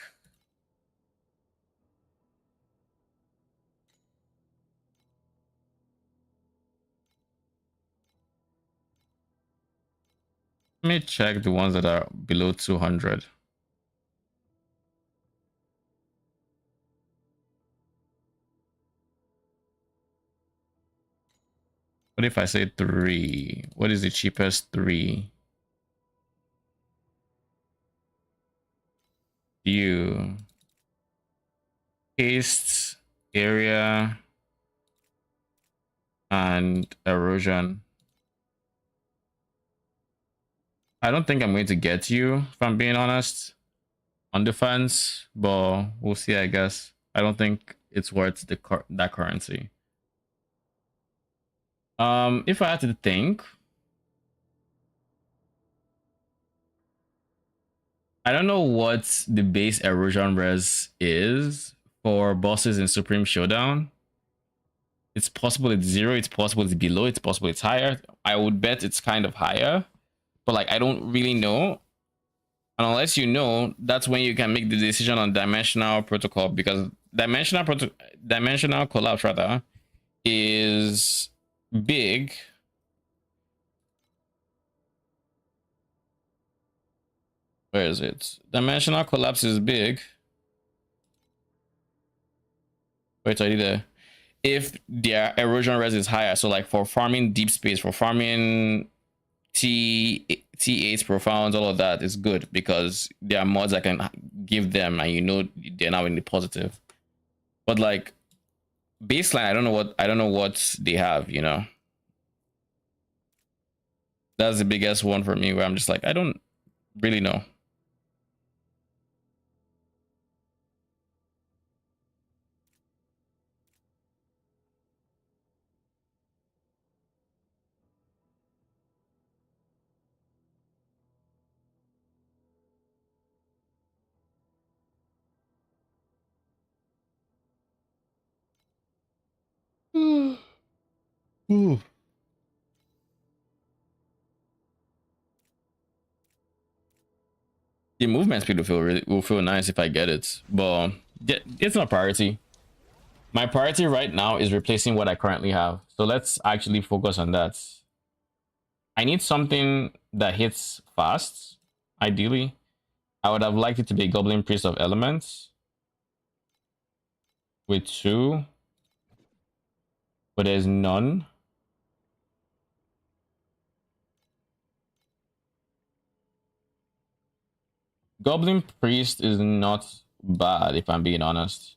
Let me check the ones that are below 200. What if I say 3? What is the cheapest 3? View. Haste, area, and erosion. I don't think I'm going to get you, if I'm being honest, on defense, but we'll see, I guess. I don't think it's worth that currency. If I had to think, I don't know what the base erosion res is for bosses in Supreme Showdown. It's possible it's 0, it's possible it's below, it's possible it's higher. I would bet it's kind of higher, but like I don't really know. And unless you know, that's when you can make the decision on dimensional protocol, because dimensional collapse rather is big. Where is it? Dimensional collapse is big. Wait, are you there? If their erosion res is higher, so like for farming deep space, for farming T8 profounds, all of that is good because there are mods I can give them, and you know they're now in the positive. But like baseline, I don't know what they have, you know. That's the biggest one for me, where I'm just like, I don't really know. Ooh. The movement speed will feel nice if I get it, but it's not priority. My priority right now is replacing what I currently have. So let's actually focus on that. I need something that hits fast, ideally. I would have liked it to be Goblin Priest of Elements with 2, but there's none. Goblin Priest is not bad, if I'm being honest.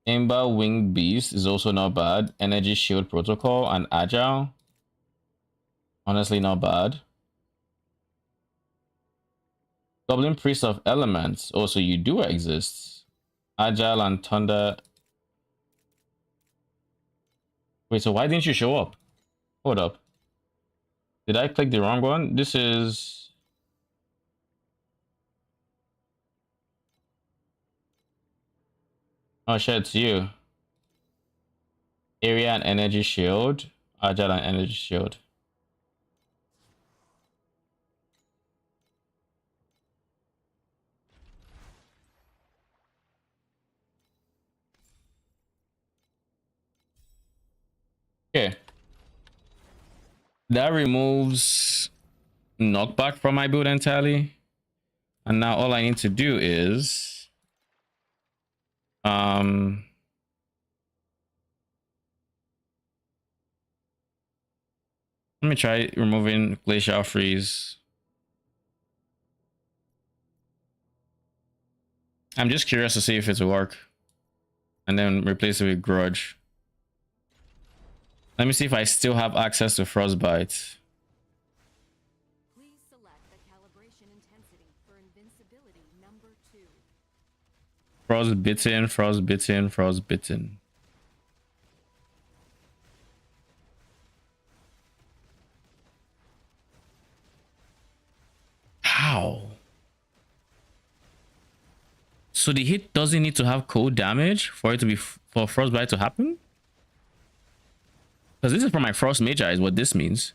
Ember Winged Beast is also not bad. Energy Shield Protocol and Agile. Honestly, not bad. Goblin Priest of Elements. Also, you do exist. Agile and Thunder. Wait, so why didn't you show up? Hold up. Did I click the wrong one? This is... Oh shit, it's you. Area and Energy Shield. Agile and Energy Shield. Okay. That removes knockback from my build entirely. And now all I need to do is let me try removing Glacial Freeze. I'm just curious to see if it's work. And then replace it with Grudge. Let me see if I still have access to Frostbite. Please select the calibration intensity for invincibility number 2. Frostbitten, frostbitten, frostbitten. How? So the hit doesn't need to have cold damage for it to be for Frostbite to happen? Because this is for my Frost Magi is what this means.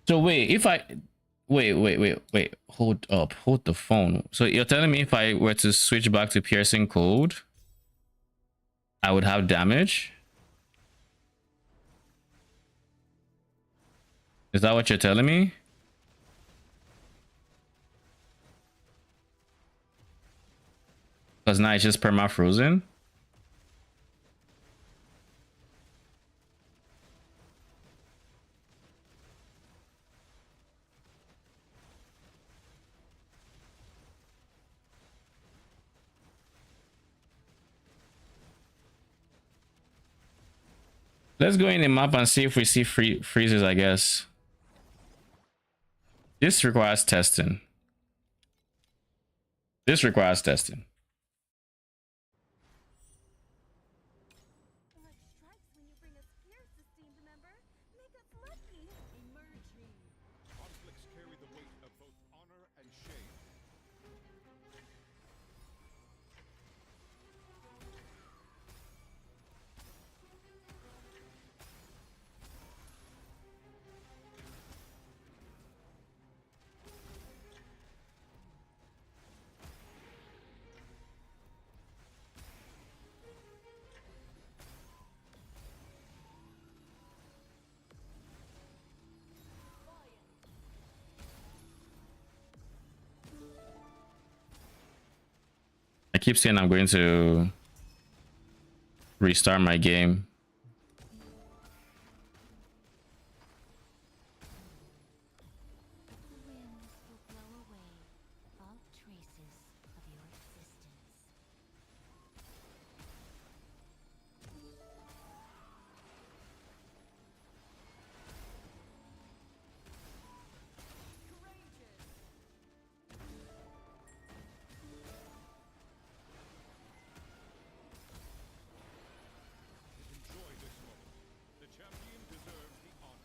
So wait, if I wait, hold up, hold the phone. So you're telling me if I were to switch back to Piercing Cold, I would have damage? Is that what you're telling me? Because now it's just perma frozen. Let's go in the map and see if we see freezes, I guess. This requires testing. This requires testing. Luck strikes when you bring us here, esteemed member. Make us lucky. Emerging. Conflicts carry the weight of both honor and shame. I keep saying I'm going to restart my game. The winds will blow away all traces of your existence. Enjoy this moment. The champion deserves the honor.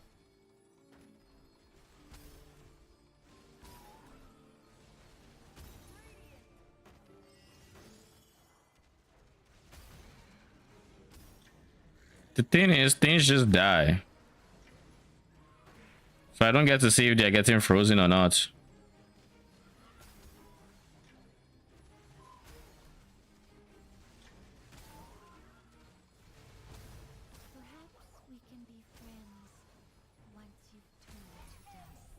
The thing is, things just die. So I don't get to see if they're getting frozen or not. Perhaps we can be friends once you've turned to dust.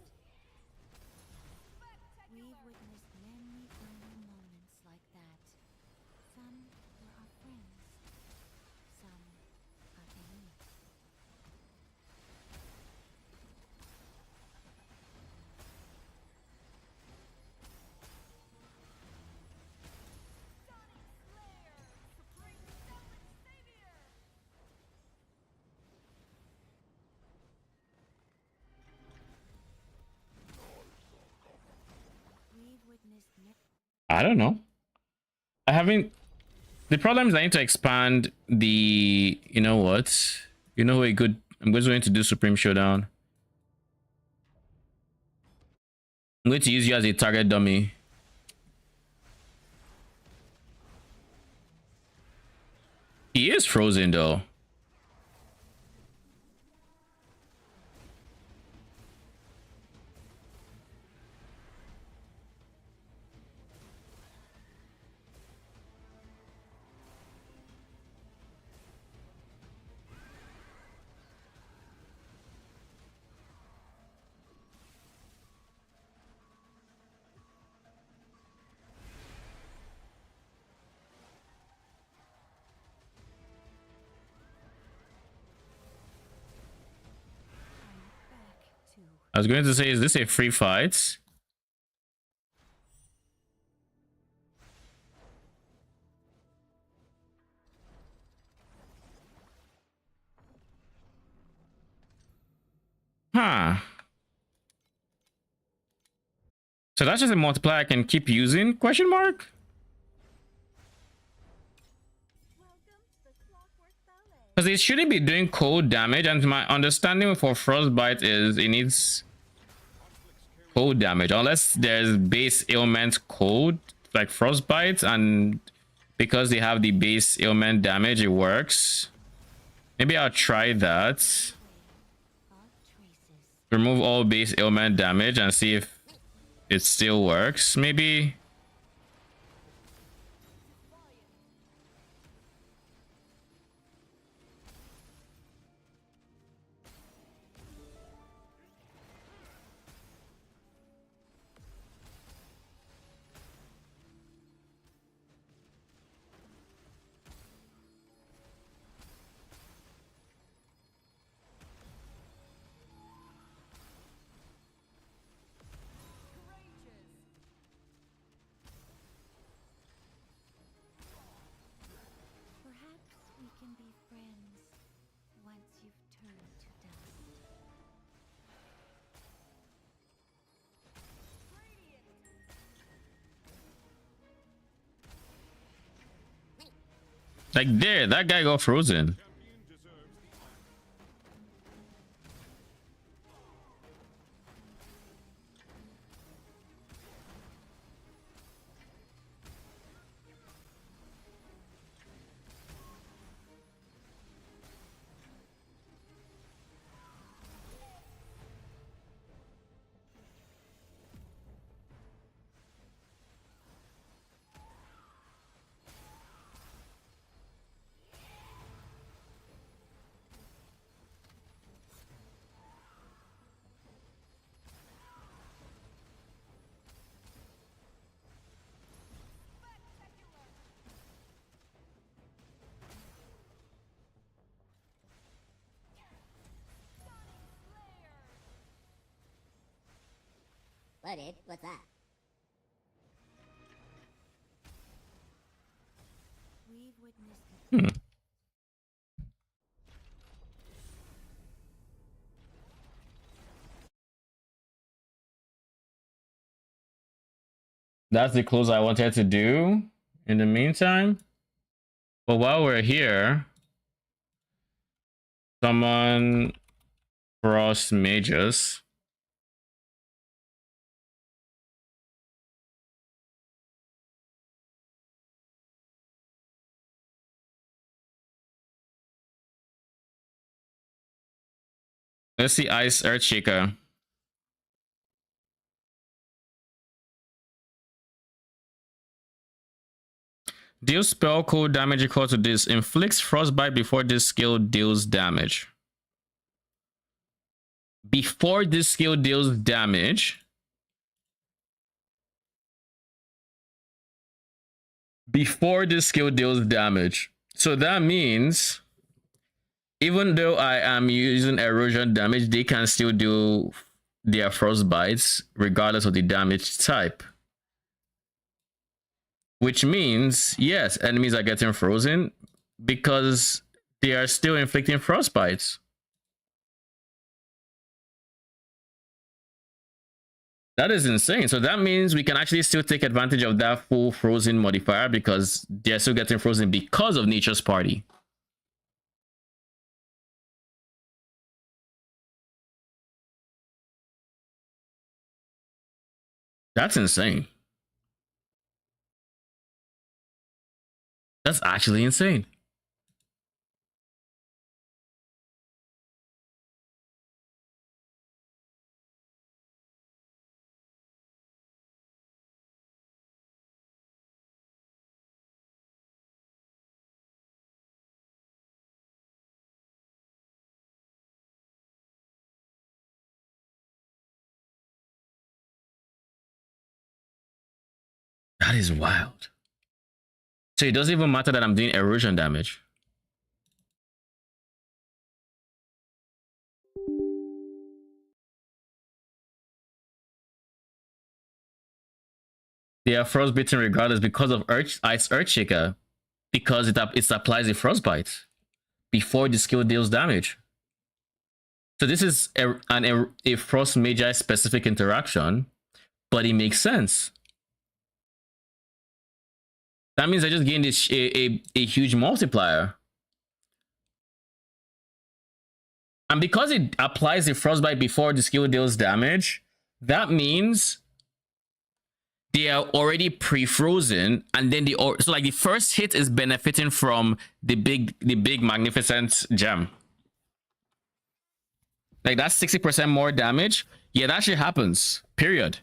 We've witnessed many early moments like that. Some were our friends, some our enemies. We've witnessed I don't know. I haven't. The problem is I need to expand the. You know what? You know a good. I'm just going to do Supreme Showdown. I'm going to use you as a target dummy. He is frozen though. back to I was going to say, is this a free fight? Huh. So that's just a multiplier I can keep using? Question mark? Welcome to the Clockwork Ballet. Because it shouldn't be doing cold damage, and my understanding for frostbite is it needs cold damage unless there's base ailment cold like frostbite, and because they have the base ailment damage it works. Maybe I'll try that. all traces. Remove all base ailment damage and see if it still works. Maybe. Like there, that guy got frozen. What it? What's that? We've witnessed Hmm. That's the close I wanted to do in the meantime. But while we're here, someone cross mages. Let's see Ice Earthshaker. Deal spell code damage equal to this. Inflicts frostbite before this skill deals damage. Before this skill deals damage. Before this skill deals damage. So that means even though I am using erosion damage, they can still do their frostbites regardless of the damage type. Which means, yes, enemies are getting frozen because they are still inflicting frostbites. That is insane. So that means we can actually still take advantage of that full frozen modifier because they're still getting frozen because of Nature's Party. That's insane. That's actually insane. That is wild. So it doesn't even matter that I'm doing erosion damage. They are frostbitten regardless because of Ice Earthshaker. Because it applies a frostbite before the skill deals damage. So this is a Frost Magi specific interaction, but it makes sense. That means I just gained a huge multiplier. And because it applies the frostbite before the skill deals damage, that means they are already pre-frozen, and then so like the first hit is benefiting from the big magnificent gem. Like that's 60% more damage. Yeah, that shit happens. Period.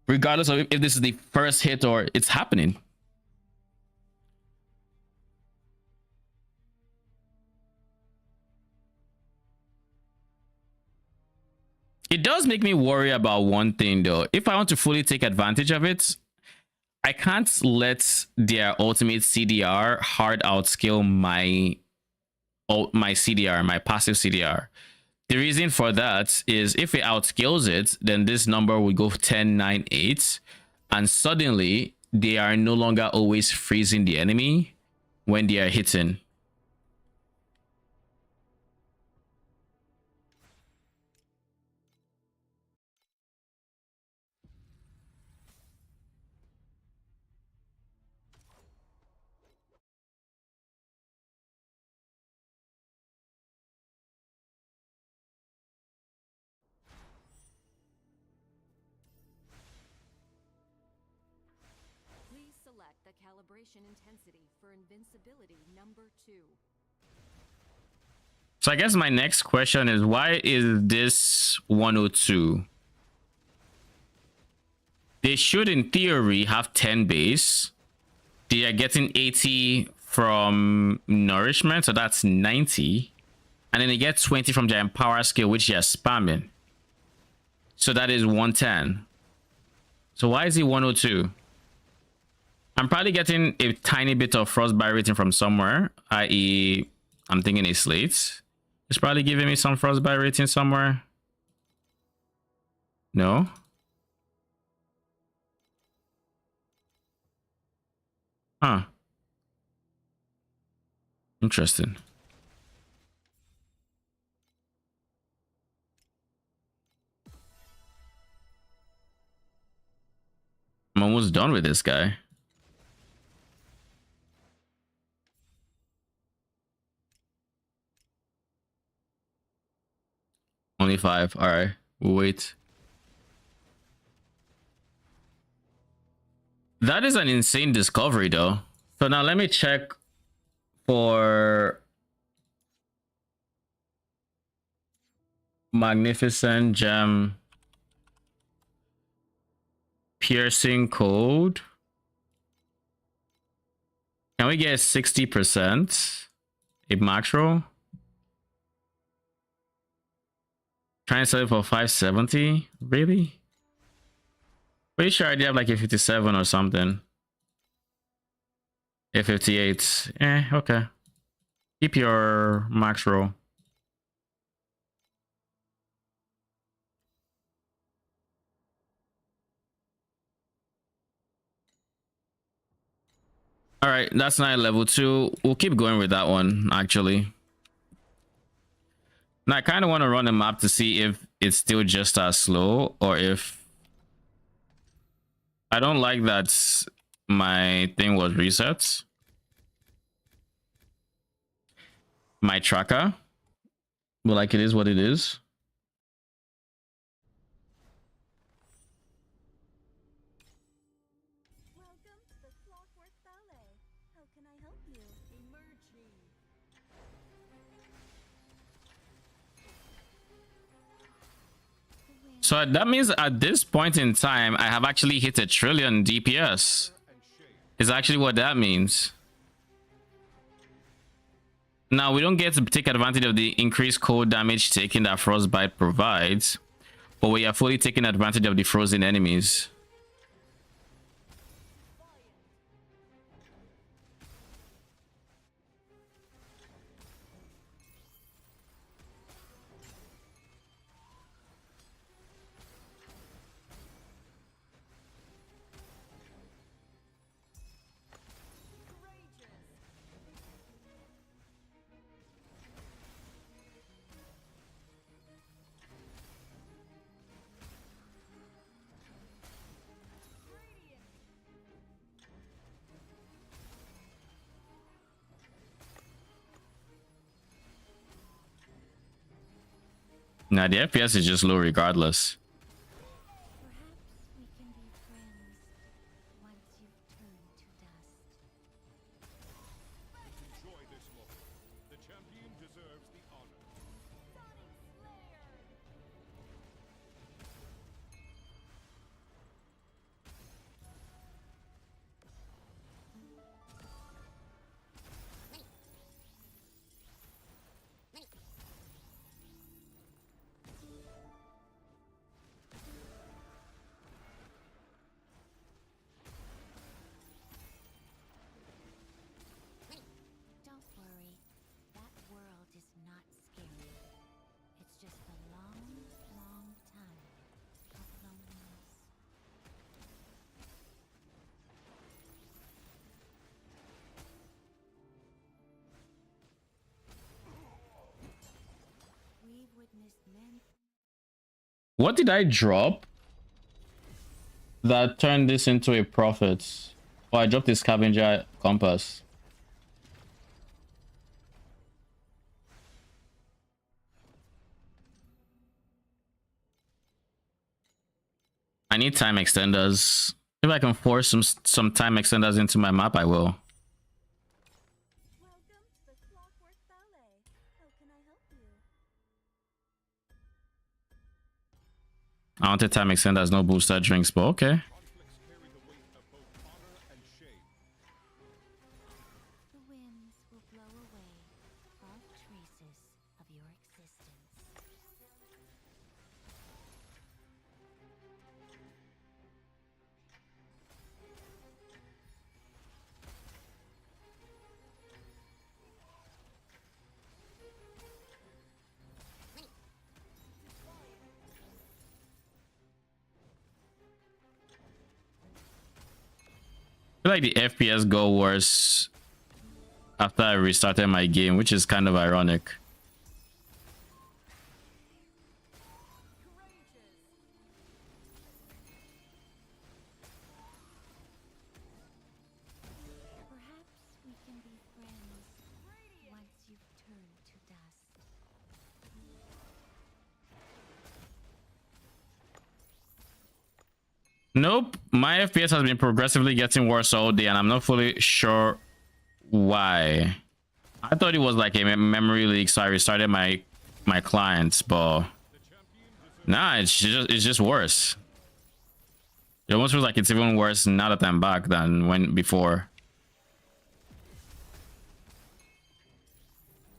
Regardless of if this is the first hit or it's happening. It does make me worry about one thing though. If I want to fully take advantage of it, I can't let their ultimate CDR hard outscale my CDR, my passive CDR. The reason for that is if it outscales it, then this number would go 10, 9, 8, and suddenly they are no longer always freezing the enemy when they are hitting. calibration intensity for invincibility number 2. So I guess my next question is, why is this 102? They should, in theory, have 10 base. They are getting 80 from nourishment, so that's 90. And then they get 20 from their empower skill, which they are spamming. So that is 110. So why is it 102? I'm probably getting a tiny bit of frostbite rating from somewhere, i.e. I'm thinking a slate. It's probably giving me some frostbite rating somewhere. No? Huh. Interesting. I'm almost done with this guy. Only 5. All right, we'll wait. That is an insane discovery, though. So now let me check for Magnificent Gem piercing code. Can we get 60%? A max roll? Trying to sell it for 570? Really? Pretty sure I did have like a 57 or something. A 58. Okay. Keep your max roll. All right, that's not level 2. We'll keep going with that one, actually. Now, I kind of want to run a map to see if it's still just as slow, or if... I don't like that my thing was reset. My tracker. But like, it is what it is. Welcome to the Clockwork Ballet. How can I help you? Emerging. So that means at this point in time, I have actually hit 1 trillion DPS. Is actually what that means. Now, we don't get to take advantage of the increased cold damage taken that Frostbite provides, but we are fully taking advantage of the frozen enemies. Now, the FPS is just low regardless. Perhaps we can be friends once you've turned to dust. Enjoy this moment. The champion deserves the honor. Don't worry, that world is not scary. It's just a long, long time of loneliness. We've witnessed men. What did I drop that turned this into a profit? Oh, I dropped the scavenger compass. I need time extenders. If I can force some time extenders into my map, I will. Welcome to the Clockwork Ballet. How can I help you? I wanted time extenders, no booster drinks, but okay. Conflicts carry the weight of both honor and shame. The winds will blow away all traces of your existence. I feel like the FPS go worse after I restarted my game, which is kind of ironic. Perhaps we can be friends once you've turned to dust. Nope, my FPS has been progressively getting worse all day, and I'm not fully sure why. I thought it was like a memory leak, so I restarted my clients, but nah, it's just worse. It almost feels like it's even worse now that I'm back than when before.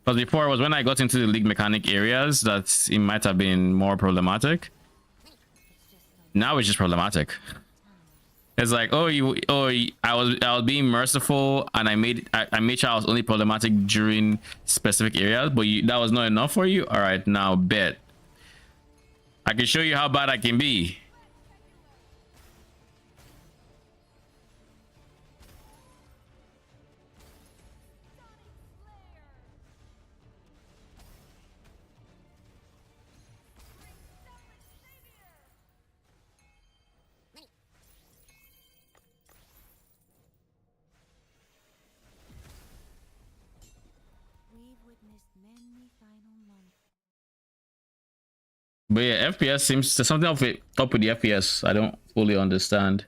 Because before it was when I got into the league mechanic areas that it might have been more problematic. Now it's just problematic. It's like, I was being merciful, and I made sure I was only problematic during specific areas, but that was not enough for you. All right, now bet I can show you how bad I can be. We've witnessed many final moments. But yeah, FPS seems there's something up with the FPS. I don't fully understand.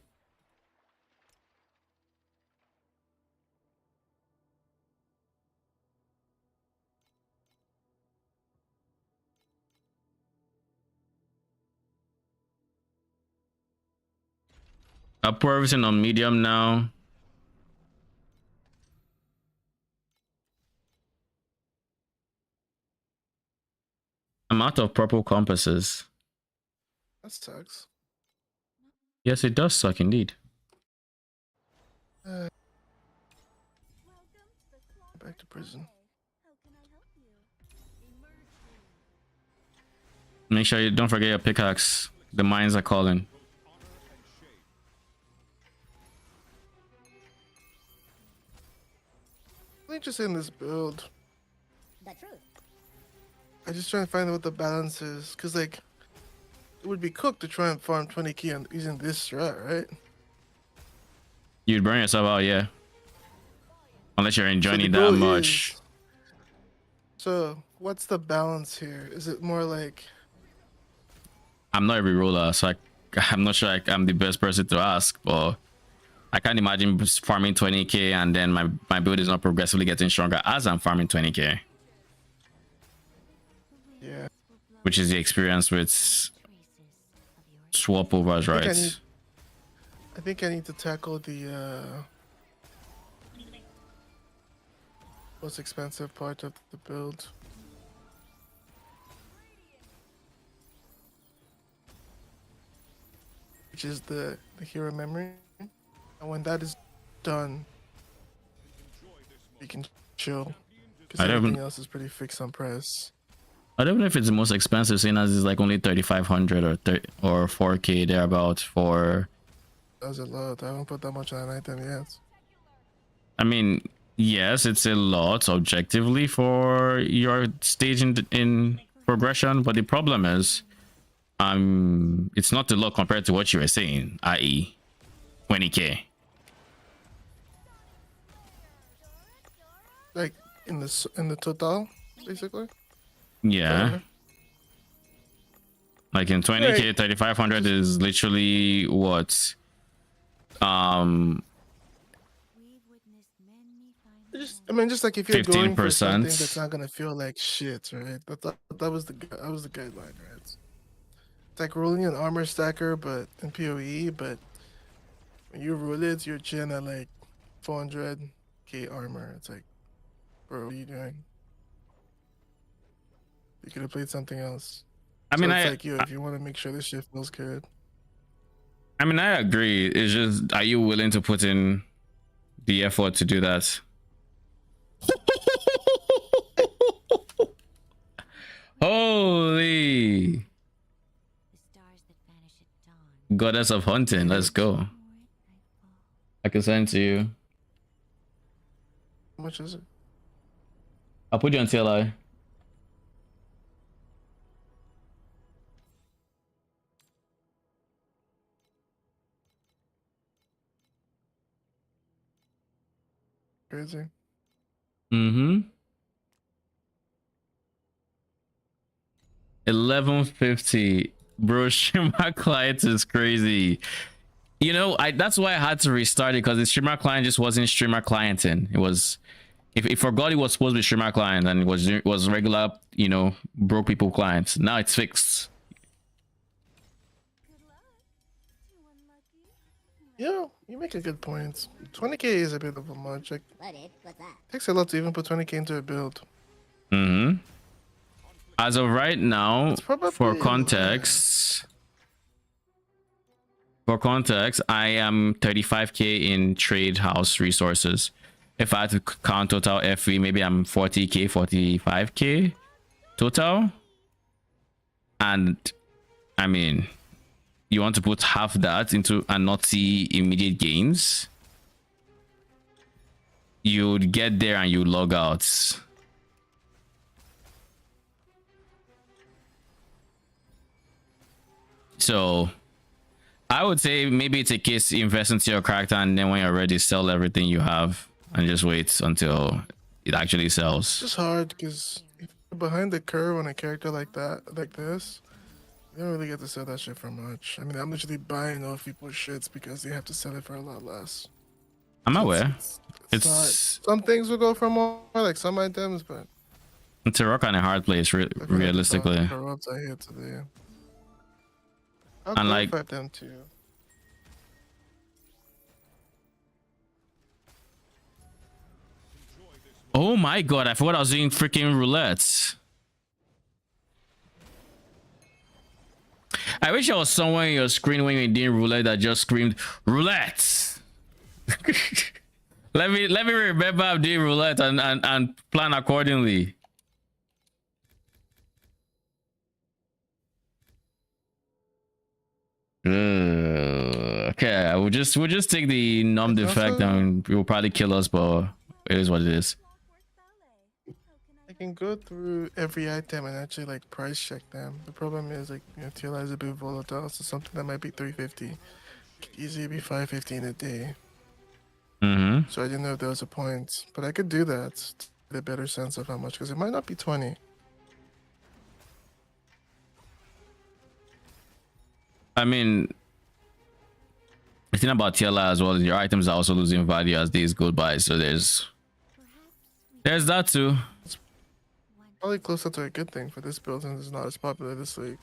I put everything on medium now. I'm out of purple compasses. That sucks. Yes, it does suck indeed. Welcome to the Clockwork Back to prison. Ballet. How can I help you? Emerging. Make sure you don't forget your pickaxe. The mines are calling. I'm interested in this build. The truth. I just trying to find out what the balance is, cause like it would be cooked to try and farm 20k on using this strat, right? You'd burn yourself out, yeah. Unless you're enjoying the it that goal much. is- So what's the balance here? Is it more like I'm not every roller, so I'm not sure I'm the best person to ask, but I can't imagine farming 20k and then my build is not progressively getting stronger as I'm farming 20k, yeah? which is the experience with Traces of your swap overs, I think right? I think I need to tackle the most expensive part of the build. Which is the hero memory. And when that is done, we can chill. Because I don't everything even- else is pretty fixed on price. I don't know if it's the most expensive, seeing as it's like only 3,500 or 4k thereabout for. That's a lot. I haven't put that much on an item yet. I mean, yes, it's a lot objectively for your stage in progression, but the problem is, it's not a lot compared to what you were saying, i.e., 20k. Like in the total, basically. Yeah. Fair. Like in 20k, Right. 3,500 is literally what? We've witnessed many fine I mean, just like if you're going for something that's 15%. not gonna feel like shit, right? That was that was the guideline, right? It's like rolling an armor stacker, but in PoE. But when you roll it, you're chilling at like 400k armor. It's like, bro, what are you doing? You could have played something else. I So mean, it's like, yo, if you want to make sure this shit feels good, I mean, I agree. It's just, are you willing to put in the effort to do that? Holy the stars that vanish at dawn. goddess of hunting, let's go. More at nightfall. I can send to you. how much is it? I'll put you on TLI. Crazy. Mm-hmm. 1150. Bro, streamer client is crazy. You know, that's why I had to restart it, because the streamer client just wasn't streamer clienting. It was, if it forgot it was supposed to be streamer client, and it was regular, you know, broke people clients. Now it's fixed. Good luck. Too unlucky. Yeah, you make a good point. 20k is a bit of a much. Like, What it? What's that? takes a lot to even put 20k into a build. Mm-hmm. As of right now, It's probably- for context, I am 35k in trade house resources. If I had to count total FE, maybe I'm 40k, 45k total. And I mean, you want to put half that into and not see immediate gains, you'd get there and you log out. So I would say maybe it's a case, invest into your character, and then when you're ready, sell everything you have and just wait until it actually It's sells. just hard because if you're behind the curve on a character like that, like this, you don't really get to sell that shit for much. I mean, I'm literally buying off people's shits because they have to sell it for a lot less. I'm So aware. It's It's not, some things will go for more, like some items, but it's a rock and a hard place, I feel like realistically. the corrupts I hit today. I'll And, like- clarify them too. Oh my god, I forgot I was doing freaking roulette. I wish I was somewhere in your screen when you're doing roulette that just screamed roulette. let me remember I'm doing roulette and plan accordingly. Okay, we'll just take the numb It's defect also- and it will probably kill us, but it is what it is. Clockwork Ballet. How I can go through every item and actually like price check them. The problem is like, you know, TLI is a bit volatile, so something that might be 350 could easily be 550 in a day. Mm-hmm. So I didn't know if there was a point, but I could do that to get a better sense of how much, because it might not be 20. I mean, the thing about TLI as well is your items are also losing value as days go by, so there's that too. Probably closer to a good thing for this build since it's not as popular this league.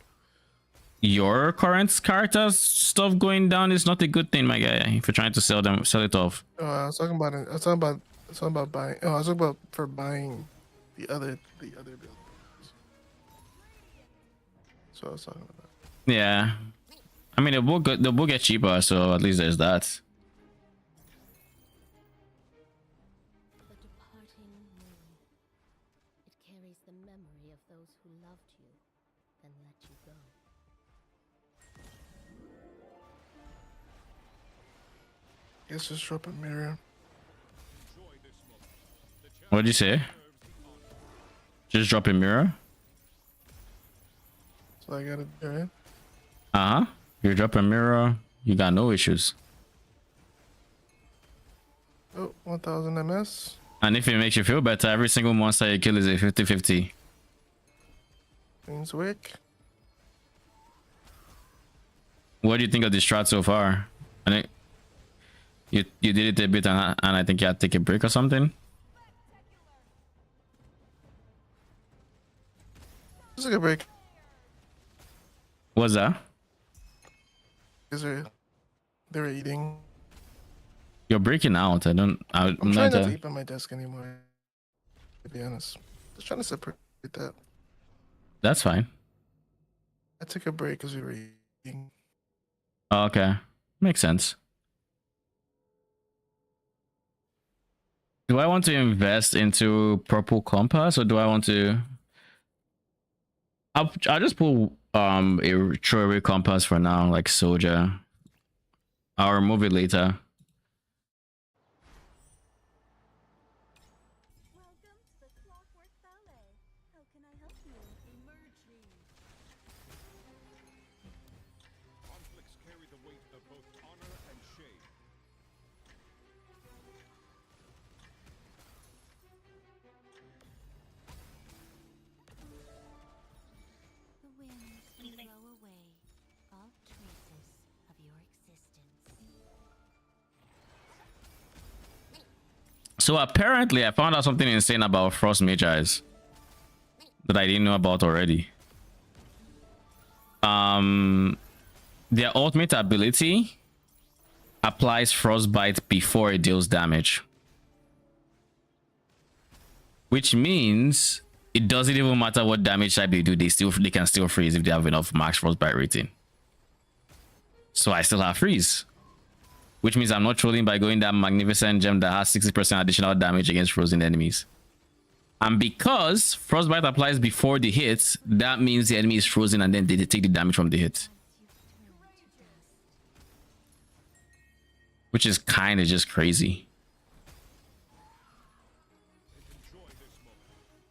Your current character stuff going down is not a good thing, my guy. If you're trying to sell it off. I was talking about it. I was talking about buying. Oh, I was talking about for buying the other build. So I was talking about that. Yeah, I mean the book get cheaper, so at least there's that. The departing moon. It carries the memory of those who loved you, then let you go. Guess just drop a mirror. What'd you say? Just drop a mirror. So I gotta do it. Uh-huh. You drop a mirror, you got no issues. Oh, 1000 MS. And if it makes you feel better, every single monster you kill is a 50-50. Queen's Wick. What do you think of the strat so far? And You did it a bit, and I think you had to take a break or something. Just take a break. What's that? Because they were eating. You're breaking out. I'm I'm trying not. not to eat on my desk anymore. To be honest, just trying to separate that. That's fine. I took a break because we were eating. Okay, makes sense. Do I want to invest into purple compass, or do I want to? I'll just pull a throwaway compass for now, like soldier. I'll remove it later. Welcome to the Clockwork Ballet. How can I help you? Emerging. Conflicts carry the weight of both honor and shame. The winds will blow away all traces of your existence. So apparently, I found out something insane about Frost Magi's that I didn't know about already. Their ultimate ability applies Frostbite before it deals damage, which means it doesn't even matter what damage type they do, they can still freeze if they have enough max Frostbite rating. So I still have freeze, which means I'm not trolling by going that magnificent gem that has 60% additional damage against frozen enemies. And because Frostbite applies before the hit, that means the enemy is frozen and then they take the damage from the hit. Which is kind of just crazy.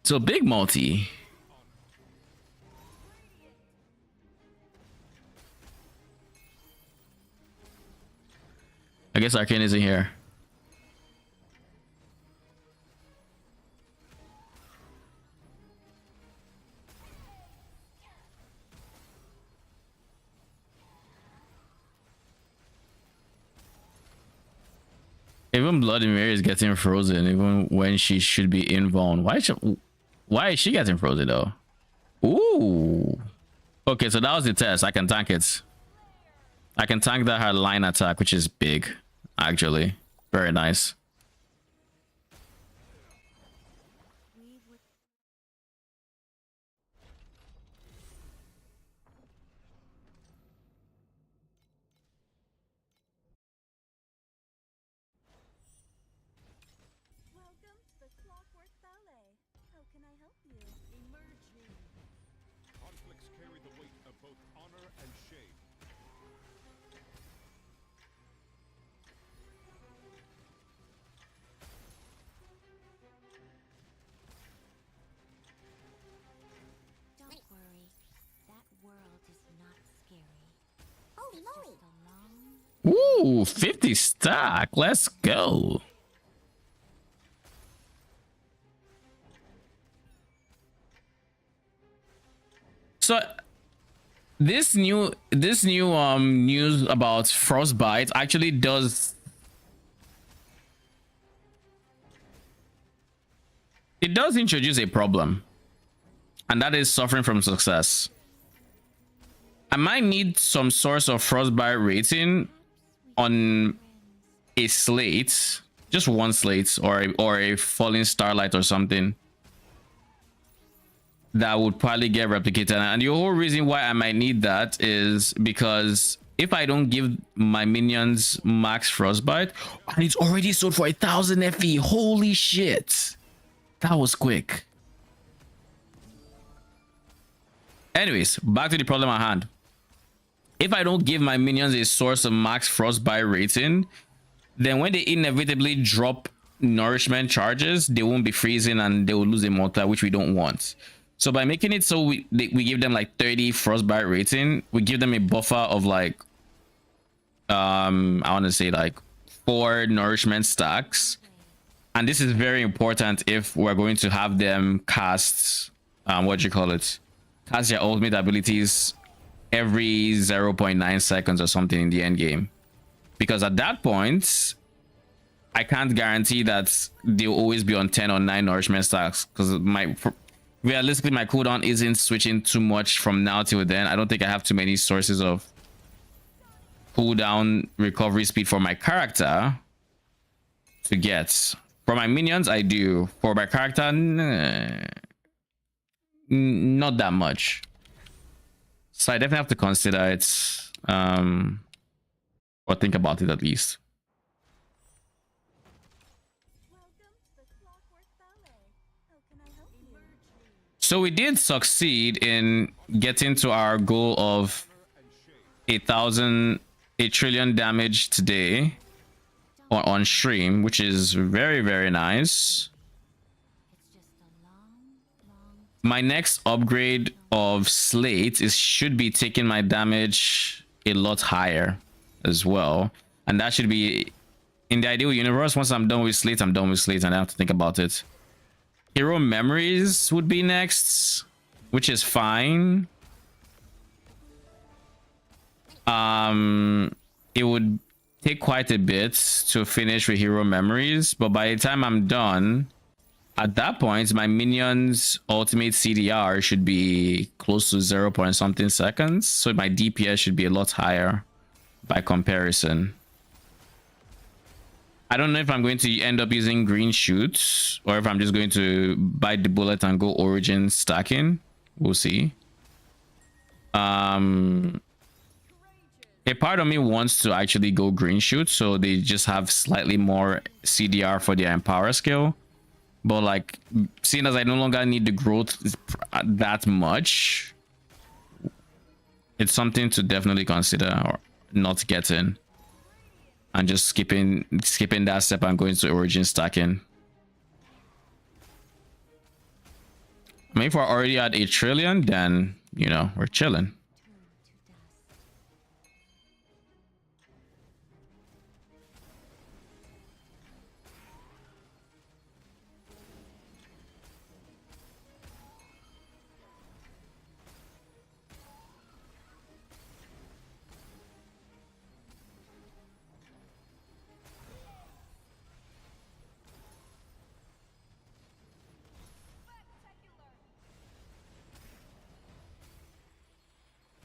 So big multi. I guess Arcane isn't here. Even Bloody Mary is getting frozen, even when she should be invuln. Why is she getting frozen though? Ooh. Okay, so that was the test. I can tank it. I can tank that her line attack, which is big, actually. Very nice. Welcome to the Clockwork Ballet. How can I help you? Emerging. Conflicts carry the weight of both honor and shame. Don't worry, that world is not scary. Holy moly! Just a long Ooh, 50 stack. Let's go. So this new news about Frostbite actually does introduce a problem, and that is suffering from success. I might need some source of Frostbite rating on a slate, just one slate, or a falling starlight or something that would probably get replicated. And the whole reason why I might need that is because if I don't give my minions max Frostbite, and it's already sold for 1,000 FE. Holy shit, that was quick. Anyways, back to the problem at hand. If I don't give my minions a source of max Frostbite rating, then when they inevitably drop nourishment charges, they won't be freezing and they will lose a mortar, which we don't want. So by making it so we give them like 30 Frostbite rating, we give them a buffer of like I want to say like 4 nourishment stacks. And this is very important if we're going to have them cast cast their ultimate abilities every 0.9 seconds or something in the end game, because at that point I can't guarantee that they'll always be on 10 or 9 nourishment stacks, because realistically my cooldown isn't switching too much from now till then. I don't think I have too many sources of cooldown recovery speed for my character to get. For my minions, I do. For my character, not that much. So I definitely have to consider it, or think about it at least. Welcome to the Clockwork Ballet. How can I help you? So we did succeed in getting to our goal of 8 trillion damage today on stream, which is very, very nice. It's just a long My next upgrade of Slate should be taking my damage a lot higher as well, and that should be in the ideal universe. Once I'm done with Slate, I'm done with Slate, and I have to think about it. Hero Memories would be next, which is fine. It would take quite a bit to finish with Hero Memories, but by the time I'm done, at that point, my minions' ultimate CDR should be close to 0 point something seconds, so my DPS should be a lot higher by comparison. I don't know if I'm going to end up using green shoots or if I'm just going to bite the bullet and go origin stacking. We'll see. A part of me wants to actually go green shoot, so they just have slightly more CDR for their empower skill. But like, seeing as I no longer need the growth that much, it's something to definitely consider or not getting, and just skipping that step and going to origin stacking. I mean, if we're already at 8 trillion, then you know we're chilling.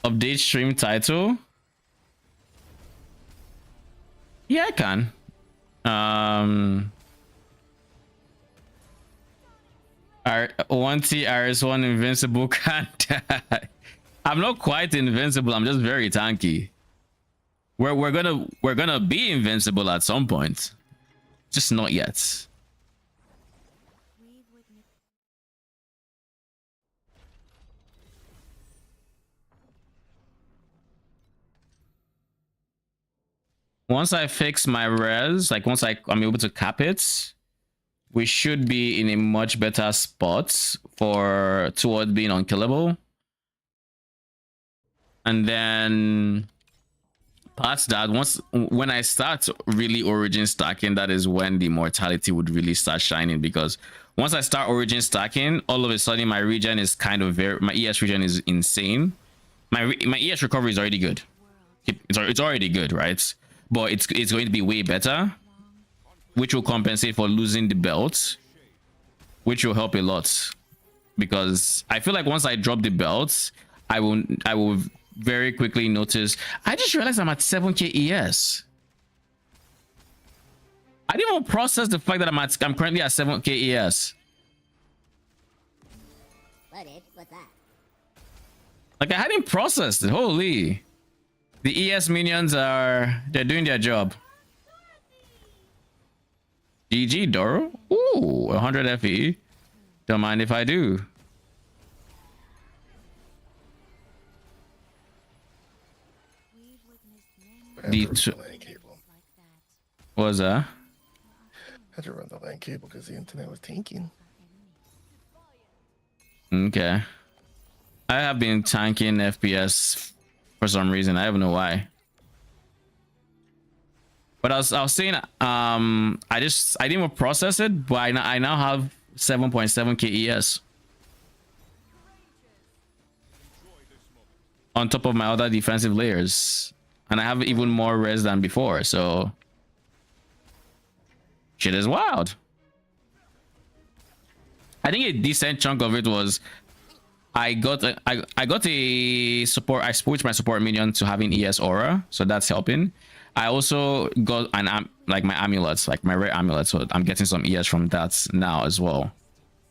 Update stream title. Yeah, I can. R1T RS1 invincible can't die. I'm not quite invincible. I'm just very tanky. We're gonna be invincible at some point, just not yet. Once I fix my res, like once I'm able to cap it, we should be in a much better spot towards being unkillable. And then past that, when I start really origin stacking, that is when the mortality would really start shining, because once I start origin stacking, all of a sudden my regen is kind of my ES regen is insane. My ES recovery is already good. It's already good, right? But it's going to be way better, which will compensate for losing the belt, which will help a lot, because I feel like once I drop the belts, I will very quickly notice. I just realized I'm at 7k ES. I didn't even process the fact that I'm currently at 7k ES. What's that? Like, I hadn't processed it. Holy. The ES minions they're doing their job. GG, Doro. Ooh, 100 FE. Don't mind if I do. What was that? I had to run the LAN cable because the internet was tanking. Okay. I have been tanking FPS for some reason. I don't know why. But I was saying, I didn't even process it, but I now have 7.7k ES on top of my other defensive layers, and I have even more res than before. So shit is wild. I think a decent chunk of it was I got a support. I switched my support minion to having ES aura, so that's helping. I also got like my amulets, like my rare amulets, so I'm getting some ES from that now as well,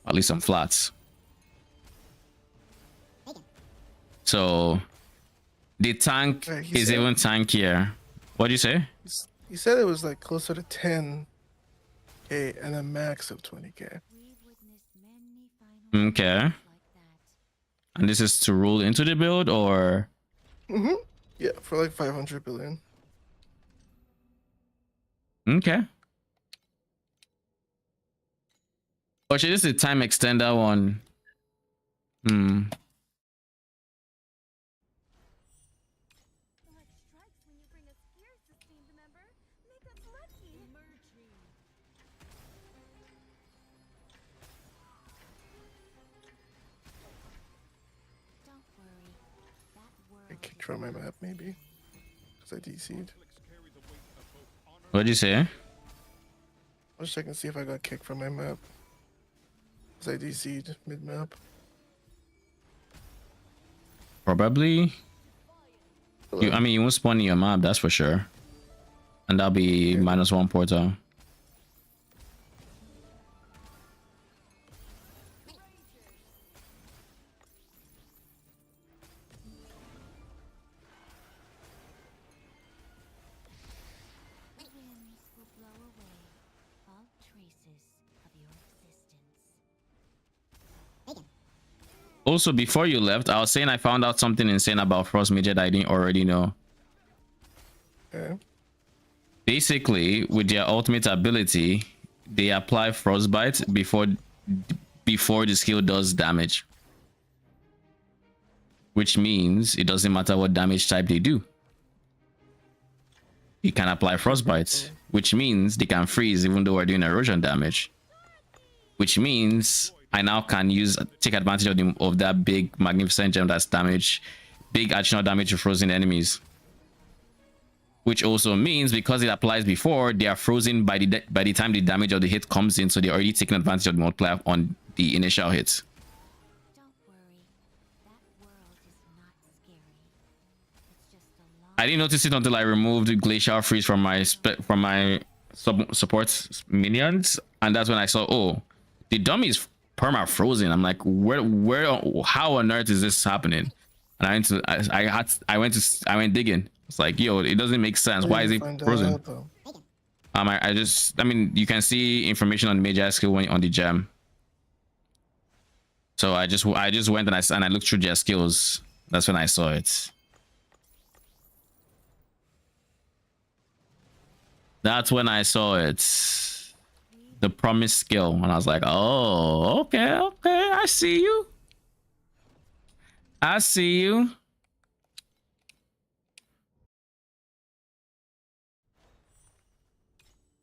at least some flats. So the tank Right, is even tankier. What do you say? He said it was like closer to 10k and a max of 20k. We've witnessed many final Okay. like that. And this is to rule into the build, or Yeah, for like 500 billion. okay. Or should this is a time extender one? Luck strikes when you bring us gears, esteemed member. Make us lucky. Emerging. Don't worry. That world I kicked from my map maybe. Because I DC'd. What'd you say? I'll just check and see if I got kicked from my map. Because I DC'd mid map. Probably. I mean, you won't spawn in your map, that's for sure. And that'll be -1 portal. the winds will blow away all traces of your existence. Also, before you left, I was saying I found out something insane about Frost Mage that I didn't already know. Okay. Basically, with their ultimate ability, they apply Frostbite before the skill does damage. Which means it doesn't matter what damage type they do. You can apply Frostbite, which means they can freeze even though we're doing erosion damage. Which means I now can take advantage of that big magnificent gem that's damage, big additional damage to frozen enemies. Which also means because it applies before, they are frozen by the time the damage of the hit comes in, so they're already taking advantage of the multiplier on the initial hits. Don't worry. That world is not scary. It's just a long I didn't notice it until I removed Glacial Freeze from my support minions, and that's when I saw, oh, the dummy is perma frozen. I'm like, how on earth is this happening? And I went digging. It's like, yo, it doesn't make sense. Why is it frozen? I mean, you can see information on the major skill on the gem. So I just went and I looked through their skills. That's when I saw it. That's when I saw it. The promised skill. And I was like, oh, okay, I see you. I see you.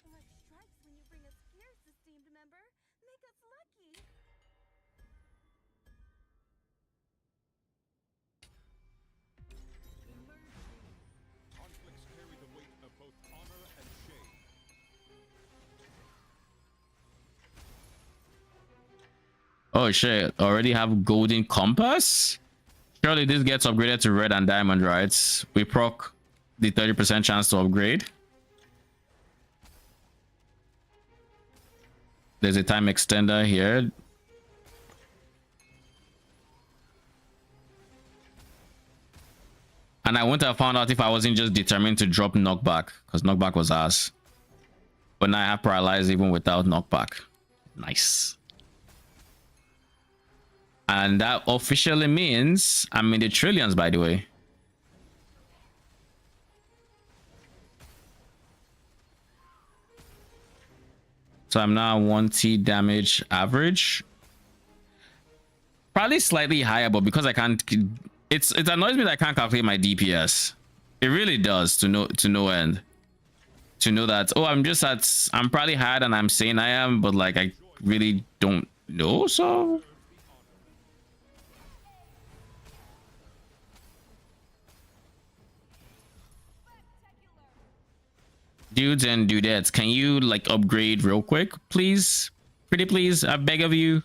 Luck strikes when you bring us gears, esteemed member. Make us lucky. Conflicts carry the weight of both honor and shame. Oh shit, already have golden compass? Surely this gets upgraded to red and diamond, right? We proc the 30% chance to upgrade. There's a time extender here. And I wouldn't have found out if I wasn't just determined to drop knockback, because knockback was ass. But now I have paralyzed even without knockback. Nice. And that officially means I'm in the trillions, by the way. So I'm now 1T damage average. Probably slightly higher, but because I can't, it annoys me that I can't calculate my DPS. It really does to no end. To know that, oh, I'm probably higher than I'm saying I am, but like I really don't know, so. Dudes and dudettes, can you like upgrade real quick, please? Pretty please, I beg of you.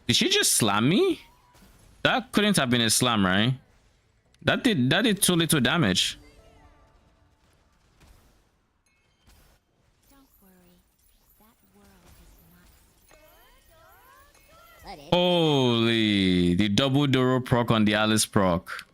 Did she just slam me? That couldn't have been a slam, right? That did too little damage. Don't worry. That world is not. Let it. Holy, the double Doro proc on the Alice proc.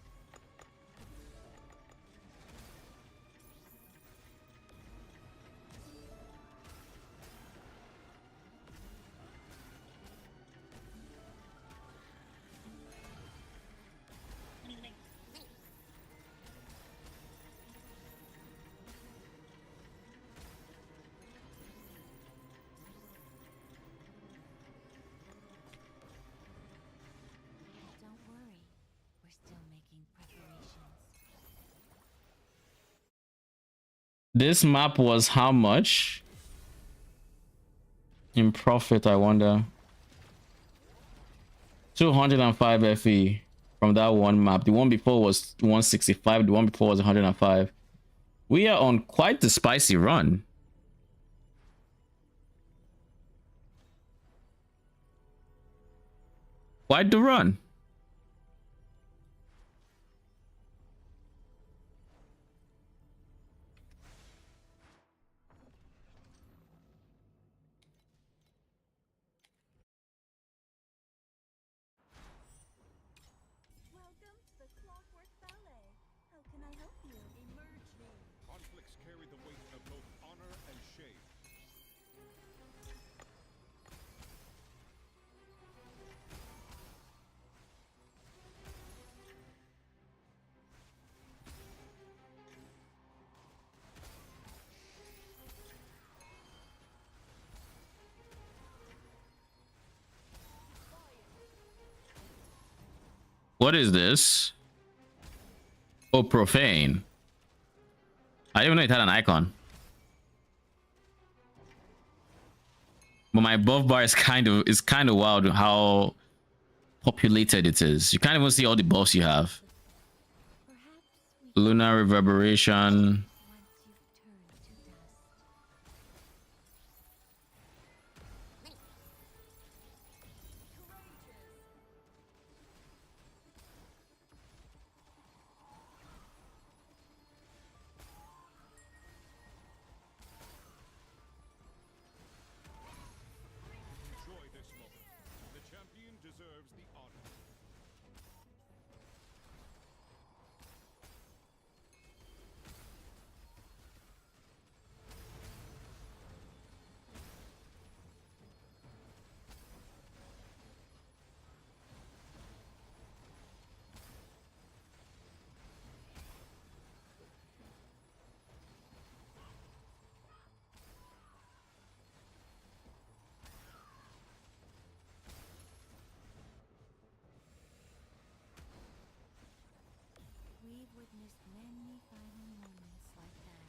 Don't worry. We're still making preparations. This map was how much in profit, I wonder? 205 FE from that one map. The one before was 165. The one before was 105. We are on quite the spicy run. Quite the run. Welcome to the Clockwork Ballet. How can I help you? Emerging. Conflicts carry the weight of both honor and shame. What is this? Oh, profane. I didn't even know it had an icon. But my buff bar is kind of wild how populated it is. You can't even see all the buffs you have. Perhaps we Lunar reverberation. once you've turned to dust. Enjoy this moment. The champion deserves the honor. We've witnessed many final moments like that.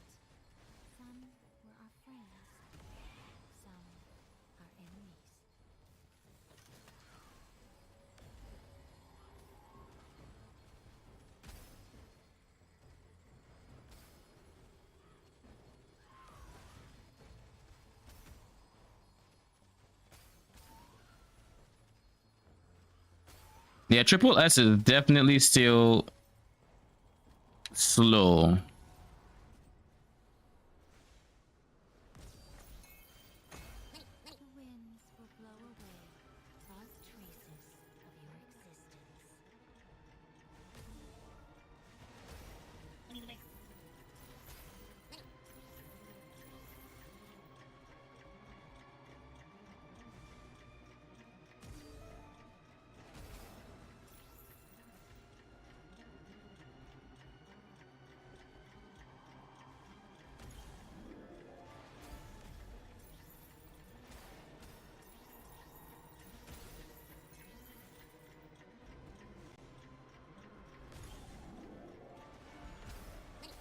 Some were our friends, some our enemies. Yeah, triple S is definitely still slow. The winds will blow away dark traces of your existence.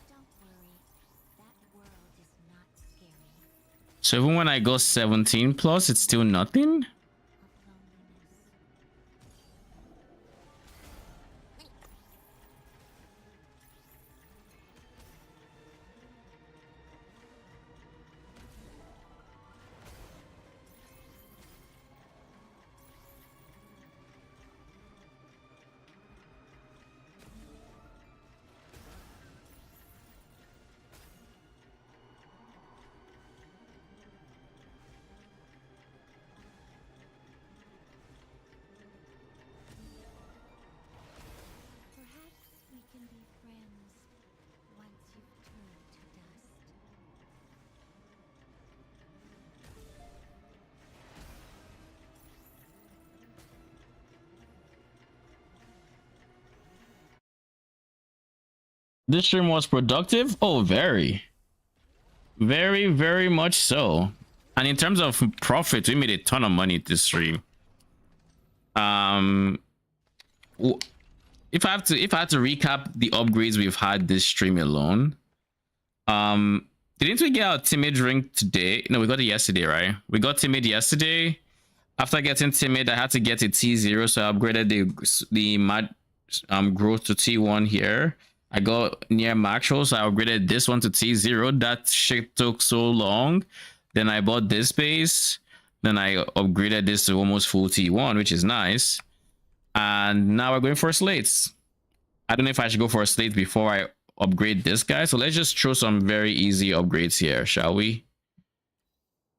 Don't worry, that world is not scary. So even when I go 17 plus, it's still nothing? Of loneliness. This stream was productive. Oh, very much so. And in terms of profit, we made a ton of money this stream. If I had to recap the upgrades we've had this stream alone, didn't we get our timid ring today? No, we got it yesterday, right? We got timid yesterday. After getting timid, I had to get a T0, so I upgraded the mad growth to T1 here. I got near Maxwell, so I upgraded this one to T0. That shit took so long. Then I bought this base. Then I upgraded this to almost full T1, which is nice. And now we're going for slates. I don't know if I should go for a slate before I upgrade this guy. So let's just throw some very easy upgrades here, shall we?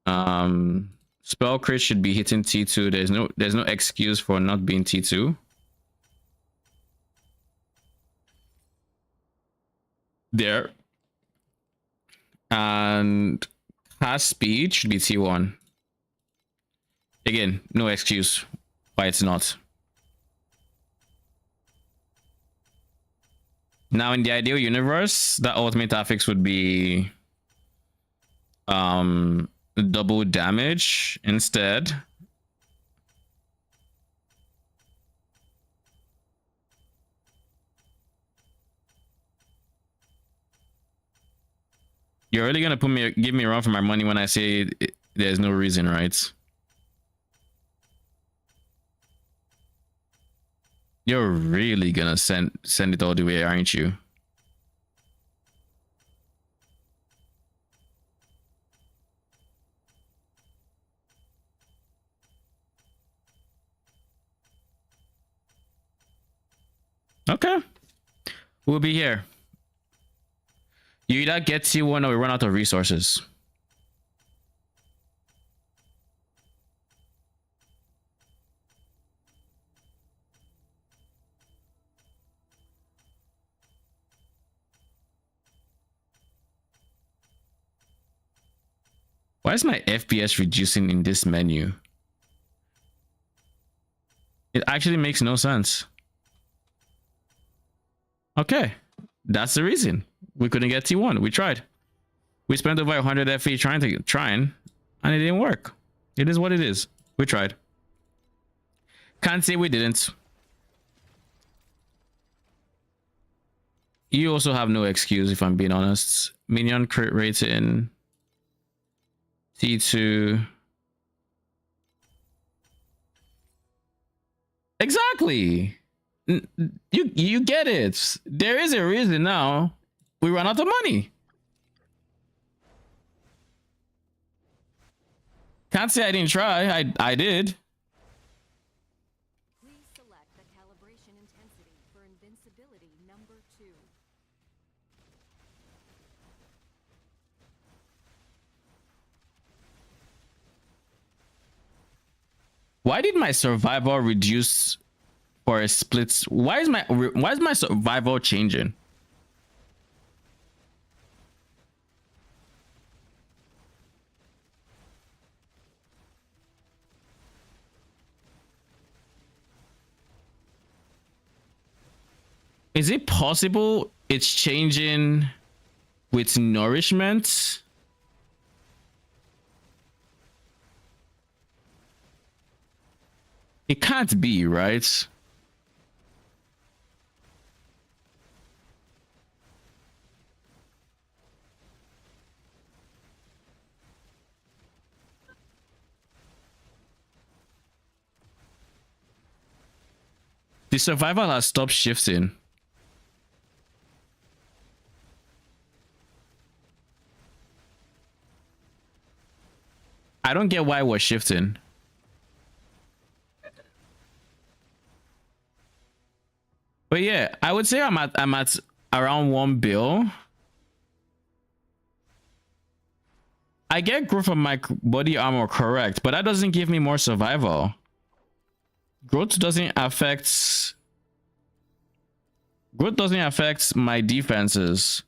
Spell crit should be hitting T2. There's no excuse for not being T2. There. And cast speed should be T1. Again, no excuse why it's not. Now in the ideal universe, that ultimate affix would be double damage instead. You're really gonna give me a run for my money when I say there's no reason, right? You're really gonna send it all the way, aren't you? Okay. We'll be here. You either get T1 or we run out of resources. Why is my FPS reducing in this menu? It actually makes no sense. Okay, that's the reason. We couldn't get T1. We tried. We spent over 100 FE trying, and it didn't work. It is what it is. We tried. Can't say we didn't. You also have no excuse, if I'm being honest. Minion crit rating. T2. Exactly. You get it. There is a reason now we run out of money. Can't say I didn't try. I did. Please select the calibration intensity for invincibility number 2. Why did my survival reduce for a split? Why is my survival changing? Is it possible it's changing with nourishment? It can't be, right? The survival has stopped shifting. I don't get why we're shifting. But yeah, I would say I'm at around 1 bill. I get growth from my body armor, correct, but that doesn't give me more survival. Growth doesn't affect my defenses.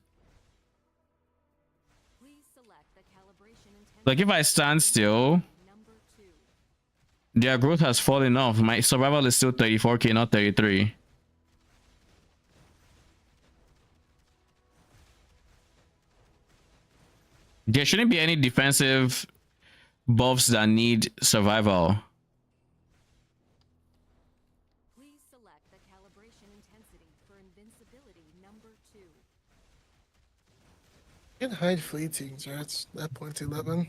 Please select the calibration intensity. Like if I stand still, Number 2. their growth has fallen off. My survival is still 34k, not 33. There shouldn't be any defensive buffs that need survival. Please select the calibration intensity for invincibility number 2. You can hide fleetings, right? It's at point 11.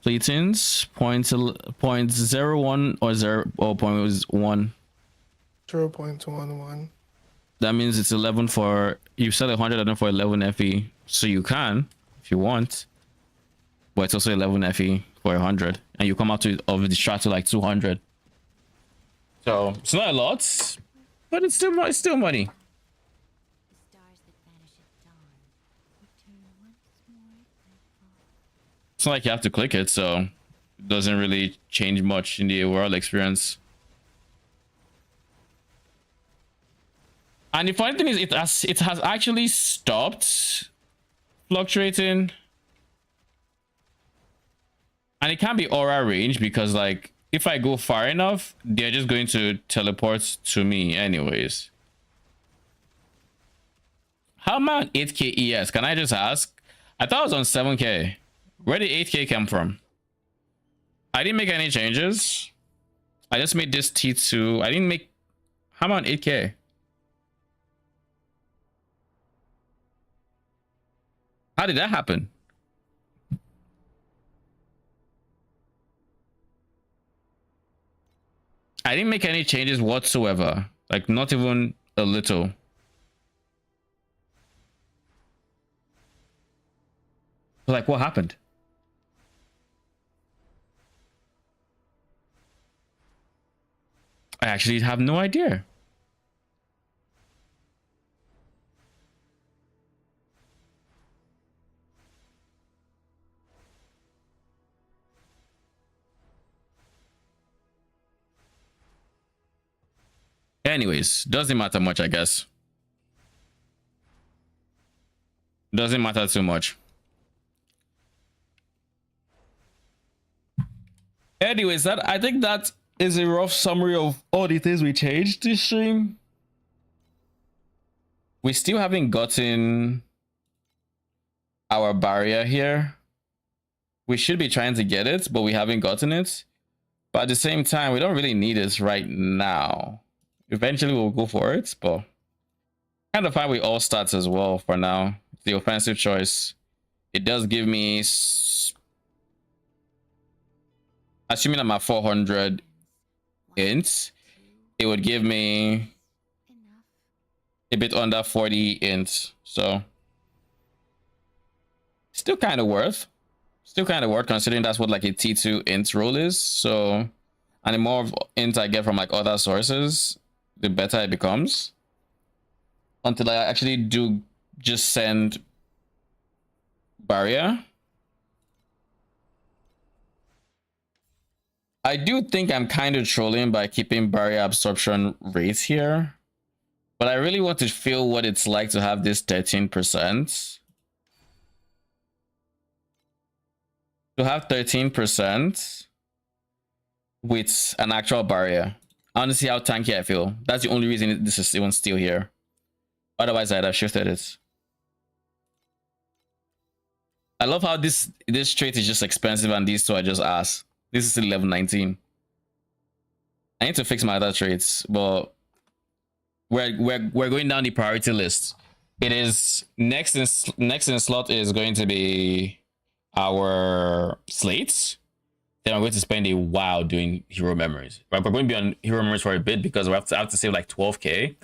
Fleetings, point 0.01 or 0.1. 0.11. That means it's 11 for, you said 100 for 11 FE. So you can, if you want. But it's also 11 FE for 100. And you come out to of the strat to like 200. So it's not a lot, but it's still money. The stars that vanish at dawn return once more and fall. It's not like you have to click it, so it doesn't really change much in the overall experience. And the funny thing is, it has actually stopped fluctuating. And it can be aura range because, like, if I go far enough, they're just going to teleport to me anyways. How am I on 8k ES? Can I just ask? I thought I was on 7k. Where did 8k come from? I didn't make any changes. I just made this T2. I didn't make... How am I on 8k? How did that happen? I didn't make any changes whatsoever. Like, not even a little. Like, what happened? I actually have no idea. Anyways, doesn't matter much, I guess. Doesn't matter too much. Anyways, I think that is a rough summary of all the things we changed this stream. We still haven't gotten our barrier here. We should be trying to get it, but we haven't gotten it. But at the same time, we don't really need it right now. Eventually we'll go for it, but kind of fine with all stats as well for now. The offensive choice. It does give me, assuming I'm at 400 ints, it would give me a bit under 40 ints. So still kind of worth. Still kind of worth considering that's what like a T2 int roll is. So, and the more of int I get from like other sources, the better it becomes. Until I actually do just send barrier. I do think I'm kind of trolling by keeping barrier absorption rates here. But I really want to feel what it's like to have this 13%. To have 13% with an actual barrier. I want to see how tanky I feel. That's the only reason this is even still here. Otherwise, I'd have shifted it. I love how this trait is just expensive and these two are just ass. This is still level 19. I need to fix my other traits, but we're going down the priority list. It is next in slot is going to be our slates. Then I'm going to spend a while doing hero memories. Right, we're going to be on hero memories for a bit because we have to save like 12k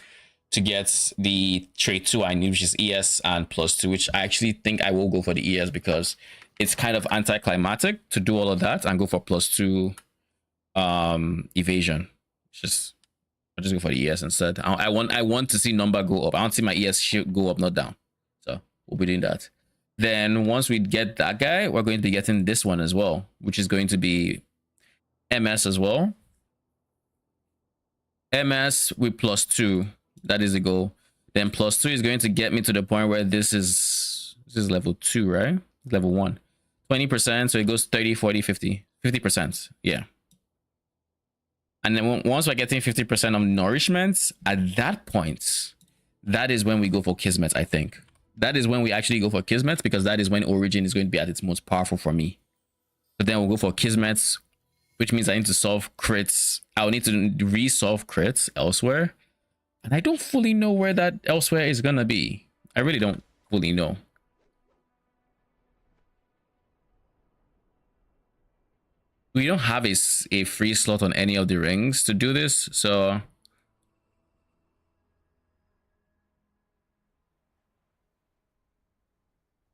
to get the trait 2 I need, which is ES and +2, which I actually think I will go for the ES because it's kind of anticlimactic to do all of that and go for +2 evasion. I'll just go for the ES instead. I want to see number go up. I want to see my ES shield go up, not down. So we'll be doing that. Then once we get that guy, we're going to be getting this one as well, which is going to be MS as well. MS with +2. That is the goal. Then +2 is going to get me to the point where this is level 2, right? Level 1. 20%, so it goes 30, 40, 50. 50%. Yeah. And then once we're getting 50% of nourishment, at that point, that is when we go for Kismet, I think. that is when we actually go for Kismet, because that is when Origin is going to be at its most powerful for me. But then we'll go for Kismet, which means I need to solve crits. I'll need to resolve crits elsewhere. And I don't fully know where that elsewhere is gonna be. I really don't fully know. We don't have a free slot on any of the rings to do this, so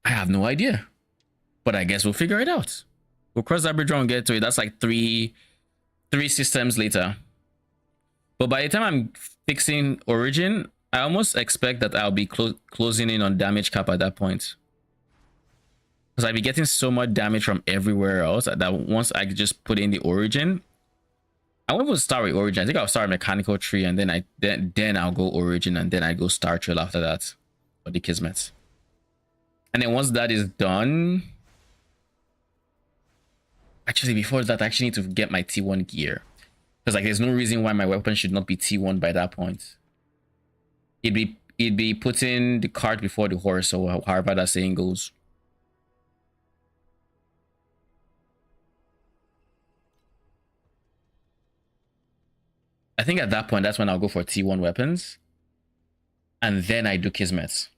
I have no idea. But I guess we'll figure it out. We'll cross that bridge and get to it. That's like three systems later. But by the time I'm fixing Origin, I almost expect that I'll be closing in on damage cap at that point. Because I'll be getting so much damage from everywhere else that once I just put in the Origin, I won't even start with Origin. I think I'll start Mechanical Tree, and then I'll go Origin, and then I go Star Trail after that, or the Kismet. And then once that is done, actually before that, I actually need to get my T1 gear, because like there's no reason why my weapon should not be T1 by that point. It'd be putting the cart before the horse, or however that saying goes. I think at that point, that's when I'll go for T1 weapons. And then I do Kismet.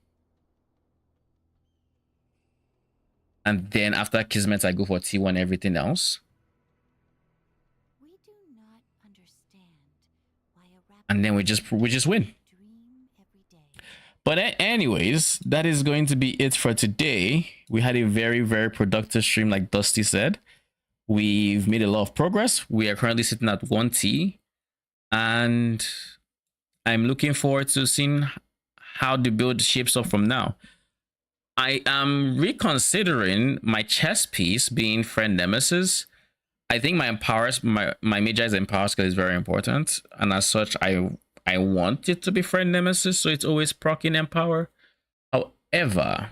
And then after Kismet, I go for T1 everything else. We do not understand why a And then we just win. dream every day. But anyways, that is going to be it for today. We had a very, very productive stream, like Dusty said. We've made a lot of progress. We are currently sitting at 1T. And I'm looking forward to seeing how the build shapes up from now. I am reconsidering my chess piece being Friend Nemesis. I think my Magi's Empower skill is very important, and as such, I want it to be Friend Nemesis, so it's always proccing Empower. However,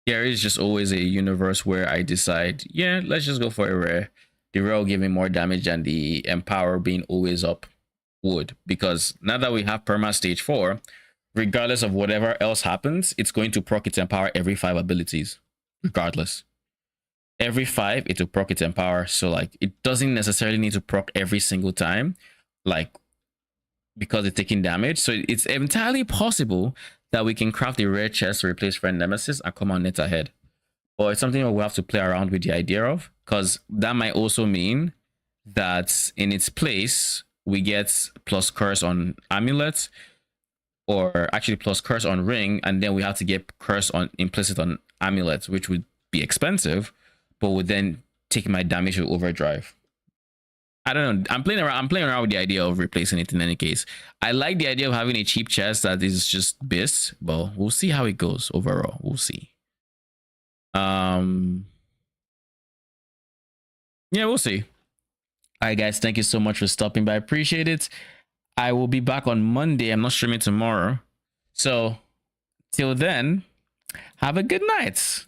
there is just always a universe where I decide, yeah, let's just go for a rare. The rare giving more damage than the Empower being always up would, because now that we have Perma Stage 4, regardless of whatever else happens, it's going to proc its Empower every 5 abilities, regardless. Every 5, it will proc its Empower, so like it doesn't necessarily need to proc every single time, like because it's taking damage. So it's entirely possible that we can craft a rare chest to replace Friend Nemesis and come on net ahead. Or it's something that we'll have to play around with the idea of, because that might also mean that in its place, we get plus curse on amulet, or actually plus curse on ring, and then we have to get curse on implicit on amulet, which would be expensive, but would then take my damage to overdrive. I don't know. I'm playing around with the idea of replacing it in any case. I like the idea of having a cheap chest that is just BIS, but we'll see how it goes overall. We'll see. Yeah, we'll see. All right, guys, thank you so much for stopping by. I appreciate it. I will be back on Monday. I'm not streaming tomorrow. So till then, have a good night.